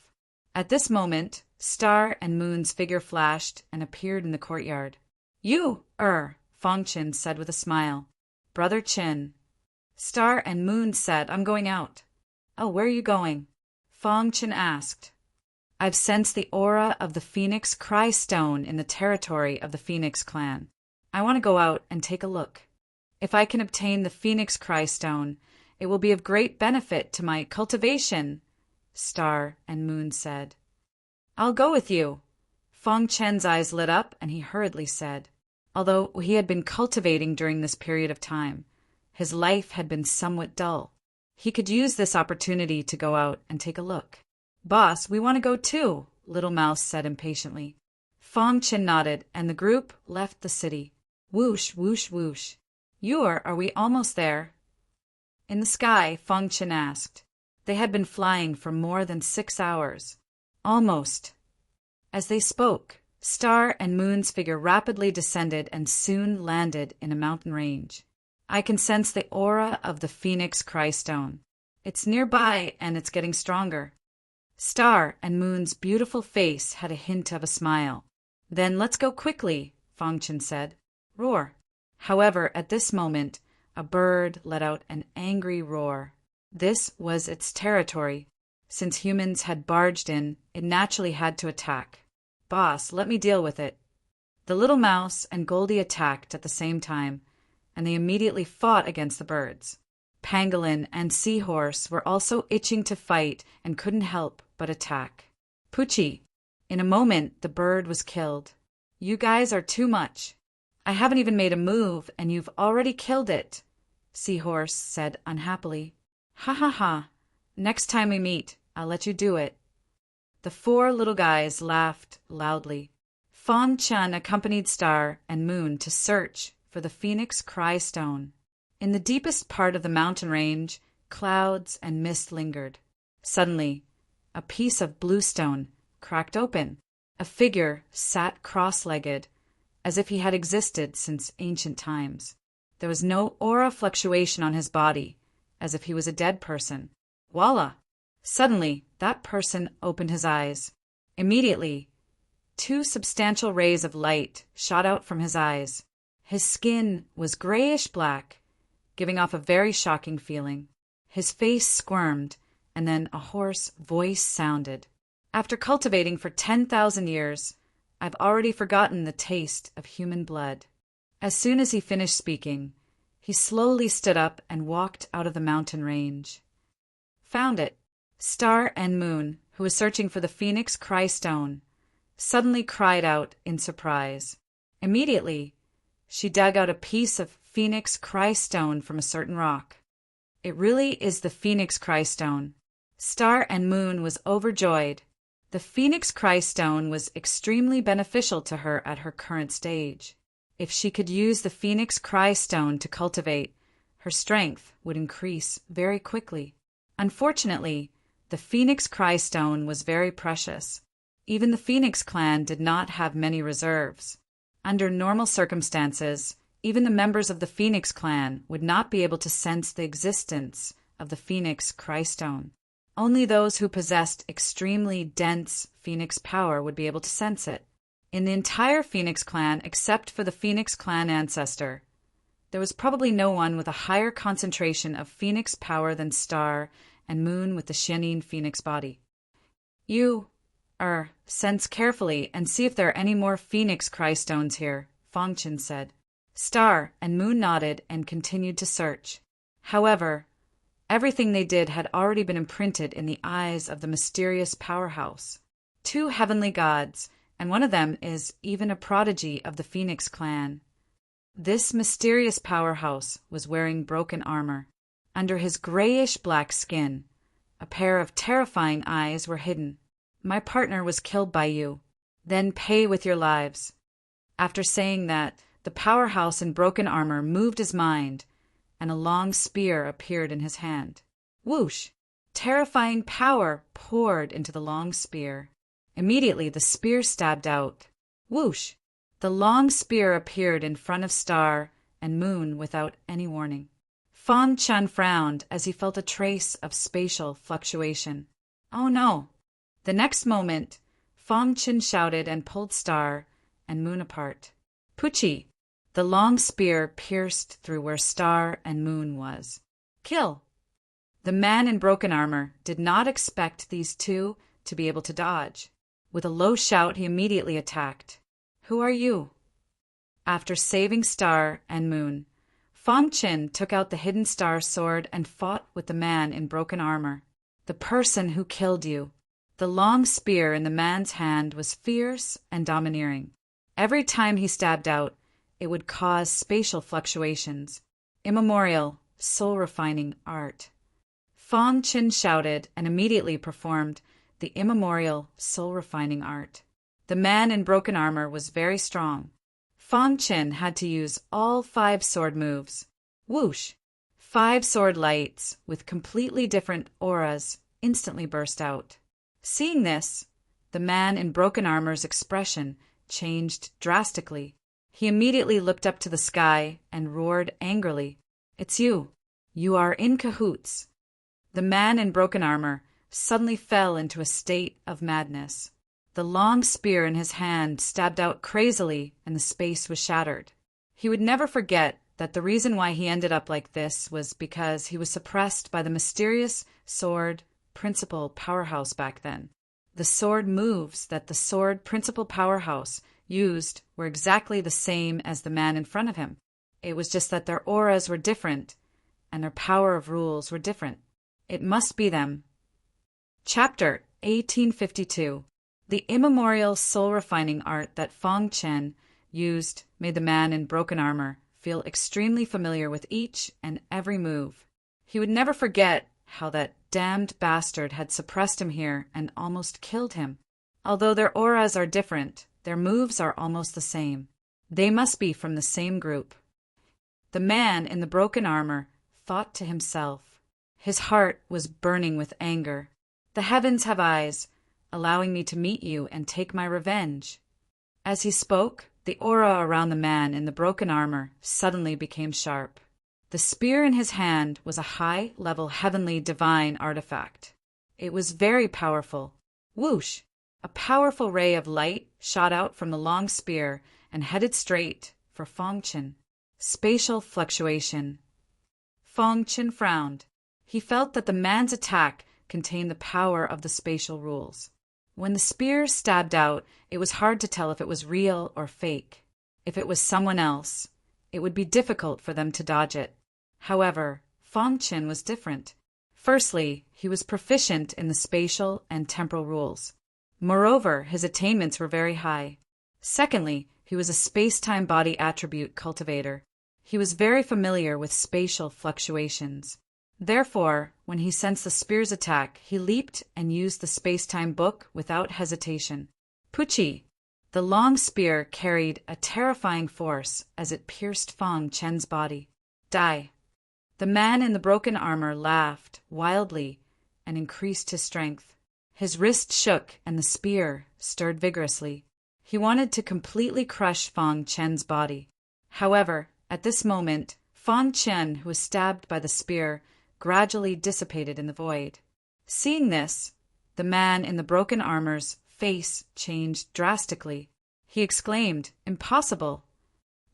At this moment, Star and Moon's figure flashed and appeared in the courtyard. You, Feng Chen said with a smile. Brother Chen. Star and Moon said, I'm going out. Oh, where are you going? Feng Chen asked. I've sensed the aura of the Phoenix Cry Stone in the territory of the Phoenix clan. I want to go out and take a look. If I can obtain the Phoenix Cry Stone, it will be of great benefit to my cultivation, Star and Moon said. I'll go with you. Feng Chen's eyes lit up and he hurriedly said, although he had been cultivating during this period of time, his life had been somewhat dull. He could use this opportunity to go out and take a look. Boss, we want to go too, Little Mouse said impatiently. Feng Chen nodded, and the group left the city. Whoosh, whoosh, whoosh. Are we almost there? In the sky, Feng Chen asked. They had been flying for more than 6 hours. Almost. As they spoke, Star and Moon's figure rapidly descended and soon landed in a mountain range. I can sense the aura of the Phoenix Cry Stone. It's nearby, and it's getting stronger. Star and Moon's beautiful face had a hint of a smile. Then let's go quickly, Feng Chen said. Roar. However, at this moment, a bird let out an angry roar. This was its territory. Since humans had barged in, it naturally had to attack. Boss, let me deal with it. The little mouse and Goldie attacked at the same time, and they immediately fought against the birds. Pangolin and Seahorse were also itching to fight and couldn't help but attack. Poochie. In a moment, the bird was killed. You guys are too much. I haven't even made a move, and you've already killed it, Seahorse said unhappily. Ha ha ha. Next time we meet, I'll let you do it. The 4 little guys laughed loudly. Feng Chen accompanied Star and Moon to search for the Phoenix Cry Stone. In the deepest part of the mountain range, clouds and mist lingered. Suddenly, a piece of bluestone cracked open. A figure sat cross-legged, as if he had existed since ancient times. There was no aura fluctuation on his body, as if he was a dead person. Voila! Suddenly, that person opened his eyes. Immediately, 2 substantial rays of light shot out from his eyes. His skin was grayish-black, giving off a very shocking feeling. His face squirmed, and then a hoarse voice sounded. After cultivating for 10,000 years, I've already forgotten the taste of human blood. As soon as he finished speaking, he slowly stood up and walked out of the mountain range. Found it. Star and Moon, who was searching for the Phoenix Cry Stone, suddenly cried out in surprise. Immediately, she dug out a piece of Phoenix Cry Stone from a certain rock. It really is the Phoenix Cry Stone. Star and Moon was overjoyed. The Phoenix Cry Stone was extremely beneficial to her at her current stage. If she could use the Phoenix Cry Stone to cultivate, her strength would increase very quickly. Unfortunately, the Phoenix Cry Stone was very precious. Even the Phoenix clan did not have many reserves. Under normal circumstances, even the members of the Phoenix clan would not be able to sense the existence of the Phoenix Cry Stone. Only those who possessed extremely dense Phoenix power would be able to sense it. In the entire Phoenix clan, except for the Phoenix clan ancestor, There was probably no one with a higher concentration of phoenix power than Star and Moon with the Xianin phoenix body. You, sense carefully and see if there are any more phoenix cry stones here, Fang Chen said. Star and Moon nodded and continued to search. However, everything they did had already been imprinted in the eyes of the mysterious powerhouse. 2 heavenly gods, and one of them is even a prodigy of the Phoenix clan. This mysterious powerhouse was wearing broken armor. Under his grayish-black skin, a pair of terrifying eyes were hidden. My partner was killed by you. Then pay with your lives. After saying that, the powerhouse in broken armor moved his mind, and a long spear appeared in his hand. Whoosh! Terrifying power poured into the long spear. Immediately the spear stabbed out. Whoosh! The long spear appeared in front of Star and Moon without any warning. Fang Chen frowned as he felt a trace of spatial fluctuation. Oh no! The next moment, Fang Chen shouted and pulled Star and Moon apart. Puchi! The long spear pierced through where Star and Moon was. Kill! The man in broken armor did not expect these two to be able to dodge. With a low shout, he immediately attacked. Who are you? After saving Star and Moon, Fang Chen took out the hidden star sword and fought with the man in broken armor. The person who killed you. The long spear in the man's hand was fierce and domineering. Every time he stabbed out, it would cause spatial fluctuations. Immemorial, soul-refining art. Fang Chen shouted and immediately performed the immemorial, soul-refining art. The man in broken armor was very strong. Fang Chen had to use all 5 sword moves. Whoosh! 5 sword lights with completely different auras instantly burst out. Seeing this, the man in broken armor's expression changed drastically. He immediately looked up to the sky and roared angrily, It's you. You are in cahoots. The man in broken armor suddenly fell into a state of madness. The long spear in his hand stabbed out crazily and the space was shattered. He would never forget that the reason why he ended up like this was because he was suppressed by the mysterious sword principal powerhouse back then. The sword moves that the sword principal powerhouse used were exactly the same as the man in front of him. It was just that their auras were different and their power of rules were different. It must be them. Chapter 1852. The immemorial soul-refining art that Fang Chen used made the man in broken armor feel extremely familiar with each and every move. He would never forget how that damned bastard had suppressed him here and almost killed him. Although their auras are different, their moves are almost the same. They must be from the same group. The man in the broken armor thought to himself. His heart was burning with anger. The heavens have eyes, allowing me to meet you and take my revenge. As he spoke, the aura around the man in the broken armor suddenly became sharp. The spear in his hand was a high-level heavenly divine artifact. It was very powerful. Whoosh! A powerful ray of light shot out from the long spear and headed straight for Fang Chen. Spatial fluctuation. Fang Chen frowned. He felt that the man's attack contained the power of the spatial rules. When the spear stabbed out, it was hard to tell if it was real or fake. If it was someone else, it would be difficult for them to dodge it. However, Fang Chen was different. Firstly, he was proficient in the spatial and temporal rules. Moreover, his attainments were very high. Secondly, he was a space-time body attribute cultivator. He was very familiar with spatial fluctuations. Therefore, when he sensed the spear's attack, he leaped and used the space-time book without hesitation. Puchi! The long spear carried a terrifying force as it pierced Fang Chen's body. Die! The man in the broken armor laughed wildly and increased his strength. His wrist shook and the spear stirred vigorously. He wanted to completely crush Fang Chen's body. However, at this moment, Fang Chen, who was stabbed by the spear, gradually dissipated in the void. Seeing this, the man in the broken armor's face changed drastically. He exclaimed, "Impossible!"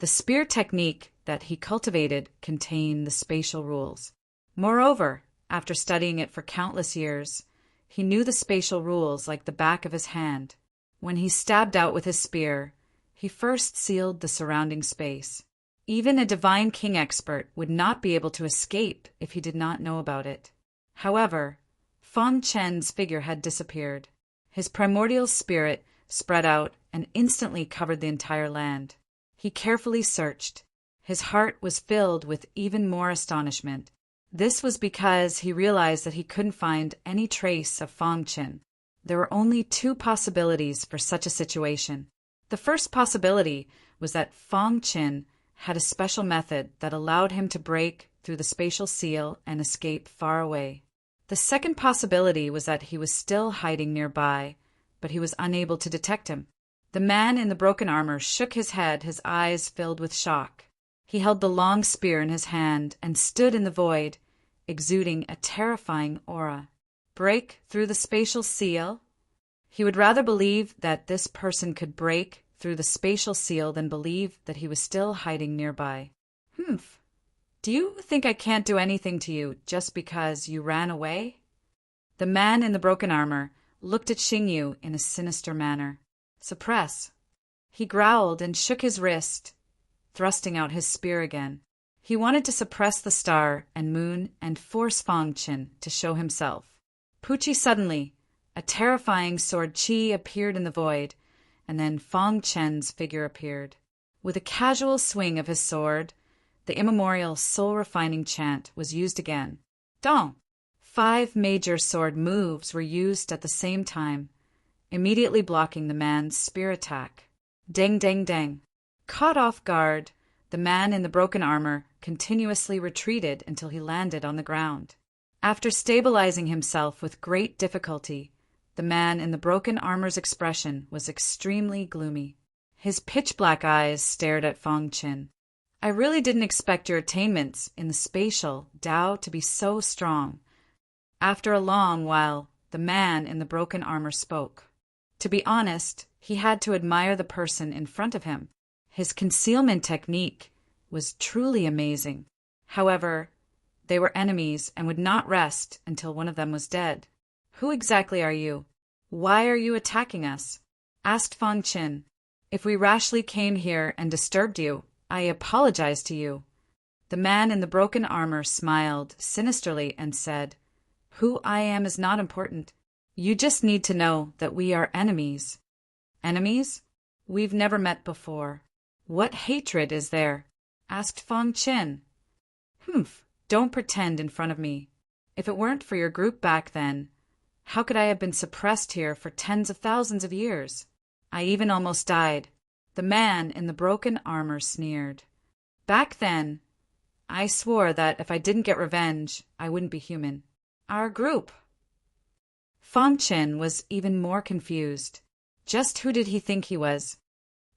The spear technique that he cultivated contained the spatial rules. Moreover, after studying it for countless years, he knew the spatial rules like the back of his hand. When he stabbed out with his spear, he first sealed the surrounding space. Even a divine king expert would not be able to escape if he did not know about it. However, Fang Chen's figure had disappeared. His primordial spirit spread out and instantly covered the entire land. He carefully searched. His heart was filled with even more astonishment. This was because he realized that he couldn't find any trace of Fang Chen. There were only two possibilities for such a situation. The first possibility was that Fang Chen had a special method that allowed him to break through the spatial seal and escape far away. The second possibility was that he was still hiding nearby, but he was unable to detect him. The man in the broken armor shook his head, his eyes filled with shock. He held the long spear in his hand and stood in the void, exuding a terrifying aura. Break through the spatial seal? He would rather believe that this person could break through the spatial seal than believe that he was still hiding nearby. Humph. Do you think I can't do anything to you just because you ran away? The man in the broken armor looked at Xingyu in a sinister manner. Suppress. He growled and shook his wrist, thrusting out his spear again. He wanted to suppress the star and moon and force Fang Chen to show himself. Pucci suddenly, a terrifying sword chi appeared in the void, and then Fang Chen's figure appeared. With a casual swing of his sword, the immemorial soul-refining chant was used again. Dong! 5 major sword moves were used at the same time, immediately blocking the man's spear attack. Ding, ding, ding. Caught off guard, the man in the broken armor continuously retreated until he landed on the ground. After stabilizing himself with great difficulty, the man in the broken armor's expression was extremely gloomy. His pitch-black eyes stared at Fang Chen. I really didn't expect your attainments in the spatial Tao to be so strong. After a long while, the man in the broken armor spoke. To be honest, he had to admire the person in front of him. His concealment technique was truly amazing. However, they were enemies and would not rest until one of them was dead. Who exactly are you? Why are you attacking us? Asked Fang Chen. If we rashly came here and disturbed you, I apologize to you. The man in the broken armor smiled sinisterly and said, Who I am is not important. You just need to know that we are enemies. Enemies? We've never met before. What hatred is there? Asked Fang Chen. Humph, don't pretend in front of me. If it weren't for your group back then, how could I have been suppressed here for tens of thousands of years? I even almost died. The man in the broken armor sneered. Back then, I swore that if I didn't get revenge, I wouldn't be human. Our group. Fang Chen was even more confused. Just who did he think he was?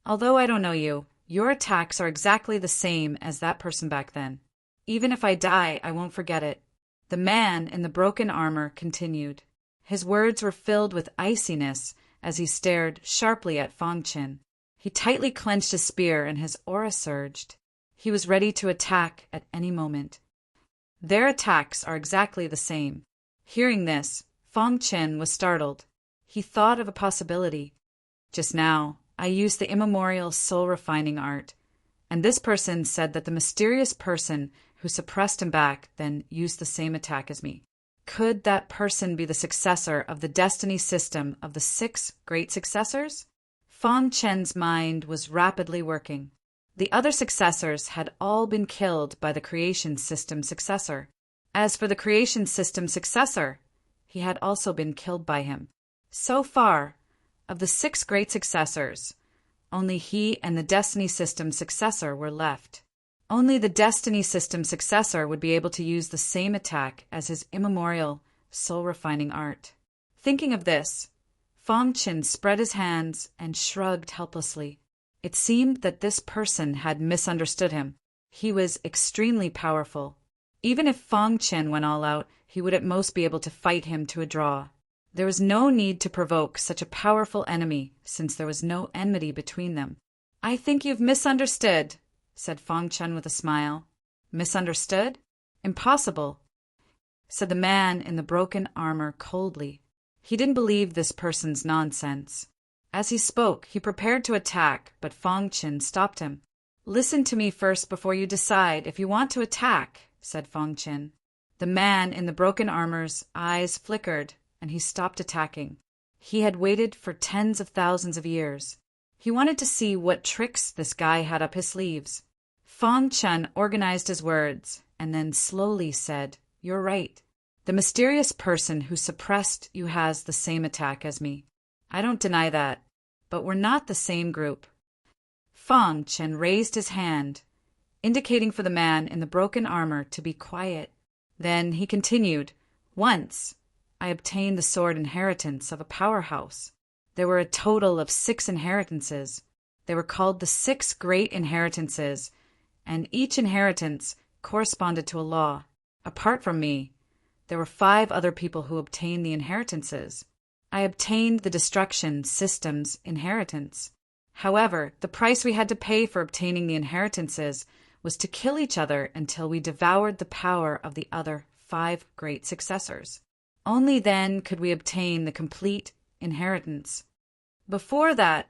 Although I don't know you, your attacks are exactly the same as that person back then. Even if I die, I won't forget it. The man in the broken armor continued. His words were filled with iciness as he stared sharply at Fang Chen. He tightly clenched his spear and his aura surged. He was ready to attack at any moment. Their attacks are exactly the same. Hearing this, Fang Chen was startled. He thought of a possibility. Just now, I used the immemorial soul-refining art, and this person said that the mysterious person who suppressed him back then used the same attack as me. Could that person be the successor of the destiny system of the 6 great successors? Fang Chen's mind was rapidly working. The other successors had all been killed by the creation system successor. As for the creation system successor, he had also been killed by him. So far, of the 6 great successors, only he and the destiny system successor were left. Only the destiny system successor would be able to use the same attack as his immemorial, soul-refining art. Thinking of this, Fang Chen spread his hands and shrugged helplessly. It seemed that this person had misunderstood him. He was extremely powerful. Even if Fang Chen went all out, he would at most be able to fight him to a draw. There was no need to provoke such a powerful enemy, since there was no enmity between them. I think you've misunderstood, said Fang Chen with a smile. Misunderstood? Impossible, said the man in the broken armor coldly. He didn't believe this person's nonsense. As he spoke, he prepared to attack, but Fang Chen stopped him. Listen to me first before you decide if you want to attack, said Fang Chen. The man in the broken armor's eyes flickered, and he stopped attacking. He had waited for tens of thousands of years. He wanted to see what tricks this guy had up his sleeves. Fang Chen organized his words, and then slowly said, You're right. The mysterious person who suppressed you has the same attack as me. I don't deny that, but we're not the same group. Fang Chen raised his hand, indicating for the man in the broken armor to be quiet. Then he continued, Once, I obtained the sword inheritance of a powerhouse. There were a total of 6 inheritances. They were called the 6 great inheritances, and each inheritance corresponded to a law. Apart from me, there were 5 other people who obtained the inheritances. I obtained the destruction system's inheritance. However, the price we had to pay for obtaining the inheritances was to kill each other until we devoured the power of the other 5 great successors. Only then could we obtain the complete inheritance. Before that,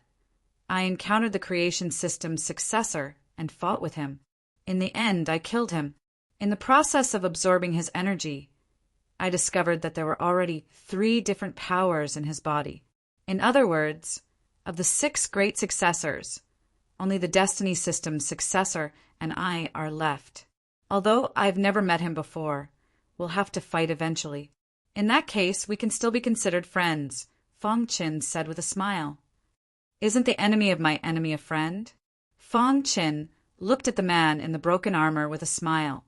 I encountered the creation system's successor and fought with him. In the end, I killed him. In the process of absorbing his energy, I discovered that there were already 3 different powers in his body. In other words, of the 6 great successors, only the destiny system's successor and I are left. Although I've never met him before, we'll have to fight eventually. In that case, we can still be considered friends, Fang Chen said with a smile. Isn't the enemy of my enemy a friend? Fang Chen looked at the man in the broken armor with a smile.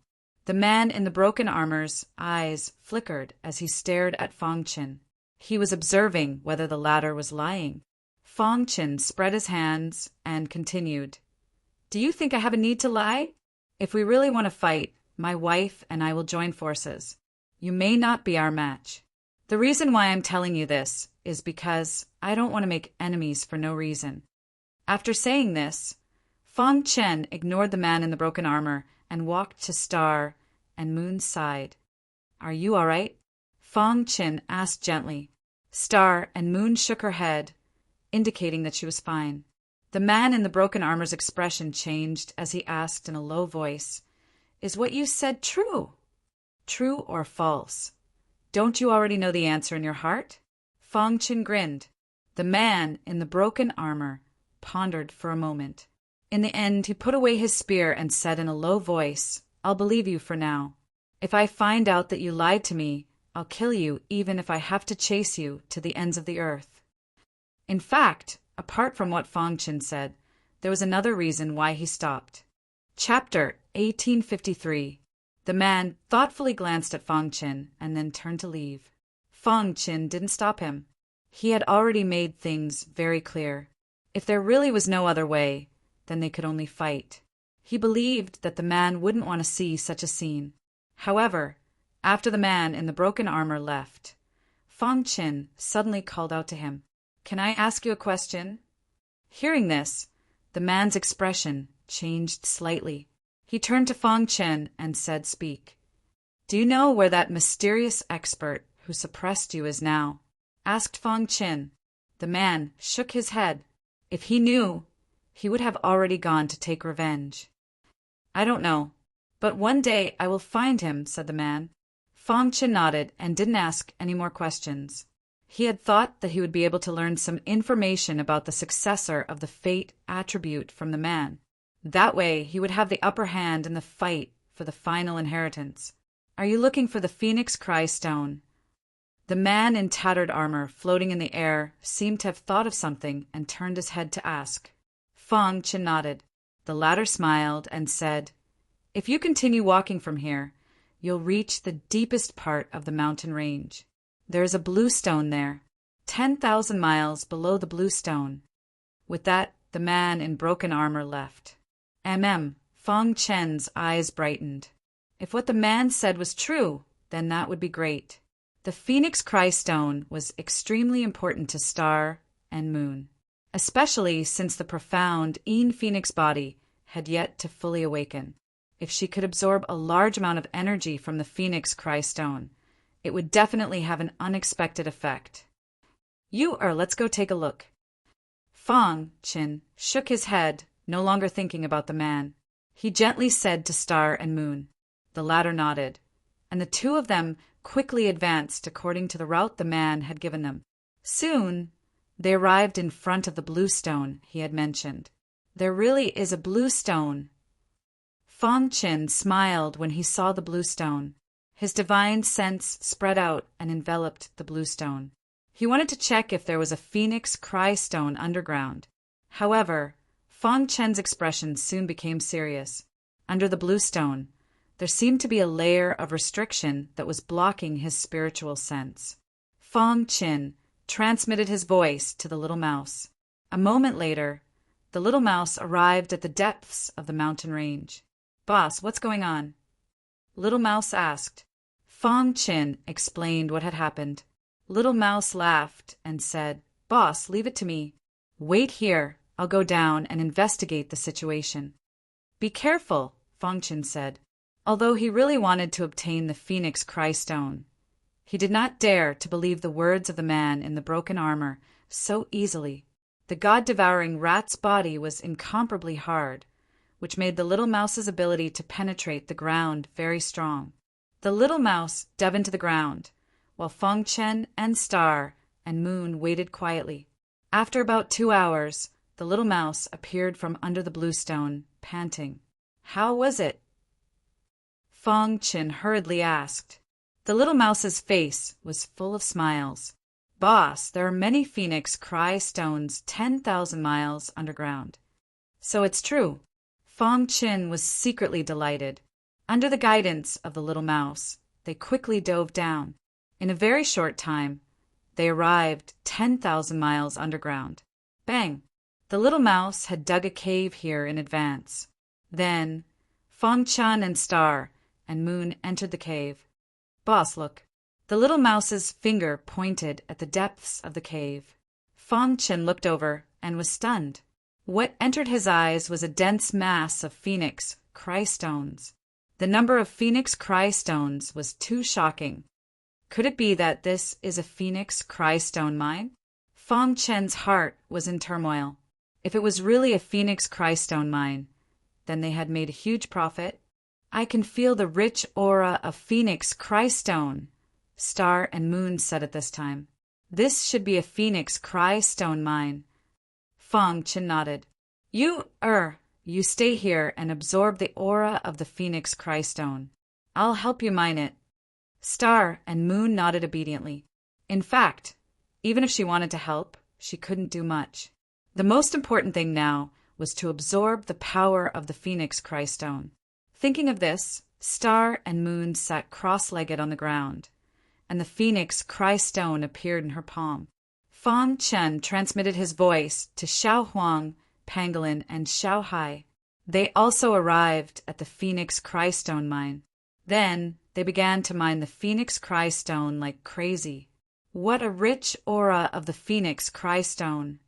The man in the broken armor's eyes flickered as he stared at Fang Chen. He was observing whether the latter was lying. Fang Chen spread his hands and continued, Do you think I have a need to lie? If we really want to fight, my wife and I will join forces. You may not be our match. The reason why I'm telling you this is because I don't want to make enemies for no reason. After saying this, Fang Chen ignored the man in the broken armor and walked to Star and Moon's side. Are you all right? Fang Chen asked gently. Star and Moon shook her head, indicating that she was fine. The man in the broken armor's expression changed as he asked in a low voice, Is what you said true? True or false? Don't you already know the answer in your heart? Fang Chen grinned. The man in the broken armor pondered for a moment. In the end, he put away his spear and said in a low voice, I'll believe you for now. If I find out that you lied to me, I'll kill you even if I have to chase you to the ends of the earth. In fact, apart from what Fang Chen said, there was another reason why he stopped. Chapter 1853. The man thoughtfully glanced at Fang Chen and then turned to leave. Fang Chen didn't stop him. He had already made things very clear. If there really was no other way, then they could only fight. He believed that the man wouldn't want to see such a scene. However, after the man in the broken armor left, Fang Chen suddenly called out to him, Can I ask you a question? Hearing this, the man's expression changed slightly. He turned to Fang Chen and said, Speak. Do you know where that mysterious expert who suppressed you is now? Asked Fang Chen. The man shook his head. If he knew, he would have already gone to take revenge. I don't know, but one day I will find him, said the man. Fang Chen nodded and didn't ask any more questions. He had thought that he would be able to learn some information about the successor of the fate attribute from the man. That way, he would have the upper hand in the fight for the final inheritance. Are you looking for the Phoenix Cry Stone? The man in tattered armor floating in the air seemed to have thought of something and turned his head to ask. Fang Chen nodded. The latter smiled and said, If you continue walking from here, you'll reach the deepest part of the mountain range. There is a blue stone there, 10,000 miles below the blue stone. With that, the man in broken armor left. Fang Chen's eyes brightened. If what the man said was true, then that would be great. The Phoenix Cry Stone was extremely important to Star and Moon, especially since the profound Phoenix body had yet to fully awaken. If she could absorb a large amount of energy from the Phoenix Cry Stone, it would definitely have an unexpected effect. Let's go take a look. Fang Qin shook his head, no longer thinking about the man. He gently said to Star and Moon. The latter nodded, and the two of them quickly advanced according to the route the man had given them. Soon, they arrived in front of the blue stone he had mentioned. There really is a blue stone. Fang Qin smiled when he saw the blue stone. His divine sense spread out and enveloped the blue stone. He wanted to check if there was a Phoenix Cry Stone underground. However, Fang Chen's expression soon became serious. Under the blue stone, there seemed to be a layer of restriction that was blocking his spiritual sense. Fang Qin transmitted his voice to the little mouse. A moment later, the little mouse arrived at the depths of the mountain range. "Boss, what's going on?" Little Mouse asked. Fang Qin explained what had happened. Little Mouse laughed and said, "Boss, leave it to me. Wait here. I'll go down and investigate the situation." "Be careful," Fang Qin said. Although he really wanted to obtain the Phoenix Cry Stone, he did not dare to believe the words of the man in the broken armor so easily. The god-devouring rat's body was incomparably hard, which made the little mouse's ability to penetrate the ground very strong. The little mouse dove into the ground, while Fang Chen and Star and Moon waited quietly. After about 2 hours, the little mouse appeared from under the blue stone, panting. "How was it?" Fang Chen hurriedly asked. The little mouse's face was full of smiles. "Boss, there are many Phoenix Cry Stones 10,000 miles underground." "So it's true." Fang Chen was secretly delighted. Under the guidance of the little mouse, they quickly dove down. In a very short time, they arrived 10,000 miles underground. Bang! The little mouse had dug a cave here in advance. Then, Fang Chen and Star and Moon entered the cave. "Boss, look." The little mouse's finger pointed at the depths of the cave. Fang Chen looked over and was stunned. What entered his eyes was a dense mass of Phoenix Cry Stones. The number of Phoenix Cry Stones was too shocking. Could it be that this is a Phoenix Cry Stone mine? Fang Chen's heart was in turmoil. If it was really a Phoenix Cry Stone mine, then they had made a huge profit. "I can feel the rich aura of Phoenix Cry Stone," Star and Moon said at this time. "This should be a Phoenix Cry Stone mine." Fang Chen nodded. You stay here and absorb the aura of the Phoenix Cry Stone. I'll help you mine it." Star and Moon nodded obediently. In fact, even if she wanted to help, she couldn't do much. The most important thing now was to absorb the power of the Phoenix Cry Stone. Thinking of this, Star and Moon sat cross-legged on the ground, and the Phoenix Cry Stone appeared in her palm. Fang Chen transmitted his voice to Xiao Huang, Pangolin, and Xiao Hai. They also arrived at the Phoenix Cry Stone mine. Then they began to mine the Phoenix Cry Stone like crazy. What a rich aura of the Phoenix Cry Stone!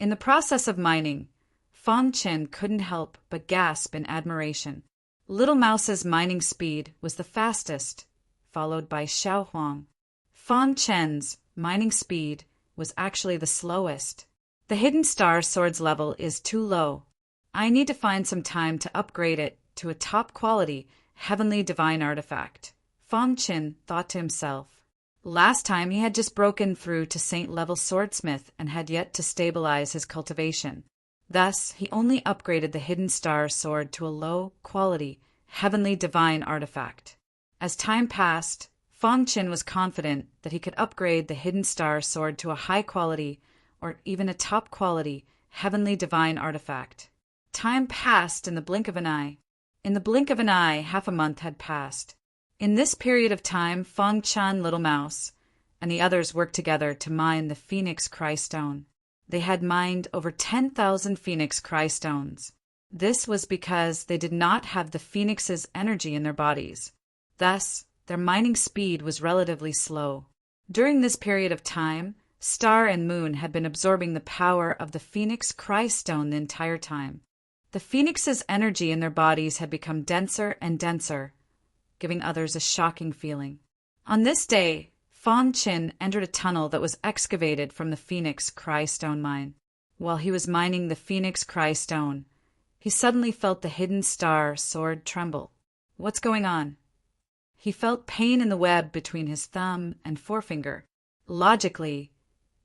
In the process of mining, Fang Chen couldn't help but gasp in admiration. Little Mouse's mining speed was the fastest, followed by Xiao Huang. Fang Chen's mining speed was actually the slowest. The Hidden Star Sword's level is too low. I need to find some time to upgrade it to a top-quality, heavenly divine artifact, Fang Chen thought to himself. Last time he had just broken through to Saint-level swordsmith and had yet to stabilize his cultivation. Thus, he only upgraded the Hidden Star Sword to a low-quality, heavenly divine artifact. As time passed, Fang Chen was confident that he could upgrade the Hidden Star Sword to a high-quality, or even a top-quality, heavenly divine artifact. Time passed in the blink of an eye. In the blink of an eye, half a month had passed. In this period of time, Fang Chen, Little Mouse, and the others worked together to mine the Phoenix Cry Stone. They had mined over 10,000 Phoenix Cry Stones. This was because they did not have the Phoenix's energy in their bodies. Thus, their mining speed was relatively slow. During this period of time, Star and Moon had been absorbing the power of the Phoenix Cry Stone the entire time. The phoenix's energy in their bodies had become denser and denser, giving others a shocking feeling. On this day, Fong Qin entered a tunnel that was excavated from the Phoenix Cry Stone mine. While he was mining the Phoenix Cry Stone, he suddenly felt the hidden star sword tremble. What's going on? He felt pain in the web between his thumb and forefinger. Logically,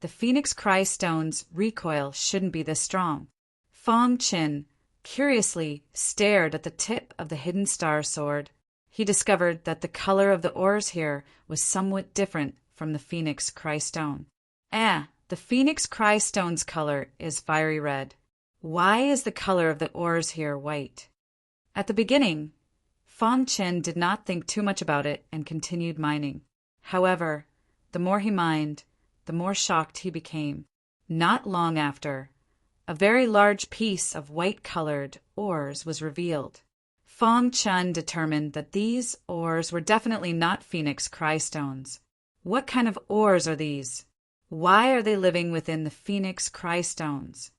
the Phoenix Cry Stone's recoil shouldn't be this strong. Fong Qin curiously stared at the tip of the hidden star sword. He discovered that the color of the ores here was somewhat different from the Phoenix Cry Stone. The Phoenix Cry Stone's color is fiery red. Why is the color of the ores here white? At the beginning, Fong Qin did not think too much about it and continued mining. However, the more he mined, the more shocked he became. Not long after, a very large piece of white-colored ores was revealed. Fong Qin determined that these ores were definitely not Phoenix Cry Stones. What kind of ores are these? Why are they living within the Phoenix Cry Stones?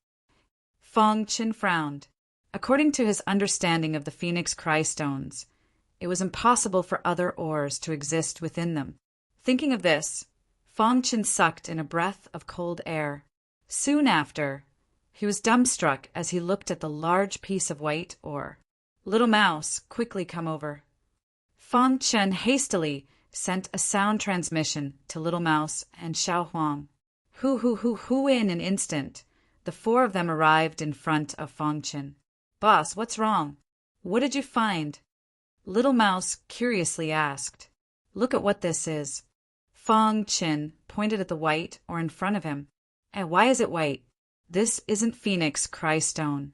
Fong Qin frowned. According to his understanding of the Phoenix Cry Stones, it was impossible for other ores to exist within them. Thinking of this, Fong Qin sucked in a breath of cold air. Soon after, he was dumbstruck as he looked at the large piece of white ore. Little Mouse, quickly come over. Fong Qin hastily sent a sound transmission to Little Mouse and Xiao Huang. Who in an instant, the four of them arrived in front of Fong Qin. Boss, what's wrong? What did you find? Little Mouse curiously asked. Look at what this is. Fong Qin pointed at the white ore in front of him. Why is it white? This isn't Phoenix Cry Stone.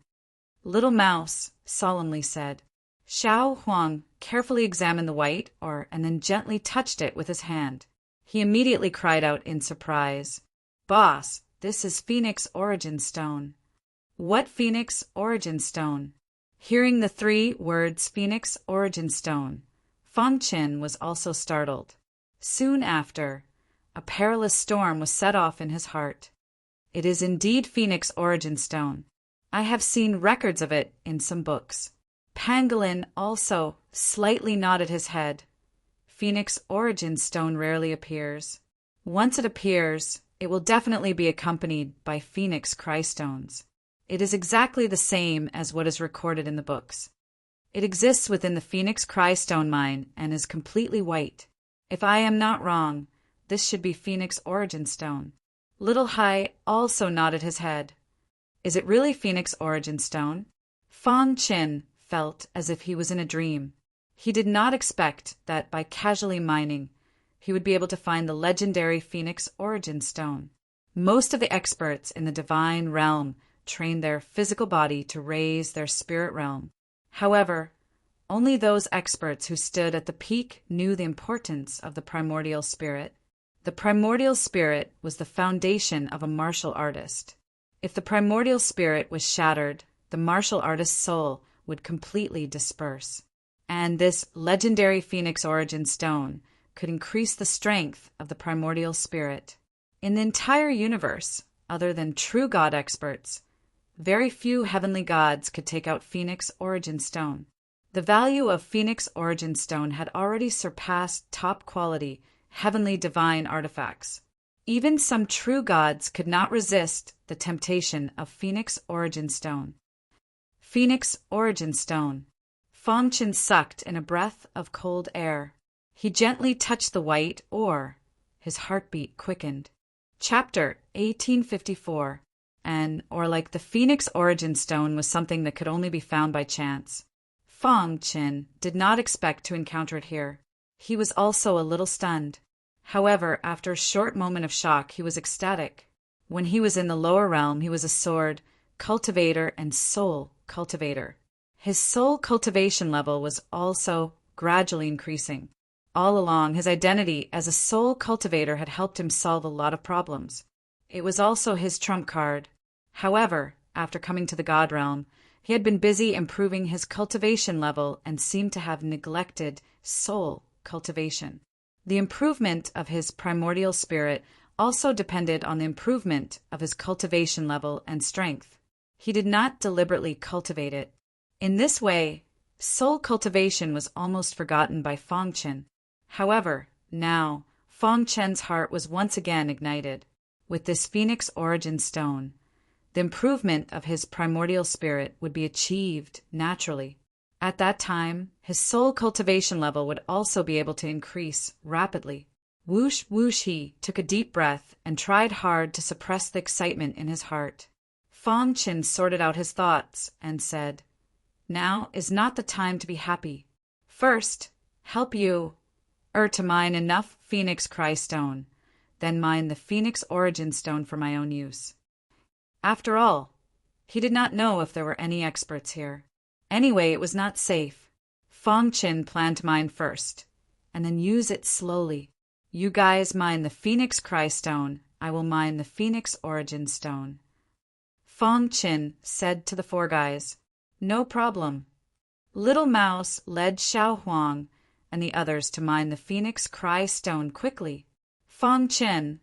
Little Mouse solemnly said. Xiao Huang carefully examined the white ore and then gently touched it with his hand. He immediately cried out in surprise. Boss, this is Phoenix Origin Stone. What Phoenix Origin Stone? Hearing the 3 words Phoenix Origin Stone, Fong Qin was also startled. Soon after, a perilous storm was set off in his heart. It is indeed Phoenix Origin Stone. I have seen records of it in some books. Pangolin also slightly nodded his head. Phoenix Origin Stone rarely appears. Once it appears, it will definitely be accompanied by Phoenix Cry Stones. It is exactly the same as what is recorded in the books. It exists within the Phoenix Cry Stone mine and is completely white. If I am not wrong, this should be Phoenix Origin Stone. Little Hai also nodded his head. Is it really Phoenix Origin Stone? Fong Qin felt as if he was in a dream. He did not expect that by casually mining, he would be able to find the legendary Phoenix Origin Stone. Most of the experts in the divine realm train their physical body to raise their spirit realm. However, only those experts who stood at the peak knew the importance of the primordial spirit. The primordial spirit was the foundation of a martial artist. If the primordial spirit was shattered, the martial artist's soul would completely disperse. And this legendary Phoenix Origin Stone could increase the strength of the primordial spirit. In the entire universe, other than true god experts, very few heavenly gods could take out Phoenix Origin Stone. The value of Phoenix Origin Stone had already surpassed top-quality, heavenly divine artifacts. Even some true gods could not resist the temptation of Phoenix Origin Stone. Phoenix Origin Stone. Fong Qin sucked in a breath of cold air. He gently touched the white ore. His heartbeat quickened. Chapter 1854. An ore like the Phoenix Origin Stone was something that could only be found by chance. Fong Qin did not expect to encounter it here. He was also a little stunned. However, after a short moment of shock, he was ecstatic. When he was in the lower realm, he was a sword cultivator and soul cultivator. His soul cultivation level was also gradually increasing. All along, his identity as a soul cultivator had helped him solve a lot of problems. It was also his trump card. However, after coming to the God realm, he had been busy improving his cultivation level and seemed to have neglected soul cultivation. The improvement of his primordial spirit also depended on the improvement of his cultivation level and strength. He did not deliberately cultivate it. In this way, soul cultivation was almost forgotten by Fang Chen. However, now, Fang Chen's heart was once again ignited. With this Phoenix Origin Stone, the improvement of his primordial spirit would be achieved naturally. At that time, his soul cultivation level would also be able to increase rapidly. Whoosh, whoosh, he took a deep breath and tried hard to suppress the excitement in his heart. Fang Chen sorted out his thoughts and said, "Now is not the time to be happy. First, help you to mine enough Phoenix Cry Stone, then mine the Phoenix Origin Stone for my own use." After all, he did not know if there were any experts here. Anyway, it was not safe. Fang Chen planned to mine first, and then use it slowly. "You guys mine the Phoenix Cry Stone, I will mine the Phoenix Origin Stone." Fang Chen said to the four guys, "No problem." Little Mouse led Xiao Huang and the others to mine the Phoenix Cry Stone quickly. Fang Chen,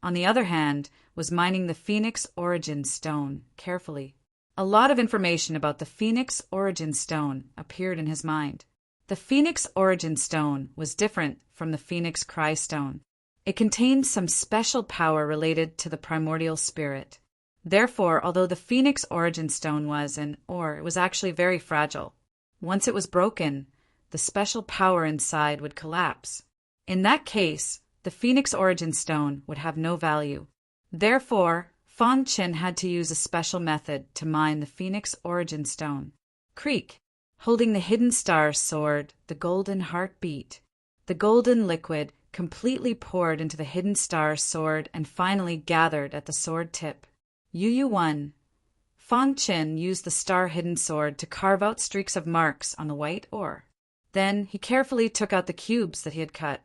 on the other hand, was mining the Phoenix Origin Stone carefully. A lot of information about the Phoenix Origin Stone appeared in his mind. The Phoenix Origin Stone was different from the Phoenix Cry Stone. It contained some special power related to the primordial spirit. Therefore, although the Phoenix Origin Stone was an ore, it was actually very fragile. Once it was broken, the special power inside would collapse. In that case, the Phoenix Origin Stone would have no value. Therefore, Fang Chen had to use a special method to mine the Phoenix Origin Stone. Creak. Holding the hidden star sword, the golden heart beat. The golden liquid completely poured into the hidden star sword and finally gathered at the sword tip. Yu won. Fang Chen used the star-hidden sword to carve out streaks of marks on the white ore. Then he carefully took out the cubes that he had cut.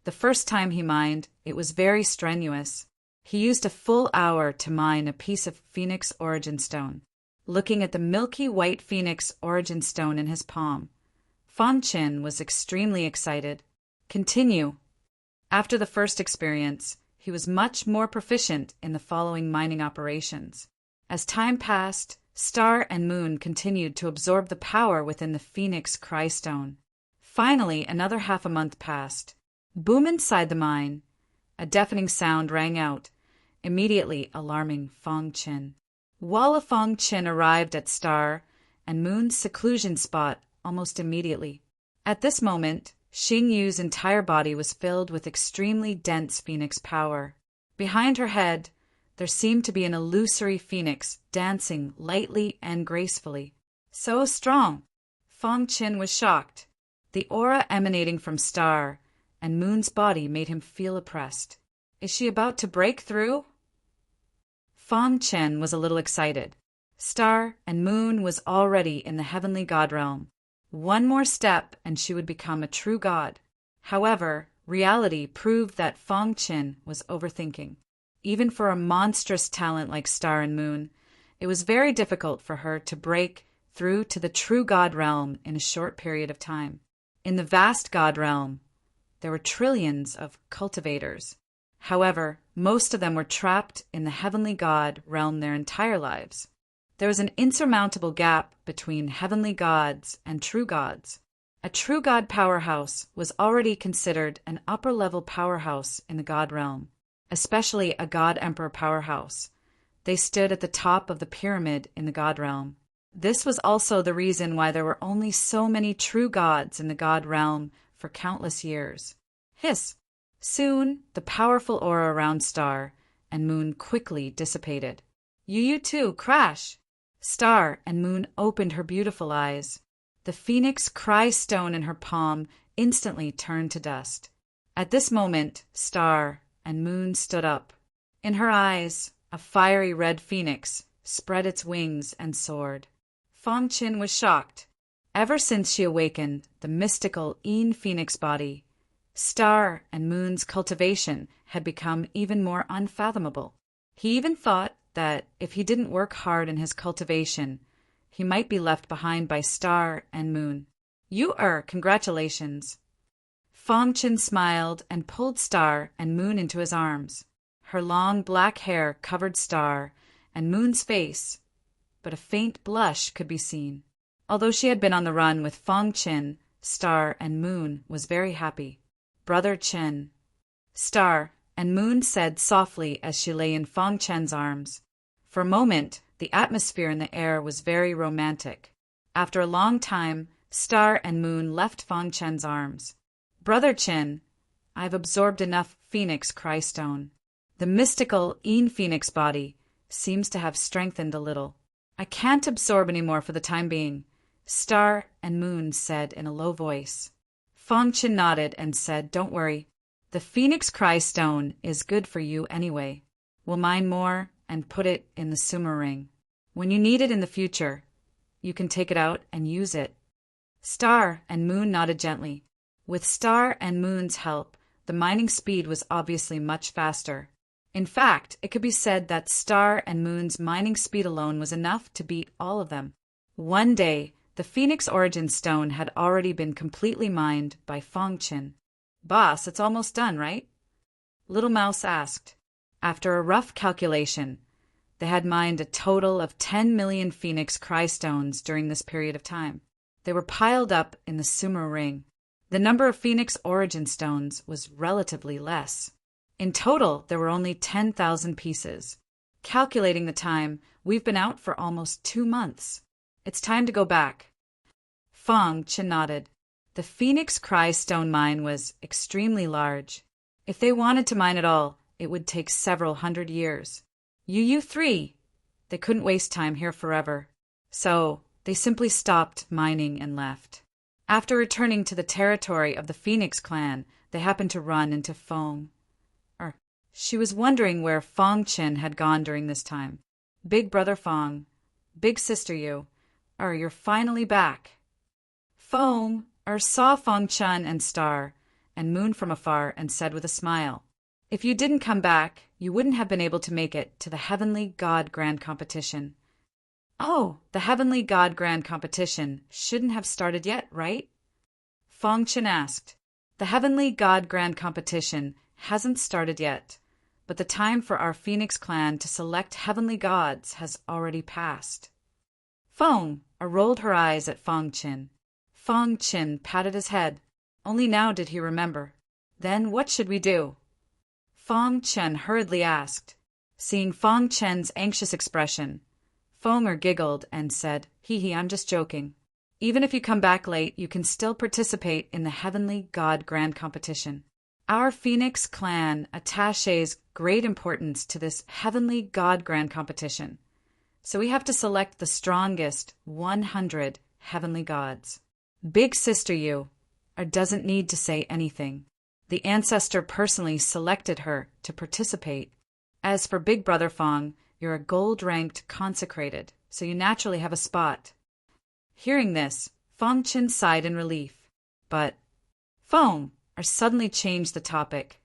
The first time he mined, it was very strenuous. He used a full hour to mine a piece of Phoenix Origin Stone. Looking at the milky white Phoenix Origin Stone in his palm, Fang Chen was extremely excited. Continue. After the first experience, he was much more proficient in the following mining operations. As time passed, Star and Moon continued to absorb the power within the Phoenix Cry Stone. Finally, another half a month passed. Boom inside the mine. A deafening sound rang out, immediately alarming Fang Chen. Walla Fang Chen arrived at Star and Moon's seclusion spot almost immediately. At this moment, Xing Yu's entire body was filled with extremely dense phoenix power. Behind her head, there seemed to be an illusory phoenix dancing lightly and gracefully. So strong! Fang Chen was shocked. The aura emanating from Star and Moon's body made him feel oppressed. Is she about to break through? Fang Chen was a little excited. Star and Moon was already in the heavenly god realm. One more step and she would become a true god. However, reality proved that Fang Chen was overthinking. Even for a monstrous talent like Star and Moon, it was very difficult for her to break through to the true god realm in a short period of time. In the vast god realm, there were trillions of cultivators. However, most of them were trapped in the heavenly god realm their entire lives. There was an insurmountable gap between heavenly gods and true gods. A true god powerhouse was already considered an upper-level powerhouse in the god realm, especially a god emperor powerhouse. They stood at the top of the pyramid in the god realm. This was also the reason why there were only so many true gods in the god realm for countless years. Hiss! Soon, the powerful aura around Star and Moon quickly dissipated. You too, crash! Star and Moon opened her beautiful eyes. The Phoenix Cry Stone in her palm instantly turned to dust. At this moment, Star and Moon stood up. In her eyes, a fiery red phoenix spread its wings and soared. Fang Chen was shocked. Ever since she awakened the mystical Yin Phoenix body, Star and Moon's cultivation had become even more unfathomable. He even thought that if he didn't work hard in his cultivation, he might be left behind by Star and Moon. Congratulations. Fang Chen smiled and pulled Star and Moon into his arms. Her long black hair covered Star and Moon's face. but a faint blush could be seen. Although she had been on the run with Fong Qin, Star and Moon was very happy. Brother Qin. Star and Moon said softly as she lay in Fong Chen's arms. For a moment, the atmosphere in the air was very romantic. After a long time, Star and Moon left Fong Chen's arms. Brother Qin, I've absorbed enough Phoenix Cry Stone. The mystical Yin Phoenix body seems to have strengthened a little. I can't absorb any more for the time being, Star and Moon said in a low voice. Fong Qin nodded and said, Don't worry. The Phoenix Cry Stone is good for you anyway. We'll mine more and put it in the Sumer ring. When you need it in the future, you can take it out and use it. Star and Moon nodded gently. With Star and Moon's help, the mining speed was obviously much faster. In fact, it could be said that Star and Moon's mining speed alone was enough to beat all of them. One day, the Phoenix Origin Stone had already been completely mined by Fong Qin. Boss, it's almost done, right? Little Mouse asked. After a rough calculation, they had mined a total of 10 million Phoenix Cry Stones during this period of time. They were piled up in the Sumer ring. The number of Phoenix Origin Stones was relatively less. In total, there were only 10,000 pieces. Calculating the time, we've been out for almost 2 months. It's time to go back. Fong Qin nodded. The Phoenix Cry Stone mine was extremely large. If they wanted to mine it all, it would take several hundred years. UU3, they couldn't waste time here forever. So, they simply stopped mining and left. After returning to the territory of the Phoenix clan, they happened to run into Fong. She was wondering where Fong Qin had gone during this time. Big brother Fong, big sister you're finally back. Fong saw Fong Qin and Star and Moon from afar and said with a smile, If you didn't come back, you wouldn't have been able to make it to the Heavenly God Grand Competition. Oh, the Heavenly God Grand Competition shouldn't have started yet, right? Fong Qin asked. The Heavenly God Grand Competition hasn't started yet, but the time for our Phoenix clan to select heavenly gods has already passed. Fong rolled her eyes at Fong Qin. Fong Qin patted his head. Only now did he remember. Then what should we do? Fong Qin hurriedly asked. Seeing Fong Qin's anxious expression, Fong giggled and said, Hee, I'm just joking. Even if you come back late, you can still participate in the Heavenly God Grand Competition. Our Phoenix clan attaches great importance to this Heavenly God Grand Competition, so we have to select the strongest 100 heavenly gods. Big sister doesn't need to say anything. The ancestor personally selected her to participate. As for big brother Fong, you're a gold-ranked consecrated, so you naturally have a spot. Hearing this, Fong Qin sighed in relief. But Fong suddenly changed the topic.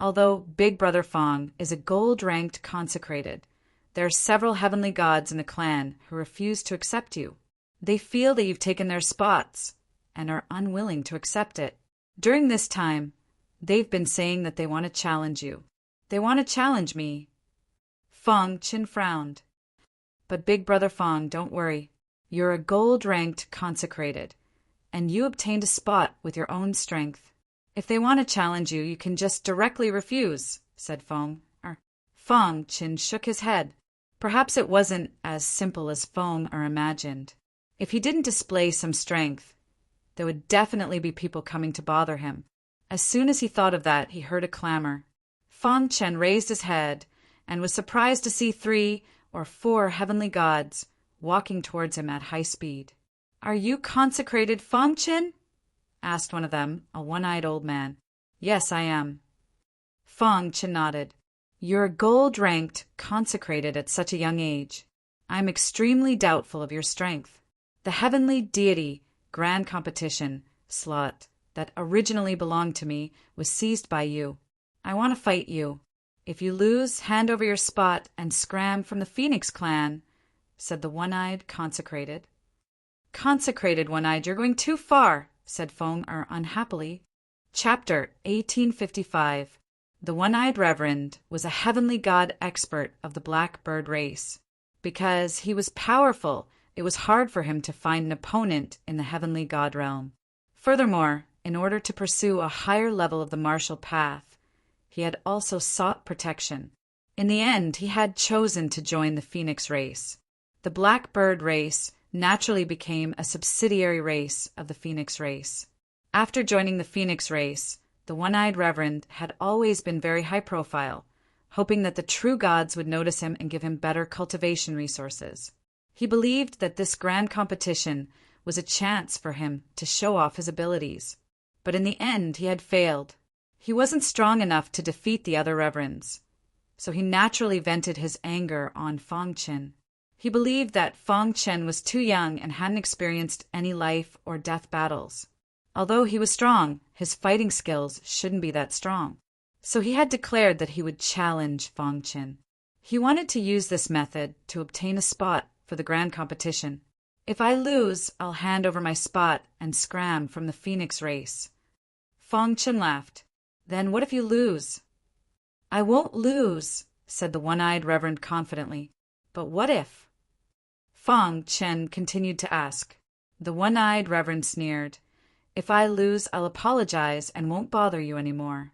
Although Big Brother Fong is a gold-ranked consecrated, there are several heavenly gods in the clan who refuse to accept you. They feel that you've taken their spots and are unwilling to accept it. During this time, they've been saying that they want to challenge you. They want to challenge me. Fong Qin frowned. But Big Brother Fong, don't worry. You're a gold-ranked consecrated, and you obtained a spot with your own strength. If they want to challenge you, you can just directly refuse, said Fong. Fong Qin shook his head. Perhaps it wasn't as simple as Fong imagined. If he didn't display some strength, there would definitely be people coming to bother him. As soon as he thought of that, he heard a clamor. Fong Qin raised his head and was surprised to see 3 or 4 heavenly gods walking towards him at high speed. Are you consecrated Fong Qin? Asked one of them, a one-eyed old man. Yes, I am. Fong Qin nodded. You're gold-ranked, consecrated at such a young age. I'm extremely doubtful of your strength. The heavenly deity grand competition slot that originally belonged to me was seized by you. I want to fight you. If you lose, hand over your spot and scram from the Phoenix clan, said the one-eyed consecrated. Consecrated one-eyed, you're going too far, said Fong unhappily. Chapter 1855. The one-eyed reverend was a heavenly god expert of the blackbird race. Because he was powerful, it was hard for him to find an opponent in the heavenly god realm. Furthermore, in order to pursue a higher level of the martial path, he had also sought protection. In the end, he had chosen to join the Phoenix race. The Blackbird race naturally became a subsidiary race of the Phoenix race. After joining the Phoenix race, the One-Eyed Reverend had always been very high profile, hoping that the true gods would notice him and give him better cultivation resources. He believed that this grand competition was a chance for him to show off his abilities. But in the end, he had failed. He wasn't strong enough to defeat the other reverends, so he naturally vented his anger on Fong Chen. He believed that Fong Chen was too young and hadn't experienced any life or death battles. Although he was strong, his fighting skills shouldn't be that strong. So he had declared that he would challenge Fong Chen. He wanted to use this method to obtain a spot for the grand competition. If I lose, I'll hand over my spot and scram from the Phoenix race. Fong Chen laughed. Then what if you lose? I won't lose, said the One-Eyed Reverend confidently. But what if? Fong Chen continued to ask. The One-Eyed Reverend sneered. If I lose, I'll apologize and won't bother you anymore.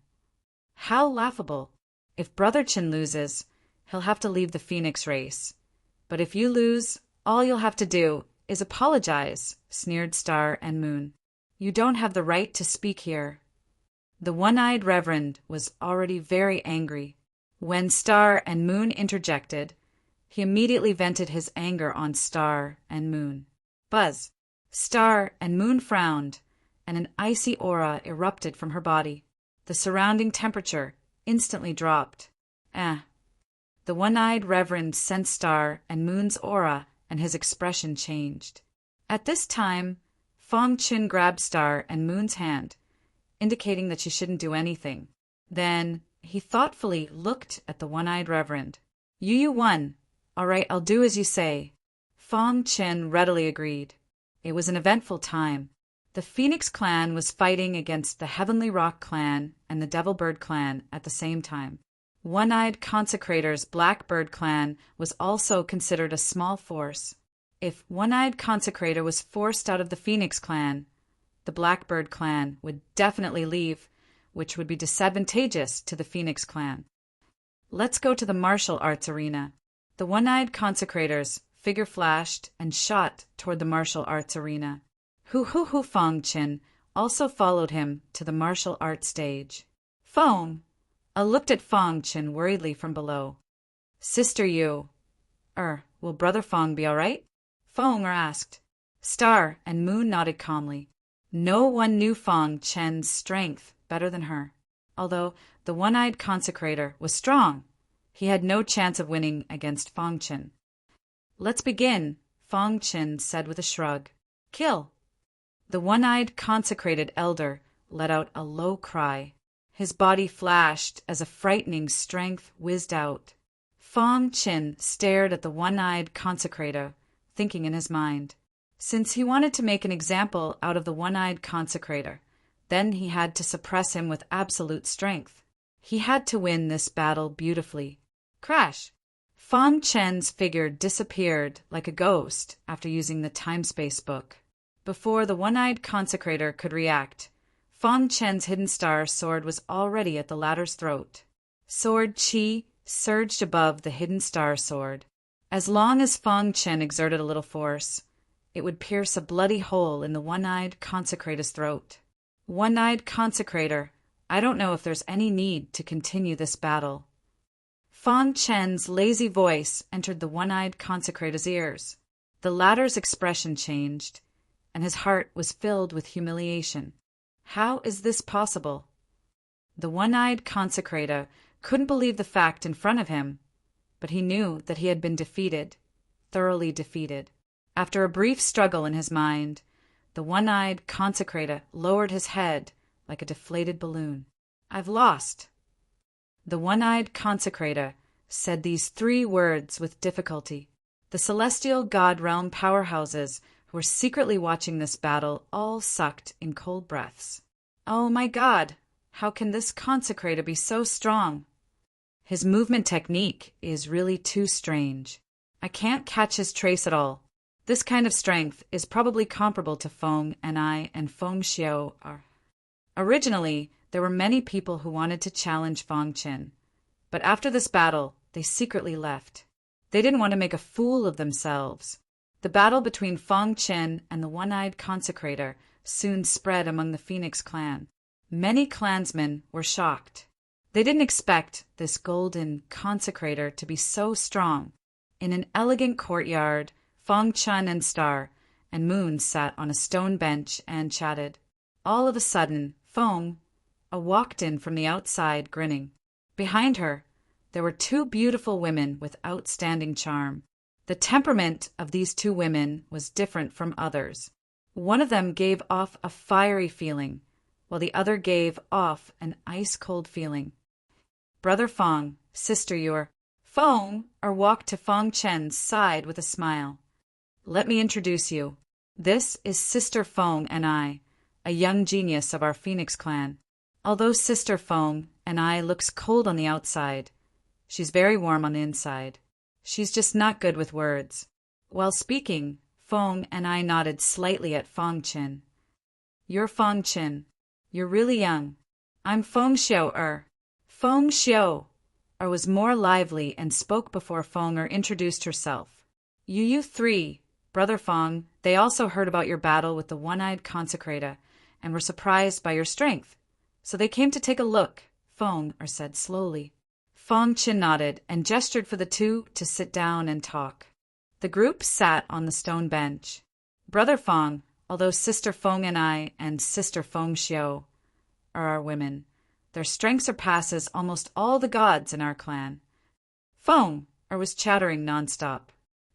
How laughable. If Brother Chen loses, he'll have to leave the Phoenix race. But if you lose, all you'll have to do is apologize, sneered Star and Moon. You don't have the right to speak here. The One-Eyed Reverend was already very angry. When Star and Moon interjected, he immediately vented his anger on Star and Moon. Buzz! Star and Moon frowned, and an icy aura erupted from her body. The surrounding temperature instantly dropped. The One-Eyed Reverend sensed Star and Moon's aura, and his expression changed. At this time, Fong Chen grabbed Star and Moon's hand, indicating that she shouldn't do anything. Then he thoughtfully looked at the One-Eyed Reverend. You won. All right, I'll do as you say. Fong Chen readily agreed. It was an eventful time. The Phoenix clan was fighting against the Heavenly Rock clan and the Devilbird clan at the same time. One-Eyed Consecrator's Blackbird clan was also considered a small force. If One-Eyed Consecrator was forced out of the Phoenix clan, the Blackbird clan would definitely leave, which would be disadvantageous to the Phoenix clan. Let's go to the martial arts arena. The One-Eyed Consecrator's figure flashed and shot toward the martial arts arena. Hu Fong Chen also followed him to the martial arts stage. Fong! I looked at Fong Chen worriedly from below. Sister Yu. Will Brother Fong be all right? Fong asked. Star and Moon nodded calmly. No one knew Fong Chen's strength better than her. Although the One-Eyed Consecrator was strong, he had no chance of winning against Fong Chen. Let's begin, Fong Chen said with a shrug. Kill! The One-Eyed Consecrated Elder let out a low cry. His body flashed as a frightening strength whizzed out. Fong Chen stared at the One-Eyed Consecrator, thinking in his mind. Since he wanted to make an example out of the One-Eyed Consecrator, then he had to suppress him with absolute strength. He had to win this battle beautifully. Crash! Fong Chen's figure disappeared like a ghost after using the time-space book. Before the One-Eyed Consecrator could react, Fong Chen's hidden star sword was already at the latter's throat. Sword chi surged above the hidden star sword. As long as Fong Chen exerted a little force, it would pierce a bloody hole in the One-Eyed Consecrator's throat. One-Eyed Consecrator, I don't know if there's any need to continue this battle. Fong Chen's lazy voice entered the One-Eyed Consecrator's ears. The latter's expression changed, and his heart was filled with humiliation. How is this possible? The One-Eyed Consecrator couldn't believe the fact in front of him, but he knew that he had been defeated, thoroughly defeated. After a brief struggle in his mind, the One-Eyed Consecrator lowered his head like a deflated balloon. I've lost. The One-Eyed Consecrator said these 3 words with difficulty. The celestial god realm powerhouses who were secretly watching this battle all sucked in cold breaths. Oh my God! How can this consecrator be so strong? His movement technique is really too strange. I can't catch his trace at all. This kind of strength is probably comparable to Feng and I and Feng Xiao are. Originally, there were many people who wanted to challenge Feng Qin, but after this battle, they secretly left. They didn't want to make a fool of themselves. The battle between Feng Qin and the one-eyed consecrator soon spread among the Phoenix clan. Many clansmen were shocked. They didn't expect this golden consecrator to be so strong. In an elegant courtyard, Feng Chun and Star and Moon sat on a stone bench and chatted. All of a sudden, Feng walked in from the outside, grinning. Behind her, there were two beautiful women with outstanding charm. The temperament of these two women was different from others. One of them gave off a fiery feeling, while the other gave off an ice-cold feeling. Brother Feng, sister you're. Feng walked to Feng Chen's side with a smile. Let me introduce you. This is Sister Feng and I, a young genius of our Phoenix clan. Although Sister Feng and I looks cold on the outside, she's very warm on the inside. She's just not good with words. While speaking, Feng and I nodded slightly at Feng Qin. You're Feng Qin. You're really young. I'm Feng Xiao. Feng Xiao was more lively and spoke before Feng introduced herself. You three, Brother Feng, they also heard about your battle with the one-eyed consecrator and were surprised by your strength. So they came to take a look, Feng said slowly. Feng Qin nodded and gestured for the two to sit down and talk. The group sat on the stone bench. Brother Feng, although Sister Feng and I and Sister Feng Xiao are our women, their strength surpasses almost all the gods in our clan. Feng was chattering nonstop.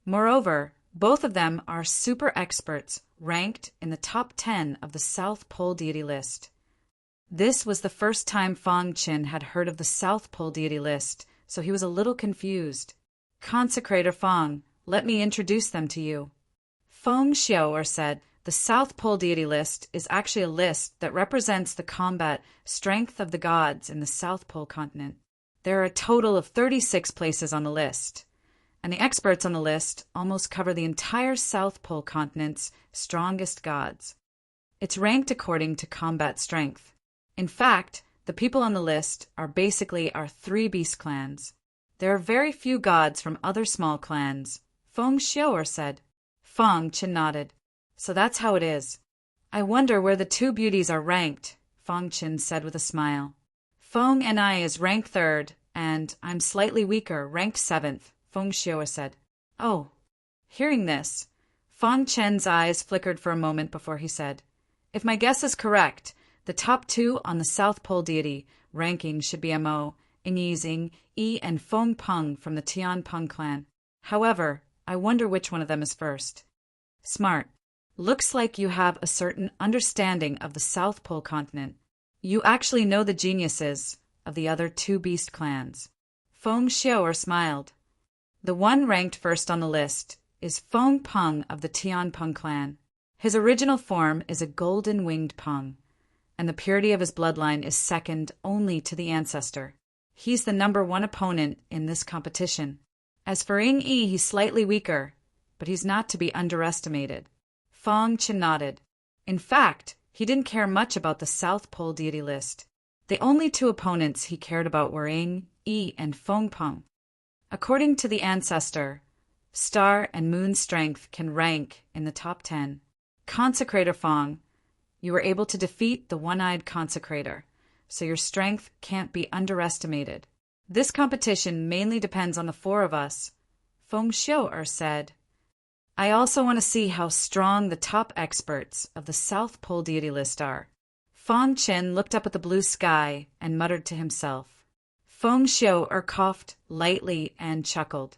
Moreover, both of them are super experts ranked in the top 10 of the South Pole deity list. This was the first time Feng Qin had heard of the South Pole deity list, so he was a little confused. Consecrator Feng, let me introduce them to you. Feng Xiao said, the South Pole deity list is actually a list that represents the combat strength of the gods in the South Pole continent. There are a total of 36 places on the list, and the experts on the list almost cover the entire South Pole continent's strongest gods. It's ranked according to combat strength. In fact, the people on the list are basically our three beast clans. There are very few gods from other small clans, Feng Xiao said. Feng Qin nodded. So that's how it is. I wonder where the two beauties are ranked, Feng Qin said with a smile. Feng and I is ranked 3rd, and I'm slightly weaker, ranked 7th, Feng Xiao said. Oh. Hearing this, Feng Chen's eyes flickered for a moment before he said, if my guess is correct, the top 2 on the South Pole deity ranking should be Mo, Yizing, Yi, and Feng Peng from the Tian Peng clan. However, I wonder which one of them is first. Smart. Looks like you have a certain understanding of the South Pole continent. You actually know the geniuses of the other 2 beast clans. Feng Xiao smiled. The one ranked first on the list is Feng Peng of the Tian Peng clan. His original form is a golden-winged Peng, and the purity of his bloodline is second only to the ancestor. He's the number 1 opponent in this competition. As for Ying Yi, he's slightly weaker, but he's not to be underestimated. Feng Qin nodded. In fact, he didn't care much about the South Pole deity list. The only 2 opponents he cared about were Ying Yi and Feng Peng. According to the ancestor, Star and Moon strength can rank in the top 10. Consecrator Feng, you were able to defeat the one-eyed consecrator, so your strength can't be underestimated. This competition mainly depends on the 4 of us, Feng Xiao said. I also want to see how strong the top experts of the South Pole deity list are. Feng Qin looked up at the blue sky and muttered to himself. Feng Xiao coughed lightly and chuckled.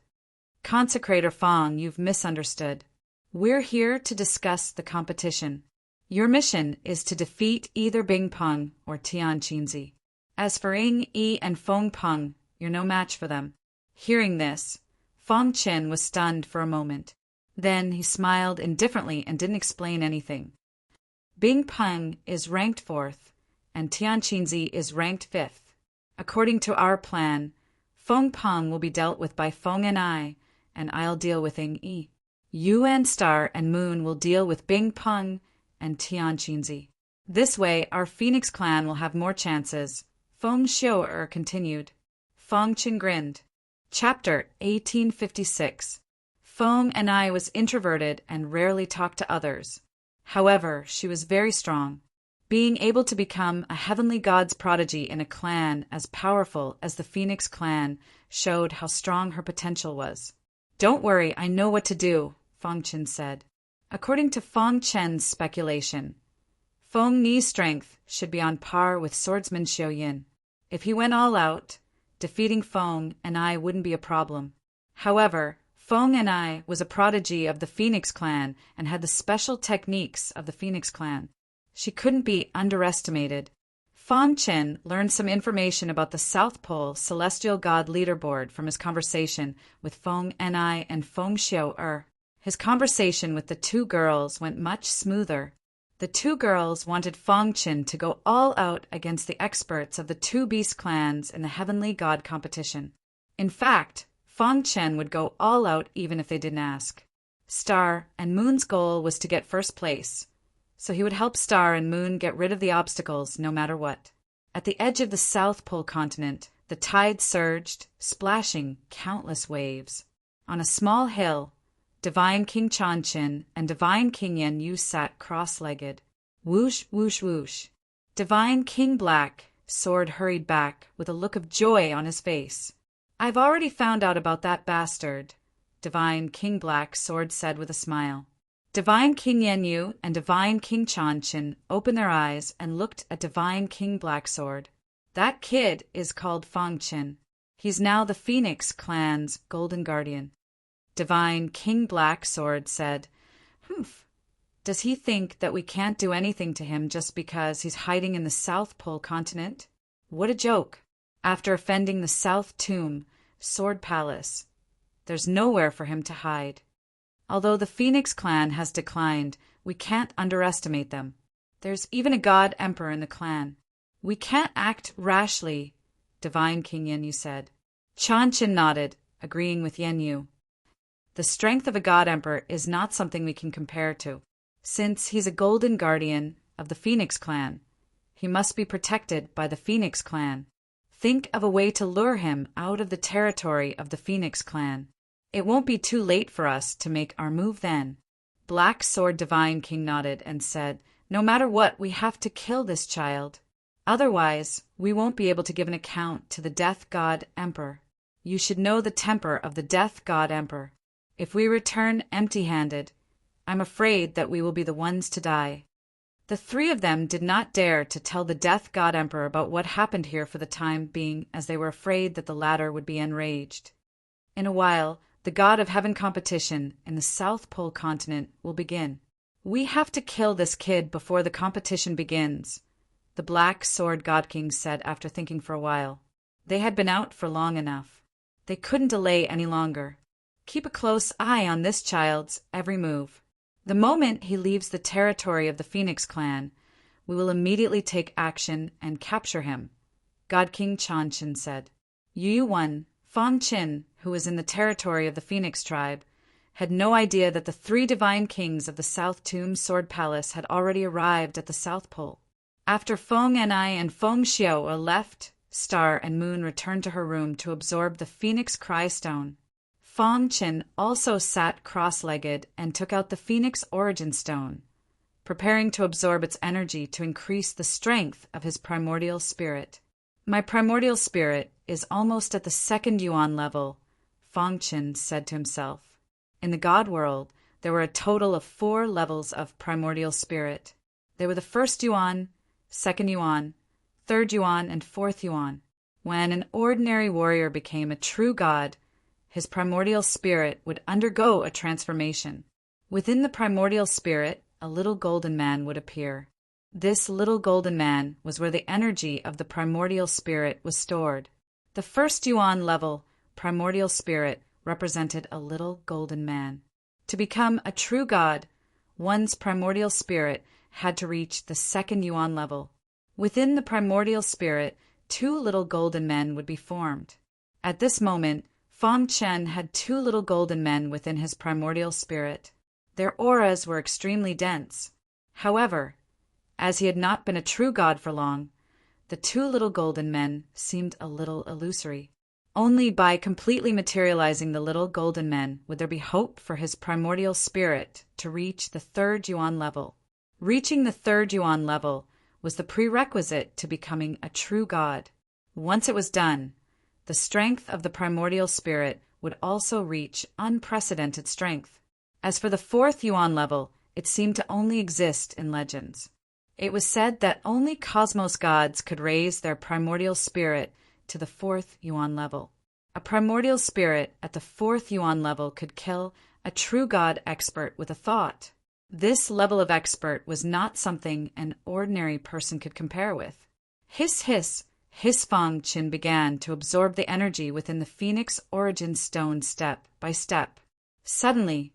Consecrator Feng, you've misunderstood. We're here to discuss the competition. Your mission is to defeat either Bing Peng or Tian Qinzi. As for Ying Yi and Feng Peng, you're no match for them. Hearing this, Feng Qin was stunned for a moment. Then he smiled indifferently and didn't explain anything. Bing Peng is ranked 4th, and Tian Qinzi is ranked 5th. According to our plan, Feng Peng will be dealt with by Feng and I and I'll deal with Ing Yi. You and Star and Moon will deal with Bing Peng and Tianqinzi. This way, our Phoenix clan will have more chances. Feng Xiu'er continued. Feng Qin grinned. Chapter 1856. Feng and I was introverted and rarely talked to others. However, she was very strong. Being able to become a heavenly god's prodigy in a clan as powerful as the Phoenix clan showed how strong her potential was. Don't worry, I know what to do, Feng Qin said. According to Feng Chen's speculation, Feng Ni's strength should be on par with swordsman Xiao Yin. If he went all out, defeating Feng and I wouldn't be a problem. However, Feng and I was a prodigy of the Phoenix clan and had the special techniques of the Phoenix clan. She couldn't be underestimated. Feng Qin learned some information about the South Pole Celestial God Leaderboard from his conversation with Feng Ni and Feng Xiu'er. His conversation with the two girls went much smoother. The two girls wanted Feng Qin to go all out against the experts of the two beast clans in the Heavenly God competition. In fact, Feng Qin would go all out even if they didn't ask. Star and Moon's goal was to get first place, so he would help Star and Moon get rid of the obstacles no matter what. At the edge of the South Pole continent, the tide surged, splashing countless waves. On a small hill, Divine King Changqin and Divine King Yan Yu sat cross-legged. Whoosh, whoosh, whoosh. Divine King Black Sword hurried back with a look of joy on his face. I've already found out about that bastard, Divine King Black Sword said with a smile. Divine King Yan Yu and Divine King Changqin opened their eyes and looked at Divine King Black Sword. That kid is called Feng Qin. He's now the Phoenix clan's golden guardian. Divine King Black Sword said, "Humph. Does he think that we can't do anything to him just because he's hiding in the South Pole continent? What a joke. After offending the South Tomb, Sword Palace, there's nowhere for him to hide. Although the Phoenix clan has declined, we can't underestimate them. There's even a god emperor in the clan. We can't act rashly," Divine King Yenyu said. Changqin nodded, agreeing with Yenyu. The strength of a god emperor is not something we can compare to. Since he's a golden guardian of the Phoenix clan, he must be protected by the Phoenix clan. Think of a way to lure him out of the territory of the Phoenix clan. It won't be too late for us to make our move then. Black Sword Divine King nodded and said, "No matter what, we have to kill this child. Otherwise, we won't be able to give an account to the Death God Emperor. You should know the temper of the Death God Emperor. If we return empty-handed, I'm afraid that we will be the ones to die." The three of them did not dare to tell the Death God Emperor about what happened here for the time being, as they were afraid that the latter would be enraged. In a while, the God of Heaven competition in the South Pole continent will begin. We have to kill this kid before the competition begins, the Black Sword God King said after thinking for a while. They had been out for long enough. They couldn't delay any longer. Keep a close eye on this child's every move. The moment he leaves the territory of the Phoenix clan, we will immediately take action and capture him, God King Changqin said. Yu Wan, Feng Qin, who was in the territory of the Phoenix tribe, had no idea that the three divine kings of the South Tomb Sword Palace had already arrived at the South Pole. After Feng Ni and Feng Xiu'er left, Star and Moon returned to her room to absorb the Phoenix Cry Stone. Feng Qin also sat cross-legged and took out the Phoenix Origin Stone, preparing to absorb its energy to increase the strength of his primordial spirit. My primordial spirit is almost at the second Yuan level, Feng Qin said to himself. In the God world, there were a total of 4 levels of primordial spirit. They were the first Yuan, second Yuan, third Yuan, and fourth Yuan. When an ordinary warrior became a true god, his primordial spirit would undergo a transformation. Within the primordial spirit, a little golden man would appear. This little golden man was where the energy of the primordial spirit was stored. The first Yuan level primordial spirit represented a little golden man. To become a true god, one's primordial spirit had to reach the second Yuan level. Within the primordial spirit, 2 little golden men would be formed. At this moment, Fong Chen had two little golden men within his primordial spirit. Their auras were extremely dense. However, as he had not been a true god for long, the two little golden men seemed a little illusory. Only by completely materializing the little golden men would there be hope for his primordial spirit to reach the third yuan level. Reaching the third yuan level was the prerequisite to becoming a true god. Once it was done, the strength of the primordial spirit would also reach unprecedented strength. As for the fourth yuan level, it seemed to only exist in legends. It was said that only cosmos gods could raise their primordial spirit to the fourth yuan level. A primordial spirit at the fourth yuan level could kill a true god expert with a thought. This level of expert was not something an ordinary person could compare with. Hiss, hiss, hiss. Fong Chen began to absorb the energy within the Phoenix Origin Stone step by step. Suddenly,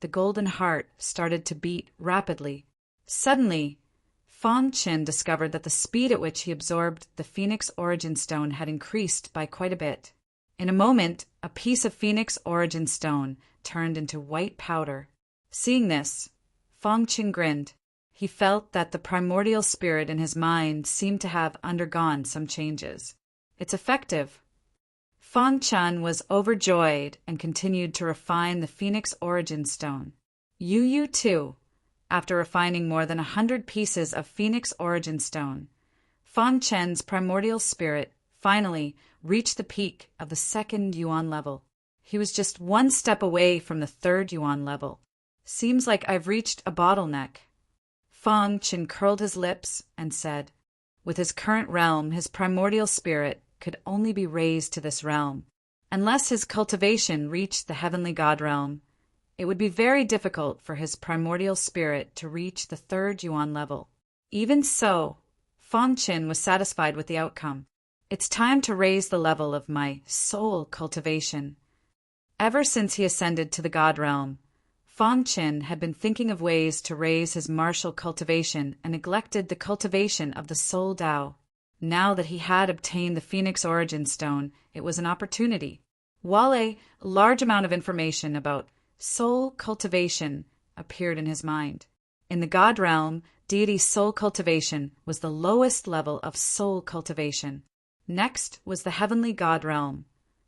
the golden heart started to beat rapidly. Suddenly, Fong Chen discovered that the speed at which he absorbed the Phoenix Origin Stone had increased by quite a bit. In a moment, a piece of Phoenix Origin Stone turned into white powder. Seeing this, Fong Chen grinned. He felt that the primordial spirit in his mind seemed to have undergone some changes. It's effective. Fong Chen was overjoyed and continued to refine the Phoenix Origin Stone. Yu too. After refining more than 100 pieces of Phoenix Origin Stone, Fong Chen's primordial spirit finally reached the peak of the second yuan level. He was just one step away from the third yuan level. Seems like I've reached a bottleneck. Fong Chen curled his lips and said, with his current realm, his primordial spirit could only be raised to this realm. Unless his cultivation reached the heavenly god realm, it would be very difficult for his primordial spirit to reach the third yuan level. Even so, Fong Chen was satisfied with the outcome. It's time to raise the level of my soul cultivation. Ever since he ascended to the god realm, Fong Chen had been thinking of ways to raise his martial cultivation and neglected the cultivation of the soul Tao. Now that he had obtained the Phoenix Origin Stone, it was an opportunity. While a large amount of information about soul cultivation appeared in his mind. In the god realm, deity soul cultivation was the lowest level of soul cultivation. Next was the heavenly god realm,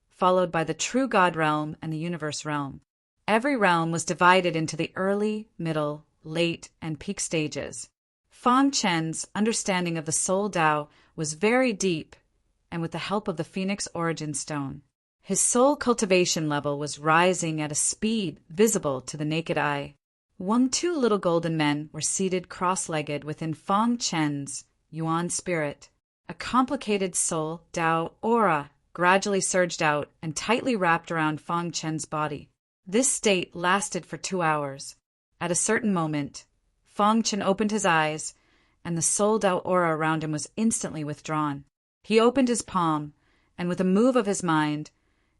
followed by the true god realm and the universe realm. Every realm was divided into the early, middle, late, and peak stages. Fong Chen's understanding of the soul Tao was very deep, and with the help of the Phoenix Origin Stone, his soul cultivation level was rising at a speed visible to the naked eye. Two little golden men were seated cross-legged within Fong Chen's yuan spirit. A complicated soul Tao aura gradually surged out and tightly wrapped around Fong Chen's body. This state lasted for 2 hours. At a certain moment, Fong Chen opened his eyes, and the soul Tao aura around him was instantly withdrawn. He opened his palm, and with a move of his mind,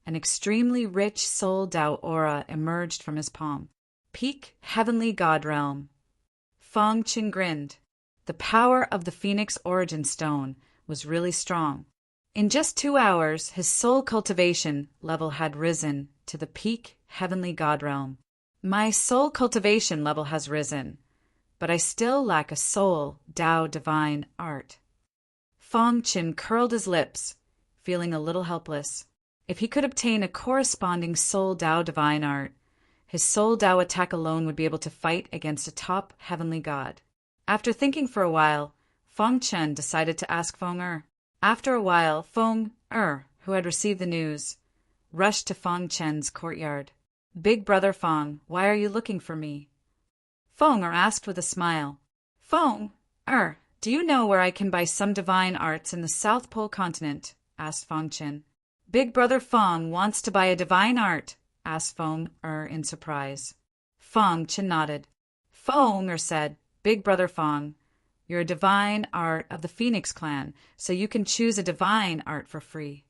an extremely rich soul Tao aura emerged from his palm. Peak heavenly god realm. Fong Chen grinned. The power of the Phoenix Origin Stone was really strong. In just 2 hours, his soul cultivation level had risen to the peak heavenly god realm. My soul cultivation level has risen, but I still lack a soul Tao divine art. Fong Chen curled his lips, feeling a little helpless. If he could obtain a corresponding soul Tao divine art, his soul Tao attack alone would be able to fight against a top heavenly god. After thinking for a while, Fong Chen decided to ask Feng Er. After a while, Feng Er, who had received the news, rushed to Fong Chen's courtyard. Big brother Feng, why are you looking for me? Feng Er asked with a smile. Feng Er, do you know where I can buy some divine arts in the South Pole continent? Asked Fong Chen. Big brother Feng wants to buy a divine art? Asked Feng Er in surprise. Fong Chen nodded. Feng Er said, Big brother Feng, you're a divine art of the Phoenix clan, so you can choose a divine art for free.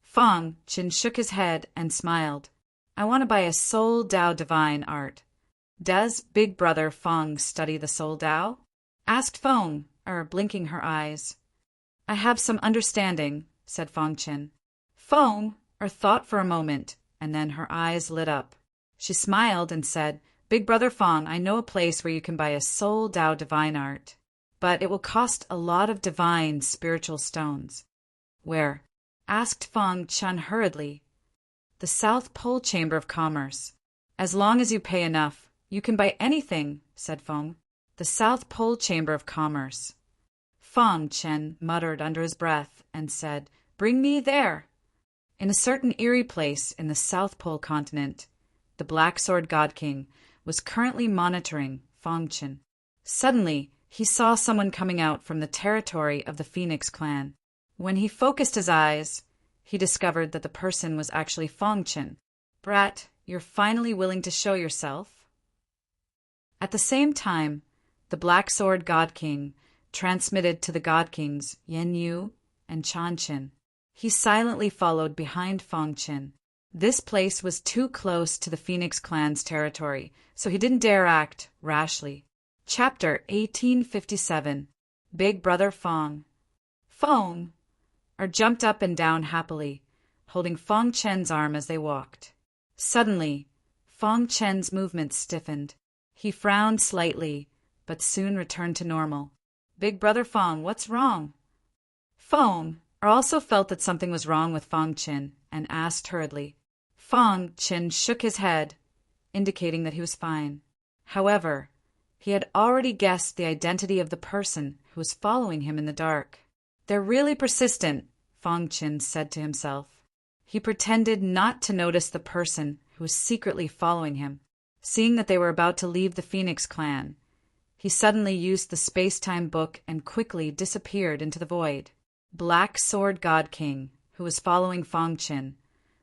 Fong Chen shook his head and smiled. I want to buy a soul Tao divine art. Does Big brother Feng study the soul Tao? Asked Feng Er, blinking her eyes. I have some understanding, said Fong Chen. Feng thought for a moment, and then her eyes lit up. She smiled and said, "Big Brother Fong, I know a place where you can buy a soul Dao divine art, but it will cost a lot of divine spiritual stones." "Where?" asked Fong Chun hurriedly. "The South Pole Chamber of Commerce." "As long as you pay enough, you can buy anything," said Fong. "The South Pole Chamber of Commerce." Fong Chen muttered under his breath and said, "Bring me there." In a certain eerie place in the South Pole continent, the Black Sword God King was currently monitoring Fong Chen. Suddenly, he saw someone coming out from the territory of the Phoenix clan. When he focused his eyes, he discovered that the person was actually Fong Chen. "Brat, you're finally willing to show yourself?" At the same time, the Black Sword God King transmitted to the God Kings Yen Yu and Chan Chin. He silently followed behind Fong Chen. This place was too close to the Phoenix clan's territory, so he didn't dare act rashly. Chapter 1857. Big Brother Fong. Fong jumped up and down happily, holding Fong Chen's arm as they walked. Suddenly, Fong Chen's movements stiffened. He frowned slightly, but soon returned to normal. "Big Brother Fong, what's wrong?" Fong also felt that something was wrong with Fong Chen and asked hurriedly. Fong Chen shook his head, indicating that he was fine. However, he had already guessed the identity of the person who was following him in the dark. "They're really persistent," Fong Chen said to himself. He pretended not to notice the person who was secretly following him. Seeing that they were about to leave the Phoenix clan, he suddenly used the space-time book and quickly disappeared into the void. Black Sword God King, who was following Fong Chen,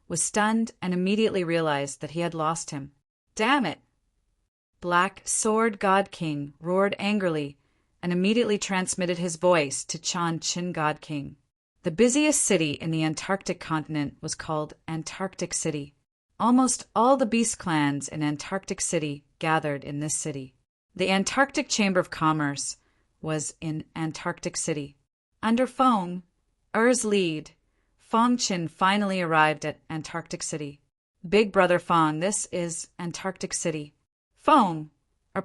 was stunned and immediately realized that he had lost him. "Damn it!" Black Sword God King roared angrily and immediately transmitted his voice to Chan Chin God King. The busiest city in the Antarctic continent was called Antarctic City. Almost all the beast clans in Antarctic City gathered in this city. The Antarctic Chamber of Commerce was in Antarctic City. Under Fong Er's lead, Fong Chen finally arrived at Antarctic City. "Big Brother Fong, this is Antarctic City." Fong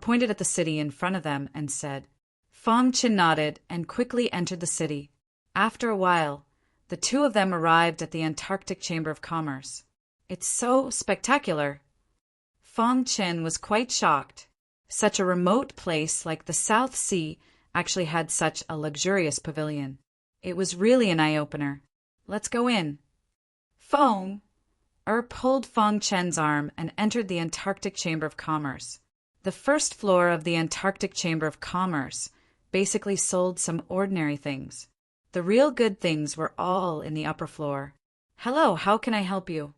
pointed at the city in front of them and said. Fong Chen nodded and quickly entered the city. After a while, the two of them arrived at the Antarctic Chamber of Commerce. "It's so spectacular." Fong Chen was quite shocked. Such a remote place like the South Sea actually had such a luxurious pavilion. It was really an eye-opener. "Let's go in." Fong pulled Fong Chen's arm and entered the Antarctic Chamber of Commerce. The first floor of the Antarctic Chamber of Commerce basically sold some ordinary things. The real good things were all in the upper floor. "Hello, how can I help you?"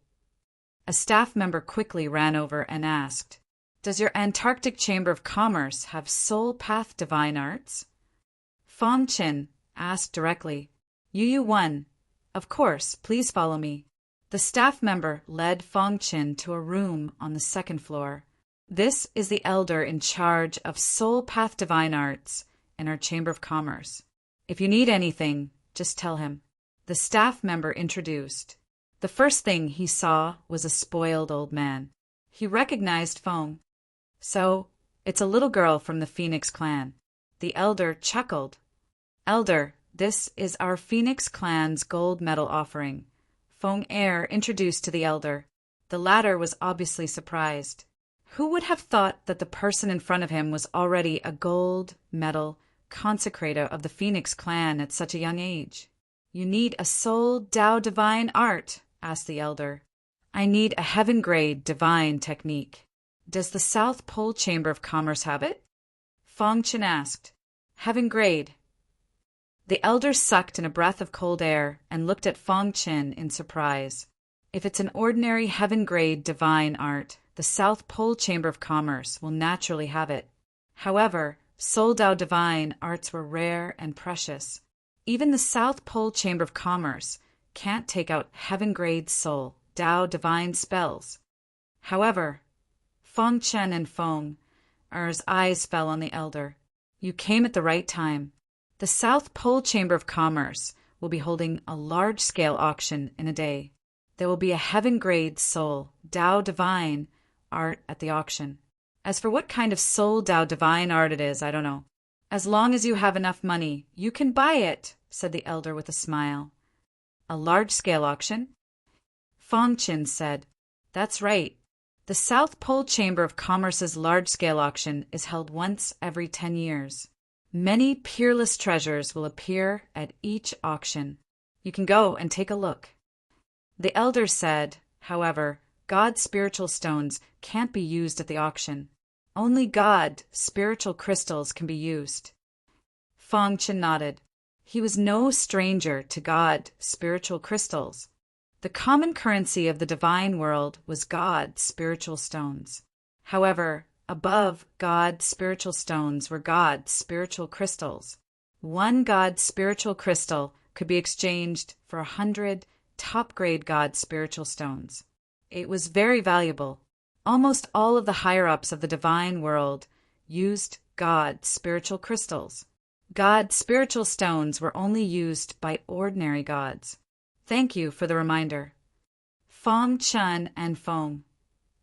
A staff member quickly ran over and asked, "Does your Antarctic Chamber of Commerce have Soul Path Divine Arts?" Fong Chen asked directly. "Yu-1. Of course, please follow me." The staff member led Fong Chen to a room on the second floor. "This is the elder in charge of Soul Path Divine Arts in our Chamber of Commerce. If you need anything, just tell him." The staff member introduced. The first thing he saw was a spoiled old man. He recognized Fong. "So, it's a little girl from the Phoenix clan." The elder chuckled. "Elder, this is our Phoenix clan's gold medal offering." Fong introduced to the elder. The latter was obviously surprised. Who would have thought that the person in front of him was already a gold medal consecrator of the Phoenix clan at such a young age? "You need a soul Dao divine art?" asked the elder. "I need a heaven-grade divine technique." "Does the South Pole Chamber of Commerce have it?" Fong Chen asked. "Heaven-grade." The elder sucked in a breath of cold air and looked at Fong Chen in surprise. "If it's an ordinary heaven-grade divine art, the South Pole Chamber of Commerce will naturally have it. However, Soul Dao divine arts were rare and precious. Even the South Pole Chamber of Commerce can't take out heaven-grade soul Dao divine spells." However, Fong Chen and Fong Er's eyes fell on the elder. "You came at the right time. The South Pole Chamber of Commerce will be holding a large-scale auction in a day. There will be a heaven-grade soul, Tao Divine, art at the auction. As for what kind of soul Tao Divine art it is, I don't know. As long as you have enough money, you can buy it, said the elder with a smile. A large-scale auction? Fong Chin said, That's right. The South Pole Chamber of Commerce's large-scale auction is held once every 10 years. Many peerless treasures will appear at each auction. You can go and take a look. The elder said, however, God's spiritual stones can't be used at the auction. Only God spiritual crystals can be used. Fong Chin nodded. He was no stranger to God spiritual crystals. The common currency of the divine world was God spiritual stones. However, above God spiritual stones were God spiritual crystals. One God spiritual crystal could be exchanged for 100 top-grade God spiritual stones. It was very valuable. Almost all of the higher-ups of the divine world used God spiritual crystals. God spiritual stones were only used by ordinary gods. Thank you for the reminder. Fong Chun and Fong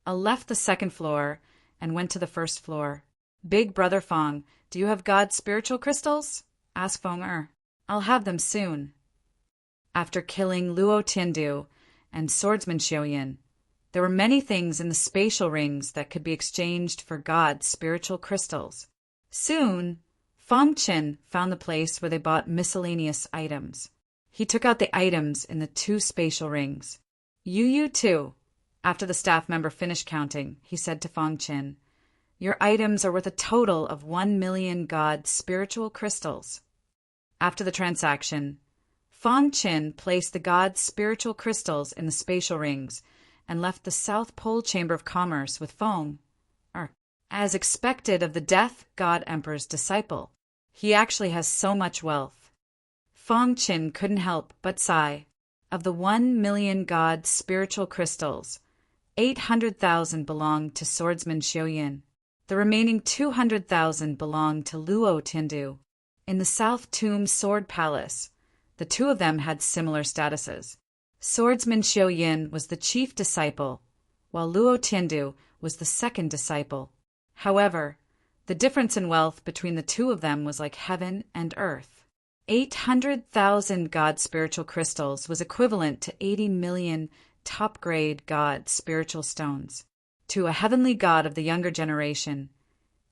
left the second floor and went to the first floor. Big brother Fong, do you have God's spiritual crystals? Asked Fong I'll have them soon. After killing Luo Tiandu and swordsman Xiaoyan, there were many things in the spatial rings that could be exchanged for God's spiritual crystals. Soon, Fong Chin found the place where they bought miscellaneous items. He took out the items in the 2 spatial rings. You too. After the staff member finished counting, he said to Fong Chin, Your items are worth a total of 1 million God spiritual crystals. After the transaction, Fong Chin placed the God spiritual crystals in the spatial rings and left the South Pole Chamber of Commerce with Fong. As expected of the Death God Emperor's disciple, he actually has so much wealth. Fong Chin couldn't help but sigh. Of the 1 million God spiritual crystals, 800,000 belonged to swordsman Xiaoyan. The remaining 200,000 belonged to Luo Tiandu. In the South Tomb Sword Palace, the 2 of them had similar statuses. Swordsman Xiaoyan was the chief disciple, while Luo Tiandu was the second disciple. However, the difference in wealth between the 2 of them was like heaven and earth. 800,000 God spiritual crystals was equivalent to 80 million top-grade God spiritual stones. To a heavenly God of the younger generation,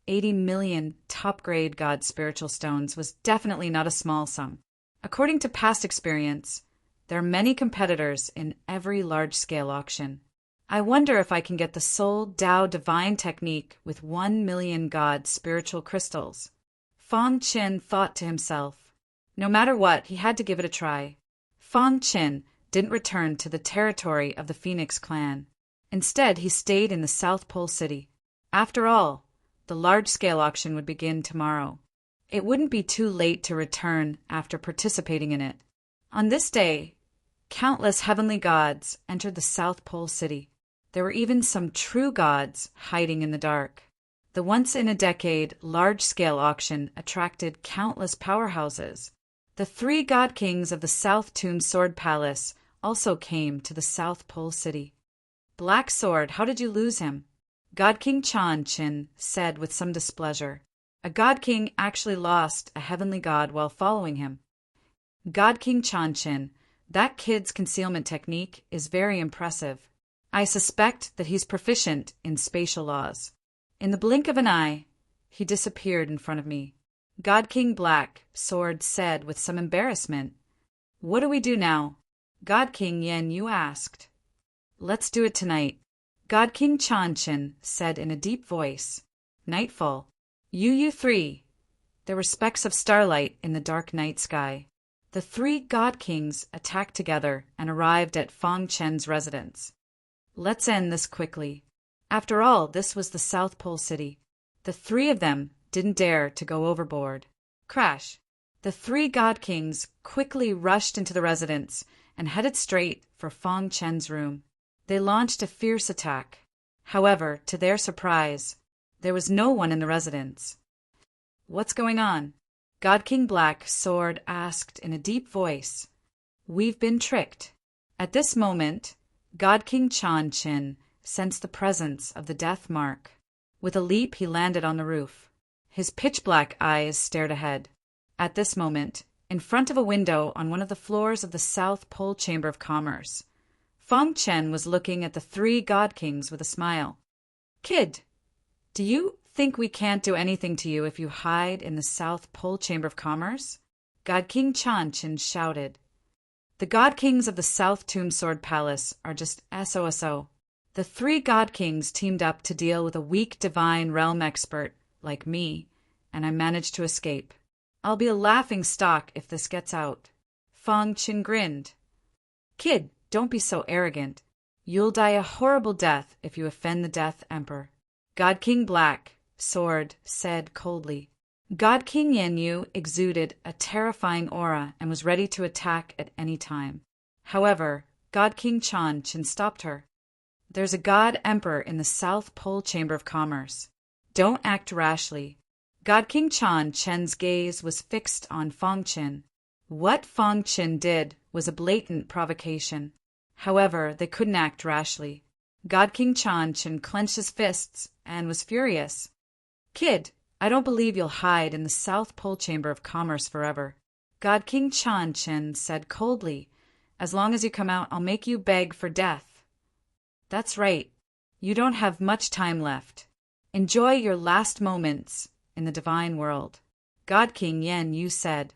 80 million top-grade God spiritual stones was definitely not a small sum. According to past experience, there are many competitors in every large-scale auction. I wonder if I can get the Soul Tao Divine technique with 1 million God spiritual crystals. Fong Chin thought to himself. No matter what, he had to give it a try. Fong Chin didn't return to the territory of the Phoenix clan. Instead, he stayed in the South Pole City. After all, the large-scale auction would begin tomorrow. It wouldn't be too late to return after participating in it. On this day, countless heavenly gods entered the South Pole City. There were even some true gods hiding in the dark. The once-in-a-decade large-scale auction attracted countless powerhouses. The 3 god kings of the South Tomb Sword Palace also came to the South Pole City. Black Sword, how did you lose him? God King Chin said with some displeasure. A god king actually lost a heavenly god while following him. God King Chin, that kid's concealment technique is very impressive. I suspect that he's proficient in spatial laws. In the blink of an eye, he disappeared in front of me. God King Black Sword said with some embarrassment. What do we do now? God King Yen Yu asked. Let's do it tonight. God King Chin said in a deep voice. Nightfall. Yu 3. There were specks of starlight in the dark night sky. The 3 god kings attacked together and arrived at Fong Chen's residence. Let's end this quickly. After all, this was the South Pole City. The 3 of them didn't dare to go overboard. Crash! The 3 god kings quickly rushed into the residence and headed straight for Fong Chen's room. They launched a fierce attack. However, to their surprise, there was no one in the residence. What's going on? God King Black Sword asked in a deep voice. We've been tricked. At this moment, God King Chan Chin sensed the presence of the death mark. With a leap, he landed on the roof. His pitch-black eyes stared ahead. At this moment, in front of a window on one of the floors of the South Pole Chamber of Commerce, Fong Chen was looking at the three God Kings with a smile. "Kid, do you think we can't do anything to you if you hide in the South Pole Chamber of Commerce?" God King Chan Chin shouted. "The God Kings of the South Tomb Sword Palace are just SOSO. The three God Kings teamed up to deal with a weak divine realm expert like me, and I managed to escape. I'll be a laughing stock if this gets out." Fong Chen grinned. "Kid, don't be so arrogant. You'll die a horrible death if you offend the Death Emperor," God King Black Sword said coldly. God King Yenyu exuded a terrifying aura and was ready to attack at any time. However, God King Chan Chin stopped her. "There's a God Emperor in the South Pole Chamber of Commerce. Don't act rashly." God King Chan Chen's gaze was fixed on Fong Chen. What Fong Chen did was a blatant provocation. However, they couldn't act rashly. God King Chan Chen clenched his fists and was furious. "Kid, I don't believe you'll hide in the South Pole Chamber of Commerce forever," God King Chan Chen said coldly. "As long as you come out, I'll make you beg for death." "That's right. You don't have much time left. Enjoy your last moments in the divine world," God King Yenyu said.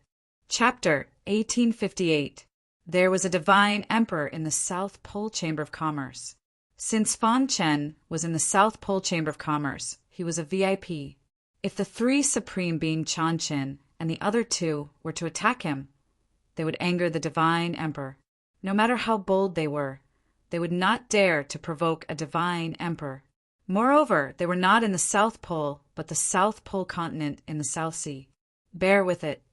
Chapter 1858. There was a divine emperor in the South Pole Chamber of Commerce. Since Fong Chen was in the South Pole Chamber of Commerce, he was a VIP. If the three Supreme Being Chan Chin and the other two were to attack him, they would anger the divine emperor. No matter how bold they would not dare to provoke a divine emperor. Moreover, they were not in the South Pole, but the South Pole continent in the South Sea. Bear with it.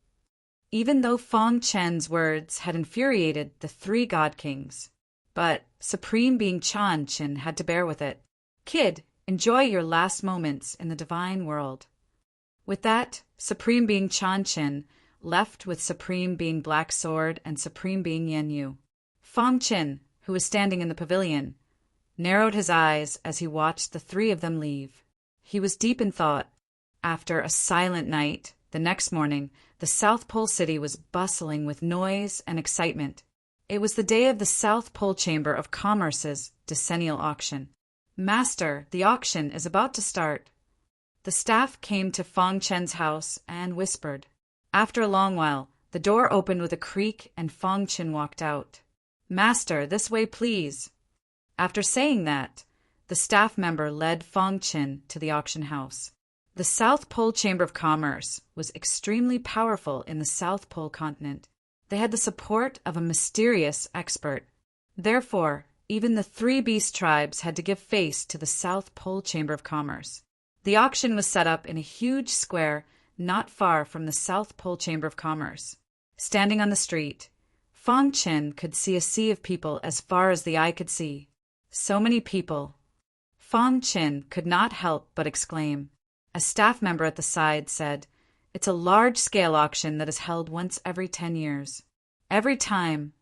Even though Fong Chen's words had infuriated the three God Kings, but Supreme Being Chan Chin had to bear with it. "Kid, enjoy your last moments in the divine world." With that, Supreme Being Chan Chin left with Supreme Being Black Sword and Supreme Being Yenyu. Fong Chen, who was standing in the pavilion, narrowed his eyes as he watched the three of them leave. He was deep in thought. After a silent night, the next morning, the South Pole City was bustling with noise and excitement. It was the day of the South Pole Chamber of Commerce's decennial auction. "Master, the auction is about to start." The staff came to Fong Chen's house and whispered. After a long while, the door opened with a creak and Fong Chen walked out. "Master, this way, please." After saying that, the staff member led Fong Chen to the auction house. The South Pole Chamber of Commerce was extremely powerful in the South Pole continent. They had the support of a mysterious expert. Therefore, even the three beast tribes had to give face to the South Pole Chamber of Commerce. The auction was set up in a huge square not far from the South Pole Chamber of Commerce. Standing on the street, Fong Chen could see a sea of people as far as the eye could see. So many people. Fong Chen could not help but exclaim. A staff member at the side said, "It's a large-scale auction that is held once every 10 years. Every time,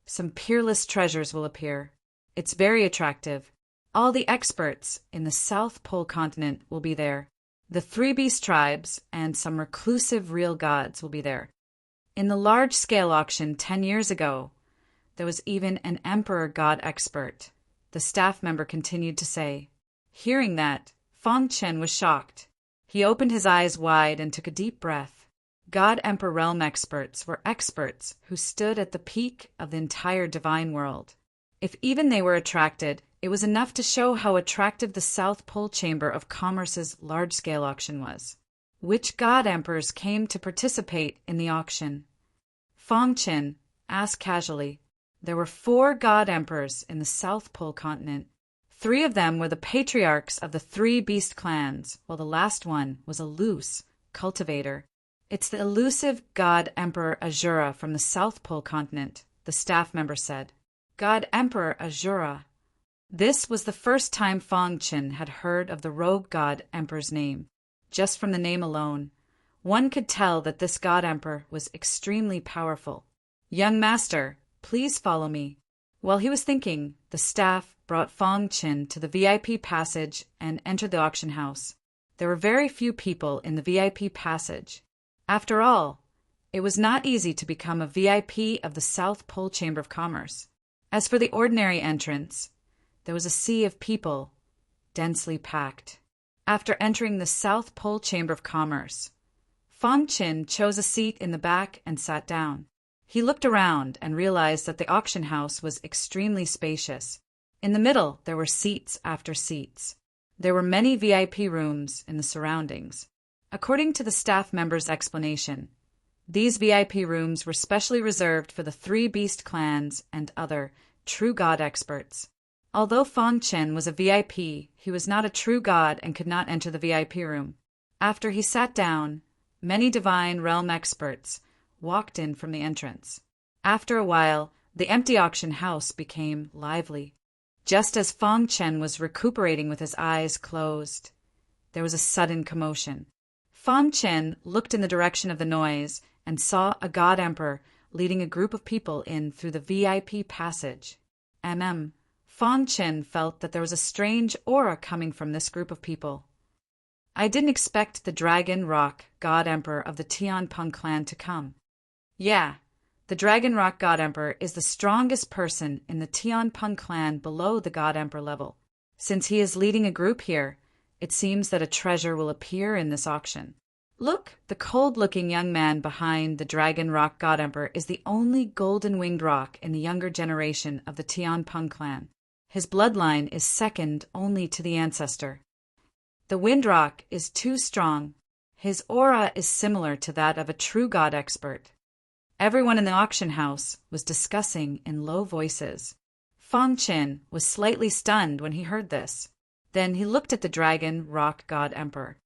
some peerless treasures will appear. It's very attractive. All the experts in the South Pole continent will be there. The three beast tribes and some reclusive real gods will be there. In the large-scale auction 10 years ago, there was even an emperor god expert," the staff member continued to say. Hearing that, Fong Chen was shocked. He opened his eyes wide and took a deep breath. God Emperor realm experts were experts who stood at the peak of the entire divine world. If even they were attracted, it was enough to show how attractive the South Pole Chamber of Commerce's large-scale auction was. Which God Emperors came to participate in the auction? Fong Chen asked casually. There were 4 God Emperors in the South Pole continent. 3 of them were the patriarchs of the 3 beast clans, while the last one was a loose cultivator. "It's the elusive God Emperor Azura from the South Pole continent," the staff member said. God Emperor Azura. This was the first time Fong Chen had heard of the rogue God Emperor's name. Just from the name alone, one could tell that this God Emperor was extremely powerful. "Young master, please follow me." While he was thinking, the staff brought Fong Chin to the VIP passage and entered the auction house. There were very few people in the VIP passage. After all, it was not easy to become a VIP of the South Pole Chamber of Commerce. As for the ordinary entrance, there was a sea of people, densely packed. After entering the South Pole Chamber of Commerce, Fong Chin chose a seat in the back and sat down. He looked around and realized that the auction house was extremely spacious. In the middle, there were seats after seats. There were many VIP rooms in the surroundings. According to the staff member's explanation, these VIP rooms were specially reserved for the three beast clans and other true god experts. Although Fong Chen was a VIP, he was not a true god and could not enter the VIP room. After he sat down, many divine realm experts walked in from the entrance. After a while, the empty auction house became lively. Just as Fong Chen was recuperating with his eyes closed, there was a sudden commotion. Fong Chen looked in the direction of the noise and saw a god emperor leading a group of people in through the VIP passage. Fong Chen felt that there was a strange aura coming from this group of people. I didn't expect the Dragon Rock God Emperor of the Tianpeng clan to come. Yeah, the Dragon Rock God Emperor is the strongest person in the Tianpeng clan below the God Emperor level. Since he is leading a group here, it seems that a treasure will appear in this auction. Look, the cold-looking young man behind the Dragon Rock God Emperor is the only golden-winged rock in the younger generation of the Tianpeng clan. His bloodline is second only to the ancestor. The wind rock is too strong. His aura is similar to that of a true god expert. Everyone in the auction house was discussing in low voices. Fong Chen was slightly stunned when he heard this. Then he looked at the Dragon Rock God Emperor.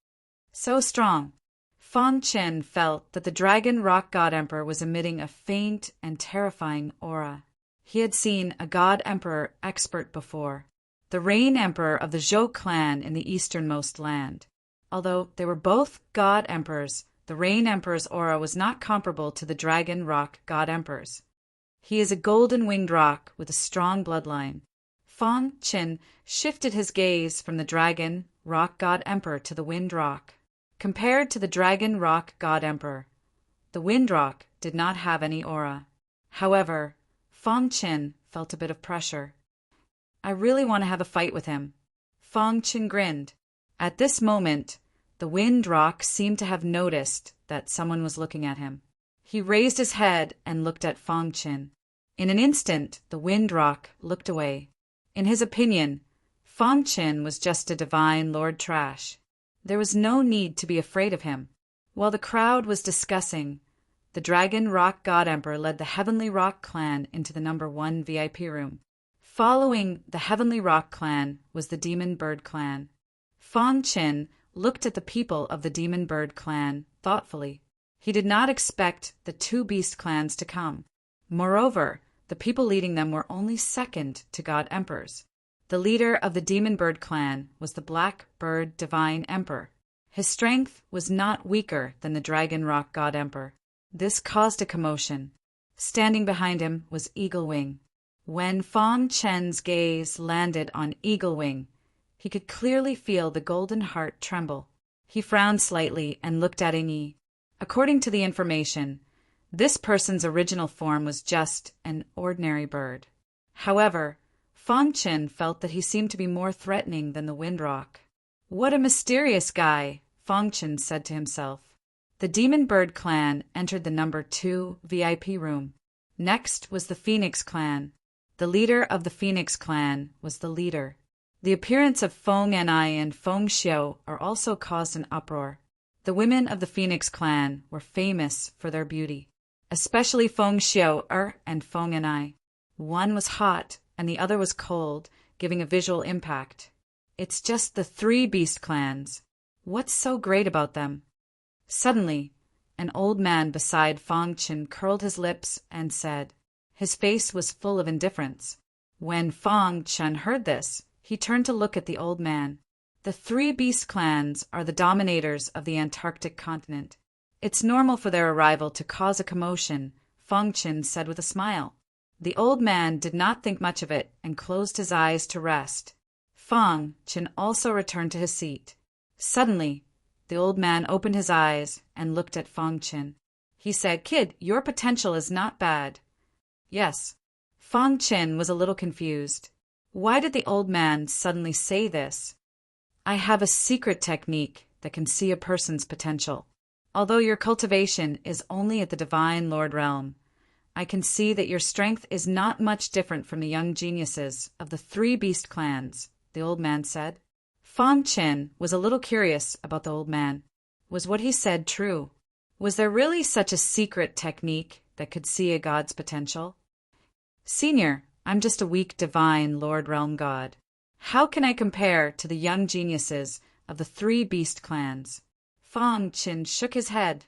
So strong. Fong Chen felt that the Dragon Rock God Emperor was emitting a faint and terrifying aura. He had seen a God Emperor expert before, the Rain Emperor of the Zhou clan in the easternmost land. Although they were both God Emperors, the Rain Emperor's aura was not comparable to the Dragon Rock God Emperor's. He is a golden-winged rock with a strong bloodline. Fong Chen shifted his gaze from the Dragon Rock God Emperor to the Wind Rock. Compared to the Dragon Rock God Emperor, the Wind Rock did not have any aura. However, Fong Chen felt a bit of pressure. I really want to have a fight with him. Fong Chen grinned. At this moment, the Wind Rock seemed to have noticed that someone was looking at him. He raised his head and looked at Fong Chen. In an instant, the Wind Rock looked away. In his opinion, Fong Chen was just a divine Lord Trash. There was no need to be afraid of him. While the crowd was discussing, the Dragon Rock God Emperor led the Heavenly Rock clan into the number 1 VIP room. Following the Heavenly Rock clan was the Demon Bird clan. Fong Chen looked at the people of the Demon Bird clan thoughtfully. He did not expect the 2 beast clans to come. Moreover, the people leading them were only second to God Emperors. The leader of the Demon Bird clan was the Black Bird Divine Emperor. His strength was not weaker than the Dragon Rock God Emperor. This caused a commotion. Standing behind him was Eagle Wing. When Fong Chen's gaze landed on Eagle Wing, he could clearly feel the golden heart tremble. He frowned slightly and looked at Yi. According to the information, this person's original form was just an ordinary bird. However, Fong Chen felt that he seemed to be more threatening than the Wind Rock. What a mysterious guy, Fong Chen said to himself. The Demon Bird clan entered the number 2 VIP room. Next was the Phoenix clan. The leader of the Phoenix clan was the leader. The appearance of Feng Anai and Feng Xiao are also caused an uproar. The women of the Phoenix clan were famous for their beauty, especially Feng Xiao and Feng Anai. One was hot and the other was cold, giving a visual impact. It's just the 3 beast clans. What's so great about them? Suddenly, an old man beside Fong Chen curled his lips and said. His face was full of indifference. When Fong Chen heard this, he turned to look at the old man. The 3 beast clans are the dominators of the Antarctic continent. It's normal for their arrival to cause a commotion, Fong Chen said with a smile. The old man did not think much of it and closed his eyes to rest. Fang Chin also returned to his seat. Suddenly, the old man opened his eyes and looked at Fang Chin. He said, "Kid, your potential is not bad." Yes. Fang Chin was a little confused. Why did the old man suddenly say this? "I have a secret technique that can see a person's potential. Although your cultivation is only at the Divine Lord realm, I can see that your strength is not much different from the young geniuses of the 3 beast clans," the old man said. Fang Chin was a little curious about the old man. Was what he said true? Was there really such a secret technique that could see a god's potential? "Senior, I'm just a weak divine Lord Realm god. How can I compare to the young geniuses of the 3 beast clans?" Fang Chin shook his head.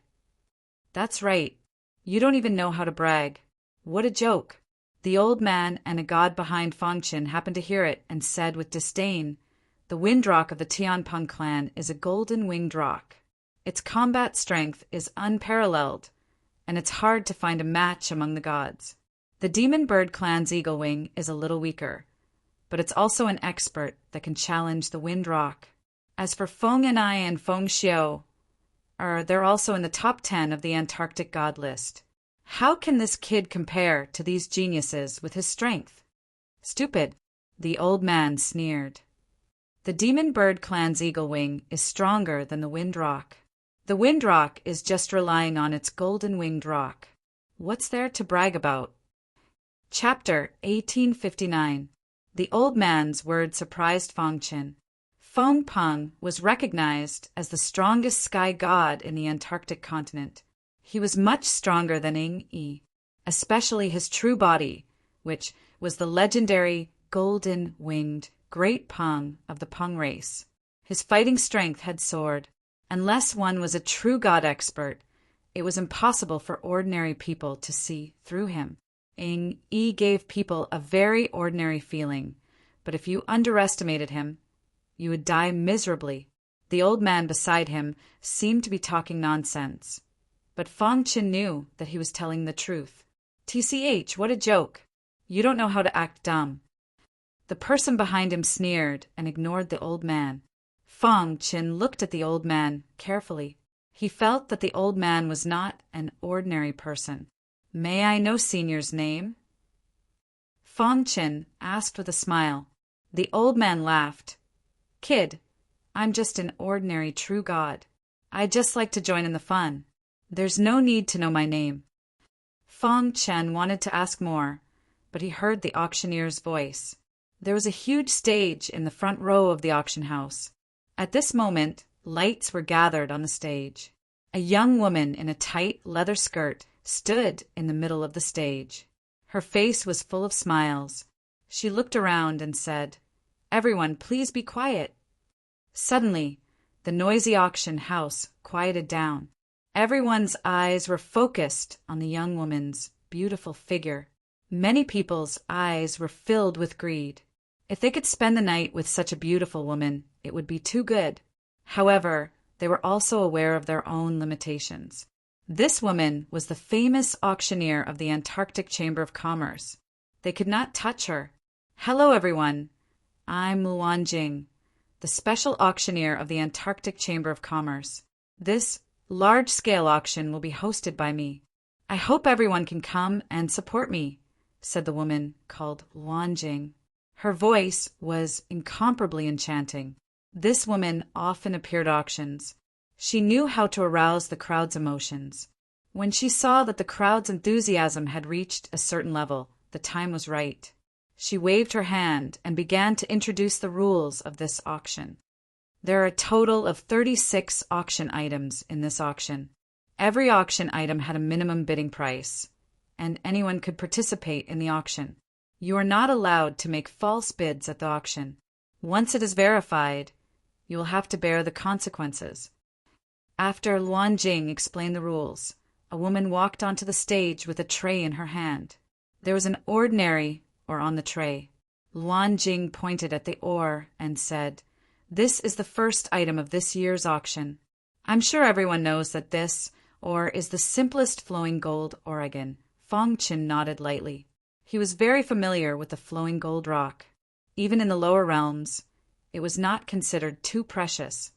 "That's right. You don't even know how to brag. What a joke." The old man and a god behind Fang Chin happened to hear it and said with disdain, "The wind rock of the Tianpeng clan is a golden winged rock. Its combat strength is unparalleled, and it's hard to find a match among the gods. The demon bird clan's eagle wing is a little weaker, but it's also an expert that can challenge the wind rock. As for Feng and I and Feng Xiao, they're also in the top 10 of the Antarctic god list. How can this kid compare to these geniuses with his strength?" "Stupid," the old man sneered. "The demon bird clan's eagle wing is stronger than the wind rock. The wind rock is just relying on its golden winged rock. What's there to brag about?" Chapter 1859. The old man's word surprised Fang Chin. Feng Peng was recognized as the strongest sky god in the Antarctic continent. He was much stronger than Ing Yi, especially his true body, which was the legendary golden-winged Great Peng of the Peng race. His fighting strength had soared. Unless one was a true god expert, it was impossible for ordinary people to see through him. Ing Yi gave people a very ordinary feeling, but if you underestimated him, you would die miserably. The old man beside him seemed to be talking nonsense, but Fang Chin knew that he was telling the truth. "TCH, what a joke! You don't know how to act dumb." The person behind him sneered and ignored the old man. Fang Chin looked at the old man carefully. He felt that the old man was not an ordinary person. "May I know Senior's name?" Fang Chin asked with a smile. The old man laughed. "Kid, I'm just an ordinary true god. I'd just like to join in the fun. There's no need to know my name." Fang Chin wanted to ask more, but he heard the auctioneer's voice. There was a huge stage in the front row of the auction house. At this moment, lights were gathered on the stage. A young woman in a tight leather skirt stood in the middle of the stage. Her face was full of smiles. She looked around and said, "Everyone, please be quiet." Suddenly, the noisy auction house quieted down. Everyone's eyes were focused on the young woman's beautiful figure. Many people's eyes were filled with greed. If they could spend the night with such a beautiful woman, it would be too good. However, they were also aware of their own limitations. This woman was the famous auctioneer of the Antarctic Chamber of Commerce. They could not touch her. "Hello, everyone. I'm Luan Jing, the special auctioneer of the Antarctic Chamber of Commerce. This large-scale auction will be hosted by me. I hope everyone can come and support me," said the woman called Luan Jing. Her voice was incomparably enchanting. This woman often appeared at auctions. She knew how to arouse the crowd's emotions. When she saw that the crowd's enthusiasm had reached a certain level, the time was right. She waved her hand and began to introduce the rules of this auction. There are a total of 36 auction items in this auction. Every auction item had a minimum bidding price, and anyone could participate in the auction. You are not allowed to make false bids at the auction. Once it is verified, you will have to bear the consequences. After Luan Jing explained the rules, a woman walked onto the stage with a tray in her hand. There was an ordinary ore on the tray. Luan Jing pointed at the ore and said, "This is the first item of this year's auction. I'm sure everyone knows that this ore is the simplest flowing gold Oregon." Fang Chin nodded lightly. He was very familiar with the flowing gold rock. Even in the lower realms, it was not considered too precious.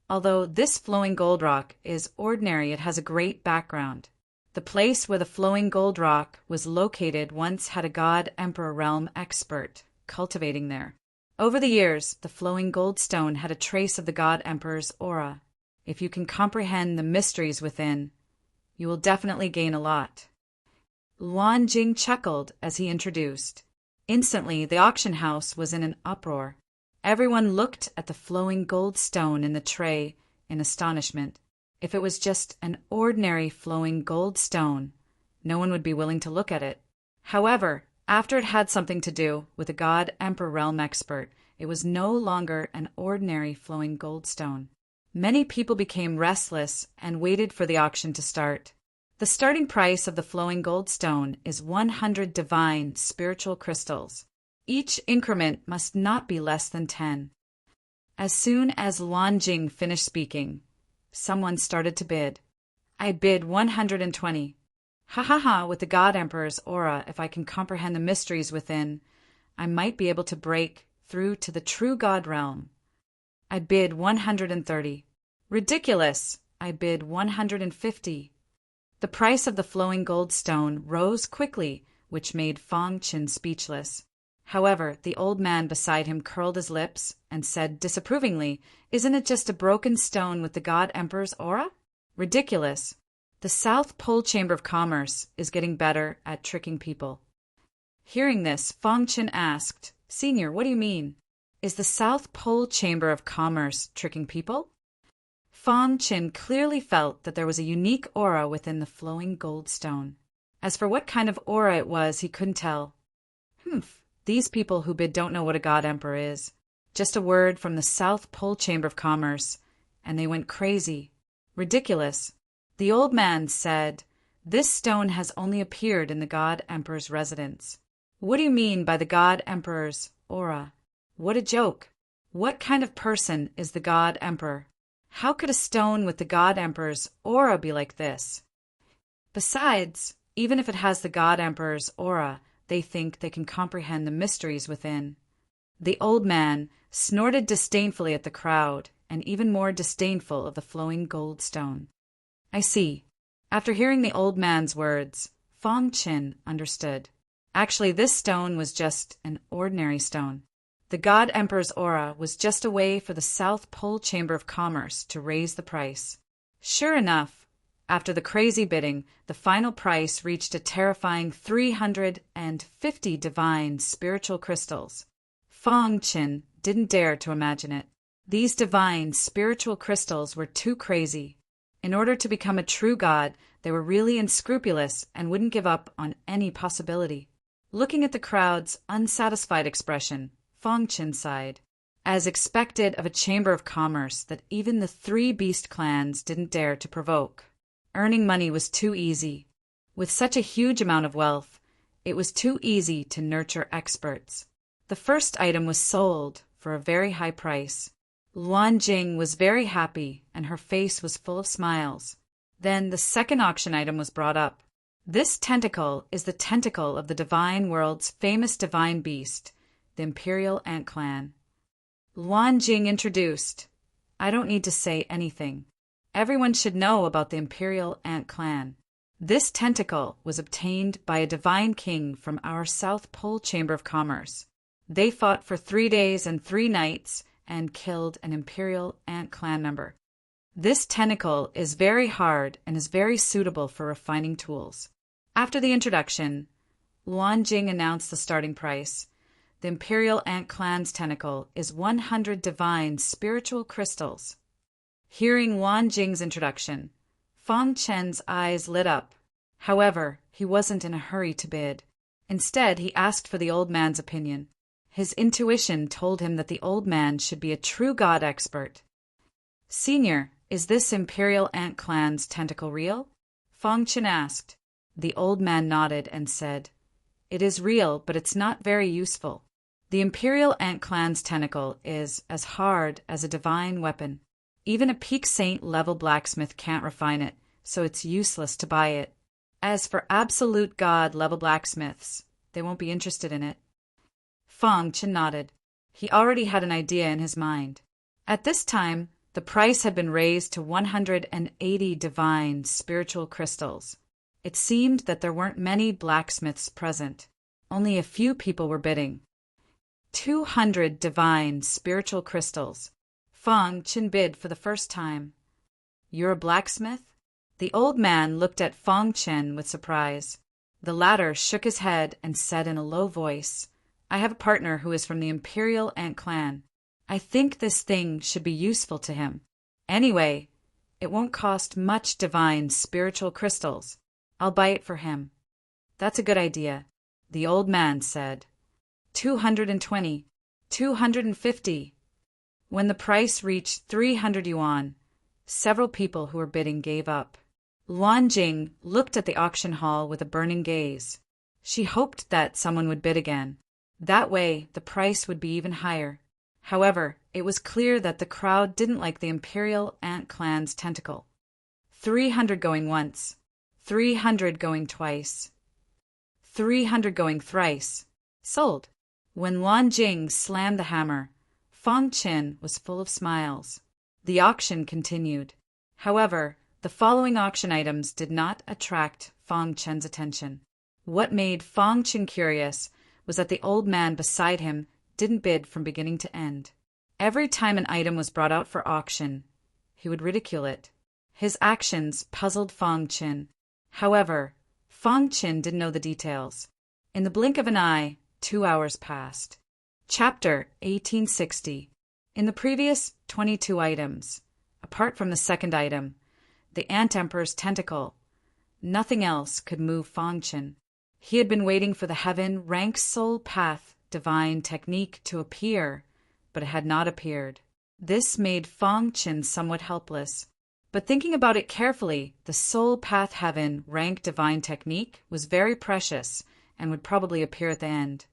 Although this flowing gold rock is ordinary, it has a great background. The place where the flowing gold rock was located once had a god-emperor realm expert cultivating there. Over the years, the flowing gold stone had a trace of the god-emperor's aura. If you can comprehend the mysteries within, you will definitely gain a lot. Luan Jing chuckled as he introduced. Instantly, the auction house was in an uproar. Everyone looked at the flowing gold stone in the tray in astonishment. If it was just an ordinary flowing gold stone, no one would be willing to look at it. However, after it had something to do with a god-emperor realm expert, it was no longer an ordinary flowing gold stone. Many people became restless and waited for the auction to start. The starting price of the flowing gold stone is 100 divine spiritual crystals. Each increment must not be less than 10. As soon as Luan Jing finished speaking, someone started to bid. I bid 120. Ha ha ha, with the God Emperor's aura, if I can comprehend the mysteries within, I might be able to break through to the true God realm. I bid 130. Ridiculous! I bid 150. The price of the flowing gold stone rose quickly, which made Fang Qin speechless. However, the old man beside him curled his lips and said disapprovingly, "Isn't it just a broken stone with the God Emperor's aura? Ridiculous. The South Pole Chamber of Commerce is getting better at tricking people." Hearing this, Fang Qin asked, "Senior, what do you mean? Is the South Pole Chamber of Commerce tricking people?" Fang Qin clearly felt that there was a unique aura within the flowing gold stone. As for what kind of aura it was, he couldn't tell. These people who bid don't know what a God Emperor is. Just a word from the South Pole Chamber of Commerce, and they went crazy. Ridiculous. The old man said, "This stone has only appeared in the God Emperor's residence." "What do you mean by the God Emperor's aura? What a joke. What kind of person is the God Emperor? How could a stone with the God Emperor's aura be like this? Besides, even if it has the God Emperor's aura, they think they can comprehend the mysteries within." The old man snorted disdainfully at the crowd, and even more disdainful of the flowing gold stone. I see. After hearing the old man's words, Fang Qin understood. Actually, this stone was just an ordinary stone. The God Emperor's aura was just a way for the South Pole Chamber of Commerce to raise the price. Sure enough, after the crazy bidding, the final price reached a terrifying 350 divine spiritual crystals. Fang Qin didn't dare to imagine it. These divine spiritual crystals were too crazy. In order to become a true god, they were really unscrupulous and wouldn't give up on any possibility. Looking at the crowd's unsatisfied expression, Fang Qin sighed. As expected of a chamber of commerce that even the three beast clans didn't dare to provoke. Earning money was too easy. With such a huge amount of wealth, it was too easy to nurture experts. The first item was sold for a very high price. Luan Jing was very happy, and her face was full of smiles. Then the second auction item was brought up. This tentacle is the tentacle of the divine world's famous divine beast, the Imperial Ant Clan. Luan Jing introduced. I don't need to say anything. Everyone should know about the Imperial Ant Clan. This tentacle was obtained by a divine king from our South Pole Chamber of Commerce. They fought for 3 days and 3 nights and killed an Imperial Ant Clan member. This tentacle is very hard and is very suitable for refining tools. After the introduction, Luan Jing announced the starting price. The Imperial Ant Clan's tentacle is 100 divine spiritual crystals. Hearing Luan Jing's introduction, Fang Qin's eyes lit up. However, he wasn't in a hurry to bid. Instead, he asked for the old man's opinion. His intuition told him that the old man should be a true god expert. Senior, is this Imperial Ant Clan's tentacle real? Fang Qin asked. The old man nodded and said, It is real, but it's not very useful. The Imperial Ant Clan's tentacle is as hard as a divine weapon. Even a peak saint level blacksmith can't refine it, so it's useless to buy it. As for absolute god level blacksmiths, They won't be interested in it. Fang Chen nodded. He already had an idea in his mind. At this time, the price had been raised to 180 divine spiritual crystals. It seemed that there weren't many blacksmiths present. Only a few people were bidding. 200 divine spiritual crystals. Fang Chen bid for the first time. You're a blacksmith? The old man looked at Fang Chen with surprise. The latter shook his head and said in a low voice, I have a partner who is from the Imperial Ant Clan. I think this thing should be useful to him. Anyway, it won't cost much divine spiritual crystals. I'll buy it for him. That's a good idea, the old man said. 220, 250. When the price reached 300 yuan, several people who were bidding gave up. Luan Jing looked at the auction hall with a burning gaze. She hoped that someone would bid again. That way, the price would be even higher. However, it was clear that the crowd didn't like the Imperial Ant Clan's tentacle. 300 going once, 300 going twice, 300 going thrice. Sold. When Luan Jing slammed the hammer, Fang Chen was full of smiles. The auction continued. However, the following auction items did not attract Fang Chen's attention. What made Fang Chen curious was that the old man beside him didn't bid from beginning to end. Every time an item was brought out for auction, he would ridicule it. His actions puzzled Fang Chen. However, Fang Chen didn't know the details. In the blink of an eye, 2 hours passed. Chapter 1860. In the previous 22 items, apart from the second item, the Ant Emperor's tentacle, nothing else could move Fang Chen. He had been waiting for the heaven rank soul path divine technique to appear, but it had not appeared. This made Fang Chen somewhat helpless. But thinking about it carefully, the soul path heaven rank divine technique was very precious and would probably appear at the end.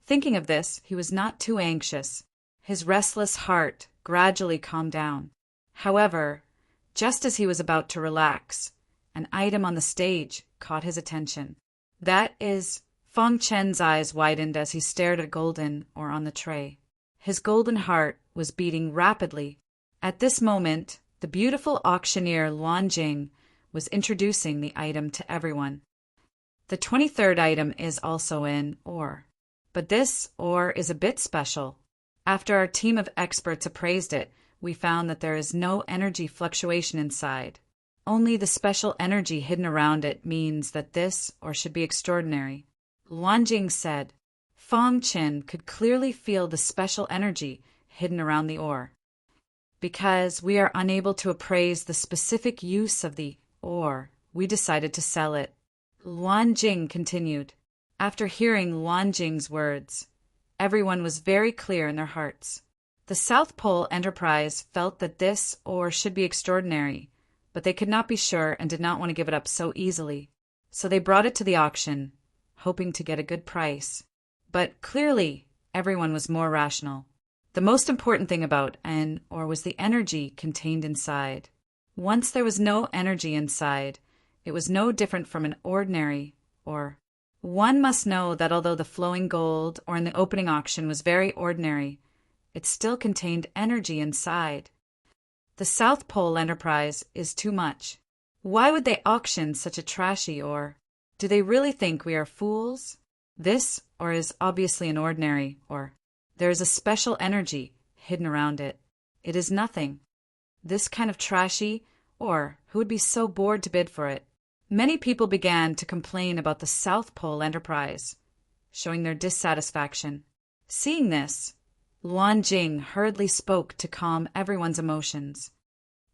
Thinking of this, he was not too anxious. His restless heart gradually calmed down. However, just as he was about to relax, an item on the stage caught his attention. That is, Fang Chen's eyes widened as he stared at golden ore on the tray. His golden heart was beating rapidly. At this moment, the beautiful auctioneer Luan Jing was introducing the item to everyone. The 23rd item is also in ore. But this ore is a bit special. After our team of experts appraised it, we found that there is no energy fluctuation inside. Only the special energy hidden around it means that this ore should be extraordinary. Luan Jing said. Fang Chen could clearly feel the special energy hidden around the ore. Because we are unable to appraise the specific use of the ore, we decided to sell it. Luan Jing continued. After hearing Luan Jing's words, everyone was very clear in their hearts. The South Pole Enterprise felt that this ore should be extraordinary, but they could not be sure and did not want to give it up so easily. So they brought it to the auction, hoping to get a good price. But clearly, everyone was more rational. The most important thing about an ore was the energy contained inside. Once there was no energy inside, it was no different from an ordinary ore. One must know that although the flowing gold ore in the opening auction was very ordinary, it still contained energy inside. The South Pole Enterprise is too much. Why would they auction such a trashy ore? Do they really think we are fools? This ore is obviously an ordinary ore. There is a special energy hidden around it. It is nothing. This kind of trashy ore, who would be so bored to bid for it? Many people began to complain about the South Pole Enterprise, showing their dissatisfaction. Seeing this, Luan Jing hurriedly spoke to calm everyone's emotions.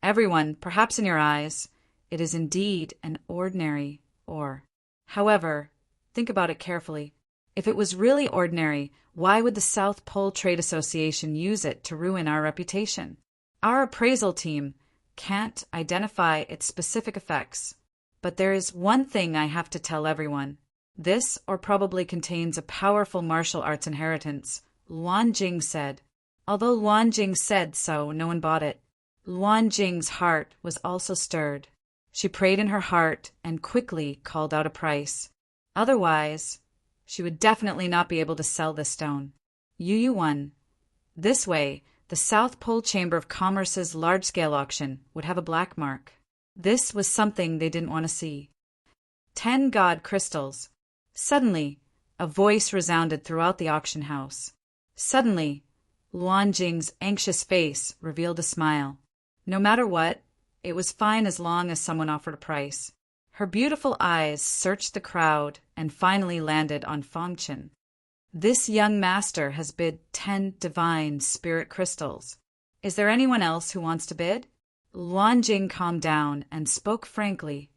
Everyone, perhaps in your eyes, it is indeed an ordinary ore. However, think about it carefully. If it was really ordinary, why would the South Pole Trade Association use it to ruin our reputation? Our appraisal team can't identify its specific effects. But there is one thing I have to tell everyone. This ore probably contains a powerful martial arts inheritance, Luan Jing said. Although Luan Jing said so, no one bought it. Luan Jing's heart was also stirred. She prayed in her heart and quickly called out a price. Otherwise, She would definitely not be able to sell this stone. Yu 1. This way, the South Pole Chamber of Commerce's large-scale auction would have a black mark. This was something they didn't want to see. 10 God crystals. Suddenly, a voice resounded throughout the auction house. Suddenly, Luan Jing's anxious face revealed a smile. No matter what, it was fine as long as someone offered a price. Her beautiful eyes searched the crowd and finally landed on Feng Qin. This young master has bid 10 divine spirit crystals. Is there anyone else who wants to bid? Luan Jing calmed down and spoke frankly.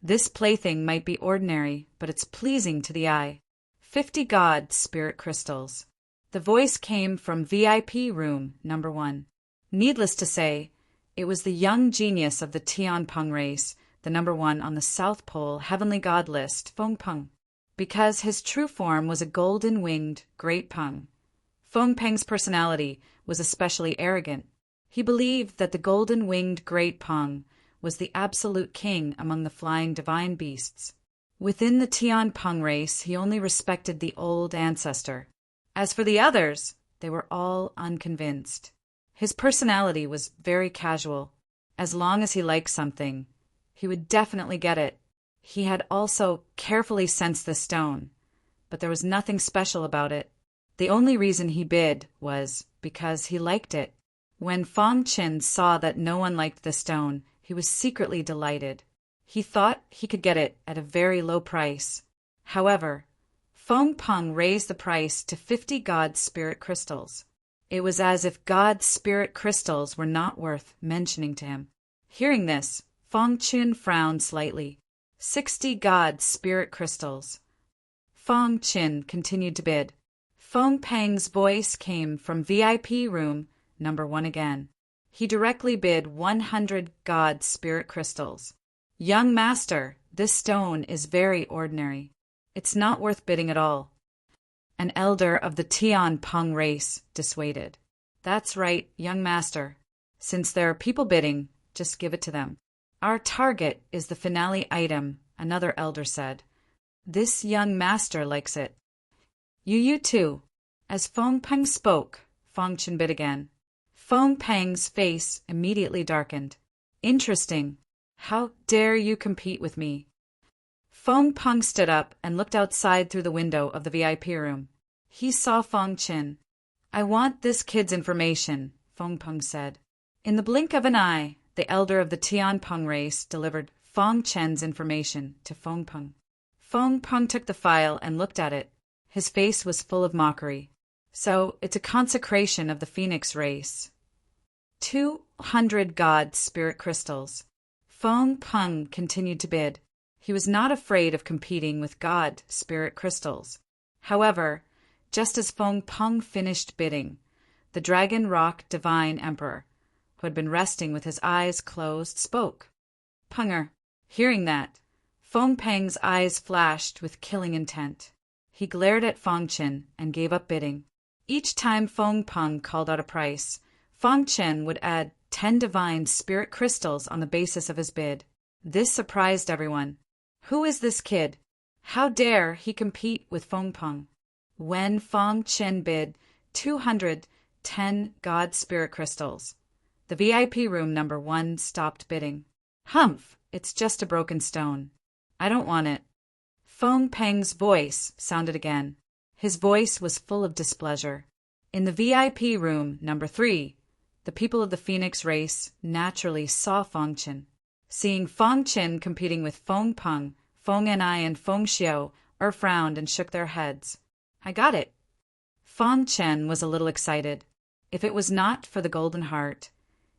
This plaything might be ordinary, but it's pleasing to the eye. 50 God spirit crystals. The voice came from VIP room number 1. Needless to say, it was the young genius of the Tianpeng race, the number 1 on the South Pole Heavenly God list, Feng Peng, because his true form was a golden-winged Great Peng. Feng Peng's personality was especially arrogant. He believed that the golden-winged Great Peng was the absolute king among the flying divine beasts. Within the Tianpeng race, he only respected the old ancestor. As for the others, they were all unconvinced. His personality was very casual. As long as he liked something, he would definitely get it. He had also carefully sensed the stone, but there was nothing special about it. The only reason he bid was because he liked it. When Feng Qin saw that no one liked the stone, he was secretly delighted. He thought he could get it at a very low price. However, Feng Peng raised the price to 50 God spirit crystals. It was as if God's spirit crystals were not worth mentioning to him. Hearing this, Feng Qin frowned slightly. 60 God spirit crystals. Feng Qin continued to bid. Feng Peng's voice came from VIP room number 1 again. He directly bid 100 God spirit crystals. Young master, this stone is very ordinary. It's not worth bidding at all. An elder of the Tianpeng race dissuaded. That's right, young master. Since there are people bidding, just give it to them. Our target is the finale item, another elder said. This young master likes it. Yu 2. As Feng Peng spoke, Feng Qin bid again. Feng Peng's face immediately darkened. Interesting. How dare you compete with me? Feng Peng stood up and looked outside through the window of the VIP room. He saw Feng Qin. I want this kid's information, Feng Peng said. In the blink of an eye, the elder of the Tianpeng race delivered Feng Qin's information to Feng Peng. Feng Peng took the file and looked at it. His face was full of mockery. So, it's a consecration of the Phoenix race. 200 God spirit crystals. Feng Peng continued to bid. He was not afraid of competing with God spirit crystals. However, just as Feng Peng finished bidding, the Dragon Rock Divine Emperor, who had been resting with his eyes closed, spoke. Penger. Hearing that, Feng Peng's eyes flashed with killing intent. He glared at Feng Qin and gave up bidding. Each time Feng Peng called out a price, Feng Qin would add 10 divine spirit crystals on the basis of his bid. This surprised everyone. Who is this kid? How dare he compete with Feng Peng? When Feng Qin bid 210 God spirit crystals, the VIP room number 1 stopped bidding. Humph, it's just a broken stone. I don't want it. Feng Peng's voice sounded again. His voice was full of displeasure. In the VIP room number 3, the people of the Phoenix race naturally saw Feng Qin. Seeing Feng Qin competing with Feng Peng, Feng Ni and Feng Xiao frowned and shook their heads. I got it. Feng Qin was a little excited. If it was not for the golden heart,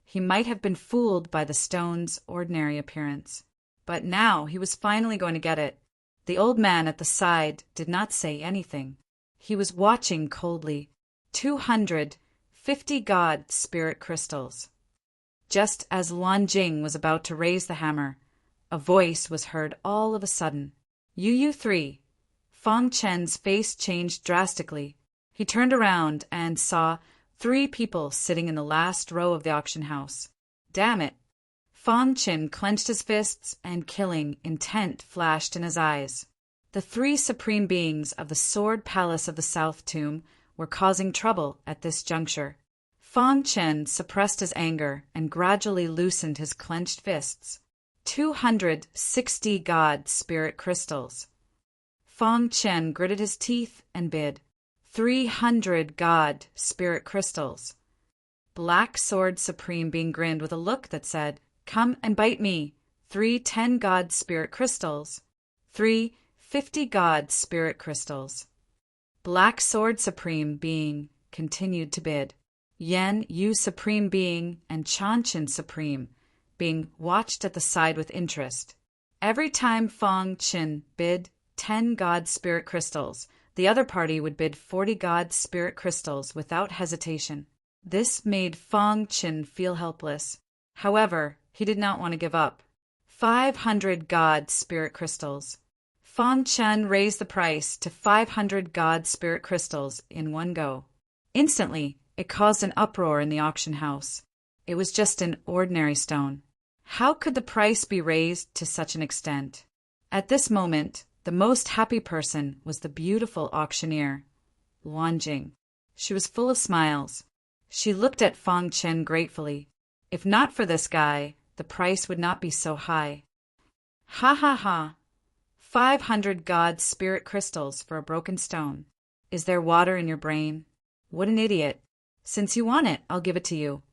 he might have been fooled by the stone's ordinary appearance. But now he was finally going to get it. The old man at the side did not say anything. He was watching coldly. 250 God spirit crystals. Just as Luan Jing was about to raise the hammer, a voice was heard all of a sudden. Yu 3. Feng Qin's face changed drastically. He turned around and saw 3 people sitting in the last row of the auction house. Damn it! Feng Qin clenched his fists and killing intent flashed in his eyes. The three supreme beings of the Sword Palace of the South Tomb were causing trouble at this juncture. Fang Chen suppressed his anger and gradually loosened his clenched fists. 260 God Spirit Crystals. Fang Chen gritted his teeth and bid. 300 God Spirit Crystals. Black Sword Supreme Being grinned with a look that said, "Come and bite me. 310 God Spirit Crystals. 350 God Spirit Crystals." Black Sword Supreme Being continued to bid. Yan Yu Supreme Being and Chanchin Supreme Being watched at the side with interest. Every time Fang Chen bid 10 God Spirit Crystals, the other party would bid 40 God Spirit Crystals without hesitation. This made Fang Chen feel helpless. However, he did not want to give up. 500 God Spirit Crystals. Fang Chen raised the price to 500 God Spirit Crystals in one go. Instantly, it caused an uproar in the auction house. It was just an ordinary stone. How could the price be raised to such an extent? At this moment, the most happy person was the beautiful auctioneer, Luan Jing. She was full of smiles. She looked at Fang Chen gratefully. If not for this guy, the price would not be so high. Ha ha ha! 500 God Spirit Crystals for a broken stone. Is there water in your brain? What an idiot. Since you want it, I'll give it to you.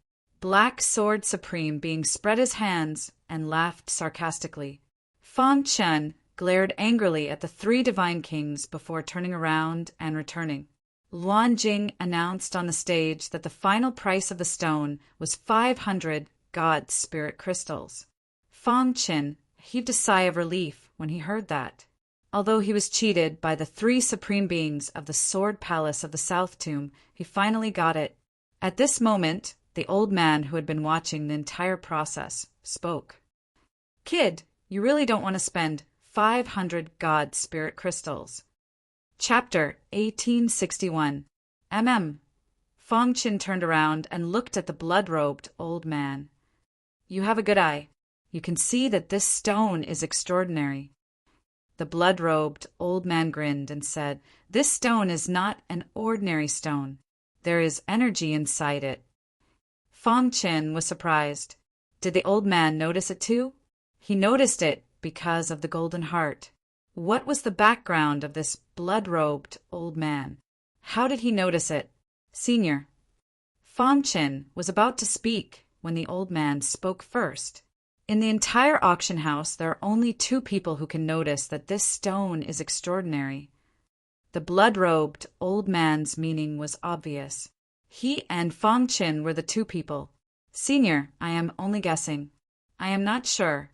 Black Sword Supreme Being spread his hands and laughed sarcastically. Fang Chen glared angrily at the three divine kings before turning around and returning. Luan Jing announced on the stage that the final price of the stone was 500 God Spirit Crystals. Fang Chen heaved a sigh of relief when he heard that. Although he was cheated by the three supreme beings of the Sword Palace of the South Tomb, he finally got it. At this moment, the old man who had been watching the entire process spoke. "Kid, you really don't want to spend 500 God Spirit Crystals." Chapter 1861. Fang Chen turned around and looked at the blood-robed old man. "You have a good eye. You can see that this stone is extraordinary." The blood-robed old man grinned and said, "This stone is not an ordinary stone. There is energy inside it." Fang Chen was surprised. Did the old man notice it too? He noticed it because of the golden heart. What was the background of this blood-robed old man? How did he notice it? "Senior." Fang Chen was about to speak when the old man spoke first. In the entire auction house, there are only two people who can notice that this stone is extraordinary. The blood-robed old man's meaning was obvious. He and Fang Chen were the two people. "Senior, I am only guessing. I am not sure."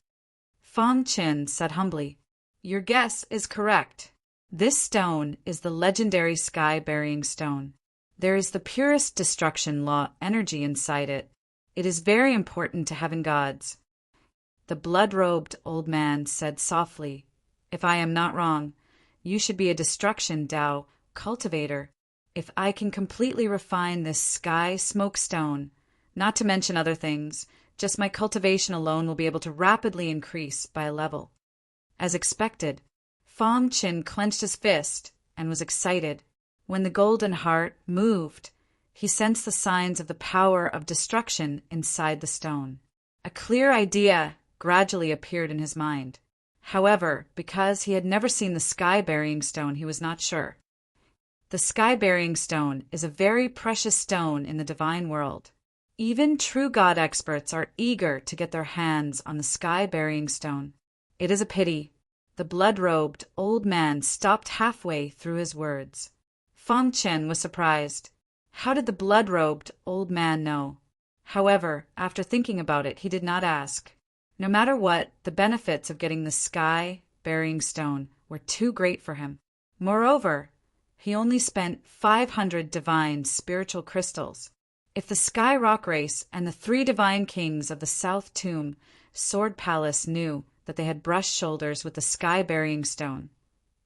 Fang Chen said humbly, "Your guess is correct. This stone is the legendary sky-burying stone. There is the purest destruction law energy inside it. It is very important to heaven gods." The blood-robed old man said softly, "If I am not wrong, you should be a destruction Tao cultivator. If I can completely refine this sky smoke stone, not to mention other things, just my cultivation alone will be able to rapidly increase by a level." As expected, Fang Chen clenched his fist and was excited. When the golden heart moved, he sensed the signs of the power of destruction inside the stone. A clear idea gradually appeared in his mind. However, because he had never seen the sky-burying stone, he was not sure. The sky-burying stone is a very precious stone in the divine world. Even true God experts are eager to get their hands on the sky-burying stone. It is a pity. The blood-robed old man stopped halfway through his words. Fang Chen was surprised. How did the blood-robed old man know? However, after thinking about it, he did not ask. No matter what, the benefits of getting the sky-burying stone were too great for him. Moreover, he only spent 500 divine spiritual crystals. If the Sky Rock race and the three divine kings of the South Tomb Sword Palace knew that they had brushed shoulders with the sky-burying stone,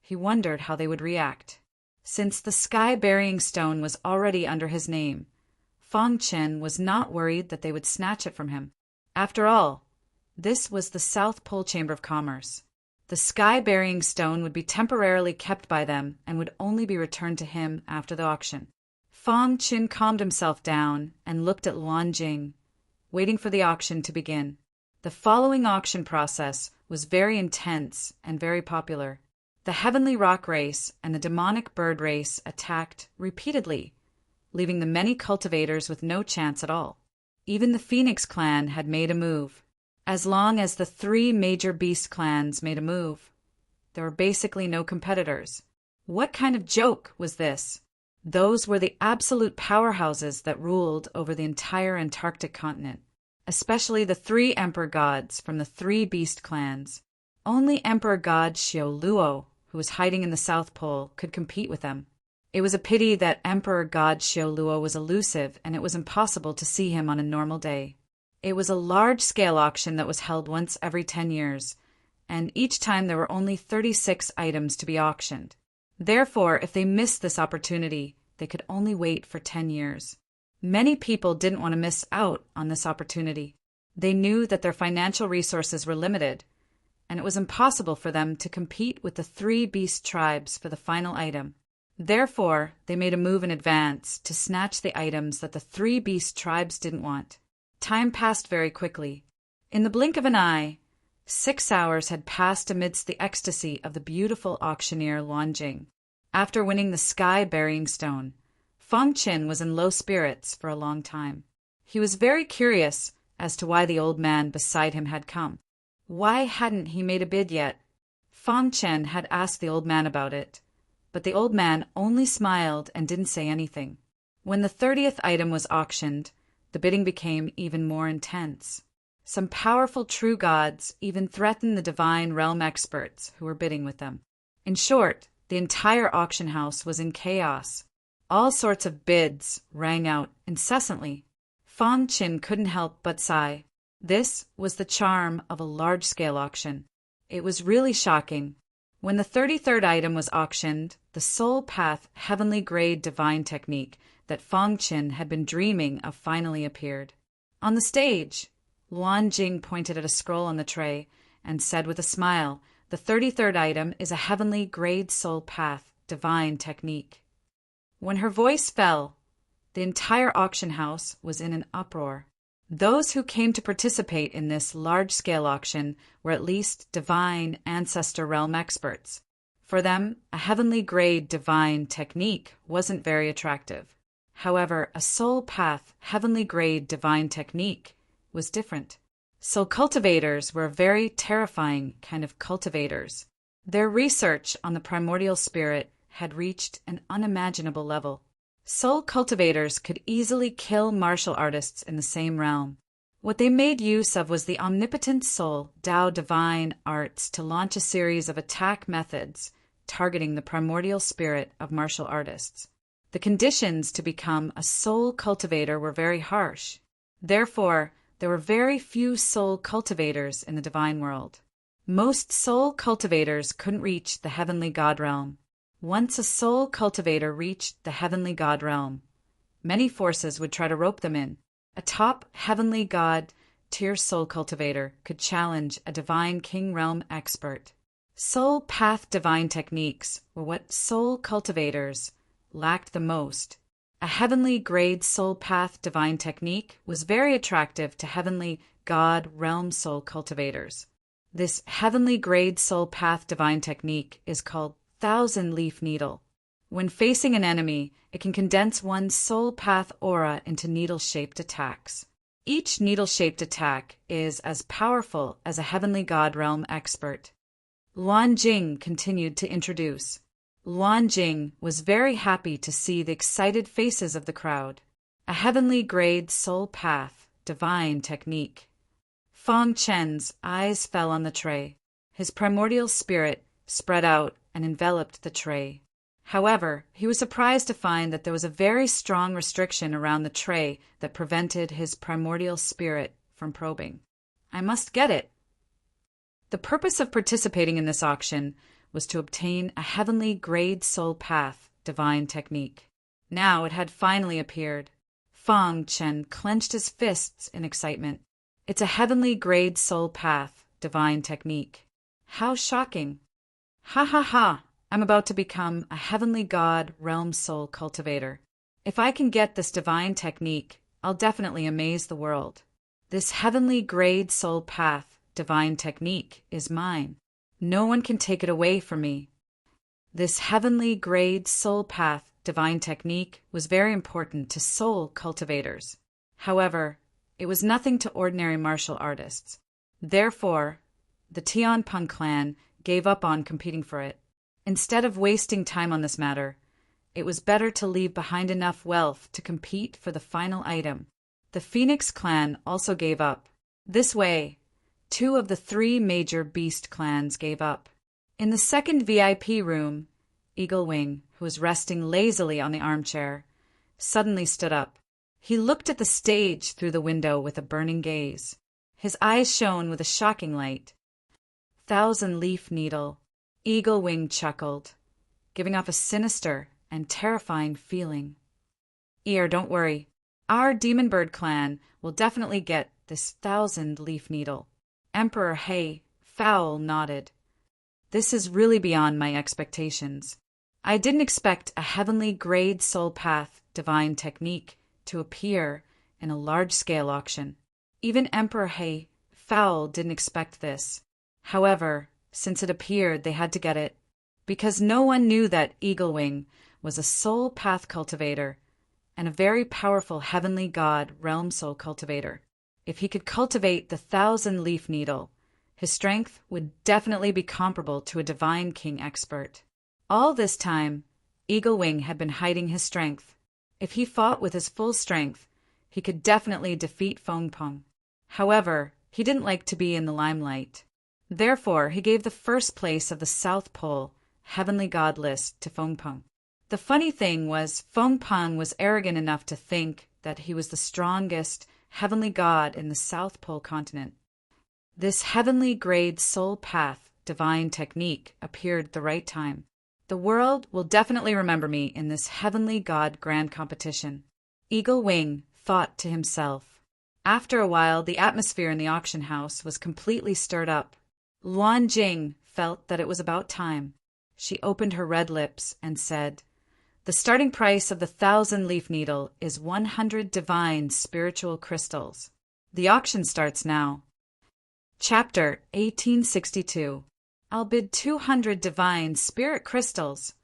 he wondered how they would react. Since the sky-burying stone was already under his name, Fang Chen was not worried that they would snatch it from him. After all, this was the South Pole Chamber of Commerce. The sky-burying stone would be temporarily kept by them and would only be returned to him after the auction. Fang Qin calmed himself down and looked at Luan Jing, waiting for the auction to begin. The following auction process was very intense and very popular. The heavenly rock race and the demonic bird race attacked repeatedly, leaving the many cultivators with no chance at all. Even the Phoenix clan had made a move. As long as the three major beast clans made a move, there were basically no competitors. What kind of joke was this? Those were the absolute powerhouses that ruled over the entire Antarctic continent, especially the three emperor gods from the three beast clans. Only Emperor God Xiao Luo, who was hiding in the South Pole, could compete with them. It was a pity that Emperor God Xiao Luo was elusive and it was impossible to see him on a normal day. It was a large-scale auction that was held once every 10 years, and each time there were only 36 items to be auctioned. Therefore, if they missed this opportunity, they could only wait for 10 years. Many people didn't want to miss out on this opportunity. They knew that their financial resources were limited, and it was impossible for them to compete with the three beast tribes for the final item. Therefore, they made a move in advance to snatch the items that the three beast tribes didn't want. Time passed very quickly. In the blink of an eye, 6 hours had passed amidst the ecstasy of the beautiful auctioneer Luan Jing. After winning the sky-burying stone, Fang Qin was in low spirits for a long time. He was very curious as to why the old man beside him had come. Why hadn't he made a bid yet? Fang Qin had asked the old man about it, but the old man only smiled and didn't say anything. When the 30th item was auctioned, the bidding became even more intense. Some powerful true gods even threatened the divine realm experts who were bidding with them. In short, the entire auction house was in chaos. All sorts of bids rang out incessantly. Fang Qin couldn't help but sigh. This was the charm of a large-scale auction. It was really shocking. When the 33rd item was auctioned, the Soul Path Heavenly Grade Divine Technique that Fang Qin had been dreaming of finally appeared. On the stage, Luan Jing pointed at a scroll on the tray and said with a smile, "The 33rd item is a Heavenly Grade Soul Path Divine Technique." When her voice fell, the entire auction house was in an uproar. Those who came to participate in this large-scale auction were at least divine ancestor realm experts. For them, a heavenly grade divine technique wasn't very attractive. However, a soul path heavenly grade divine technique was different. Soul cultivators were very terrifying kind of cultivators. Their research on the primordial spirit had reached an unimaginable level. Soul cultivators could easily kill martial artists in the same realm. What they made use of was the omnipotent soul Tao divine arts to launch a series of attack methods targeting the primordial spirit of martial artists. The conditions to become a soul cultivator were very harsh. Therefore, there were very few soul cultivators in the divine world. Most soul cultivators couldn't reach the heavenly god realm. Once a soul cultivator reached the heavenly god realm, many forces would try to rope them in. A top heavenly god tier soul cultivator could challenge a divine king realm expert. Soul path divine techniques were what soul cultivators lacked the most. A heavenly grade soul path divine technique was very attractive to heavenly god realm soul cultivators. This heavenly grade soul path divine technique is called Thousand Leaf Needle. When facing an enemy, it can condense one's soul path aura into needle-shaped attacks. Each needle-shaped attack is as powerful as a heavenly god realm expert. Luan Jing continued to introduce. Luan Jing was very happy to see the excited faces of the crowd. A heavenly grade soul path divine technique. Fang Chen's eyes fell on the tray. His primordial spirit spread out and enveloped the tray. However, he was surprised to find that there was a very strong restriction around the tray that prevented his primordial spirit from probing. I must get it. The purpose of participating in this auction was to obtain a heavenly grade soul path divine technique. Now it had finally appeared. Fang Chen clenched his fists in excitement. It's a heavenly grade soul path divine technique. How shocking! Ha ha ha! I'm about to become a heavenly god realm soul cultivator. If I can get this divine technique, I'll definitely amaze the world. This heavenly grade soul path divine technique is mine. No one can take it away from me. This heavenly grade soul path divine technique was very important to soul cultivators. However, it was nothing to ordinary martial artists. Therefore, the Tianpeng clan gave up on competing for it. Instead of wasting time on this matter, it was better to leave behind enough wealth to compete for the final item. The Phoenix clan also gave up. This way, 2 of the 3 major beast clans gave up. In the second VIP room, Eagle Wing, who was resting lazily on the armchair, suddenly stood up. He looked at the stage through the window with a burning gaze. His eyes shone with a shocking light. Thousand-leaf needle. Eagle Wing chuckled, giving off a sinister and terrifying feeling. Ear, don't worry. Our Demon Bird clan will definitely get this 1,000-leaf needle. Emperor He Fowl nodded. This is really beyond my expectations. I didn't expect a heavenly grade soul path divine technique to appear in a large-scale auction. Even Emperor He Fowl didn't expect this. However, since it appeared, they had to get it, because no one knew that Eagle Wing was a soul path cultivator and a very powerful heavenly god realm soul cultivator. If he could cultivate the 1,000-leaf needle, his strength would definitely be comparable to a divine king expert. All this time, Eagle Wing had been hiding his strength. If he fought with his full strength, he could definitely defeat Feng Peng. However, he didn't like to be in the limelight. Therefore, he gave the first place of the South Pole heavenly god list to Feng Peng. The funny thing was, Feng Peng was arrogant enough to think that he was the strongest heavenly god in the South Pole continent. This heavenly grade soul path divine technique appeared at the right time. The world will definitely remember me in this heavenly god grand competition. Eagle Wing thought to himself. After a while, the atmosphere in the auction house was completely stirred up. Luan Jing felt that it was about time. She opened her red lips and said, "The starting price of the 1,000-leaf needle is 100 divine spiritual crystals. The auction starts now." Chapter 1862. I'll bid 200 divine spirit crystals.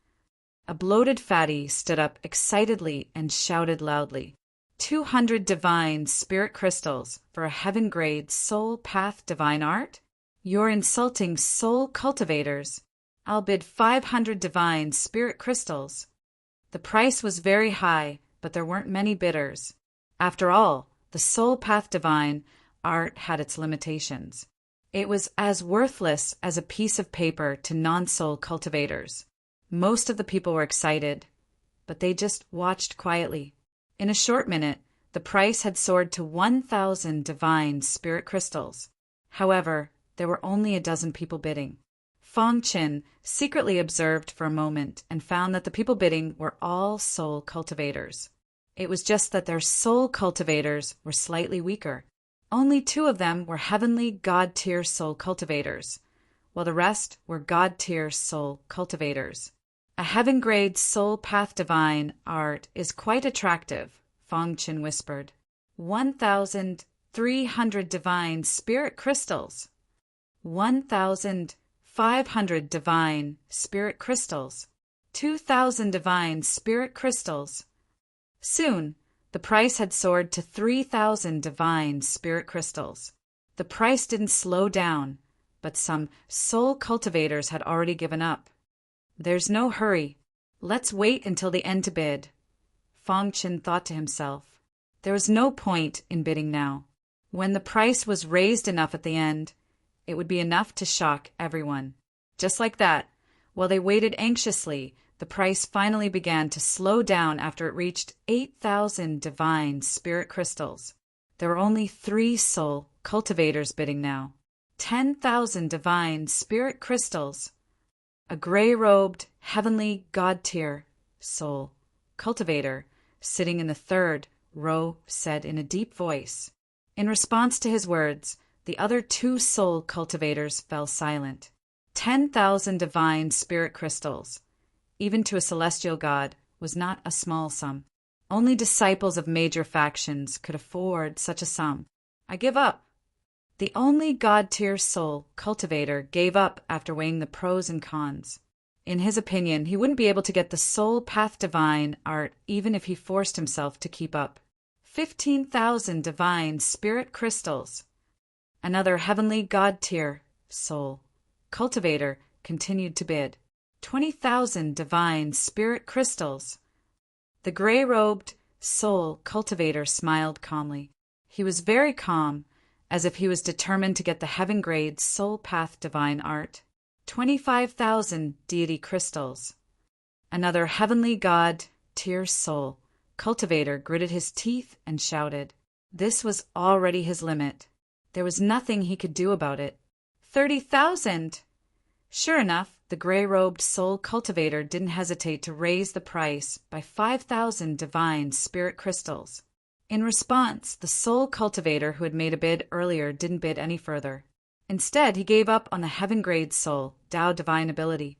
A bloated fatty stood up excitedly and shouted loudly, 200 divine spirit crystals for a heaven-grade soul path divine art? You're insulting soul cultivators. I'll bid 500 divine spirit crystals. The price was very high, but there weren't many bidders. After all, the soul path divine art had its limitations. It was as worthless as a piece of paper to non-soul cultivators. Most of the people were excited, but they just watched quietly. In a short minute, the price had soared to 1,000 divine spirit crystals. However, there were only a dozen people bidding. Fong Qin secretly observed for a moment and found that the people bidding were all soul cultivators. It was just that their soul cultivators were slightly weaker. Only 2 of them were heavenly god-tier soul cultivators, while the rest were god-tier soul cultivators. A heaven-grade soul path divine art is quite attractive, Fong Qin whispered. 1,300 divine spirit crystals. 1,500 divine spirit crystals. 2,000 divine spirit crystals. Soon, the price had soared to 3,000 divine spirit crystals. The price didn't slow down, but some soul cultivators had already given up. There's no hurry. Let's wait until the end to bid. Fong Qin thought to himself. There was no point in bidding now. When the price was raised enough at the end, it would be enough to shock everyone. Just like that, while they waited anxiously, the price finally began to slow down after it reached 8,000 divine spirit crystals. There were only 3 soul cultivators bidding now. 10,000 divine spirit crystals. A gray-robed, heavenly god-tier soul cultivator sitting in the 3rd row said in a deep voice. In response to his words, the other 2 soul cultivators fell silent. 10,000 divine spirit crystals, even to a celestial god, was not a small sum. Only disciples of major factions could afford such a sum. I give up. The only god-tier soul cultivator gave up after weighing the pros and cons. In his opinion, he wouldn't be able to get the soul path divine art even if he forced himself to keep up. 15,000 divine spirit crystals. Another heavenly god-tier soul cultivator continued to bid. 20,000 divine spirit crystals. The gray-robed soul cultivator smiled calmly. He was very calm, as if he was determined to get the heaven-grade soul path divine art. 25,000 deity crystals. Another heavenly god-tier soul cultivator gritted his teeth and shouted. This was already his limit. There was nothing he could do about it. 30,000! Sure enough, the gray-robed soul cultivator didn't hesitate to raise the price by 5,000 divine spirit crystals. In response, the soul cultivator who had made a bid earlier didn't bid any further. Instead, he gave up on the heaven-grade soul, Tao divine ability.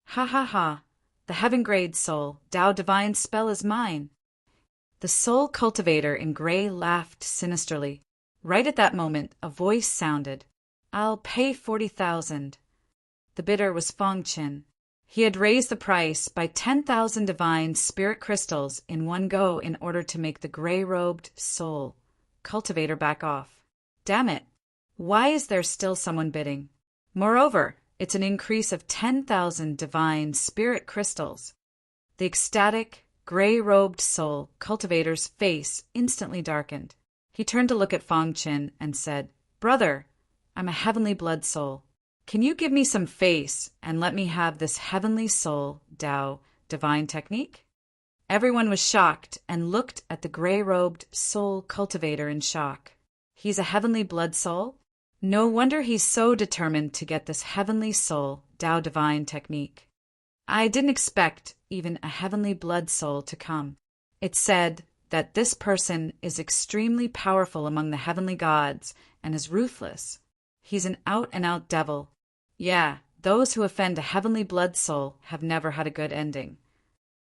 Ha ha ha, the heaven-grade soul, Tao divine spell is mine. The soul cultivator in gray laughed sinisterly. Right at that moment, a voice sounded. I'll pay 40,000. The bidder was Fong Qin. He had raised the price by 10,000 divine spirit crystals in one go in order to make the gray-robed soul cultivator back off. Damn it! Why is there still someone bidding? Moreover, it's an increase of 10,000 divine spirit crystals. The ecstatic, gray-robed soul cultivator's face instantly darkened. He turned to look at Fong Qin and said, Brother, I'm a heavenly blood soul. Can you give me some face and let me have this heavenly soul, Tao, divine technique? Everyone was shocked and looked at the gray-robed soul cultivator in shock. He's a heavenly blood soul? No wonder he's so determined to get this heavenly soul, Tao divine technique. I didn't expect even a heavenly blood soul to come. It said that this person is extremely powerful among the heavenly gods and is ruthless. He's an out-and-out devil. Yeah, those who offend a heavenly blood soul have never had a good ending.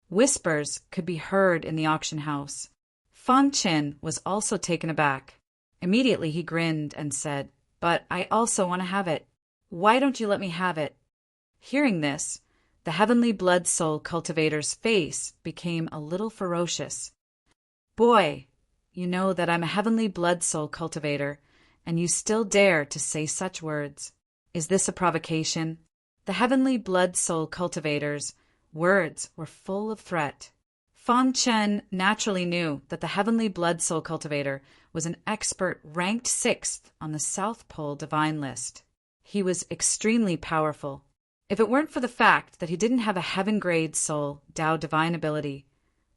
Whispers could be heard in the auction house. Fong Qin was also taken aback. Immediately he grinned and said, But I also want to have it. Why don't you let me have it? Hearing this, the heavenly blood soul cultivator's face became a little ferocious. Boy, you know that I'm a heavenly blood soul cultivator, and you still dare to say such words. Is this a provocation? The heavenly blood soul cultivator's words were full of threat. Fong Qin naturally knew that the heavenly blood soul cultivator was an expert ranked 6th on the South Pole divine list. He was extremely powerful. If it weren't for the fact that he didn't have a heaven-grade soul, Tao divine ability,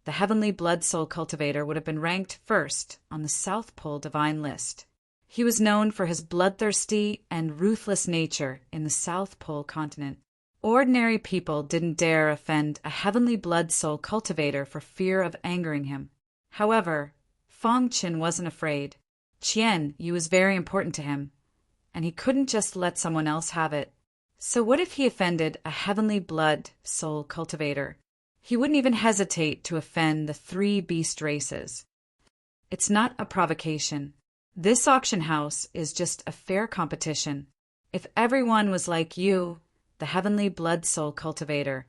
the heavenly blood soul cultivator would have been ranked 1st on the South Pole divine list. He was known for his bloodthirsty and ruthless nature in the South Pole continent. Ordinary people didn't dare offend a heavenly blood soul cultivator for fear of angering him. However, Fong Qin wasn't afraid. Qian Yu was very important to him, and he couldn't just let someone else have it. So what if he offended a heavenly blood soul cultivator? He wouldn't even hesitate to offend the 3 beast races. It's not a provocation. This auction house is just a fair competition. If everyone was like you, the heavenly blood soul cultivator,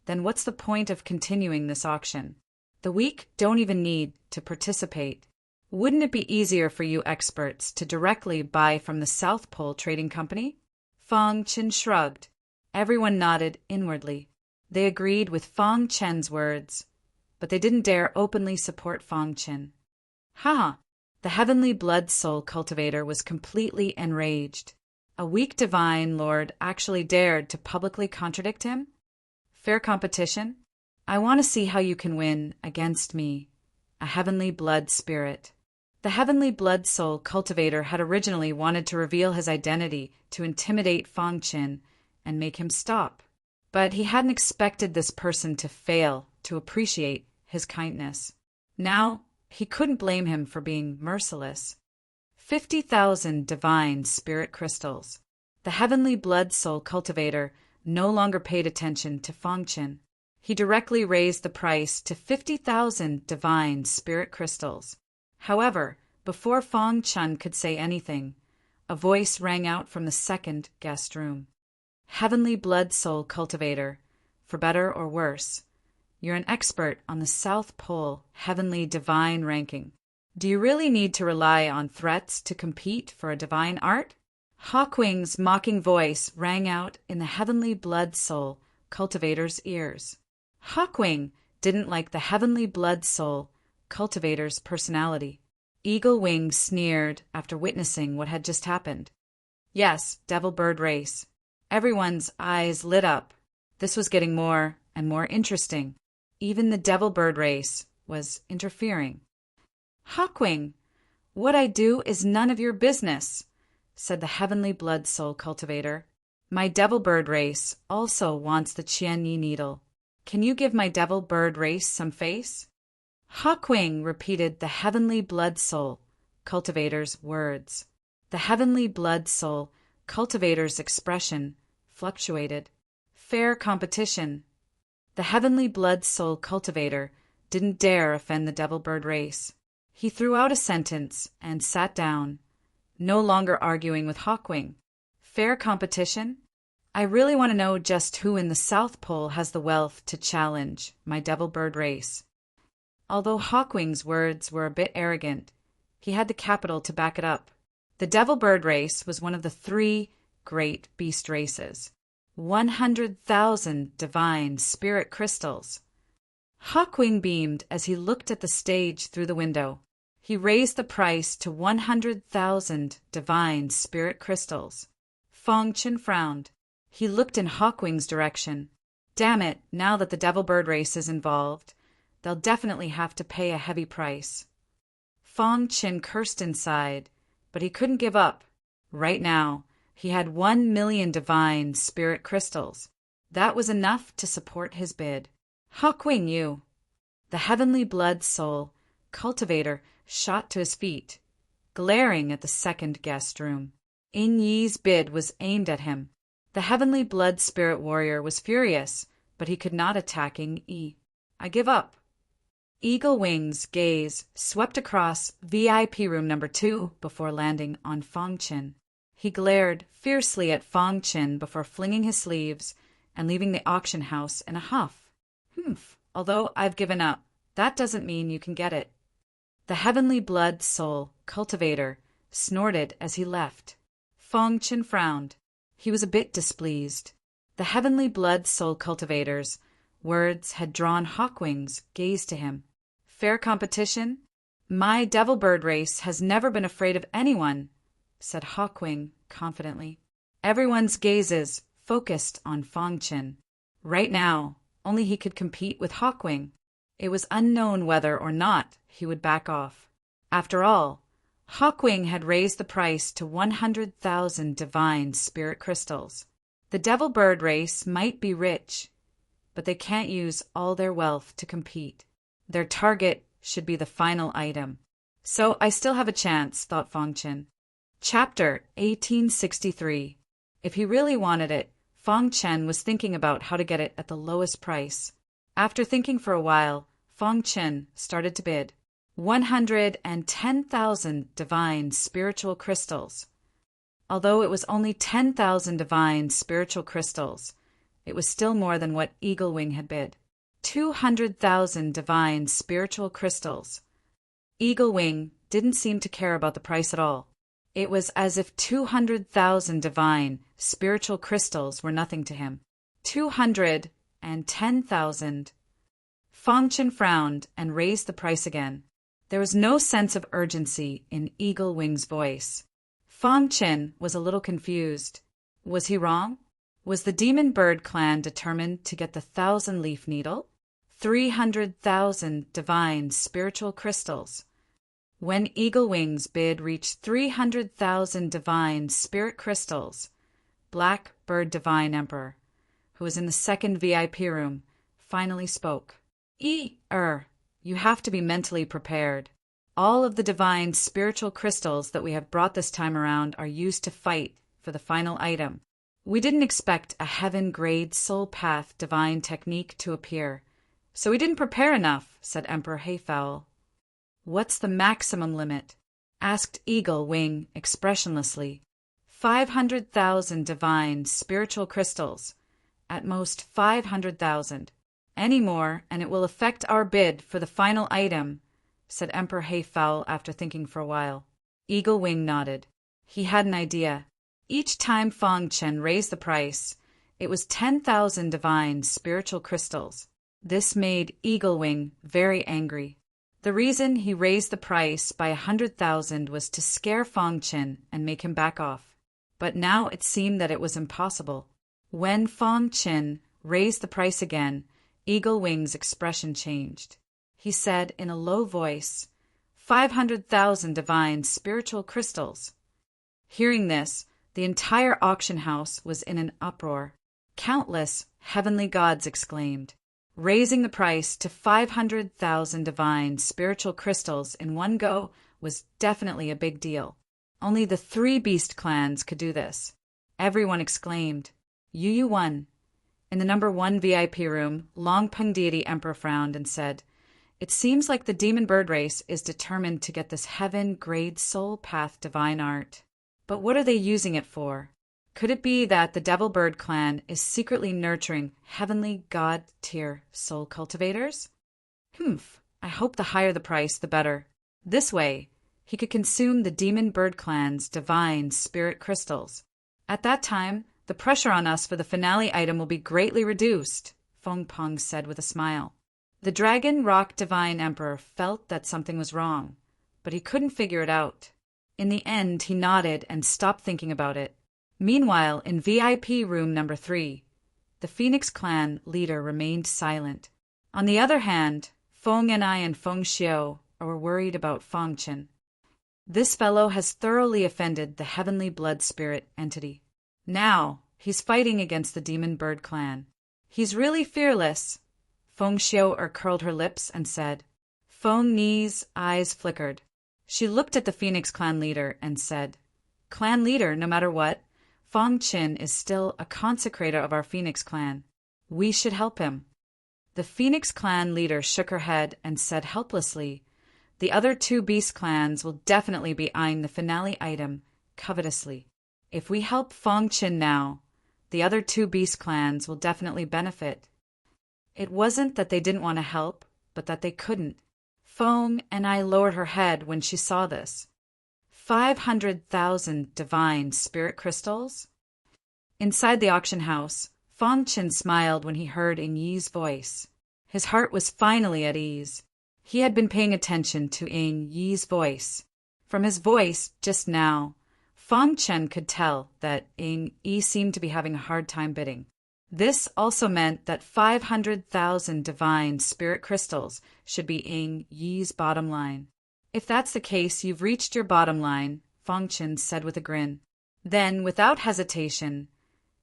then what's the point of continuing this auction? The weak don't even need to participate. Wouldn't it be easier for you experts to directly buy from the South Pole Trading Company? Fong Qin shrugged. Everyone nodded inwardly. They agreed with Fong Qin's words, but they didn't dare openly support Fong Qin. Ha! The heavenly blood soul cultivator was completely enraged. A weak divine lord actually dared to publicly contradict him? Fair competition? I want to see how you can win against me, a heavenly blood spirit. The heavenly blood soul cultivator had originally wanted to reveal his identity to intimidate Fong Qin and make him stop. But he hadn't expected this person to fail to appreciate his kindness. Now, he couldn't blame him for being merciless. 50,000 divine spirit crystals. The heavenly blood soul cultivator no longer paid attention to Fang Qin. He directly raised the price to 50,000 divine spirit crystals. However, before Fang Qin could say anything, a voice rang out from the second guest room. Heavenly blood soul cultivator, for better or worse, you're an expert on the South Pole heavenly divine ranking. Do you really need to rely on threats to compete for a divine art? Hawkwing's mocking voice rang out in the heavenly blood soul cultivator's ears. Hawkwing didn't like the heavenly blood soul cultivator's personality. Eagle Wing sneered after witnessing what had just happened. Yes, devil bird race. Everyone's eyes lit up. This was getting more and more interesting. Even the devil bird race was interfering. Hawkwing, what I do is none of your business, said the heavenly blood soul cultivator. My devil bird race also wants the Qianyi needle. Can you give my devil bird race some face? Hawkwing repeated the heavenly blood soul cultivator's words. The heavenly blood soul cultivator's expression fluctuated. Fair competition. The heavenly blood soul cultivator didn't dare offend the devil bird race. He threw out a sentence and sat down, no longer arguing with Hawkwing. Fair competition? I really want to know just who in the South Pole has the wealth to challenge my devil bird race. Although Hawkwing's words were a bit arrogant, he had the capital to back it up. The devil bird race was one of the 3 great beast races. 100,000 divine spirit crystals. Hawkwing beamed as he looked at the stage through the window. He raised the price to 100,000 divine spirit crystals. Fang Qin frowned. He looked in Hawkwing's direction. Damn it, now that the devil bird race is involved, they'll definitely have to pay a heavy price. Fang Qin cursed inside, but he couldn't give up. Right now, he had 1,000,000 divine spirit crystals. That was enough to support his bid. Hawkwing, you! The heavenly blood soul cultivator shot to his feet, glaring at the second guest room. In Yi's bid was aimed at him. The heavenly blood spirit warrior was furious, but he could not attack Yi. I give up. Eagle Wing's gaze swept across VIP room number 2 before landing on Fang Qin. He glared fiercely at Fang Qin before flinging his sleeves and leaving the auction house in a huff. Although I've given up, that doesn't mean you can get it. The heavenly blood soul cultivator snorted as he left. Fang Qin frowned. He was a bit displeased. The heavenly blood soul cultivator's words had drawn Hawkwing's gaze to him. Fair competition? My devil bird race has never been afraid of anyone, said Hawkwing confidently. Everyone's gazes focused on Fang Qin. Right now, only he could compete with Hawkwing. It was unknown whether or not he would back off. After all, Hawkwing had raised the price to 100,000 divine spirit crystals. The devil bird race might be rich, but they can't use all their wealth to compete. Their target should be the final item. So I still have a chance, thought Fang Qin. Chapter 1863. If he really wanted it, Fang Qin was thinking about how to get it at the lowest price. After thinking for a while, Fang Qin started to bid. 110,000 divine spiritual crystals. Although it was only 10,000 divine spiritual crystals, it was still more than what Eagle Wing had bid. 200,000 divine spiritual crystals. Eagle Wing didn't seem to care about the price at all. It was as if 200,000 divine spiritual crystals were nothing to him. 210,000. Fang Qin frowned and raised the price again. There was no sense of urgency in Eagle Wing's voice. Fang Qin was a little confused. Was he wrong? Was the Demon Bird clan determined to get the 1,000-leaf needle? 300,000 divine spiritual crystals. When Eagle Wing's bid reached 300,000 divine spirit crystals, Black Bird Divine Emperor, who was in the second VIP room, finally spoke. You have to be mentally prepared. All of the divine spiritual crystals that we have brought this time around are used to fight for the final item. We didn't expect a heaven-grade soul path divine technique to appear, so we didn't prepare enough, said Emperor Hayfowl. What's the maximum limit? Asked Eagle Wing expressionlessly. 500,000 divine spiritual crystals. At most 500,000. Any more, and it will affect our bid for the final item, said Emperor Hayfowl after thinking for a while. Eagle Wing nodded. He had an idea. Each time Fong Chen raised the price, it was 10,000 divine spiritual crystals. This made Eagle Wing very angry. The reason he raised the price by 100,000 was to scare Fong Chen and make him back off. But now it seemed that it was impossible. When Fong Chen raised the price again, Eagle Wing's expression changed. He said in a low voice, 500,000 divine spiritual crystals. Hearing this, the entire auction house was in an uproar. Countless heavenly gods exclaimed. Raising the price to 500,000 divine spiritual crystals in one go was definitely a big deal. Only the 3 beast clans could do this. Everyone exclaimed, Yu won. In the number 1 VIP room, Longpeng Deity Emperor frowned and said, It seems like the demon bird race is determined to get this heaven-grade soul path divine art. But what are they using it for? Could it be that the Devil Bird clan is secretly nurturing heavenly god-tier soul cultivators? I hope the higher the price, the better. This way, he could consume the Demon Bird clan's divine spirit crystals. At that time, the pressure on us for the finale item will be greatly reduced, Feng Peng said with a smile. The Dragon Rock Divine Emperor felt that something was wrong, but he couldn't figure it out. In the end, he nodded and stopped thinking about it. Meanwhile, in VIP room number 3, the Phoenix clan leader remained silent. On the other hand, Feng Enai and Feng Xiao were worried about Fong Chen. This fellow has thoroughly offended the heavenly blood spirit entity. Now, he's fighting against the Demon Bird clan. He's really fearless. Feng Xiao curled her lips and said. Feng Ni's eyes flickered. She looked at the Phoenix clan leader and said, Clan leader, no matter what, Fong Chen is still a consecrator of our Phoenix clan. We should help him. The Phoenix clan leader shook her head and said helplessly, The other 2 beast clans will definitely be eyeing the finale item covetously. If we help Fong Chen now, the other 2 beast clans will definitely benefit. It wasn't that they didn't want to help, but that they couldn't. Feng and I lowered her head when she saw this. 500,000 divine spirit crystals? Inside the auction house, Fong Chen smiled when he heard Ying Yi's voice. His heart was finally at ease. He had been paying attention to Ying Yi's voice. From his voice just now, Fong Chen could tell that Ying Yi seemed to be having a hard time bidding. This also meant that 500,000 divine spirit crystals should be Ying Yi's bottom line. If that's the case, you've reached your bottom line, Fong Chen said with a grin. Then, without hesitation,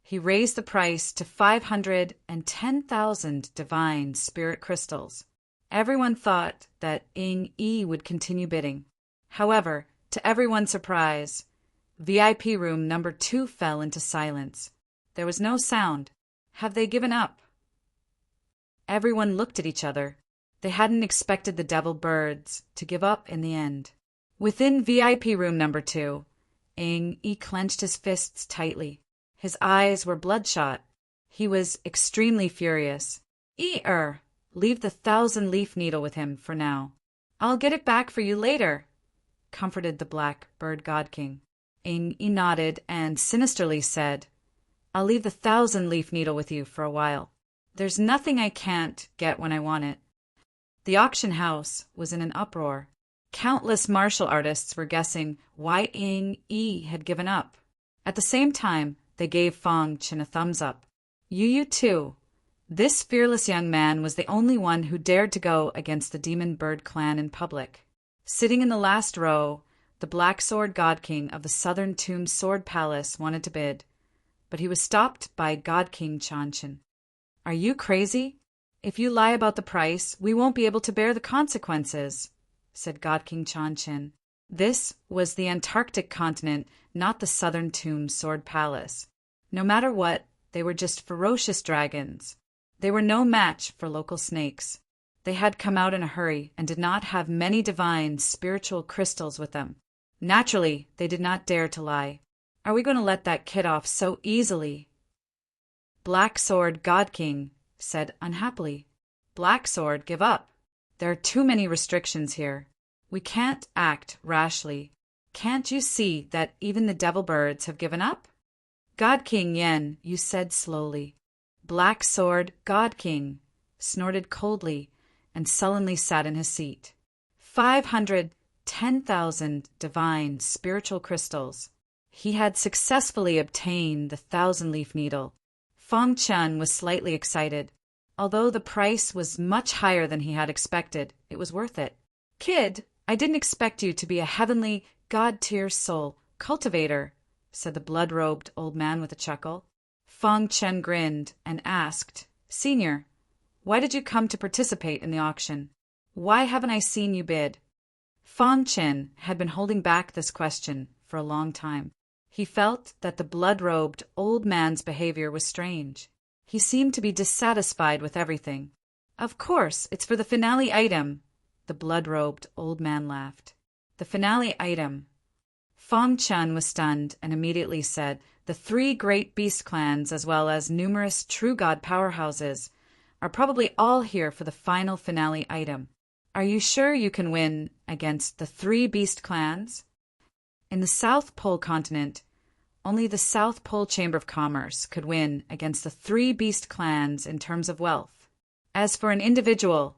he raised the price to 510,000 divine spirit crystals. Everyone thought that Ying Yi would continue bidding. However, to everyone's surprise, VIP room number 2 fell into silence. There was no sound. Have they given up? Everyone looked at each other. They hadn't expected the devil birds to give up in the end. Within VIP room number 2, Ying Yi clenched his fists tightly. His eyes were bloodshot. He was extremely furious. Leave the 1,000-leaf needle with him for now. I'll get it back for you later, comforted the Black Bird God King. Ying Yi nodded and sinisterly said, I'll leave the 1,000-leaf needle with you for a while. There's nothing I can't get when I want it. The auction house was in an uproar. Countless martial artists were guessing why Ying Yi had given up. At the same time, they gave Fong Chen a thumbs up. Yu too. This fearless young man was the only one who dared to go against the Demon Bird clan in public. Sitting in the last row, the Black Sword God King of the Southern Tomb Sword Palace wanted to bid, but he was stopped by God King Chanshin. Are you crazy? If you lie about the price, we won't be able to bear the consequences, said God King Chanshin. This was the Antarctic continent, not the southern tomb Sword Palace. No matter what, they were just ferocious dragons. They were no match for local snakes. They had come out in a hurry and did not have many divine, spiritual crystals with them. Naturally, they did not dare to lie. Are we going to let that kid off so easily? Black Sword God King said unhappily. Black Sword, give up. There are too many restrictions here. We can't act rashly. Can't you see that even the devil birds have given up? God King Yen, you said slowly. Black Sword God King snorted coldly and sullenly sat in his seat. 510,000 divine spiritual crystals. He had successfully obtained the 1,000-leaf needle. Feng Chen was slightly excited. Although the price was much higher than he had expected, it was worth it. Kid, I didn't expect you to be a heavenly, god-tier soul cultivator, said the blood-robed old man with a chuckle. Feng Chen grinned and asked, Senior, why did you come to participate in the auction? Why haven't I seen you bid? Feng Chen had been holding back this question for a long time. He felt that the blood-robed old man's behavior was strange. He seemed to be dissatisfied with everything. Of course, it's for the finale item, the blood-robed old man laughed. The finale item. Feng Chen was stunned and immediately said, the 3 great beast clans as well as numerous true god powerhouses are probably all here for the final finale item. Are you sure you can win against the 3 beast clans? In the South Pole continent, only the South Pole Chamber of Commerce could win against the 3 beast clans in terms of wealth. As for an individual,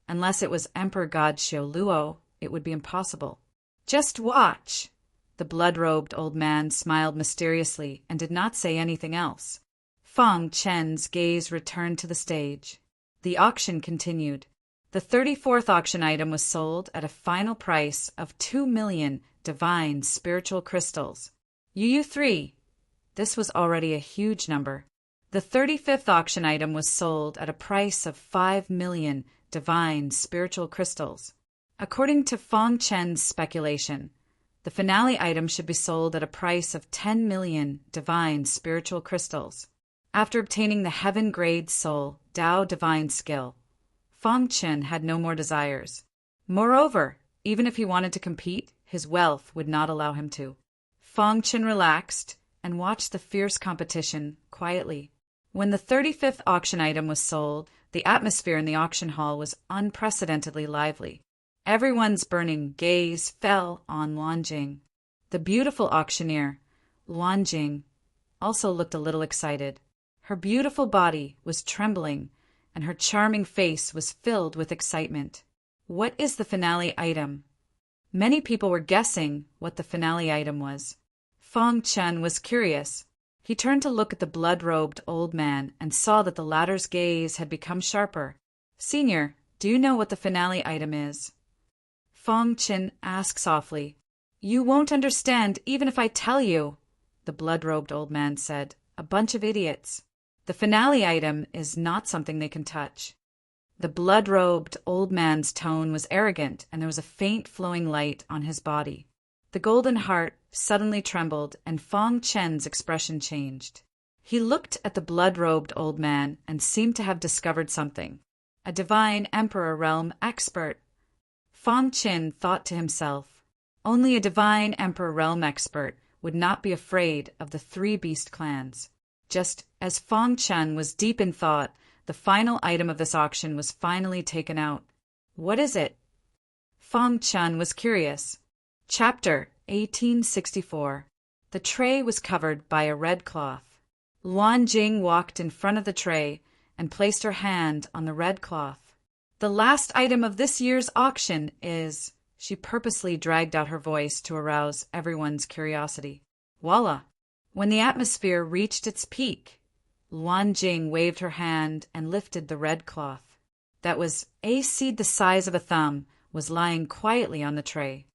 unless it was Emperor God Xiao Luo, it would be impossible. Just watch. The blood-robed old man smiled mysteriously and did not say anything else. Feng Chen's gaze returned to the stage. The auction continued. The 34th auction item was sold at a final price of 2 million divine spiritual crystals. UU3. This was already a huge number. The 35th auction item was sold at a price of 5 million divine spiritual crystals. According to Feng Chen's speculation, the finale item should be sold at a price of 10 million divine spiritual crystals. After obtaining the heaven-grade soul Dao divine skill, Feng Chen had no more desires. Moreover, even if he wanted to compete, his wealth would not allow him to. Feng Chen relaxed and watched the fierce competition quietly. When the 35th auction item was sold, the atmosphere in the auction hall was unprecedentedly lively. Everyone's burning gaze fell on Luan Jing. The beautiful auctioneer, Luan Jing, also looked a little excited. Her beautiful body was trembling, and her charming face was filled with excitement. What is the finale item? Many people were guessing what the finale item was. Feng Chen was curious. He turned to look at the blood-robed old man and saw that the latter's gaze had become sharper. Senior, do you know what the finale item is? Feng Chen asked softly. You won't understand even if I tell you, the blood-robed old man said. A bunch of idiots. The finale item is not something they can touch. The blood-robed old man's tone was arrogant, and there was a faint flowing light on his body. The golden heart suddenly trembled, and Feng Chen's expression changed. He looked at the blood-robed old man and seemed to have discovered something. A divine emperor realm expert. Feng Chen thought to himself, only a divine emperor realm expert would not be afraid of the 3 beast clans. Just as Feng Chen was deep in thought, the final item of this auction was finally taken out. What is it? Feng Chen was curious. Chapter 1864. The tray was covered by a red cloth. Luan Jing walked in front of the tray and placed her hand on the red cloth. The last item of this year's auction is... She purposely dragged out her voice to arouse everyone's curiosity. Voila! When the atmosphere reached its peak, Luan Jing waved her hand and lifted the red cloth. That was a seed the size of a thumb was lying quietly on the tray.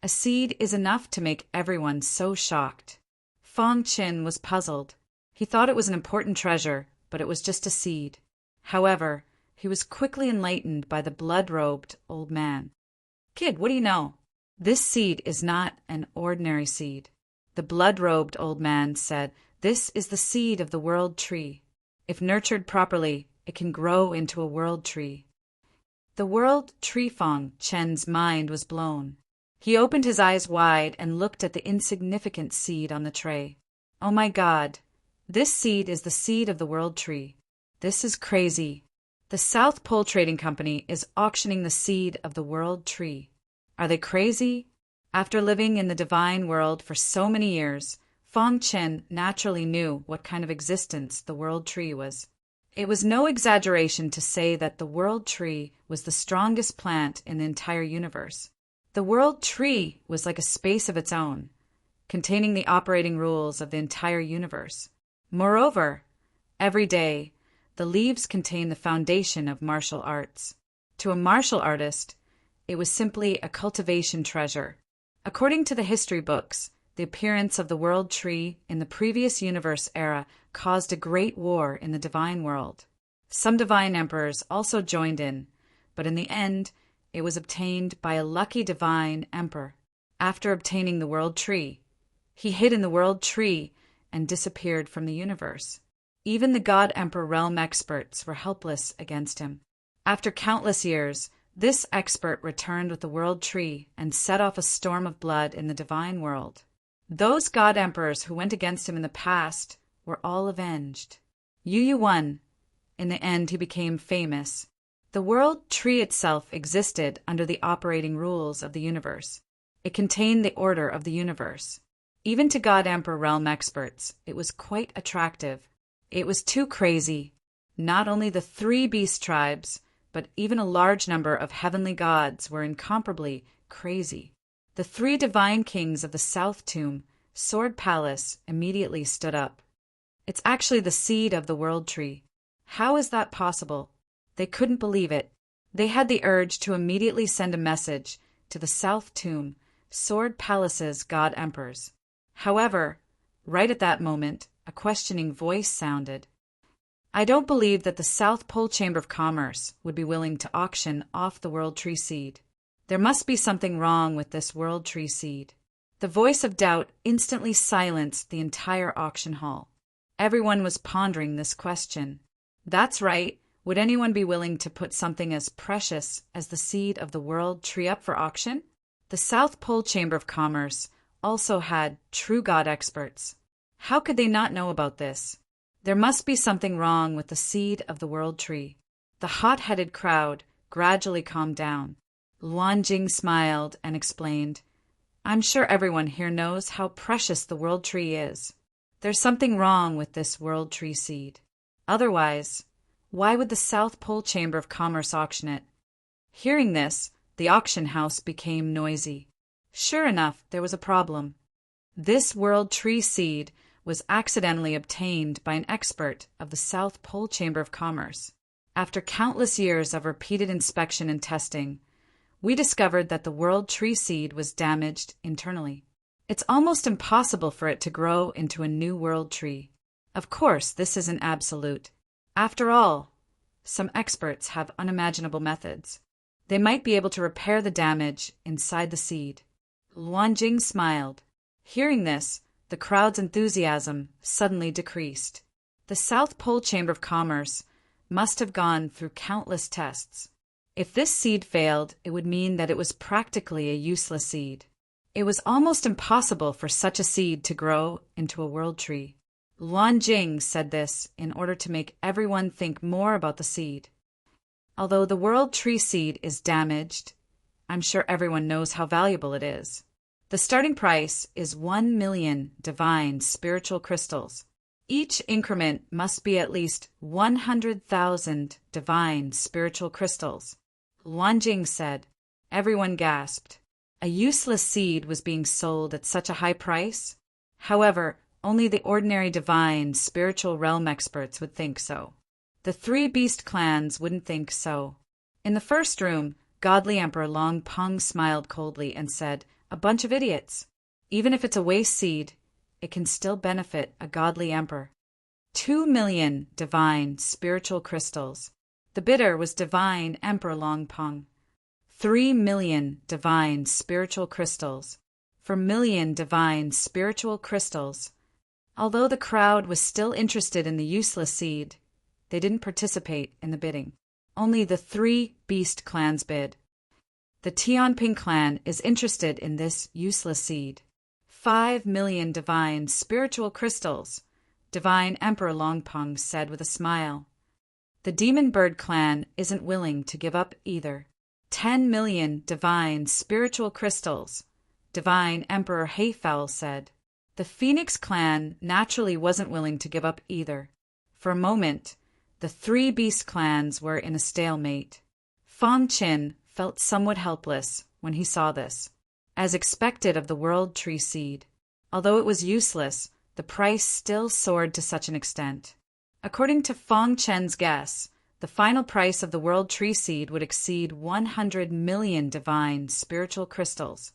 A seed is enough to make everyone so shocked. Feng Chen was puzzled. He thought it was an important treasure, but it was just a seed. However, he was quickly enlightened by the blood-robed old man. Kid, what do you know? This seed is not an ordinary seed. The blood-robed old man said, "This is the seed of the world tree. If nurtured properly, it can grow into a world tree." The world tree Fong Chen's mind was blown. He opened his eyes wide and looked at the insignificant seed on the tray. "Oh my God! This seed is the seed of the world tree. This is crazy. The South Pole Trading Company is auctioning the seed of the world tree. Are they crazy?" After living in the divine world for so many years, Fong Chen naturally knew what kind of existence the world tree was. It was no exaggeration to say that the world tree was the strongest plant in the entire universe. The world tree was like a space of its own, containing the operating rules of the entire universe. Moreover, every day, the leaves contain the foundation of martial arts. To a martial artist, it was simply a cultivation treasure. According to the history books, the appearance of the world tree in the previous universe era caused a great war in the divine world. Some divine emperors also joined in, but in the end, it was obtained by a lucky divine emperor. After obtaining the world tree, he hid in the world tree and disappeared from the universe. Even the God Emperor realm experts were helpless against him. After countless years, this expert returned with the world tree and set off a storm of blood in the divine world. Those God Emperors who went against him in the past were all avenged. Yu won. In the end, he became famous. The world tree itself existed under the operating rules of the universe. It contained the order of the universe. Even to God Emperor realm experts, it was quite attractive. It was too crazy. Not only the 3 beast tribes, but even a large number of heavenly gods were incomparably crazy. The 3 divine kings of the South Tomb, Sword Palace, immediately stood up. "It's actually the seed of the world tree. How is that possible?" They couldn't believe it. They had the urge to immediately send a message to the South Tomb, Sword Palace's God Emperors. However, right at that moment, a questioning voice sounded. "I don't believe that the South Pole Chamber of Commerce would be willing to auction off the world tree seed. There must be something wrong with this world tree seed." The voice of doubt instantly silenced the entire auction hall. Everyone was pondering this question. That's right. Would anyone be willing to put something as precious as the seed of the world tree up for auction? The South Pole Chamber of Commerce also had true God experts. How could they not know about this? There must be something wrong with the seed of the world tree. The hot-headed crowd gradually calmed down. Luan Jing smiled and explained, "I'm sure everyone here knows how precious the world tree is. There's something wrong with this world tree seed. Otherwise, why would the South Pole Chamber of Commerce auction it?" Hearing this, the auction house became noisy. Sure enough, there was a problem. This world tree seed was accidentally obtained by an expert of the South Pole Chamber of Commerce. After countless years of repeated inspection and testing, we discovered that the world tree seed was damaged internally. It's almost impossible for it to grow into a new world tree. Of course, this isn't absolute. After all, some experts have unimaginable methods. They might be able to repair the damage inside the seed. Luan Jing smiled. Hearing this, the crowd's enthusiasm suddenly decreased. The South Pole Chamber of Commerce must have gone through countless tests. If this seed failed, it would mean that it was practically a useless seed. It was almost impossible for such a seed to grow into a world tree. Luan Jing said this in order to make everyone think more about the seed. Although the world tree seed is damaged, I'm sure everyone knows how valuable it is. The starting price is 1 million divine spiritual crystals. Each increment must be at least 100,000 divine spiritual crystals. Luan Jing said. Everyone gasped. A useless seed was being sold at such a high price? However, only the ordinary divine spiritual realm experts would think so. The 3 beast clans wouldn't think so. In the first room, Godly Emperor Long Peng smiled coldly and said, "A bunch of idiots. Even if it's a waste seed, it can still benefit a godly emperor." 2 million divine spiritual crystals. The bidder was divine Emperor Long Peng. 3,000,000 divine spiritual crystals. For million divine spiritual crystals. Although the crowd was still interested in the useless seed, they didn't participate in the bidding. Only the 3 beast clans bid. The Tianping clan is interested in this useless seed. 5,000,000 divine spiritual crystals, Divine Emperor Longpeng said with a smile. The Demon Bird clan isn't willing to give up either. 10,000,000 divine spiritual crystals, Divine Emperor Hayfowl said. The Phoenix clan naturally wasn't willing to give up either. For a moment, the 3 beast clans were in a stalemate. Feng Qin felt somewhat helpless when he saw this. As expected of the World Tree Seed, although it was useless, the price still soared to such an extent. According to Feng Chen's guess, the final price of the World Tree Seed would exceed 100,000,000 divine spiritual crystals.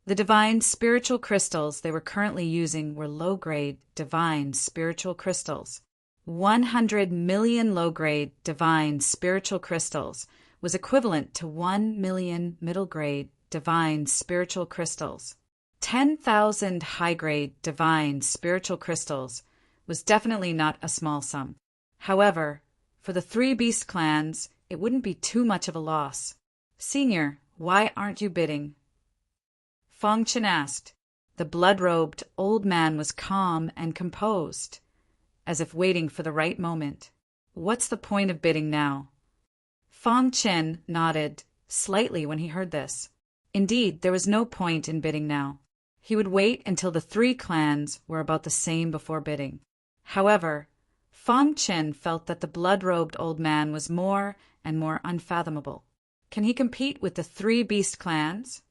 The divine spiritual crystals they were currently using were low-grade divine spiritual crystals. 100,000,000 low-grade divine spiritual crystals was equivalent to 1,000,000 middle-grade divine spiritual crystals. 10,000 high-grade divine spiritual crystals was definitely not a small sum. However, for the 3 beast clans, it wouldn't be too much of a loss. Senior, why aren't you bidding? Feng Qin asked. The blood-robed old man was calm and composed, as if waiting for the right moment. What's the point of bidding now? Feng Qin nodded slightly when he heard this. Indeed, there was no point in bidding now. He would wait until the 3 clans were about the same before bidding. However, Feng Qin felt that the blood-robed old man was more and more unfathomable. Can he compete with the 3 beast clans?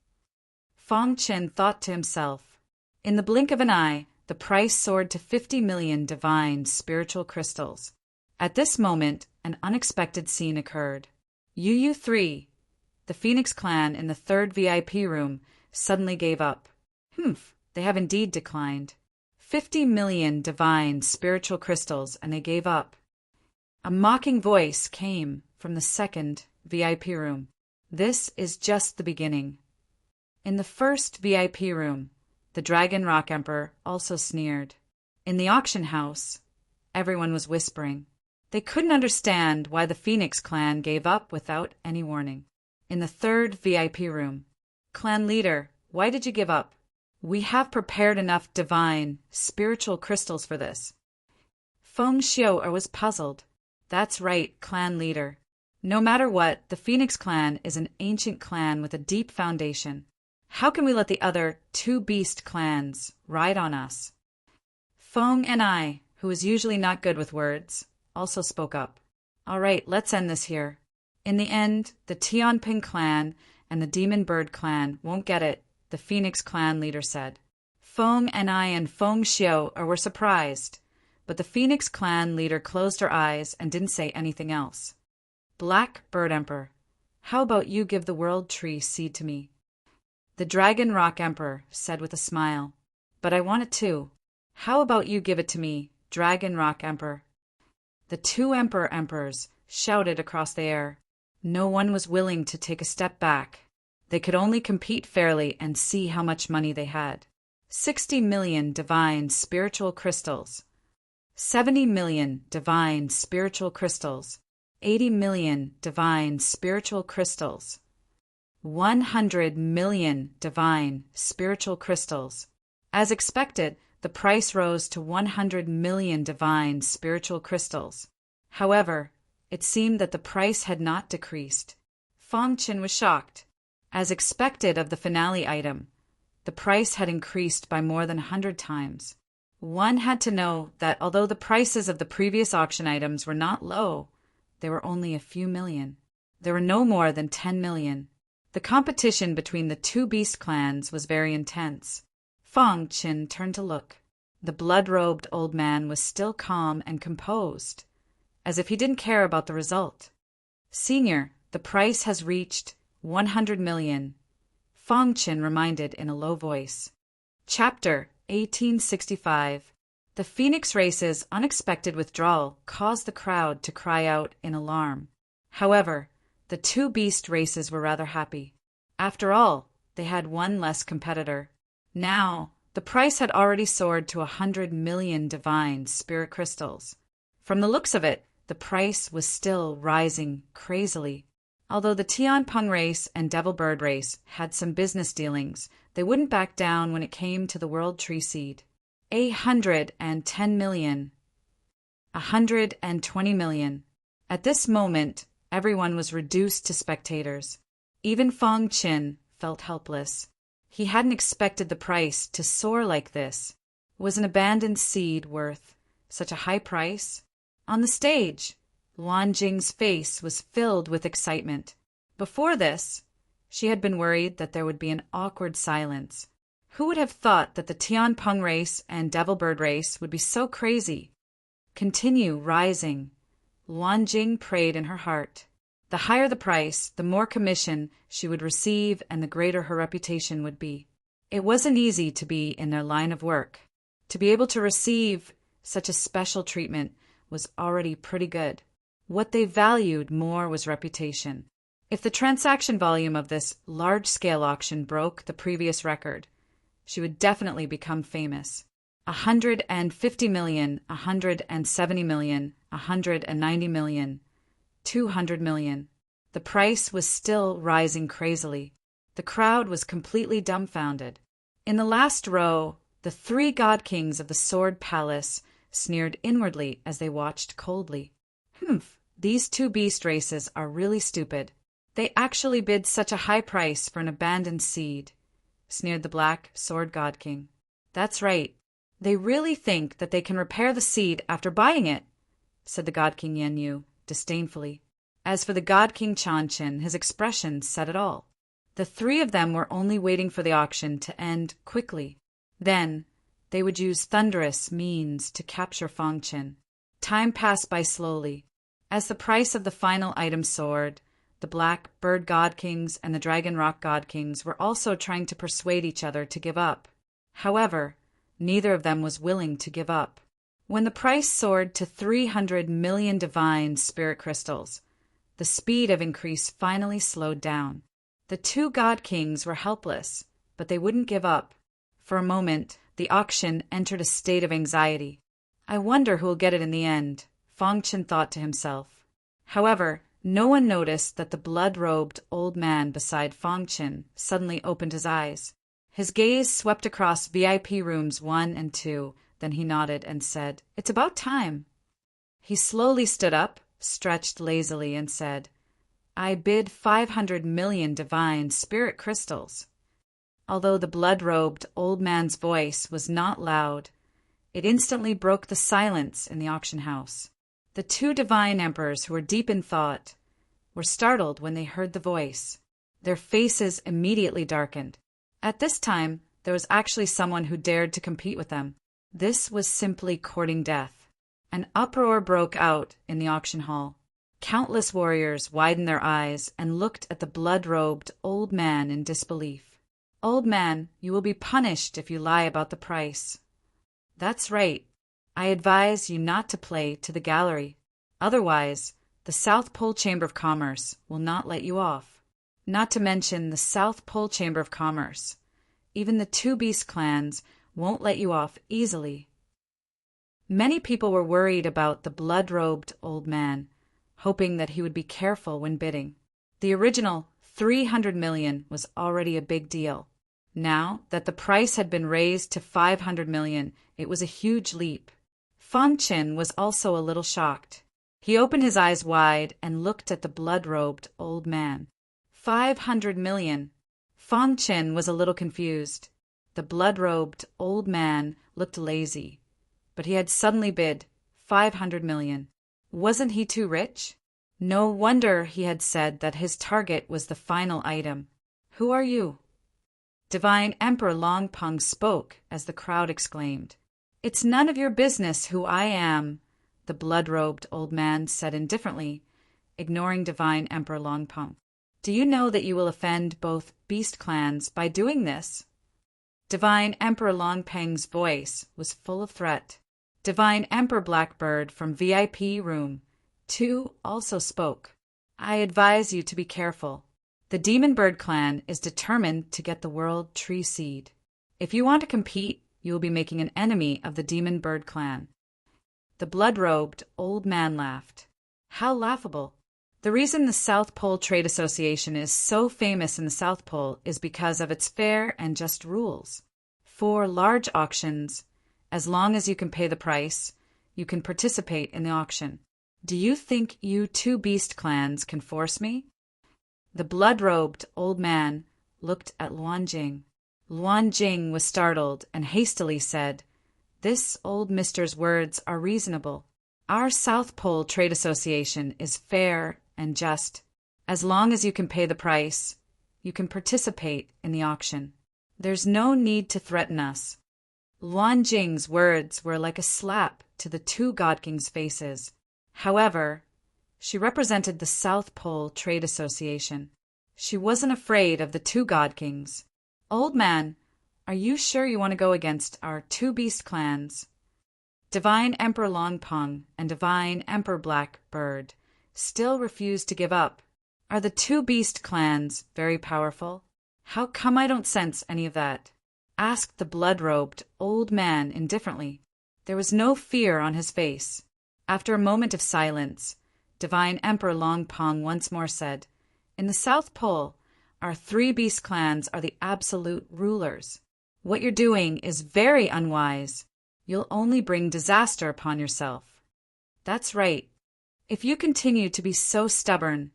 Feng Qin thought to himself. In the blink of an eye, the price soared to 50,000,000 divine spiritual crystals. At this moment, an unexpected scene occurred. UU3, the Phoenix clan in the 3rd VIP room, suddenly gave up. They have indeed declined. 50,000,000 divine spiritual crystals, and they gave up. A mocking voice came from the 2nd VIP room. This is just the beginning. In the 1st VIP room, the Dragon Rock Emperor also sneered. In the auction house, everyone was whispering. They couldn't understand why the Phoenix clan gave up without any warning. In the 3rd VIP room, Clan leader, why did you give up? We have prepared enough divine, spiritual crystals for this. Feng Xiao was puzzled. That's right, clan leader. No matter what, the Phoenix clan is an ancient clan with a deep foundation. How can we let the other 2 beast clans ride on us? Feng and I, who is usually not good with words, also spoke up. All right, let's end this here. In the end, the Tianping clan and the Demon Bird clan won't get it, the Phoenix clan leader said. Feng and I and Feng Xiao were surprised, but the Phoenix clan leader closed her eyes and didn't say anything else. Black Bird Emperor, how about you give the World Tree Seed to me? The Dragon Rock Emperor said with a smile. But I want it too. How about you give it to me, Dragon Rock Emperor? The 2 emperors shouted across the air. No one was willing to take a step back. They could only compete fairly and see how much money they had. 60,000,000 divine spiritual crystals. 70,000,000 divine spiritual crystals. 80,000,000 divine spiritual crystals. 100,000,000 divine spiritual crystals. As expected, the price rose to 100,000,000 divine spiritual crystals. However, it seemed that the price had not decreased. Feng Qin was shocked. As expected of the finale item, the price had increased by more than 100 times. One had to know that although the prices of the previous auction items were not low, they were only a few million. There were no more than 10 million. The competition between the 2 beast clans was very intense. Feng Qin turned to look. The blood-robed old man was still calm and composed, as if he didn't care about the result. Senior, the price has reached 100 million, Feng Qin reminded in a low voice. Chapter 1865. The Phoenix Race's unexpected withdrawal caused the crowd to cry out in alarm. However, the 2 beast races were rather happy. After all, they had one less competitor. Now, the price had already soared to 100 million divine spirit crystals. From the looks of it, the price was still rising crazily. Although the Tianpeng race and Devil Bird race had some business dealings, they wouldn't back down when it came to the World Tree Seed. 110 million. 120 million. At this moment, everyone was reduced to spectators. Even Fong Qin felt helpless. He hadn't expected the price to soar like this. Was an abandoned seed worth such a high price? On the stage, Luan Jing's face was filled with excitement. Before this, she had been worried that there would be an awkward silence. Who would have thought that the Tianpeng race and Devil Bird race would be so crazy? Continue rising. Luan Jing prayed in her heart. The higher the price, the more commission she would receive and the greater her reputation would be. It wasn't easy to be in their line of work. To be able to receive such a special treatment was already pretty good. What they valued more was reputation. If the transaction volume of this large-scale auction broke the previous record, she would definitely become famous. 150 million, 170 million, 190 million, 200 million. The price was still rising crazily. The crowd was completely dumbfounded. In the last row, the 3 god kings of the Sword Palace sneered inwardly as they watched coldly. These 2 beast races are really stupid. They actually bid such a high price for an abandoned seed, sneered the Black Sword God King. That's right. They really think that they can repair the seed after buying it, said the God King Yen Yu disdainfully. As for the God King Changqin, his expression said it all. The 3 of them were only waiting for the auction to end quickly. Then they would use thunderous means to capture Fong Qin. Time passed by slowly. As the price of the final item soared, the Black Bird God Kings and the Dragon Rock God Kings were also trying to persuade each other to give up. However, neither of them was willing to give up. When the price soared to 300 million divine spirit crystals, the speed of increase finally slowed down. The 2 God Kings were helpless, but they wouldn't give up. For a moment, the auction entered a state of anxiety. I wonder who will get it in the end, Fong Qin thought to himself. However, no one noticed that the blood-robed old man beside Fong Qin suddenly opened his eyes. His gaze swept across VIP rooms 1 and 2, then he nodded and said, "It's about time." He slowly stood up, stretched lazily, and said, "I bid 500 million divine spirit crystals." Although the blood-robed old man's voice was not loud, it instantly broke the silence in the auction house. The 2 divine emperors, who were deep in thought, were startled when they heard the voice. Their faces immediately darkened. At this time, there was actually someone who dared to compete with them. This was simply courting death. An uproar broke out in the auction hall. Countless warriors widened their eyes and looked at the blood-robed old man in disbelief. "Old man, you will be punished if you lie about the price." "That's right. I advise you not to play to the gallery. Otherwise, the South Pole Chamber of Commerce will not let you off. Not to mention the South Pole Chamber of Commerce. Even the 2 beast clans won't let you off easily." Many people were worried about the blood-robed old man, hoping that he would be careful when bidding. The original 300 million was already a big deal. Now that the price had been raised to 500 million, it was a huge leap. Fong Qin was also a little shocked. He opened his eyes wide and looked at the blood-robed old man. 500 million. Fong Qin was a little confused. The blood-robed old man looked lazy, but he had suddenly bid 500 million. Wasn't he too rich? No wonder he had said that his target was the final item. "Who are you?" Divine Emperor Longpeng spoke as the crowd exclaimed. "It's none of your business who I am," the blood-robed old man said indifferently, ignoring Divine Emperor Longpeng. "Do you know that you will offend both beast clans by doing this?" Divine Emperor Longpeng's voice was full of threat. Divine Emperor Blackbird from VIP room 2 also spoke. "I advise you to be careful. The Demon Bird clan is determined to get the World Tree Seed. If you want to compete, you will be making an enemy of the Demon Bird clan." The blood-robed old man laughed. How laughable! The reason the South Pole Trade Association is so famous in the South Pole is because of its fair and just rules. For large auctions, as long as you can pay the price, you can participate in the auction. Do you think you two beast clans can force me? The blood-robed old man looked at Luan Jing. Luan Jing was startled and hastily said, "This old mister's words are reasonable. Our South Pole Trade Association is fair and just. As long as you can pay the price, you can participate in the auction. There's no need to threaten us." Luan Jing's words were like a slap to the two God Kings' faces. However, she represented the South Pole Trade Association. She wasn't afraid of the two God Kings. "Old man, are you sure you want to go against our two beast clans?" Divine Emperor Longpong and Divine Emperor Blackbird still refused to give up. "Are the two beast clans very powerful? How come I don't sense any of that?" asked the blood-robed old man indifferently. There was no fear on his face. After a moment of silence, Divine Emperor Longpong once more said, "In the South Pole, our three beast clans are the absolute rulers. What you're doing is very unwise. You'll only bring disaster upon yourself." "That's right. If you continue to be so stubborn,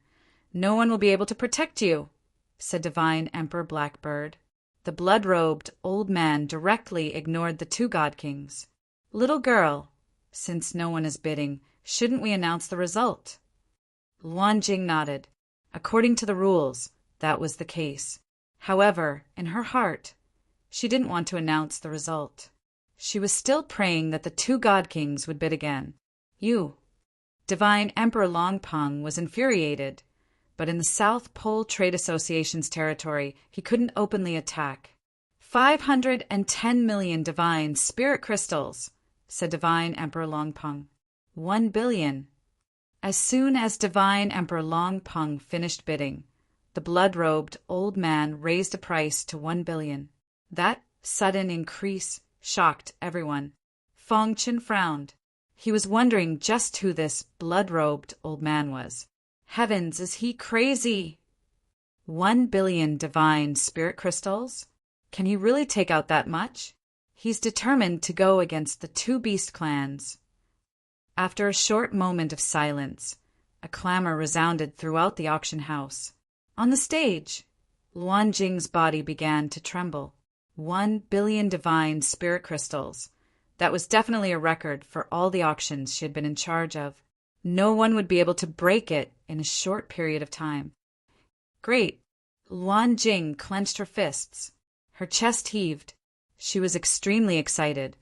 no one will be able to protect you," said Divine Emperor Blackbird. The blood-robed old man directly ignored the two God Kings. "Little girl, since no one is bidding, shouldn't we announce the result?" Luan Jing nodded. According to the rules, that was the case. However, in her heart, she didn't want to announce the result. She was still praying that the two God Kings would bid again. "You." Divine Emperor Longpong was infuriated, but in the South Pole Trade Association's territory, he couldn't openly attack. 510 million divine spirit crystals, said Divine Emperor Longpong. 1 billion. As soon as Divine Emperor Longpong finished bidding, the blood-robed old man raised the price to 1 billion. That sudden increase shocked everyone. Fong Chin frowned. He was wondering just who this blood-robed old man was. Heavens, is he crazy? 1 billion divine spirit crystals? Can he really take out that much? He's determined to go against the two beast clans. After a short moment of silence, a clamor resounded throughout the auction house. On the stage, Luan Jing's body began to tremble. 1 billion divine spirit crystals. That was definitely a record for all the auctions she had been in charge of. No one would be able to break it in a short period of time. Great! Luan Jing clenched her fists. Her chest heaved. She was extremely excited.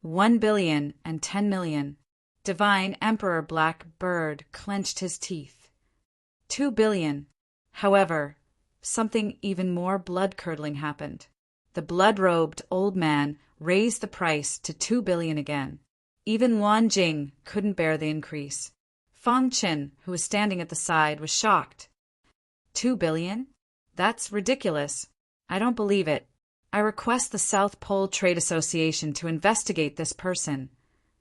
1 billion and 10 million. Divine Emperor Blackbird clenched his teeth. 2 billion. However, something even more blood-curdling happened. The blood-robed old man raised the price to 2 billion again. Even Luan Jing couldn't bear the increase. Fong Chin, who was standing at the side, was shocked. 2 billion? That's ridiculous. I don't believe it. I request the South Pole Trade Association to investigate this person,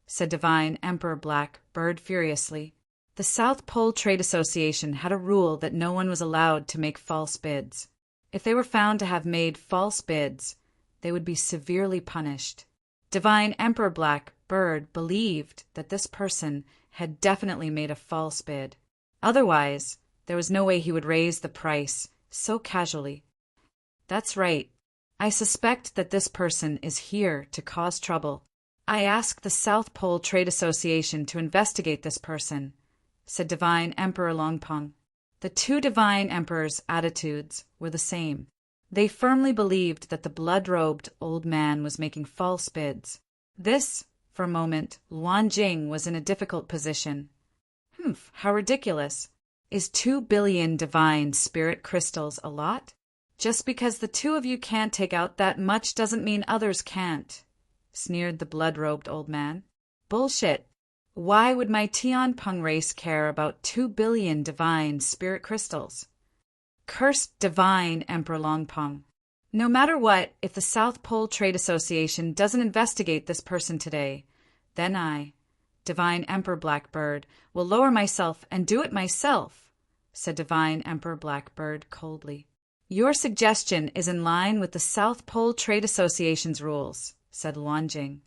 said Divine Emperor Blackbird furiously. The South Pole Trade Association had a rule that no one was allowed to make false bids. If they were found to have made false bids, they would be severely punished. Divine Emperor Blackbird believed that this person had definitely made a false bid. Otherwise, there was no way he would raise the price so casually. That's right. I suspect that this person is here to cause trouble. I ask the South Pole Trade Association to investigate this person, said Divine Emperor Longpong. The two Divine Emperors' attitudes were the same. They firmly believed that the blood-robed old man was making false bids. This, for a moment, Luan Jing was in a difficult position. How ridiculous. Is 2 billion divine spirit crystals a lot? Just because the two of you can't take out that much doesn't mean others can't, sneered the blood-robed old man. Bullshit. Why would my Tianpeng race care about 2 billion divine spirit crystals? Cursed divine Emperor Longpeng. No matter what, if the South Pole Trade Association doesn't investigate this person today, then I, Divine Emperor Blackbird, will lower myself and do it myself, said Divine Emperor Blackbird coldly. Your suggestion is in line with the South Pole Trade Association's rules, said Luanjing.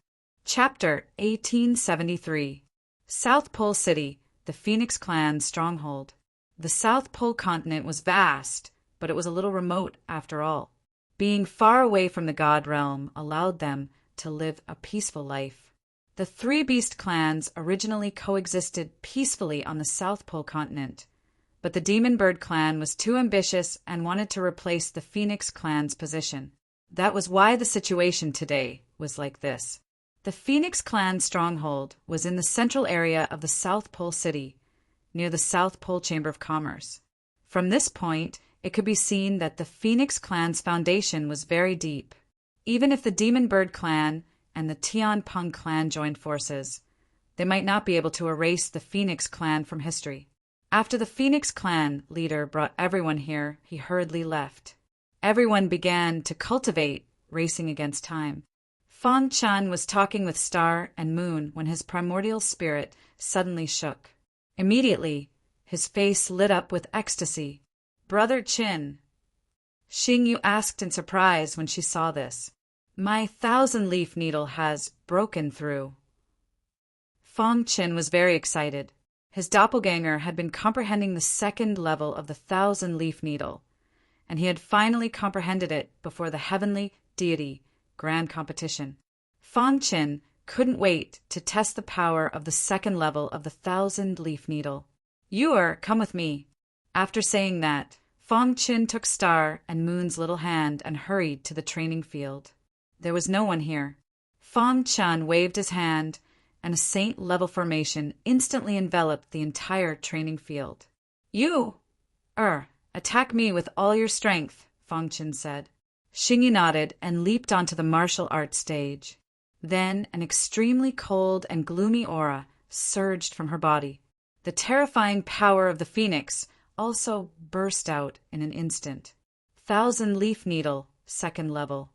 Chapter 1873. South Pole City, the Phoenix Clan's stronghold. The South Pole continent was vast, but it was a little remote after all. Being far away from the god realm allowed them to live a peaceful life. The three beast clans originally coexisted peacefully on the South Pole continent, but the Demon Bird clan was too ambitious and wanted to replace the Phoenix clan's position. That was why the situation today was like this. The Phoenix clan's stronghold was in the central area of the South Pole City, near the South Pole Chamber of Commerce. From this point, it could be seen that the Phoenix clan's foundation was very deep. Even if the Demon Bird clan and the Tianpeng clan joined forces, they might not be able to erase the Phoenix clan from history. After the Phoenix clan leader brought everyone here, he hurriedly left. Everyone began to cultivate racing against time. Fang Chan was talking with Star and Moon when his primordial spirit suddenly shook. Immediately, his face lit up with ecstasy. Brother Qin, Xing Yu asked in surprise when she saw this. My 1,000-leaf needle has broken through. Fang Qin was very excited. His doppelganger had been comprehending the second level of the 1,000-leaf needle, and he had finally comprehended it before the heavenly deity grand competition. Fang Qin couldn't wait to test the power of the second level of the 1,000-leaf needle. Come with me. After saying that, Fang Qin took Star and Moon's little hand and hurried to the training field. There was no one here. Fang Chan waved his hand, and a saint-level formation instantly enveloped the entire training field. Attack me with all your strength, Fang Qin said. Xingyi nodded and leaped onto the martial arts stage. Then an extremely cold and gloomy aura surged from her body. The terrifying power of the phoenix also burst out in an instant. 1,000-leaf needle, second level.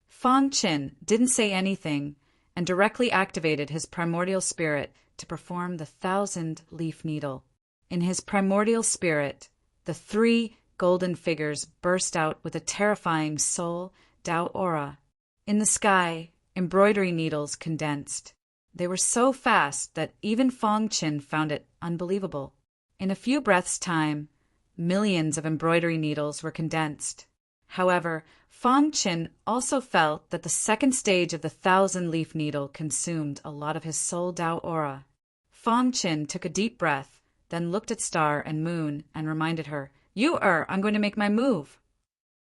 Fang Qin didn't say anything and directly activated his primordial spirit to perform the 1,000-leaf needle. In his primordial spirit, the three golden figures burst out with a terrifying soul Dao aura. In the sky, embroidery needles condensed. They were so fast that even Fang Qin found it unbelievable. In a few breaths' time, millions of embroidery needles were condensed. However, Fang Qin also felt that the second stage of the 1,000-leaf needle consumed a lot of his soul Dao aura. Fang Qin took a deep breath, then looked at Star and Moon and reminded her, I'm going to make my move.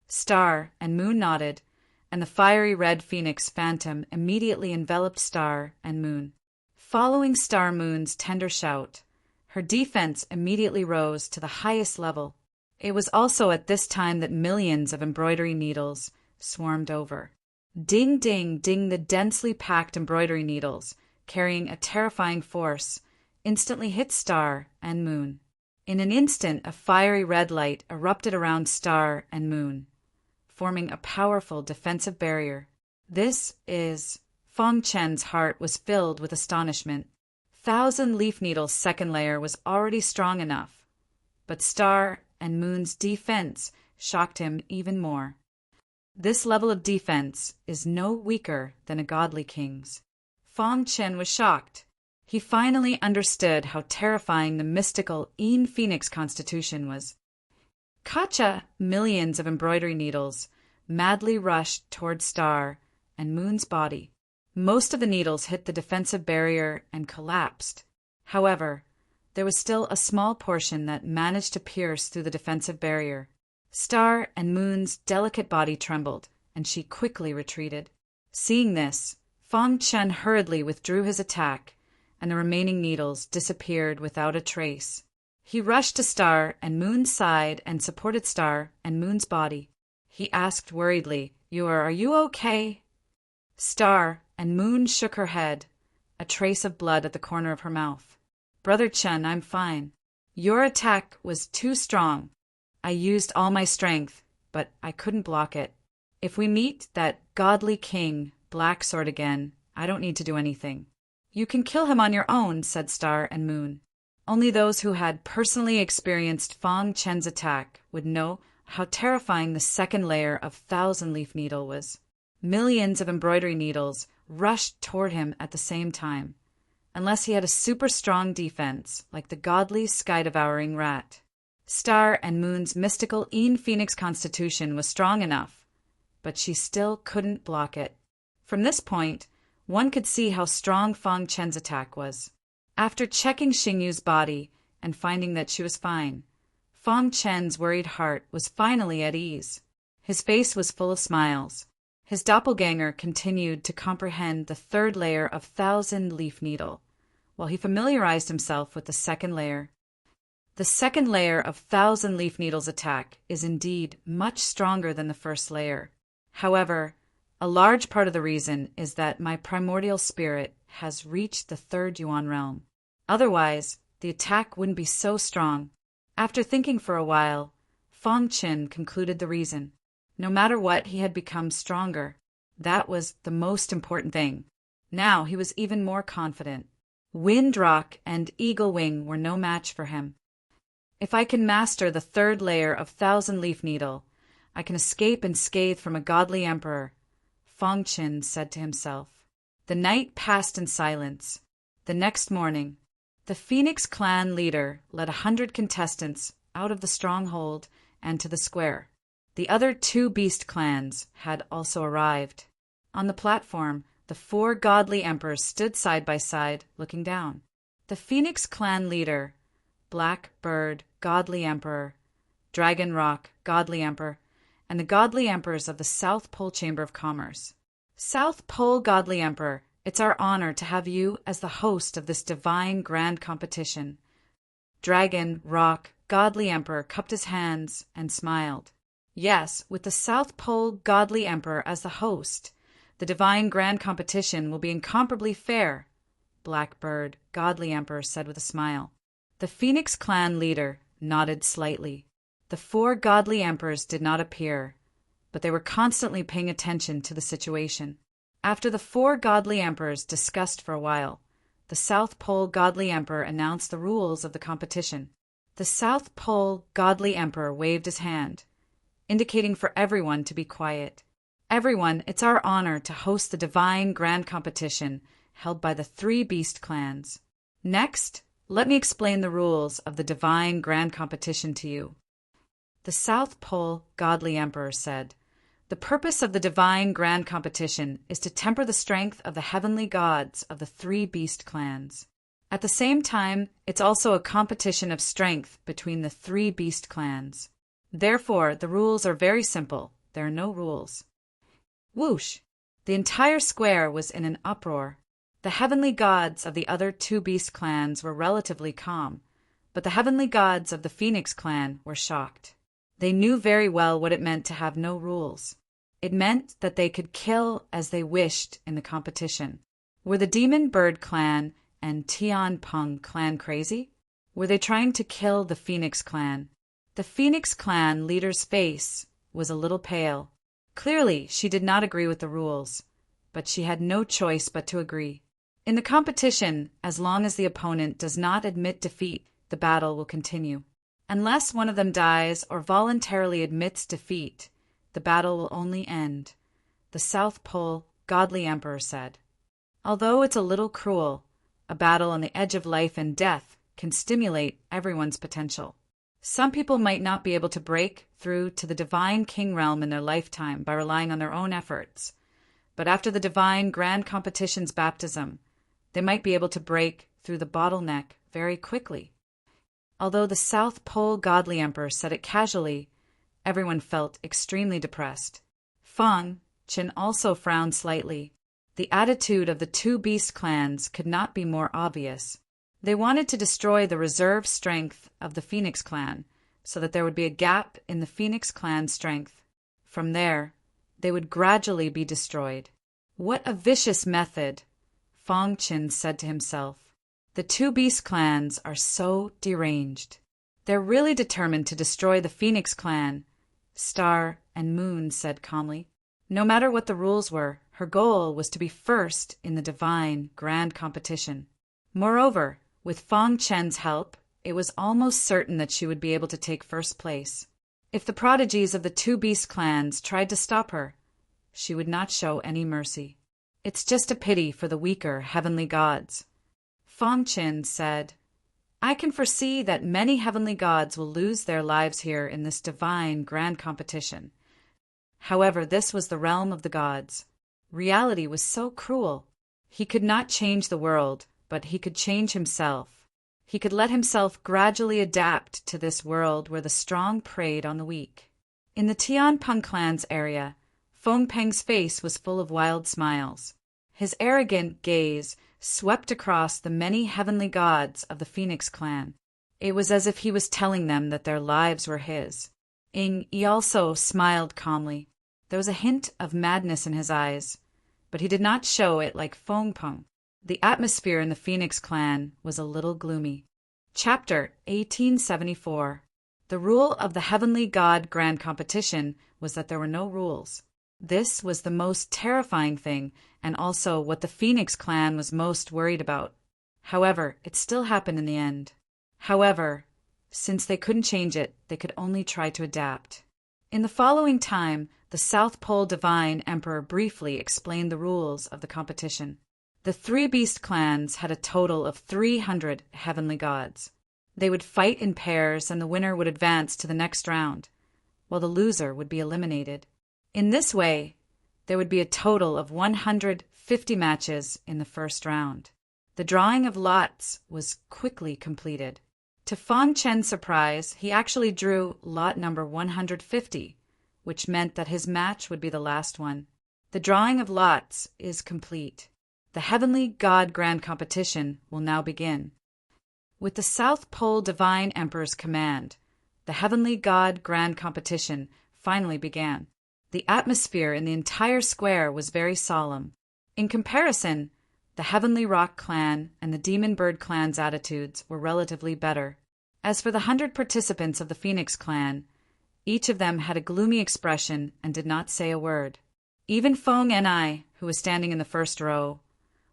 Star and Moon nodded, and the fiery red phoenix phantom immediately enveloped Star and Moon. Following Star Moon's tender shout, her defense immediately rose to the highest level. It was also at this time that millions of embroidery needles swarmed over. Ding, ding, ding, the densely packed embroidery needles, carrying a terrifying force, instantly hit Star and Moon. In an instant, a fiery red light erupted around Star and Moon, forming a powerful defensive barrier. Fang Chen's heart was filled with astonishment. 1,000-leaf needle's second layer was already strong enough, but Star and Moon's defense shocked him even more. This level of defense is no weaker than a godly king's. Fang Chen was shocked. He finally understood how terrifying the mystical Yin Phoenix constitution was. Kacha, millions of embroidery needles, madly rushed toward Star and Moon's body. Most of the needles hit the defensive barrier and collapsed. However, there was still a small portion that managed to pierce through the defensive barrier. Star and Moon's delicate body trembled, and she quickly retreated. Seeing this, Fang Chen hurriedly withdrew his attack, and the remaining needles disappeared without a trace. He rushed to Star and Moon's side and supported Star and Moon's body. He asked worriedly, Are you okay? Star and Moon shook her head, a trace of blood at the corner of her mouth. Brother Chen, I'm fine. Your attack was too strong. I used all my strength, but I couldn't block it. If we meet that godly king, Black Sword, again, I don't need to do anything. You can kill him on your own, said Star and Moon. Only those who had personally experienced Fang Chen's attack would know how terrifying the second layer of Thousand Leaf Needle was. Millions of embroidery needles rushed toward him at the same time, unless he had a super strong defense like the godly sky-devouring rat. Star and Moon's mystical Phoenix constitution was strong enough, but she still couldn't block it. From this point, one could see how strong Fang Chen's attack was. After checking Xingyu's body and finding that she was fine, Fang Chen's worried heart was finally at ease. His face was full of smiles. His doppelganger continued to comprehend the third layer of Thousand Leaf Needle, while he familiarized himself with the second layer. The second layer of Thousand Leaf Needle's attack is indeed much stronger than the first layer. However, a large part of the reason is that my primordial spirit has reached the third Yuan realm. Otherwise, the attack wouldn't be so strong. After thinking for a while, Fang Chen concluded the reason. No matter what, he had become stronger. That was the most important thing. Now he was even more confident. Windrock and Eagle Wing were no match for him. If I can master the third layer of Thousand Leaf Needle, I can escape unscathed from a godly emperor, Fang Chen said to himself. The night passed in silence. The next morning, the Phoenix clan leader led 100 contestants out of the stronghold and to the square. The other 2 beast clans had also arrived. On the platform, the 4 godly emperors stood side by side, looking down. The Phoenix clan leader, Black Bird, godly emperor, Dragon Rock, godly emperor, and the godly emperors of the South Pole Chamber of Commerce. South Pole godly emperor, it's our honor to have you as the host of this divine grand competition. Dragon Rock, godly emperor, cupped his hands and smiled. Yes, with the South Pole godly emperor as the host, the divine grand competition will be incomparably fair, Blackbird, godly emperor, said with a smile. The Phoenix clan leader nodded slightly. The 4 godly emperors did not appear, but they were constantly paying attention to the situation. After the 4 godly emperors discussed for a while, the South Pole godly emperor announced the rules of the competition. The South Pole godly emperor waved his hand, indicating for everyone to be quiet. Everyone, it's our honor to host the divine grand competition held by the 3 beast clans. Next, let me explain the rules of the divine grand competition to you. The South Pole godly emperor said, the purpose of the divine grand competition is to temper the strength of the heavenly gods of the 3 beast clans. At the same time, it's also a competition of strength between the 3 beast clans. Therefore, the rules are very simple. There are no rules. Whoosh! The entire square was in an uproar. The heavenly gods of the other 2 beast clans were relatively calm, but the heavenly gods of the Phoenix clan were shocked. They knew very well what it meant to have no rules. It meant that they could kill as they wished in the competition. Were the Demon Bird clan and Tian Peng clan crazy? Were they trying to kill the Phoenix clan? The Phoenix clan leader's face was a little pale. Clearly, she did not agree with the rules, but she had no choice but to agree. In the competition, as long as the opponent does not admit defeat, the battle will continue. Unless one of them dies or voluntarily admits defeat, the battle will only end, the South Pole godly emperor said. Although it's a little cruel, a battle on the edge of life and death can stimulate everyone's potential. Some people might not be able to break through to the divine king realm in their lifetime by relying on their own efforts, but after the divine grand competition's baptism, they might be able to break through the bottleneck very quickly. Although the South Pole godly emperor said it casually, everyone felt extremely depressed. Fang Chen also frowned slightly. The attitude of the 2 beast clans could not be more obvious. They wanted to destroy the reserve strength of the Phoenix clan so that there would be a gap in the Phoenix clan's strength. From there, they would gradually be destroyed. What a vicious method, Fang Chen said to himself. The 2 beast clans are so deranged. They're really determined to destroy the Phoenix clan, Star and Moon said calmly. No matter what the rules were, her goal was to be first in the divine grand competition. Moreover, with Fong Chen's help, it was almost certain that she would be able to take first place. If the prodigies of the two beast clans tried to stop her, she would not show any mercy. It's just a pity for the weaker heavenly gods. Fong Chen said, I can foresee that many heavenly gods will lose their lives here in this divine grand competition. However, this was the realm of the gods. Reality was so cruel. He could not change the world, but he could change himself. He could let himself gradually adapt to this world where the strong preyed on the weak. In the Tianpeng clan's area, Feng Peng's face was full of wild smiles. His arrogant gaze swept across the many heavenly gods of the Phoenix clan. It was as if he was telling them that their lives were his. He also smiled calmly. There was a hint of madness in his eyes, but he did not show it like Feng Peng. The atmosphere in the Phoenix clan was a little gloomy. Chapter 1874. The rule of the Heavenly God Grand Competition was that there were no rules. This was the most terrifying thing, and also what the Phoenix clan was most worried about. However, it still happened in the end. However, since they couldn't change it, they could only try to adapt. In the following time, the South Pole Divine Emperor briefly explained the rules of the competition. The three beast clans had a total of 300 heavenly gods. They would fight in pairs, and the winner would advance to the next round, while the loser would be eliminated. In this way, there would be a total of 150 matches in the first round. The drawing of lots was quickly completed. To Fong Chen's surprise, he actually drew lot number 150, which meant that his match would be the last one. The drawing of lots is complete. The Heavenly God Grand Competition will now begin. With the South Pole Divine Emperor's command, the Heavenly God Grand Competition finally began. The atmosphere in the entire square was very solemn. In comparison, the Heavenly Rock clan and the Demon Bird clan's attitudes were relatively better. As for the 100 participants of the Phoenix clan, each of them had a gloomy expression and did not say a word. Even Feng and I, who was standing in the first row,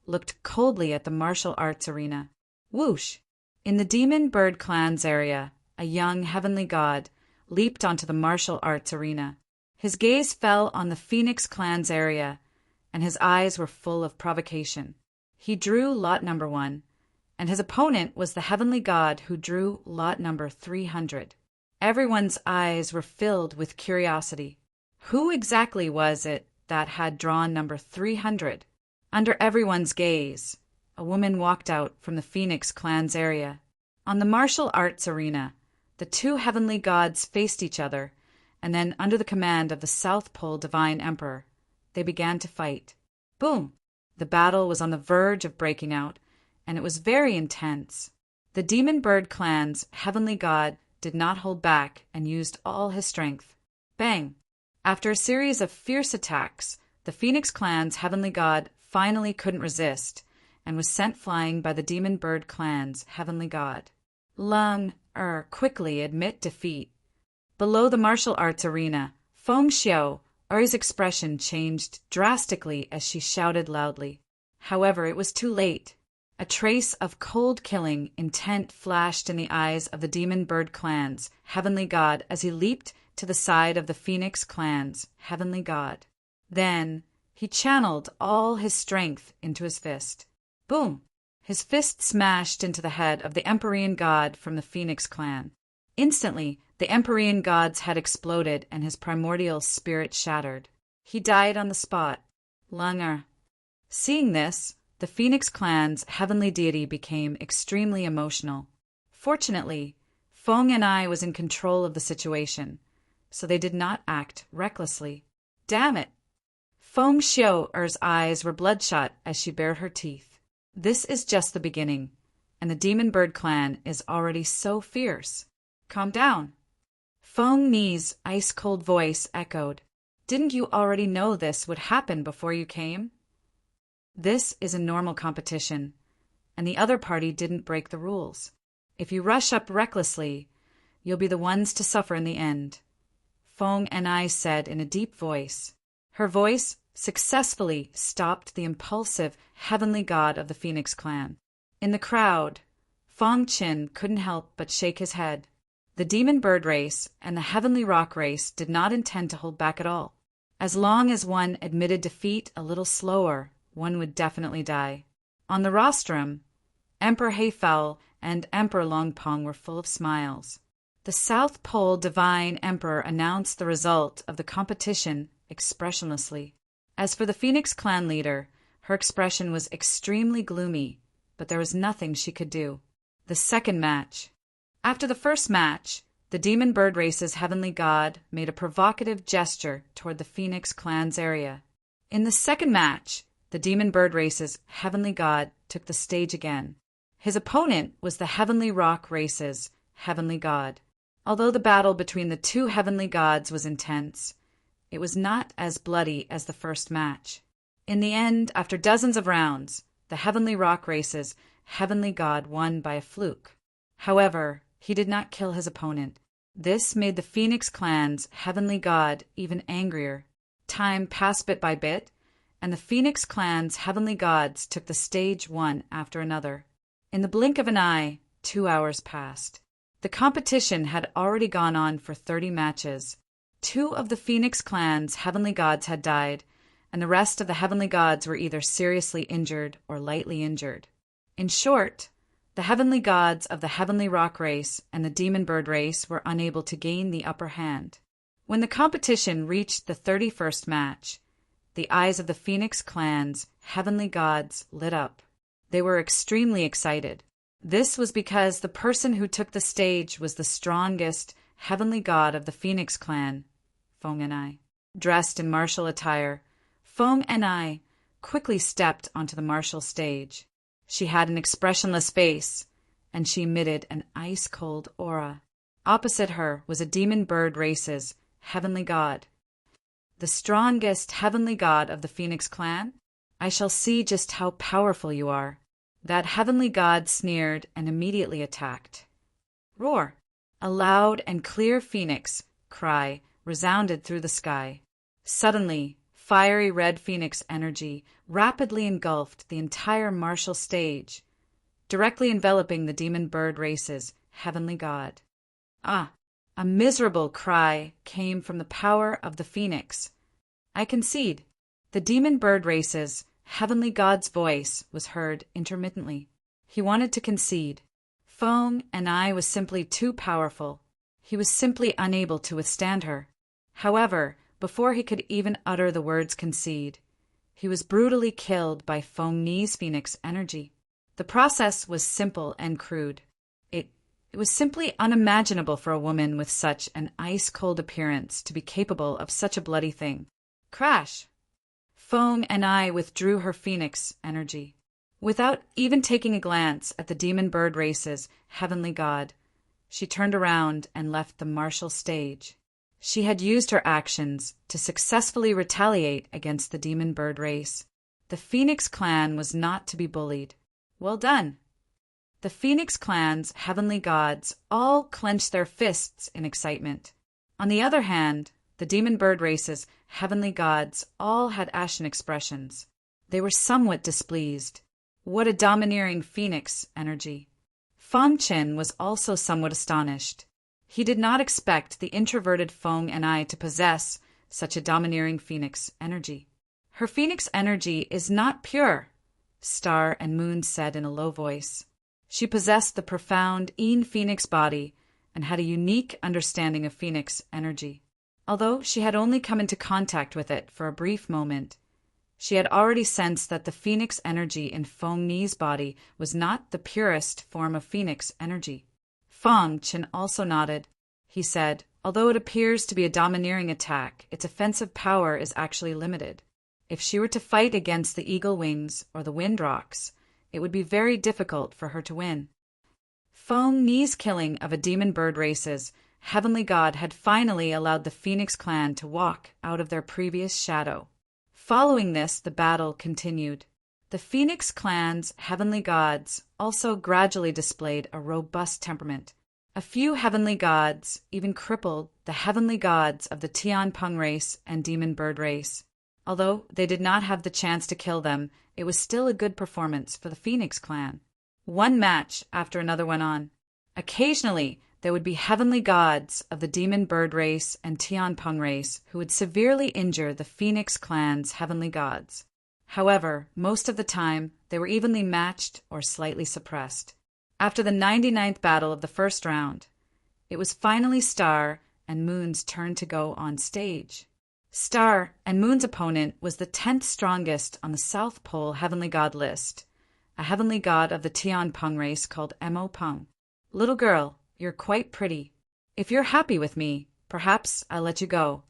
looked coldly at the martial arts arena. Whoosh! In the Demon Bird clan's area, a young heavenly god leaped onto the martial arts arena. His gaze fell on the Phoenix clan's area, and his eyes were full of provocation. He drew lot number 1, and his opponent was the heavenly god who drew lot number 300. Everyone's eyes were filled with curiosity. Who exactly was it that had drawn number 300? Under everyone's gaze, a woman walked out from the Phoenix clan's area. On the martial arts arena, the two heavenly gods faced each other, and then, under the command of the South Pole Divine Emperor, they began to fight. Boom! The battle was on the verge of breaking out, and it was very intense. The Demon Bird clan's heavenly god did not hold back and used all his strength. Bang! After a series of fierce attacks, the Phoenix clan's heavenly god finally couldn't resist and was sent flying by the Demon Bird clan's heavenly god. Quickly admit defeat. Below the martial arts arena, Feng Xiao's expression changed drastically as she shouted loudly. However, it was too late. A trace of cold killing intent flashed in the eyes of the Demon Bird clan's heavenly god as he leaped to the side of the Phoenix clan's heavenly god. Then he channeled all his strength into his fist. Boom! His fist smashed into the head of the Empyrean god from the Phoenix clan. Instantly, the Empyrean god's head exploded and his primordial spirit shattered. He died on the spot. Seeing this, the Phoenix clan's heavenly deity became extremely emotional. Fortunately, Feng and I was in control of the situation, so they did not act recklessly. Damn it! Feng Xiao's eyes were bloodshot as she bared her teeth. This is just the beginning, and the Demon Bird clan is already so fierce. Calm down. Feng Ni's ice-cold voice echoed. Didn't you already know this would happen before you came? This is a normal competition, and the other party didn't break the rules. If you rush up recklessly, You'll be the ones to suffer in the end, Fong and I said in a deep voice. Her voice successfully stopped the impulsive heavenly god of the Phoenix clan. In the crowd, Fong Qin couldn't help but shake his head. The demon bird race and the heavenly rock race did not intend to hold back at all. As long as one admitted defeat a little slower, one would definitely die. On the rostrum, Emperor Heifao and Emperor Longpong were full of smiles. The South Pole Divine Emperor announced the result of the competition expressionlessly. As for the Phoenix clan leader, her expression was extremely gloomy, but there was nothing she could do. The second match. After the first match, the demon bird race's heavenly god made a provocative gesture toward the Phoenix clan's area. In the second match, the demon bird race's heavenly god took the stage again. His opponent was the heavenly rock race's heavenly god. Although the battle between the two heavenly gods was intense, it was not as bloody as the first match. In the end, after dozens of rounds, the heavenly rock race's heavenly god won by a fluke. However, he did not kill his opponent. This made the Phoenix clan's heavenly god even angrier. Time passed bit by bit, and the Phoenix clan's heavenly gods took the stage one after another. In the blink of an eye, 2 hours passed. The competition had already gone on for 30 matches. 2 of the Phoenix clan's heavenly gods had died, and the rest of the heavenly gods were either seriously injured or lightly injured. In short, the heavenly gods of the heavenly rock race and the demon bird race were unable to gain the upper hand. When the competition reached the 31st match, the eyes of the Phoenix clan's heavenly gods lit up. They were extremely excited. This was because the person who took the stage was the strongest heavenly god of the Phoenix clan, Fong and I. Dressed in martial attire, Fong and I quickly stepped onto the martial stage. She had an expressionless face, and she emitted an ice-cold aura. Opposite her was a demon bird race's heavenly god. The strongest heavenly god of the Phoenix clan? I shall see just how powerful you are. That heavenly god sneered and immediately attacked. Roar! A loud and clear phoenix cry resounded through the sky. Suddenly, fiery red phoenix energy rapidly engulfed the entire martial stage, directly enveloping the demon bird race's heavenly god. Ah! A miserable cry came from the power of the phoenix. I concede. The demon bird race's heavenly god's voice was heard intermittently. He wanted to concede. Fong and I was simply too powerful. He was simply unable to withstand her. However, before he could even utter the words concede, he was brutally killed by Fong Ni's phoenix energy. The process was simple and crude. It was simply unimaginable for a woman with such an ice-cold appearance to be capable of such a bloody thing. Crash! Fong and I withdrew her phoenix energy. Without even taking a glance at the demon bird race's heavenly god, she turned around and left the martial stage. She had used her actions to successfully retaliate against the demon bird race. The Phoenix clan was not to be bullied. Well done! The Phoenix clan's heavenly gods all clenched their fists in excitement. On the other hand, the demon bird race's heavenly gods all had ashen expressions. They were somewhat displeased. What a domineering phoenix energy! Fong Chen was also somewhat astonished. He did not expect the introverted Fong and I to possess such a domineering phoenix energy. Her phoenix energy is not pure, Star and Moon said in a low voice. She possessed the profound Yin Phoenix body and had a unique understanding of Phoenix energy. Although she had only come into contact with it for a brief moment, she had already sensed that the Phoenix energy in Fong Ni's body was not the purest form of Phoenix energy. Fong Chen also nodded. He said, although it appears to be a domineering attack, its offensive power is actually limited. If she were to fight against the Eagle Wings or the Wind Rocks, it would be very difficult for her to win. Fong Ni's killing of a demon bird race's heavenly god had finally allowed the Phoenix clan to walk out of their previous shadow. Following this, the battle continued. The Phoenix clan's heavenly gods also gradually displayed a robust temperament. A few heavenly gods even crippled the heavenly gods of the Tianpeng race and demon bird race. Although they did not have the chance to kill them, it was still a good performance for the Phoenix clan. One match after another went on. Occasionally, there would be heavenly gods of the demon bird race and Tianpeng race who would severely injure the Phoenix clan's heavenly gods. However, most of the time, they were evenly matched or slightly suppressed. After the 99th battle of the first round, it was finally Star and Moon's turn to go on stage. Star and Moon's opponent was the 10th strongest on the South Pole heavenly god list, a heavenly god of the Tianpeng race called Mo Peng. Little girl, you're quite pretty. If you're happy with me, perhaps I'll let you go.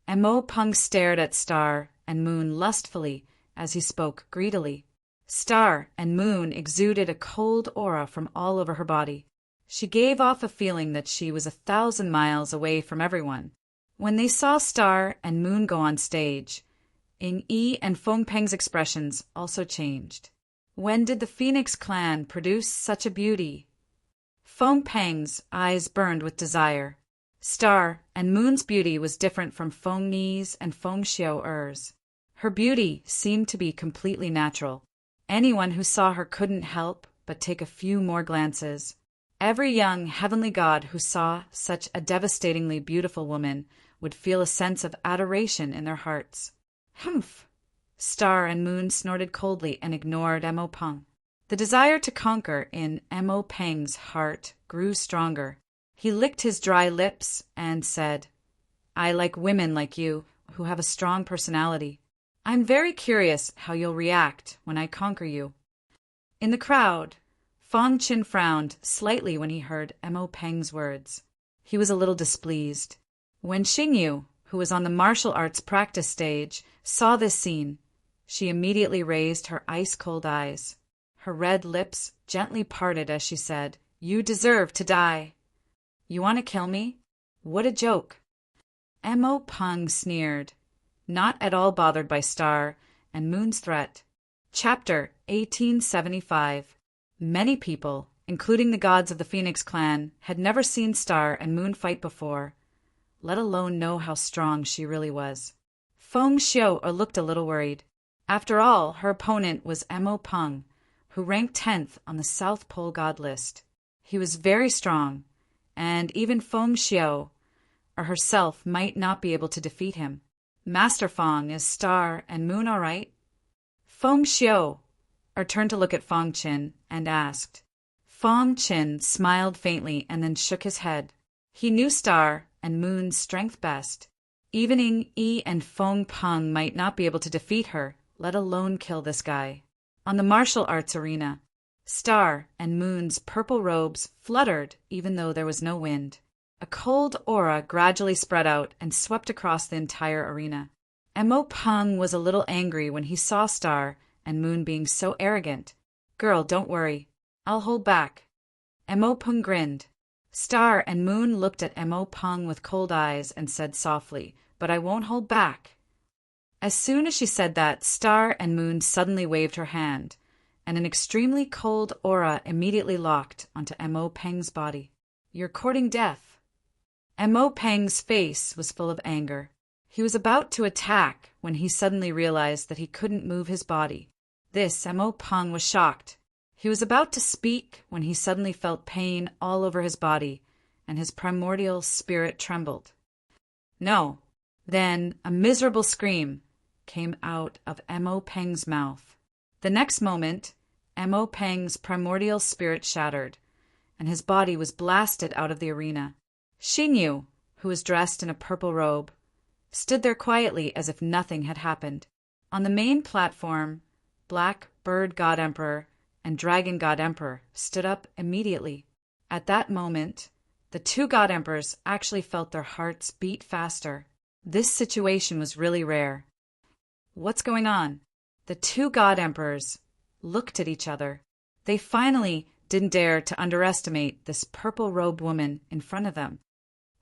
Mo Peng stared at Star and Moon lustfully as he spoke greedily. Star and Moon exuded a cold aura from all over her body. She gave off a feeling that she was 1,000 miles away from everyone. When they saw Star and Moon go on stage, Ying Yi and Feng Peng's expressions also changed. When did the Phoenix clan produce such a beauty? Feng Peng's eyes burned with desire. Star and Moon's beauty was different from Feng Ni's and Feng Xiao'er's. Her beauty seemed to be completely natural. Anyone who saw her couldn't help but take a few more glances. Every young heavenly god who saw such a devastatingly beautiful woman would feel a sense of adoration in their hearts. Humph! Star and Moon snorted coldly and ignored Mo Peng. The desire to conquer in Mo Peng's heart grew stronger. He licked his dry lips and said, I like women like you, who have a strong personality. I'm very curious how you'll react when I conquer you. In the crowd, Fang Qin frowned slightly when he heard Mo Peng's words. He was a little displeased. When Xingyu, who was on the martial arts practice stage, saw this scene, she immediately raised her ice-cold eyes. Her red lips gently parted as she said, You deserve to die. You want to kill me? What a joke. Mo Peng sneered, not at all bothered by Star and Moon's threat. Chapter 1875. Many people, including the gods of the Phoenix clan, had never seen Star and Moon fight before, let alone know how strong she really was. Feng Xiao looked a little worried. After all, her opponent was Mo Peng, who ranked 10th on the South Pole god list. He was very strong, and even Feng Xiao or herself might not be able to defeat him. Master Feng, is Star and Moon all right? Feng Xiao turned to look at Fang Qin and asked. Fang Qin smiled faintly and then shook his head. He knew Star and Moon's strength best. Even Ying Yi and Feng Peng might not be able to defeat her, let alone kill this guy. On the martial arts arena, Star and Moon's purple robes fluttered even though there was no wind. A cold aura gradually spread out and swept across the entire arena. Mo Peng was a little angry when he saw Star and Moon being so arrogant. Girl, don't worry. I'll hold back. Mo Peng grinned. Star and Moon looked at Mo Peng with cold eyes and said softly, But I won't hold back. As soon as she said that, Star and Moon suddenly waved her hand, and an extremely cold aura immediately locked onto Mo Peng's body. You're courting death. Mo Peng's face was full of anger. He was about to attack when he suddenly realized that he couldn't move his body. This, Mo Peng was shocked. He was about to speak when he suddenly felt pain all over his body, and his primordial spirit trembled. No. Then a miserable scream came out of Mo Peng's mouth. The next moment, Mo Peng's primordial spirit shattered, and his body was blasted out of the arena. Xingyu, who was dressed in a purple robe, stood there quietly as if nothing had happened. On the main platform, Black Bird God Emperor and Dragon God Emperor stood up immediately. At that moment, the two God Emperors actually felt their hearts beat faster. This situation was really rare. What's going on? The two God Emperors looked at each other. They finally didn't dare to underestimate this purple-robed woman in front of them.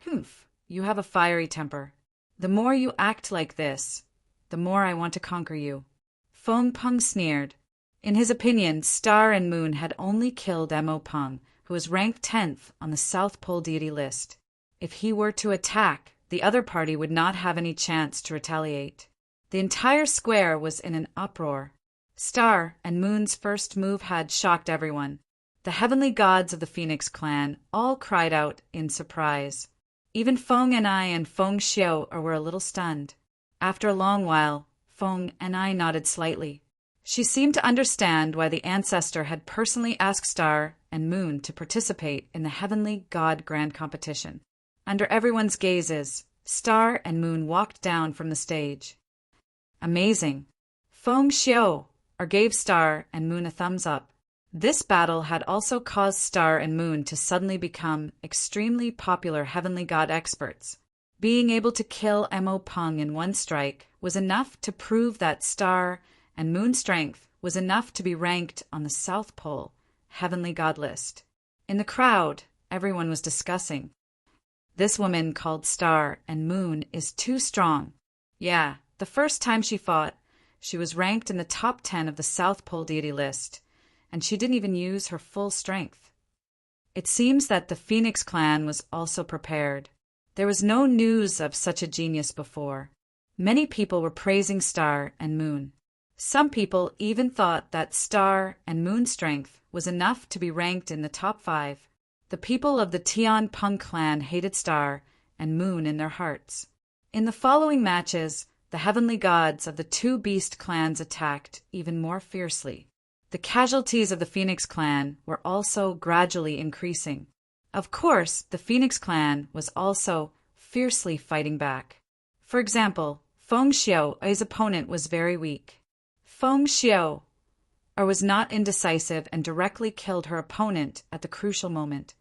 Humph, you have a fiery temper. The more you act like this, the more I want to conquer you. Feng Peng sneered. In his opinion, Star and Moon had only killed Mo Peng, who was ranked 10th on the South Pole deity list. If he were to attack, the other party would not have any chance to retaliate. The entire square was in an uproar. Star and Moon's first move had shocked everyone. The heavenly gods of the Phoenix clan all cried out in surprise. Even Feng Anai and Feng Xiao were a little stunned. After a long while, Feng Anai nodded slightly. She seemed to understand why the ancestor had personally asked Star and Moon to participate in the heavenly god grand competition. Under everyone's gazes, Star and Moon walked down from the stage. Amazing! Feng Xiao gave Star and Moon a thumbs up. This battle had also caused Star and Moon to suddenly become extremely popular heavenly god experts. Being able to kill Mo Peng in one strike was enough to prove that Star and Moon's strength was enough to be ranked on the South Pole heavenly god list. In the crowd, everyone was discussing. This woman called Star and Moon is too strong. Yeah, the first time she fought, she was ranked in the top 10 of the South Pole deity list, and she didn't even use her full strength. It seems that the Phoenix clan was also prepared. There was no news of such a genius before. Many people were praising Star and Moon. Some people even thought that Star and Moon's strength was enough to be ranked in the top 5. The people of the Tian Peng clan hated Star and Moon in their hearts. In the following matches, the heavenly gods of the two beast clans attacked even more fiercely. The casualties of the Phoenix clan were also gradually increasing. Of course, the Phoenix clan was also fiercely fighting back. For example, Feng Xiao's opponent was very weak. Feng Xiao was not indecisive and directly killed her opponent at the crucial moment.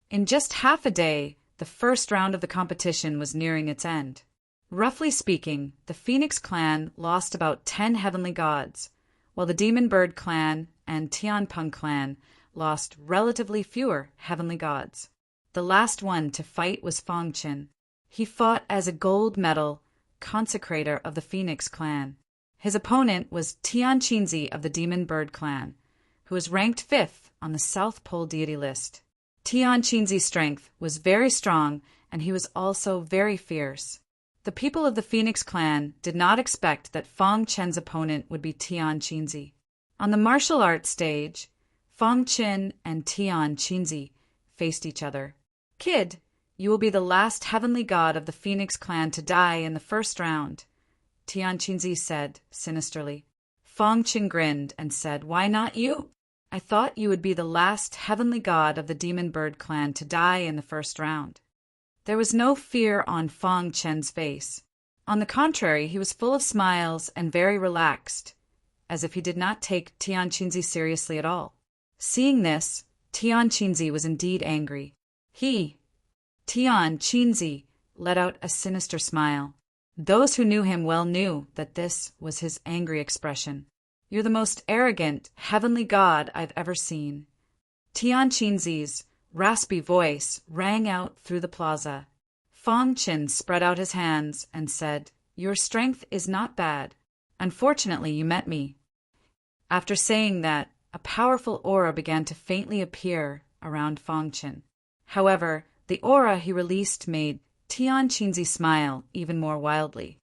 In just half a day, the first round of the competition was nearing its end. Roughly speaking, the Phoenix clan lost about 10 heavenly gods, while the Demon Bird clan and Tianpeng clan lost relatively fewer heavenly gods. The last one to fight was Fang Qin. He fought as a gold medal consecrator of the Phoenix clan. His opponent was Tian Qinzi of the Demon Bird clan, who was ranked 5th on the South Pole deity list. Tian Qinzi's strength was very strong, and he was also very fierce. The people of the Phoenix clan did not expect that Fang Qin's opponent would be Tian Qinzi. On the martial arts stage, Fang Qin and Tian Qinzi faced each other. Kid, you will be the last heavenly god of the Phoenix clan to die in the first round, Tian Qinzi said sinisterly. Fang Qin grinned and said, Why not you? I thought you would be the last heavenly god of the Demon Bird clan to die in the first round. There was no fear on Fang Qin's face. On the contrary, he was full of smiles and very relaxed, as if he did not take Tian Qinzi seriously at all. Seeing this, Tian Qinzi was indeed angry. Tian Qinzi, let out a sinister smile. Those who knew him well knew that this was his angry expression. You're the most arrogant, heavenly god I've ever seen. Tian Qinzi's raspy voice rang out through the plaza. Fang Qin spread out his hands and said, Your strength is not bad. Unfortunately, you met me. After saying that, a powerful aura began to faintly appear around Fang Qin. However, the aura he released made Tian Qinzi smile even more wildly.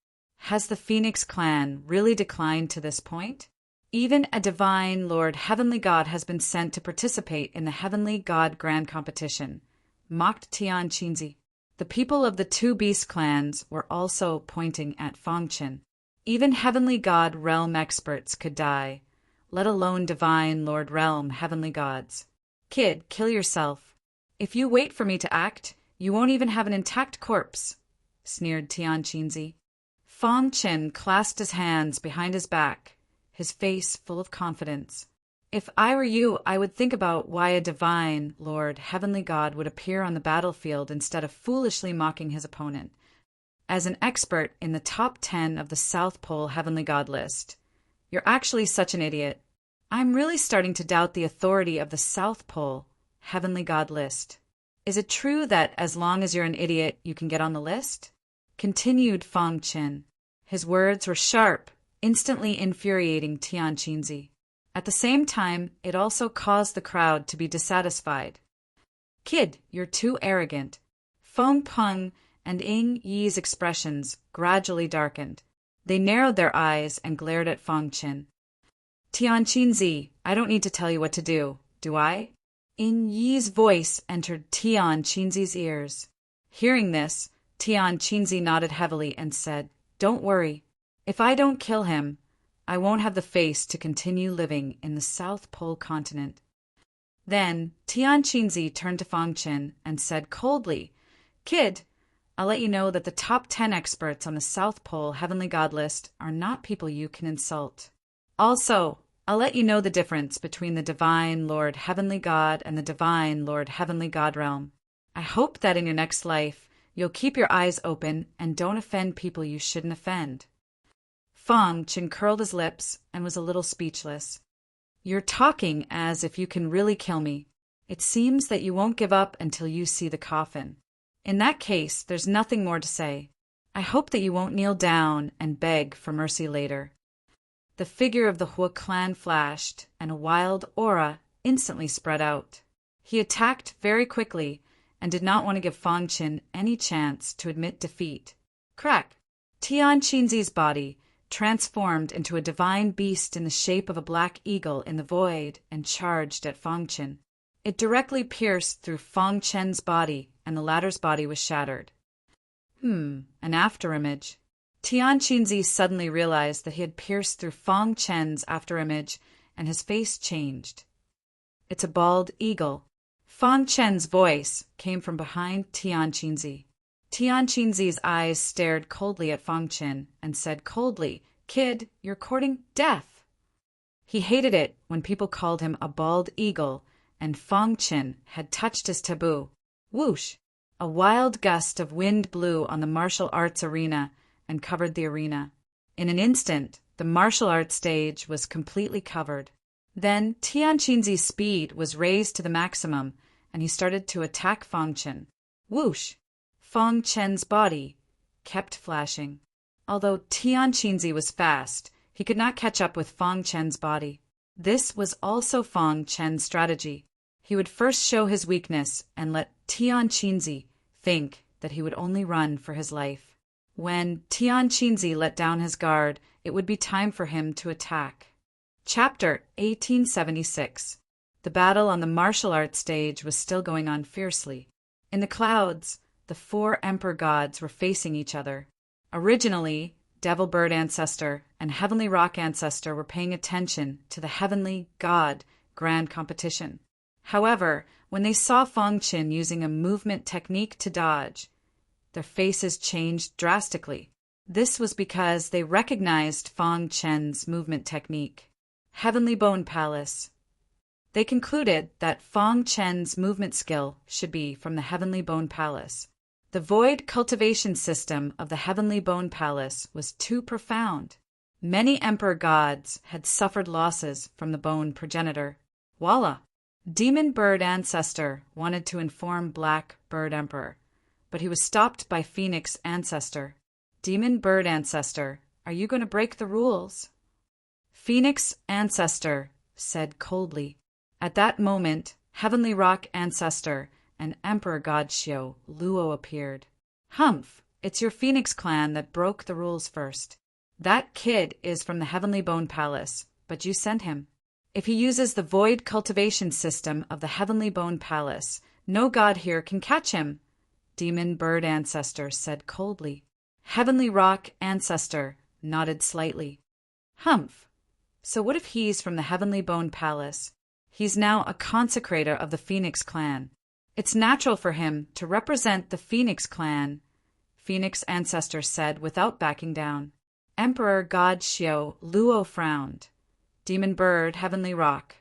Has the Phoenix clan really declined to this point? Even a divine Lord Heavenly God has been sent to participate in the Heavenly God Grand Competition, mocked Tian Qinzi. The people of the two beast clans were also pointing at Fang Qin. Even Heavenly God realm experts could die, let alone divine Lord realm heavenly gods. Kid, kill yourself. If you wait for me to act, you won't even have an intact corpse, sneered Tian Qinzi. Fang Qin clasped his hands behind his back, his face full of confidence. If I were you, I would think about why a divine Lord Heavenly God would appear on the battlefield instead of foolishly mocking his opponent. As an expert in the top 10 of the South Pole Heavenly God list, you're actually such an idiot. I'm really starting to doubt the authority of the South Pole Heavenly God list. Is it true that as long as you're an idiot, you can get on the list? Continued Fang Qin. His words were sharp, instantly infuriating Tian Qinzi. At the same time, it also caused the crowd to be dissatisfied. Kid, you're too arrogant. Feng Peng and Ying Yi's expressions gradually darkened. They narrowed their eyes and glared at Feng Qin. Tianqinzi, I don't need to tell you what to do I? Ying Yi's voice entered Tianqinzi's ears. Hearing this, Tianqinzi nodded heavily and said, Don't worry. If I don't kill him, I won't have the face to continue living in the South Pole continent. Then Tianqinzi turned to Feng Qin and said coldly, Kid, I'll let you know that the top 10 experts on the South Pole Heavenly God list are not people you can insult. Also, I'll let you know the difference between the Divine Lord Heavenly God and the Divine Lord Heavenly God realm. I hope that in your next life, you'll keep your eyes open and don't offend people you shouldn't offend. Feng Qin curled his lips and was a little speechless. You're talking as if you can really kill me. It seems that you won't give up until you see the coffin. In that case, there's nothing more to say. I hope that you won't kneel down and beg for mercy later. The figure of the Hua clan flashed, and a wild aura instantly spread out. He attacked very quickly and did not want to give Feng Qin any chance to admit defeat. Crack! Tianqinzi's body transformed into a divine beast in the shape of a black eagle in the void and charged at Feng Qin. It directly pierced through Feng Qin's body, and the latter's body was shattered. An afterimage. Tianqinzi suddenly realized that he had pierced through Feng Qin's afterimage, and his face changed. It's a bald eagle. Feng Qin's voice came from behind Tianqinzi. Tianqinzi's eyes stared coldly at Feng Qin and said coldly, Kid, you're courting death. He hated it when people called him a bald eagle, and Feng Qin had touched his taboo. Whoosh! A wild gust of wind blew on the martial arts arena and covered the arena. In an instant, the martial arts stage was completely covered. Then Tianqinzi's speed was raised to the maximum, and he started to attack Feng Qin. Whoosh! Feng Qin's body kept flashing. Although Tianqinzi was fast, he could not catch up with Feng Qin's body. This was also Feng Qin's strategy. He would first show his weakness and let Tianqinzi think that he would only run for his life. When Tianqinzi let down his guard, it would be time for him to attack. Chapter 1876. The battle on the martial arts stage was still going on fiercely. In the clouds, the 4 emperor gods were facing each other. Originally, Devil Bird Ancestor and Heavenly Rock Ancestor were paying attention to the Heavenly God Grand Competition. However, when they saw Feng Qin using a movement technique to dodge, their faces changed drastically. This was because they recognized Feng Qin's movement technique. Heavenly Bone Palace. They concluded that Feng Qin's movement skill should be from the Heavenly Bone Palace. The void cultivation system of the Heavenly Bone Palace was too profound. Many emperor gods had suffered losses from the bone progenitor. Voila! Demon Bird Ancestor wanted to inform Black Bird Emperor, but he was stopped by Phoenix Ancestor. Demon Bird Ancestor, are you going to break the rules? Phoenix Ancestor said coldly. At that moment, Heavenly Rock Ancestor and Emperor God Xiao Luo appeared. Humph, it's your Phoenix clan that broke the rules first. That kid is from the Heavenly Bone Palace, but you sent him. If he uses the void cultivation system of the Heavenly Bone Palace, no god here can catch him, Demon Bird Ancestor said coldly. Heavenly Rock Ancestor nodded slightly. Humph. So what if he's from the Heavenly Bone Palace? He's now a consecrator of the Phoenix clan. It's natural for him to represent the Phoenix clan, Phoenix Ancestor said without backing down. Emperor God Xiao Luo frowned. Demon Bird, Heavenly Rock.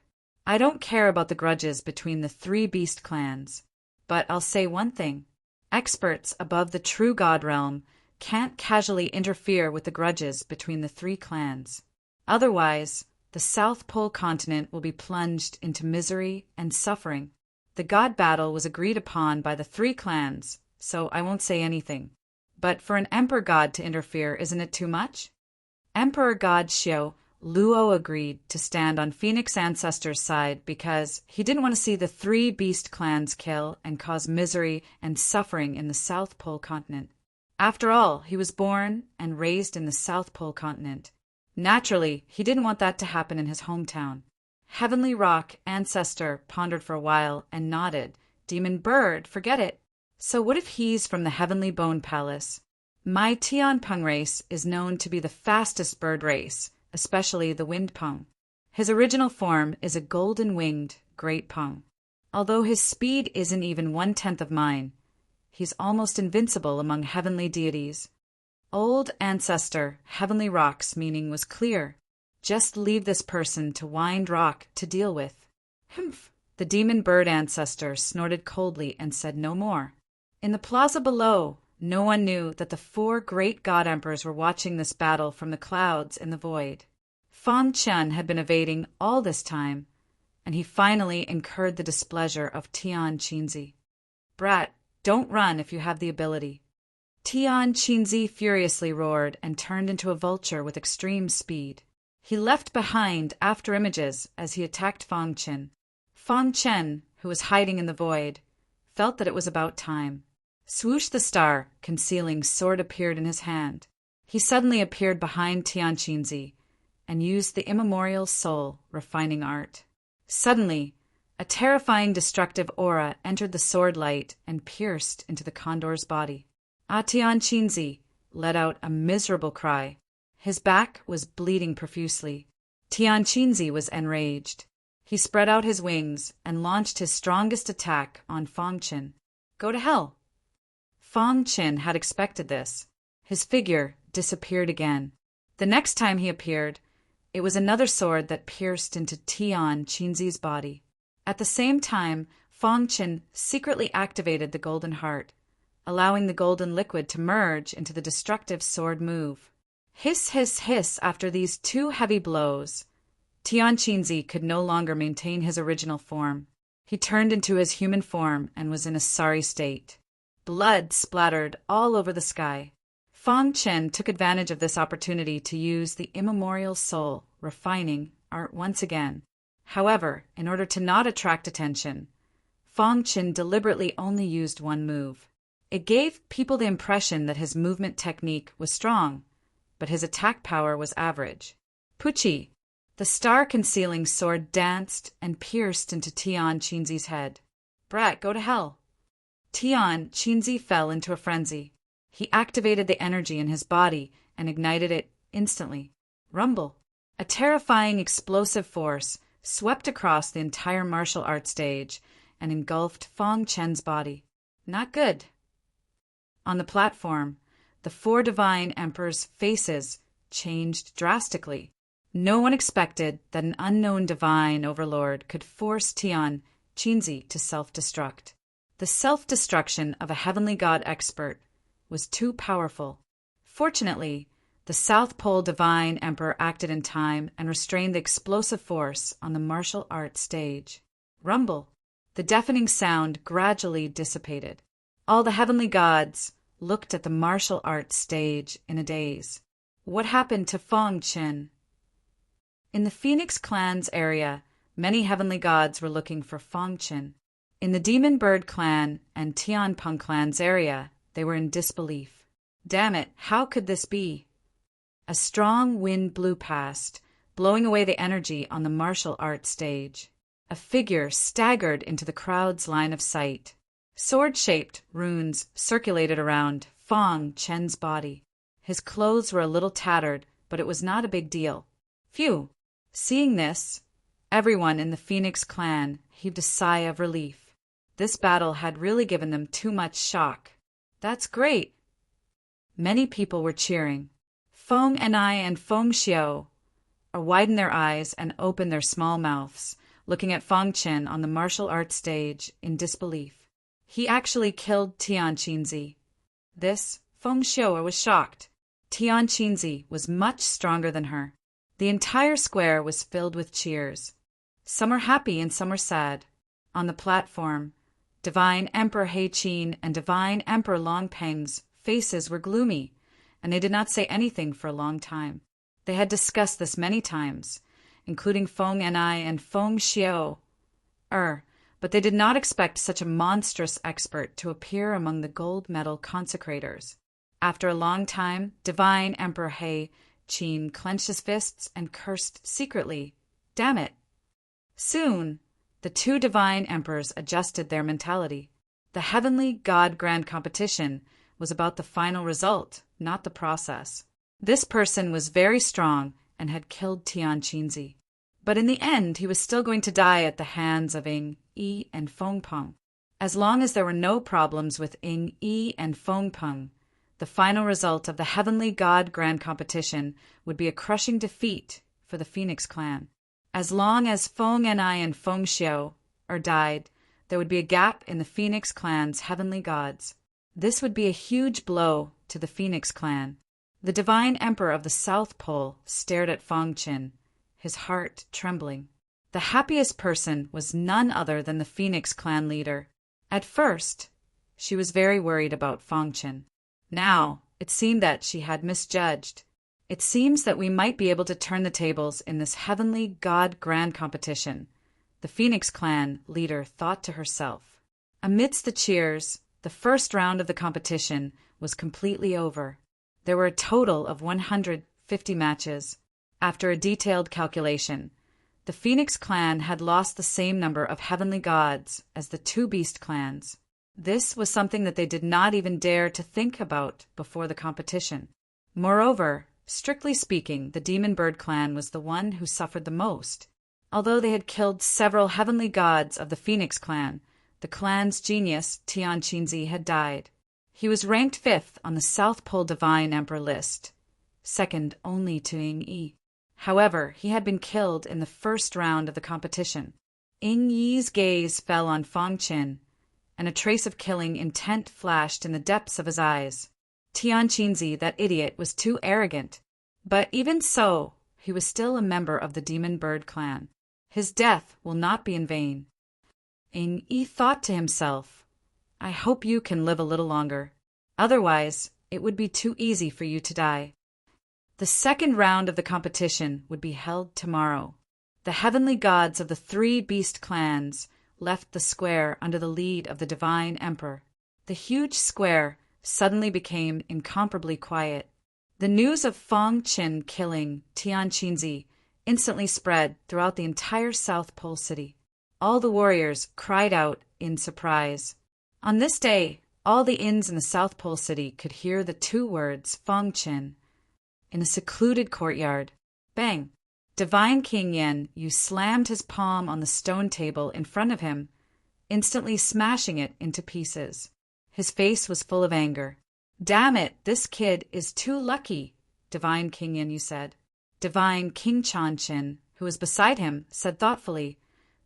I don't care about the grudges between the 3 beast clans, but I'll say one thing. Experts above the true God realm can't casually interfere with the grudges between the 3 clans. Otherwise, the South Pole continent will be plunged into misery and suffering. The god battle was agreed upon by the 3 clans, so I won't say anything. But for an emperor god to interfere, isn't it too much? Emperor God Xiao Luo agreed to stand on Phoenix Ancestor's side because he didn't want to see the three beast clans kill and cause misery and suffering in the South Pole continent. After all, he was born and raised in the South Pole continent. Naturally, he didn't want that to happen in his hometown. Heavenly Rock Ancestor pondered for a while and nodded. Demon Bird, forget it. So what if he's from the Heavenly Bone Palace? My Tianpeng race is known to be the fastest bird race, especially the Wind Peng. His original form is a golden-winged Great Peng. Although his speed isn't even 1/10 of mine, he's almost invincible among heavenly deities. Old Ancestor, Heavenly Rock's meaning was clear. Just leave this person to Wind Rock to deal with. Humph! The Demon Bird Ancestor snorted coldly and said no more. In the plaza below, no one knew that the four great god emperors were watching this battle from the clouds in the void. Fang Chen had been evading all this time, and he finally incurred the displeasure of Tian Qinzi. Brat, don't run if you have the ability. Tian Qinzi furiously roared and turned into a vulture with extreme speed. He left behind after images as he attacked Fang Chen. Fang Chen, who was hiding in the void, felt that it was about time. Swoosh the star, concealing sword appeared in his hand. He suddenly appeared behind Tian Qinzi and used the immemorial soul, refining art. Suddenly, a terrifying destructive aura entered the sword light and pierced into the condor's body. Tian Qinzi let out a miserable cry. His back was bleeding profusely. Tian Qinzi was enraged. He spread out his wings and launched his strongest attack on Fang Chen. Go to hell! Fang Chen had expected this. His figure disappeared again. The next time he appeared, it was another sword that pierced into Tian Qinzi's body. At the same time, Fang Chen secretly activated the Golden Heart, allowing the golden liquid to merge into the destructive sword move. Hiss, hiss, hiss after these two heavy blows. Tian Qinzi could no longer maintain his original form. He turned into his human form and was in a sorry state. Blood splattered all over the sky. Fang Chen took advantage of this opportunity to use the immemorial soul, refining art once again. However, in order to not attract attention, Fang Chen deliberately only used one move. It gave people the impression that his movement technique was strong, but his attack power was average. Puchi! The star-concealing sword danced and pierced into Tian Qinzi's head. Brat, go to hell! Tian Qinzi fell into a frenzy. He activated the energy in his body and ignited it instantly. Rumble! A terrifying explosive force swept across the entire martial arts stage and engulfed Fang Chen's body. Not good. On the platform, the four divine emperors' faces changed drastically. No one expected that an unknown divine overlord could force Tian Qinzi to self-destruct. The self-destruction of a heavenly god expert was too powerful. Fortunately, the South Pole Divine Emperor acted in time and restrained the explosive force on the martial arts stage. Rumble! The deafening sound gradually dissipated. All the heavenly gods looked at the martial arts stage in a daze. What happened to Fang Chen? In the Phoenix Clan's area, many heavenly gods were looking for Fang Chen. In the Demon Bird Clan and Tianpeng Clan's area, they were in disbelief. Damn it, how could this be? A strong wind blew past, blowing away the energy on the martial arts stage. A figure staggered into the crowd's line of sight. Sword-shaped runes circulated around Fang Chen's body. His clothes were a little tattered, but it was not a big deal. Phew! Seeing this, everyone in the Phoenix Clan heaved a sigh of relief. This battle had really given them too much shock. That's great! Many people were cheering. Feng Enai and Feng Xiao widened their eyes and opened their small mouths, looking at Fang Chen on the martial arts stage in disbelief. He actually killed Tian Qinzi. This, Feng Xiao was shocked. Tian Qinzi was much stronger than her. The entire square was filled with cheers. Some were happy and some were sad. On the platform, Divine Emperor He Qin and Divine Emperor Long Peng's faces were gloomy, and they did not say anything for a long time. They had discussed this many times, including Feng Enai and Feng Xiao. But they did not expect such a monstrous expert to appear among the gold medal consecrators. After a long time, Divine Emperor He Qin clenched his fists and cursed secretly. Damn it! Soon, the two divine emperors adjusted their mentality. The Heavenly God Grand Competition was about the final result, not the process. This person was very strong and had killed Tian Qinzi. But in the end, he was still going to die at the hands of Ying Yi and Feng Peng. As long as there were no problems with Ying Yi and Feng Peng, the final result of the Heavenly God Grand Competition would be a crushing defeat for the Phoenix clan. As long as Feng Enai and Feng Xiao died, there would be a gap in the Phoenix clan's heavenly gods. This would be a huge blow to the Phoenix clan. The Divine Emperor of the South Pole stared at Fang Qin, his heart trembling. The happiest person was none other than the Phoenix clan leader. At first, she was very worried about Fang Qin. Now, it seemed that she had misjudged. It seems that we might be able to turn the tables in this Heavenly God Grand Competition, the Phoenix clan leader thought to herself. Amidst the cheers, the first round of the competition was completely over. There were a total of 150 matches. After a detailed calculation, the Phoenix clan had lost the same number of heavenly gods as the two beast clans. This was something that they did not even dare to think about before the competition. Moreover, strictly speaking, the Demon Bird clan was the one who suffered the most. Although they had killed several heavenly gods of the Phoenix clan, the clan's genius, Tian Qinzi, had died. He was ranked 5th on the South Pole Divine Emperor list, second only to Ying Yi. However, he had been killed in the first round of the competition. Ying Yi's gaze fell on Fang Qin, and a trace of killing intent flashed in the depths of his eyes. Tian Qinzi, that idiot, was too arrogant. But even so, he was still a member of the Demon Bird clan. His death will not be in vain. Ying Yi thought to himself, I hope you can live a little longer. Otherwise, it would be too easy for you to die. The second round of the competition would be held tomorrow. The heavenly gods of the three beast clans left the square under the lead of the Divine Emperor. The huge square suddenly became incomparably quiet. The news of Fang Qin killing Tian Qinzi instantly spread throughout the entire South Pole city. All the warriors cried out in surprise. On this day, all the inns in the South Pole city could hear the two words Fang Qin. In a secluded courtyard, bang! Divine King Yen Yu slammed his palm on the stone table in front of him, instantly smashing it into pieces. His face was full of anger. Damn it, this kid is too lucky, Divine King Yen Yu said. Divine King Chan Qin, who was beside him, said thoughtfully,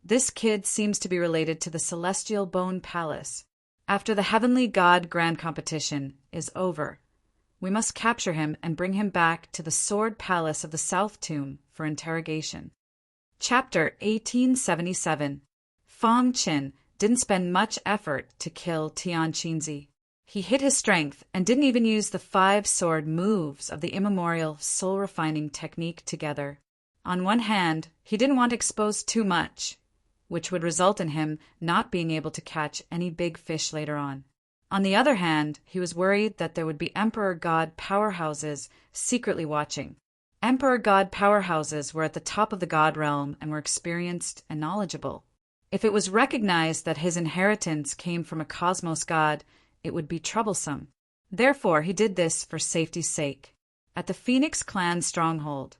This kid seems to be related to the Celestial Bone Palace. After the Heavenly God Grand Competition is over, we must capture him and bring him back to the Sword Palace of the South Tomb for interrogation. Chapter 1877. Fang Qin didn't spend much effort to kill Tian Qinzi. He hid his strength and didn't even use the 5-sword moves of the immemorial soul-refining technique together. On one hand, he didn't want to expose too much, which would result in him not being able to catch any big fish later on. On the other hand, he was worried that there would be Emperor God powerhouses secretly watching. Emperor God powerhouses were at the top of the God realm and were experienced and knowledgeable. If it was recognized that his inheritance came from a cosmos god, it would be troublesome. Therefore, he did this for safety's sake. At the Phoenix clan stronghold,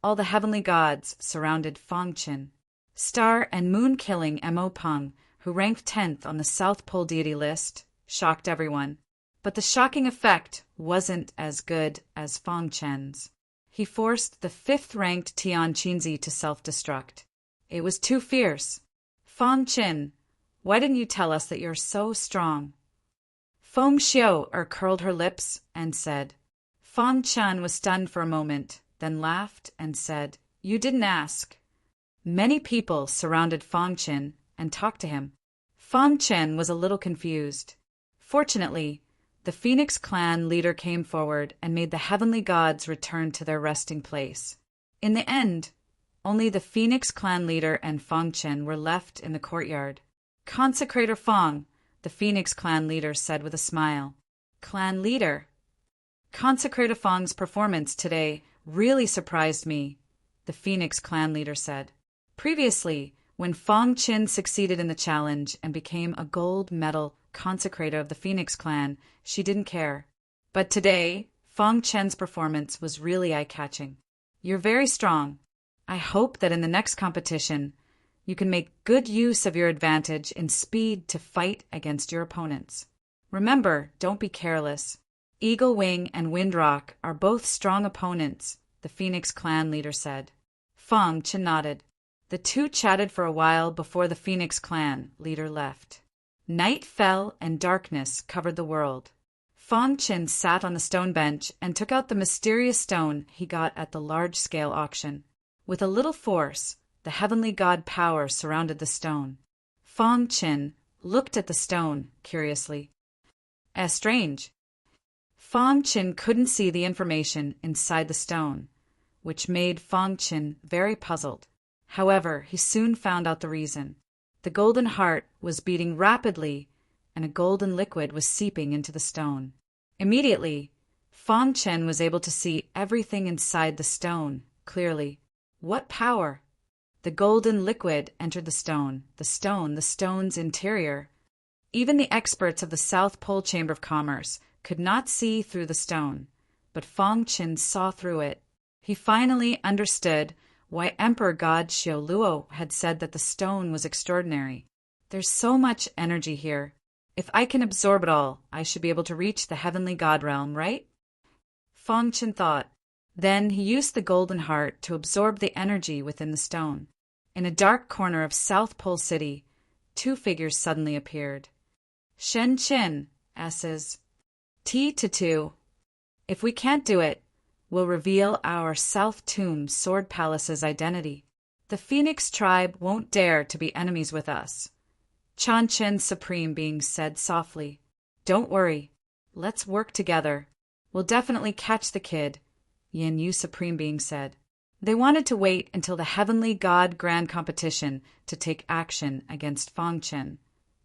all the heavenly gods surrounded Fang Qin. Star and moon-killing Mo Peng, who ranked 10th on the South Pole deity list, shocked everyone. But the shocking effect wasn't as good as Fang Qin's. He forced the 5th-ranked Tian Qinzi to self-destruct. It was too fierce. Fang Qin, why didn't you tell us that you're so strong? Feng Xiao curled her lips and said. Fang Qin was stunned for a moment, then laughed and said, You didn't ask. Many people surrounded Fang Qin and talked to him. Fang Qin was a little confused. Fortunately, The Phoenix clan leader came forward and made the heavenly gods return to their resting place. In the end, only the Phoenix clan leader and Fang Chen were left in the courtyard. "Consecrator Fang," the Phoenix clan leader said with a smile. "Clan leader?" "Consecrator Fang's performance today really surprised me," the Phoenix clan leader said. Previously, when Fang Chen succeeded in the challenge and became a gold medal consecrator of the Phoenix clan, she didn't care. But today, Fang Chen's performance was really eye-catching. "You're very strong. I hope that in the next competition, you can make good use of your advantage in speed to fight against your opponents. Remember, don't be careless. Eagle Wing and Windrock are both strong opponents," the Phoenix clan leader said. Fang Chen nodded. The two chatted for a while before the Phoenix clan leader left. Night fell and darkness covered the world. Fang Chen sat on the stone bench and took out the mysterious stone he got at the large-scale auction. With a little force, the heavenly god power surrounded the stone. Fang Chen looked at the stone curiously. Strange. Fang Chen couldn't see the information inside the stone, which made Fang Chen very puzzled. However, he soon found out the reason. The golden heart was beating rapidly, and a golden liquid was seeping into the stone. Immediately, Fang Chen was able to see everything inside the stone clearly. What power! The golden liquid entered the stone's interior. Even the experts of the South Pole Chamber of Commerce could not see through the stone, but Fang Chen saw through it. He finally understood why Emperor God Xiaoluo had said that the stone was extraordinary. There's so much energy here. If I can absorb it all, I should be able to reach the heavenly god realm, right? Fang Chen thought. Then he used the golden heart to absorb the energy within the stone. In a dark corner of South Pole City, two figures suddenly appeared. Shen Qin, S's. T to 2. If we can't do it, we'll reveal our South Tomb Sword Palace's identity. The Phoenix tribe won't dare to be enemies with us. Chan Chen's Supreme Being said softly. Don't worry. Let's work together. We'll definitely catch the kid, Yin Yu Supreme Being said. They wanted to wait until the Heavenly God Grand Competition to take action against Fang Chen,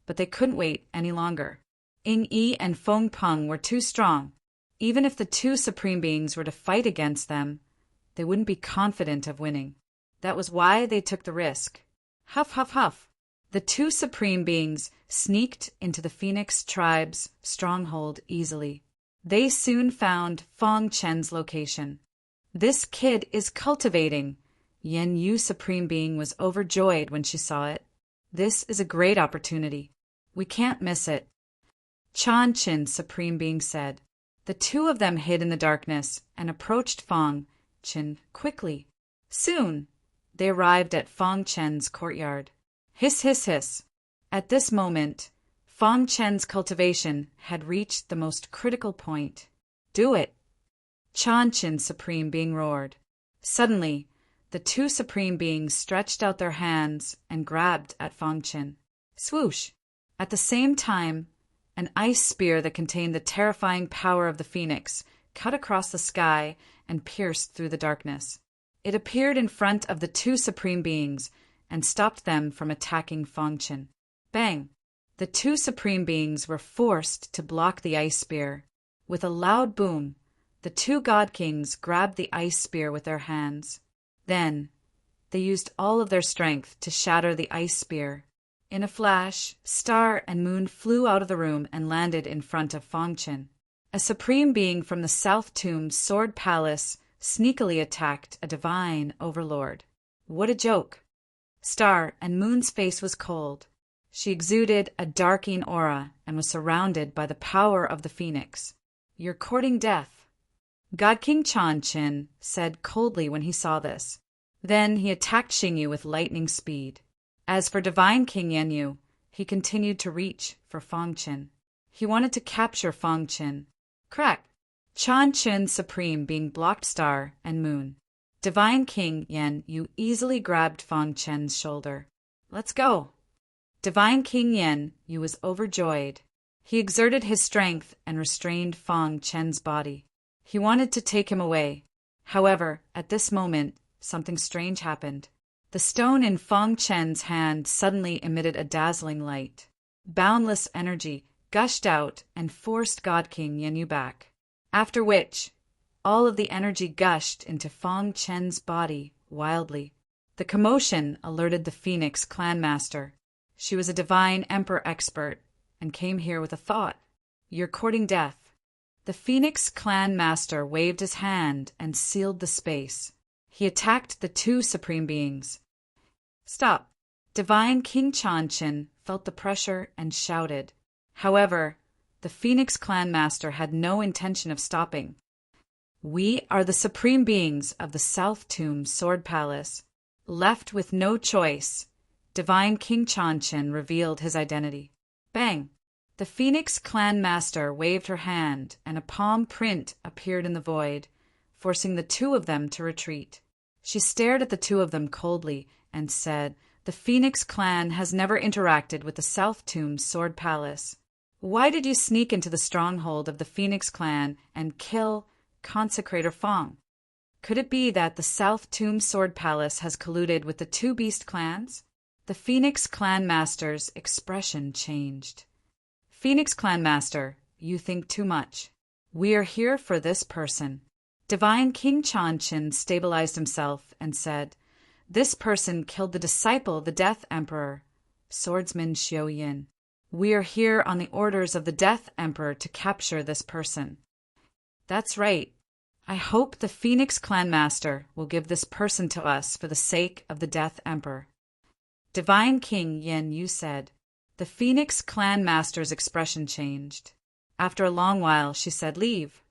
but they couldn't wait any longer. Ying Yi and Feng Peng were too strong. Even if the two Supreme Beings were to fight against them, they wouldn't be confident of winning. That was why they took the risk. Huff, huff, huff. The two Supreme Beings sneaked into the Phoenix tribe's stronghold easily. They soon found Fang Chen's location. This kid is cultivating. Yin Yu Supreme Being was overjoyed when she saw it. This is a great opportunity. We can't miss it. Chan Chin Supreme Being said. The two of them hid in the darkness and approached Fang Chen quickly. Soon, they arrived at Fang Chen's courtyard. Hiss, hiss, hiss. At this moment, Fang Chen's cultivation had reached the most critical point. Do it! Chan Chen Supreme Being roared. Suddenly, the two Supreme Beings stretched out their hands and grabbed at Fang Chen. Swoosh! At the same time, an ice spear that contained the terrifying power of the phoenix cut across the sky and pierced through the darkness. It appeared in front of the two Supreme Beings and stopped them from attacking Fang Chen. Bang! The two Supreme Beings were forced to block the ice spear. With a loud boom, the two God Kings grabbed the ice spear with their hands. Then, they used all of their strength to shatter the ice spear. In a flash, Star and Moon flew out of the room and landed in front of Fang Chen. A Supreme Being from the South Tomb Sword Palace sneakily attacked a divine overlord. What a joke! Star and Moon's face was cold. She exuded a darking aura and was surrounded by the power of the phoenix. You're courting death. God King Chan Chin said coldly when he saw this. Then he attacked Xingyu with lightning speed. As for Divine King Yenyu, he continued to reach for Fang Chen. He wanted to capture Fang Chen. Crack! Chan Chin Supreme Being blocked Star and Moon. Divine King Yen Yu easily grabbed Fang Chen's shoulder. Let's go! Divine King Yen Yu was overjoyed. He exerted his strength and restrained Fang Chen's body. He wanted to take him away. However, at this moment, something strange happened. The stone in Fang Chen's hand suddenly emitted a dazzling light. Boundless energy gushed out and forced God King Yen Yu back. After which, all of the energy gushed into Fang Chen's body wildly. The commotion alerted the Phoenix clan master. She was a divine emperor expert and came here with a thought. You're courting death. The Phoenix clan master waved his hand and sealed the space. He attacked the two supreme beings. Stop. Divine King Chanchin felt the pressure and shouted. However, the Phoenix clan master had no intention of stopping. We are the supreme beings of the South Tomb Sword Palace. Left with no choice, Divine King Chanchin revealed his identity. Bang! The Phoenix clan master waved her hand, and a palm print appeared in the void, forcing the two of them to retreat. She stared at the two of them coldly and said, "The Phoenix clan has never interacted with the South Tomb Sword Palace. Why did you sneak into the stronghold of the Phoenix clan and kill Consecrator Fang? Could it be that the South Tomb Sword Palace has colluded with the two beast clans?" The Phoenix clan master's expression changed. "Phoenix clan master, you think too much. We are here for this person." Divine King Chanchin stabilized himself and said, "This person killed the disciple of the Death Emperor, Swordsman Xiao Yin. We are here on the orders of the Death Emperor to capture this person." "That's right. I hope the Phoenix clan master will give this person to us for the sake of the Death Emperor." Divine King Yen Yu said. The Phoenix clan master's expression changed. After a long while, she said, "Leave."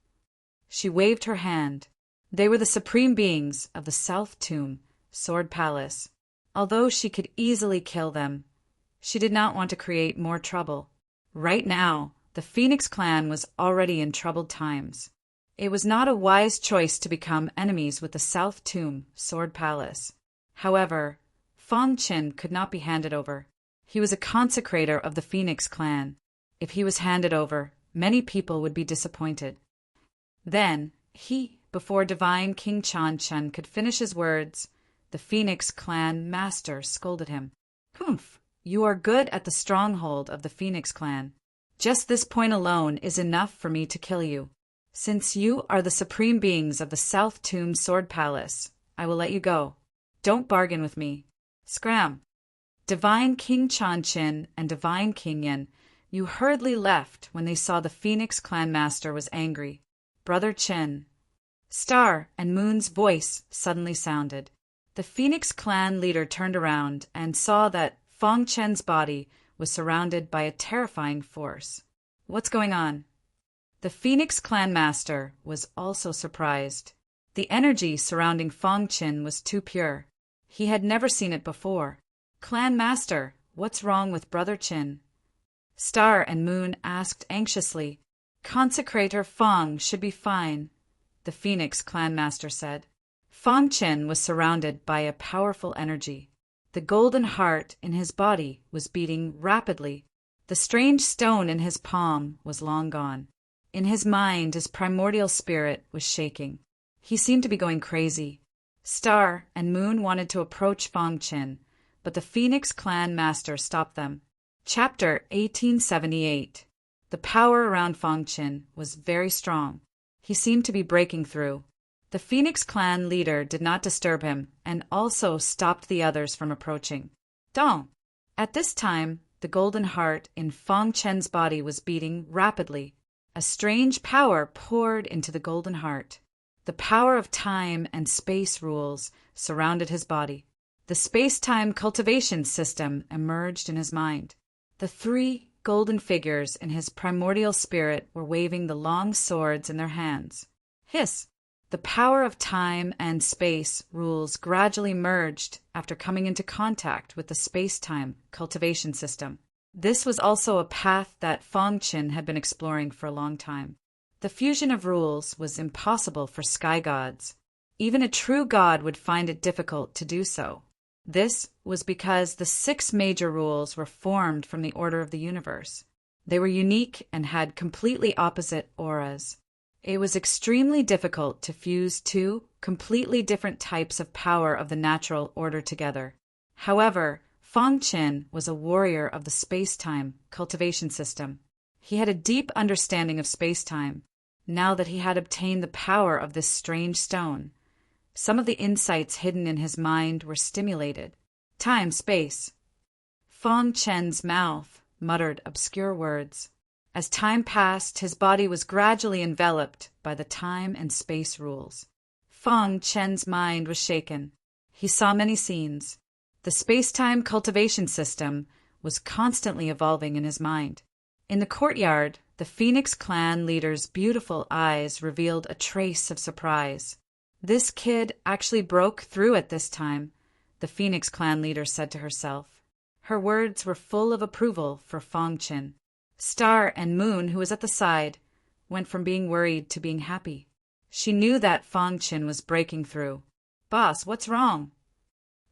She waved her hand. They were the supreme beings of the South Tomb Sword Palace. Although she could easily kill them, she did not want to create more trouble. Right now, the Phoenix clan was already in troubled times. It was not a wise choice to become enemies with the South Tomb Sword Palace. However, Fang Qin could not be handed over. He was a consecrator of the Phoenix clan. If he was handed over, many people would be disappointed. Then, before Divine King Chanchin could finish his words, the Phoenix clan master scolded him. "Humph! You are good at the stronghold of the Phoenix clan. Just this point alone is enough for me to kill you. Since you are the supreme beings of the South Tomb Sword Palace, I will let you go. Don't bargain with me. Scram!" Divine King Chanchin and Divine King Yin, you hurriedly left when they saw the Phoenix clan master was angry. Brother Chen. Star and Moon's voice suddenly sounded. The Phoenix clan leader turned around and saw that Fang Chen's body was surrounded by a terrifying force. "What's going on?" The Phoenix clan master was also surprised. The energy surrounding Fang Chen was too pure. He had never seen it before. "Clan master, what's wrong with Brother Chin?" Star and Moon asked anxiously. "Consecrator Fang should be fine," the Phoenix clan master said. Fang Chen was surrounded by a powerful energy. The golden heart in his body was beating rapidly. The strange stone in his palm was long gone. In his mind, his primordial spirit was shaking. He seemed to be going crazy. Star and Moon wanted to approach Fang Chen, but the Phoenix clan master stopped them. Chapter 1878. The power around Fang Chen was very strong. He seemed to be breaking through. The Phoenix clan leader did not disturb him and also stopped the others from approaching. Dong! At this time, the golden heart in Fang Chen's body was beating rapidly. A strange power poured into the golden heart. The power of time and space rules surrounded his body. The space-time cultivation system emerged in his mind. The three golden figures in his primordial spirit were waving the long swords in their hands. Hiss! The power of time and space rules gradually merged after coming into contact with the space-time cultivation system. This was also a path that Fang Chen had been exploring for a long time. The fusion of rules was impossible for sky gods. Even a true god would find it difficult to do so. This was because the 6 major rules were formed from the order of the universe. They were unique and had completely opposite auras. It was extremely difficult to fuse two completely different types of power of the natural order together. However, Feng Qin was a warrior of the space-time cultivation system. He had a deep understanding of space-time. Now that he had obtained the power of this strange stone, some of the insights hidden in his mind were stimulated. Time, space. Feng Qin's mouth muttered obscure words. As time passed, his body was gradually enveloped by the time and space rules. Feng Qin's mind was shaken. He saw many scenes. The space-time cultivation system was constantly evolving in his mind. In the courtyard, the Phoenix clan leader's beautiful eyes revealed a trace of surprise. This kid actually broke through at this time, the Phoenix clan leader said to herself. Her words were full of approval for Feng Qin. Star and Moon, who was at the side, went from being worried to being happy. She knew that Feng Qin was breaking through. Boss, what's wrong?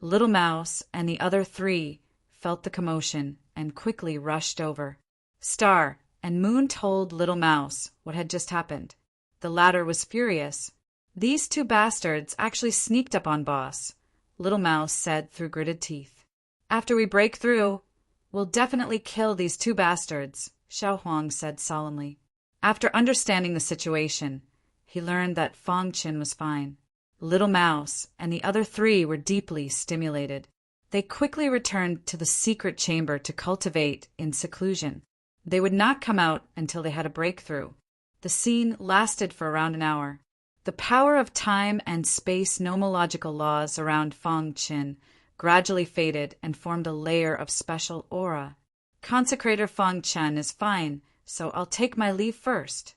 Little Mouse and the other three felt the commotion and quickly rushed over. Star and Moon told Little Mouse what had just happened. The latter was furious. These two bastards actually sneaked up on Boss, Little Mouse said through gritted teeth. After we break through, we'll definitely kill these two bastards, Xiao Huang said solemnly. After understanding the situation, he learned that Feng Qin was fine. Little Mouse and the other three were deeply stimulated. They quickly returned to the secret chamber to cultivate in seclusion. They would not come out until they had a breakthrough. The scene lasted for around an hour. The power of time and space nomological laws around Feng Qin gradually faded and formed a layer of special aura. Consecrator Feng Qin is fine, so I'll take my leave first.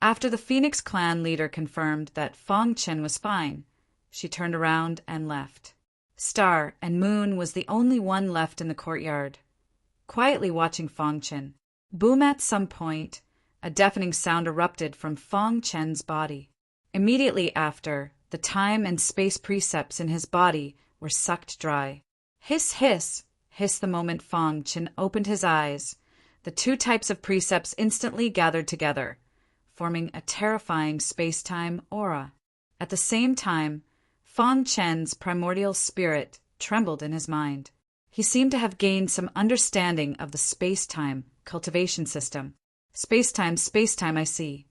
After the Phoenix clan leader confirmed that Feng Qin was fine, she turned around and left. Star and Moon was the only one left in the courtyard, quietly watching Feng Qin. Boom! At some point, a deafening sound erupted from Feng Qin's body. Immediately after, the time and space precepts in his body were sucked dry. Hiss, hiss, hissed the moment Feng Qin opened his eyes. The two types of precepts instantly gathered together, forming a terrifying space-time aura. At the same time, Feng Qin's primordial spirit trembled in his mind. He seemed to have gained some understanding of the space-time cultivation system. Space-time, I see.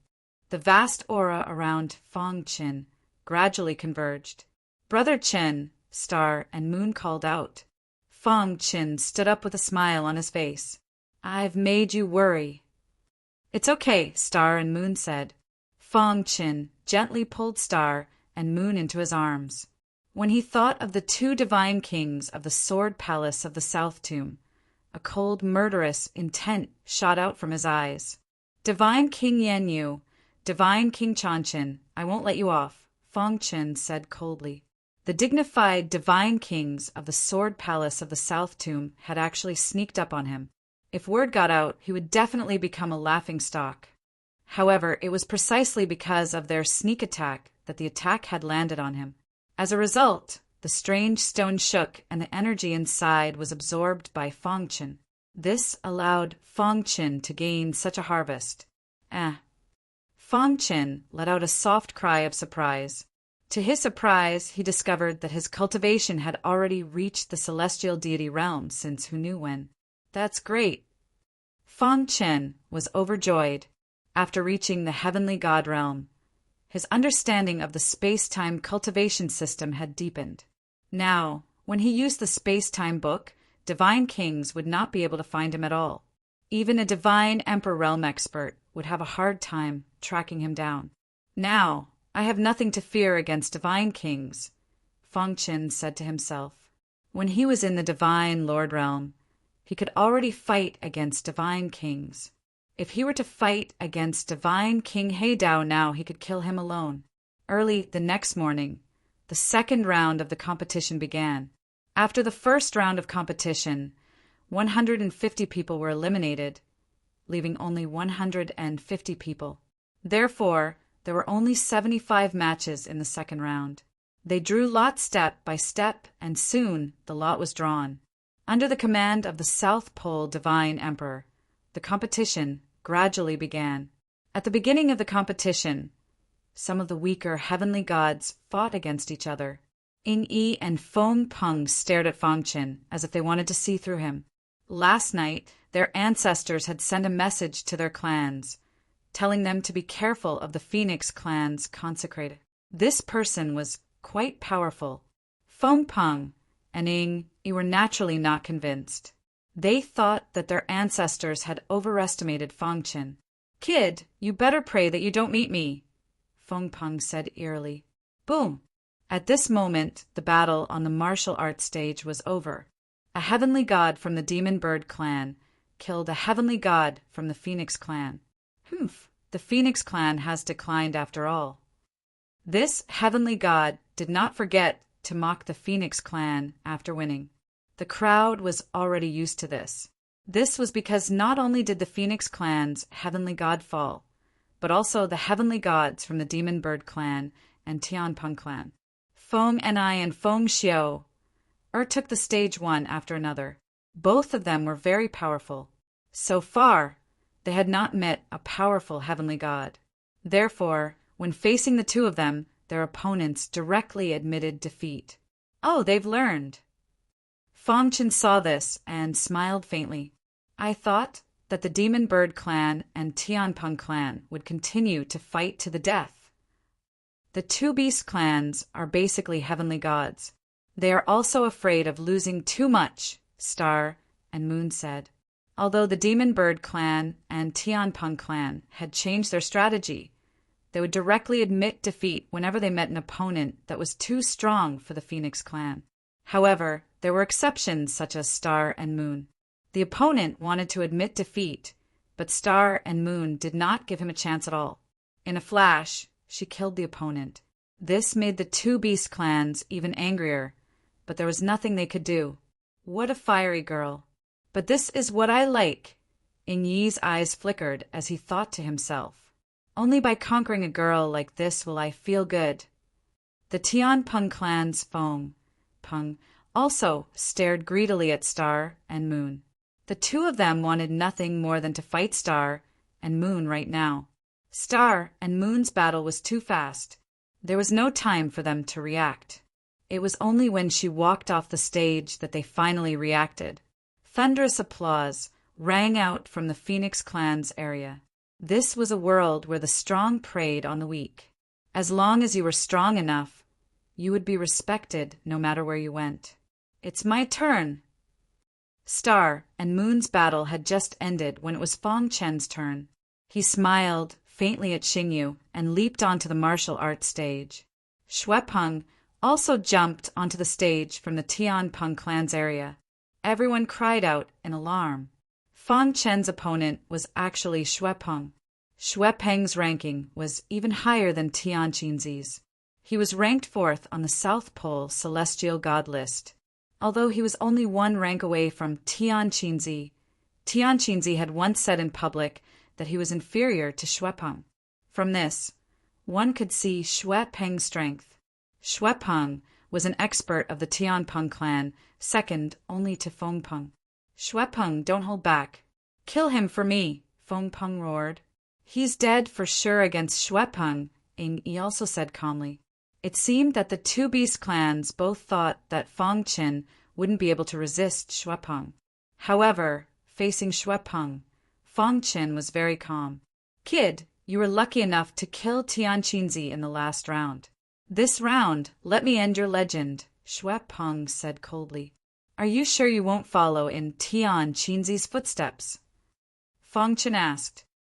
The vast aura around Feng Qin gradually converged. Brother Qin, Star and Moon called out. Feng Qin stood up with a smile on his face. I've made you worry. It's okay, Star and Moon said. Feng Qin gently pulled Star and Moon into his arms. When he thought of the two divine kings of the Sword Palace of the South Tomb, a cold, murderous intent shot out from his eyes. Divine King Yanyu, Divine King Changqin, I won't let you off, Feng Qin said coldly. The dignified divine kings of the Sword Palace of the South Tomb had actually sneaked up on him. If word got out, he would definitely become a laughingstock. However, it was precisely because of their sneak attack that the attack had landed on him. As a result, the strange stone shook and the energy inside was absorbed by Feng Qin. This allowed Feng Qin to gain such a harvest. Feng Qin let out a soft cry of surprise. To his surprise, he discovered that his cultivation had already reached the celestial deity realm since who knew when. That's great. Feng Qin was overjoyed. After reaching the heavenly god realm, his understanding of the space-time cultivation system had deepened. Now, when he used the space-time book, divine kings would not be able to find him at all. Even a divine Emperor realm expert would have a hard time tracking him down. Now, I have nothing to fear against divine kings, Feng Qin said to himself. When he was in the divine Lord realm, he could already fight against divine kings. If he were to fight against divine King Heidao now, he could kill him alone. Early the next morning, the second round of the competition began. After the first round of competition, 150 people were eliminated, leaving only 150 people. Therefore, there were only 75 matches in the second round. They drew lot step by step, and soon the lot was drawn. Under the command of the South Pole Divine Emperor, the competition gradually began. At the beginning of the competition, some of the weaker heavenly gods fought against each other. Ying Yi and Feng Peng stared at Fang Qin as if they wanted to see through him. Last night, their ancestors had sent a message to their clans, telling them to be careful of the Phoenix clan's consecrated. This person was quite powerful. Feng Peng and Ying Yi were naturally not convinced. They thought that their ancestors had overestimated Fang Qin. "Kid, you better pray that you don't meet me," Feng Peng said eerily. Boom! At this moment, the battle on the martial arts stage was over. A heavenly god from the Demon Bird clan killed a heavenly god from the Phoenix clan. The Phoenix clan has declined after all. This heavenly god did not forget to mock the Phoenix clan after winning. The crowd was already used to this. This was because not only did the Phoenix clan's heavenly god fall, but also the heavenly gods from the Demon Bird clan and Tianpeng clan. Feng Enai and Feng Xiao took the stage one after another. Both of them were very powerful. So far, they had not met a powerful heavenly god. Therefore, when facing the two of them, their opponents directly admitted defeat. Oh, they've learned. Fang Qin saw this and smiled faintly. I thought that the Demon Bird clan and Tianpeng clan would continue to fight to the death. The two beast clans are basically heavenly gods. They are also afraid of losing too much, Star and Moon said. Although the Demon Bird clan and Tianpeng clan had changed their strategy, they would directly admit defeat whenever they met an opponent that was too strong for the Phoenix clan. However, there were exceptions such as Star and Moon. The opponent wanted to admit defeat, but Star and Moon did not give him a chance at all. In a flash, she killed the opponent. This made the two beast clans even angrier, but there was nothing they could do. What a fiery girl. But this is what I like. Ying Yi's eyes flickered as he thought to himself. Only by conquering a girl like this will I feel good. The Tianpeng clan's Feng Peng also stared greedily at Star and Moon. The two of them wanted nothing more than to fight Star and Moon right now. Star and Moon's battle was too fast. There was no time for them to react. It was only when she walked off the stage that they finally reacted. Thunderous applause rang out from the Phoenix clan's area. This was a world where the strong preyed on the weak. As long as you were strong enough, you would be respected no matter where you went. It's my turn. Star and Moon's battle had just ended when it was Fang Chen's turn. He smiled faintly at Xingyu and leaped onto the martial arts stage. Xuepeng also jumped onto the stage from the Tianpeng clan's area. Everyone cried out in alarm. Fang Chen's opponent was actually Xuepeng. Xuepeng's ranking was even higher than Tian Qinzi's. He was ranked 4th on the South Pole Celestial God list. Although he was only one rank away from Tian Qinzi, Tian Qinzi had once said in public that he was inferior to Xuepeng. From this, one could see Xuepeng's strength. Xuepeng was an expert of the Tianpeng clan, second only to Feng Peng. Xuepeng, don't hold back. Kill him for me, Feng Peng roared. He's dead for sure against Xuepeng, Ying Yi also said calmly. It seemed that the two beast clans both thought that Fang Qin wouldn't be able to resist Xuepeng. However, facing Xuepeng, Fang Qin was very calm. Kid, you were lucky enough to kill Tian Qinzi in the last round. This round, let me end your legend, Xuepeng said coldly. Are you sure you won't follow in Tian Qinzi's footsteps? Fang Qin asked.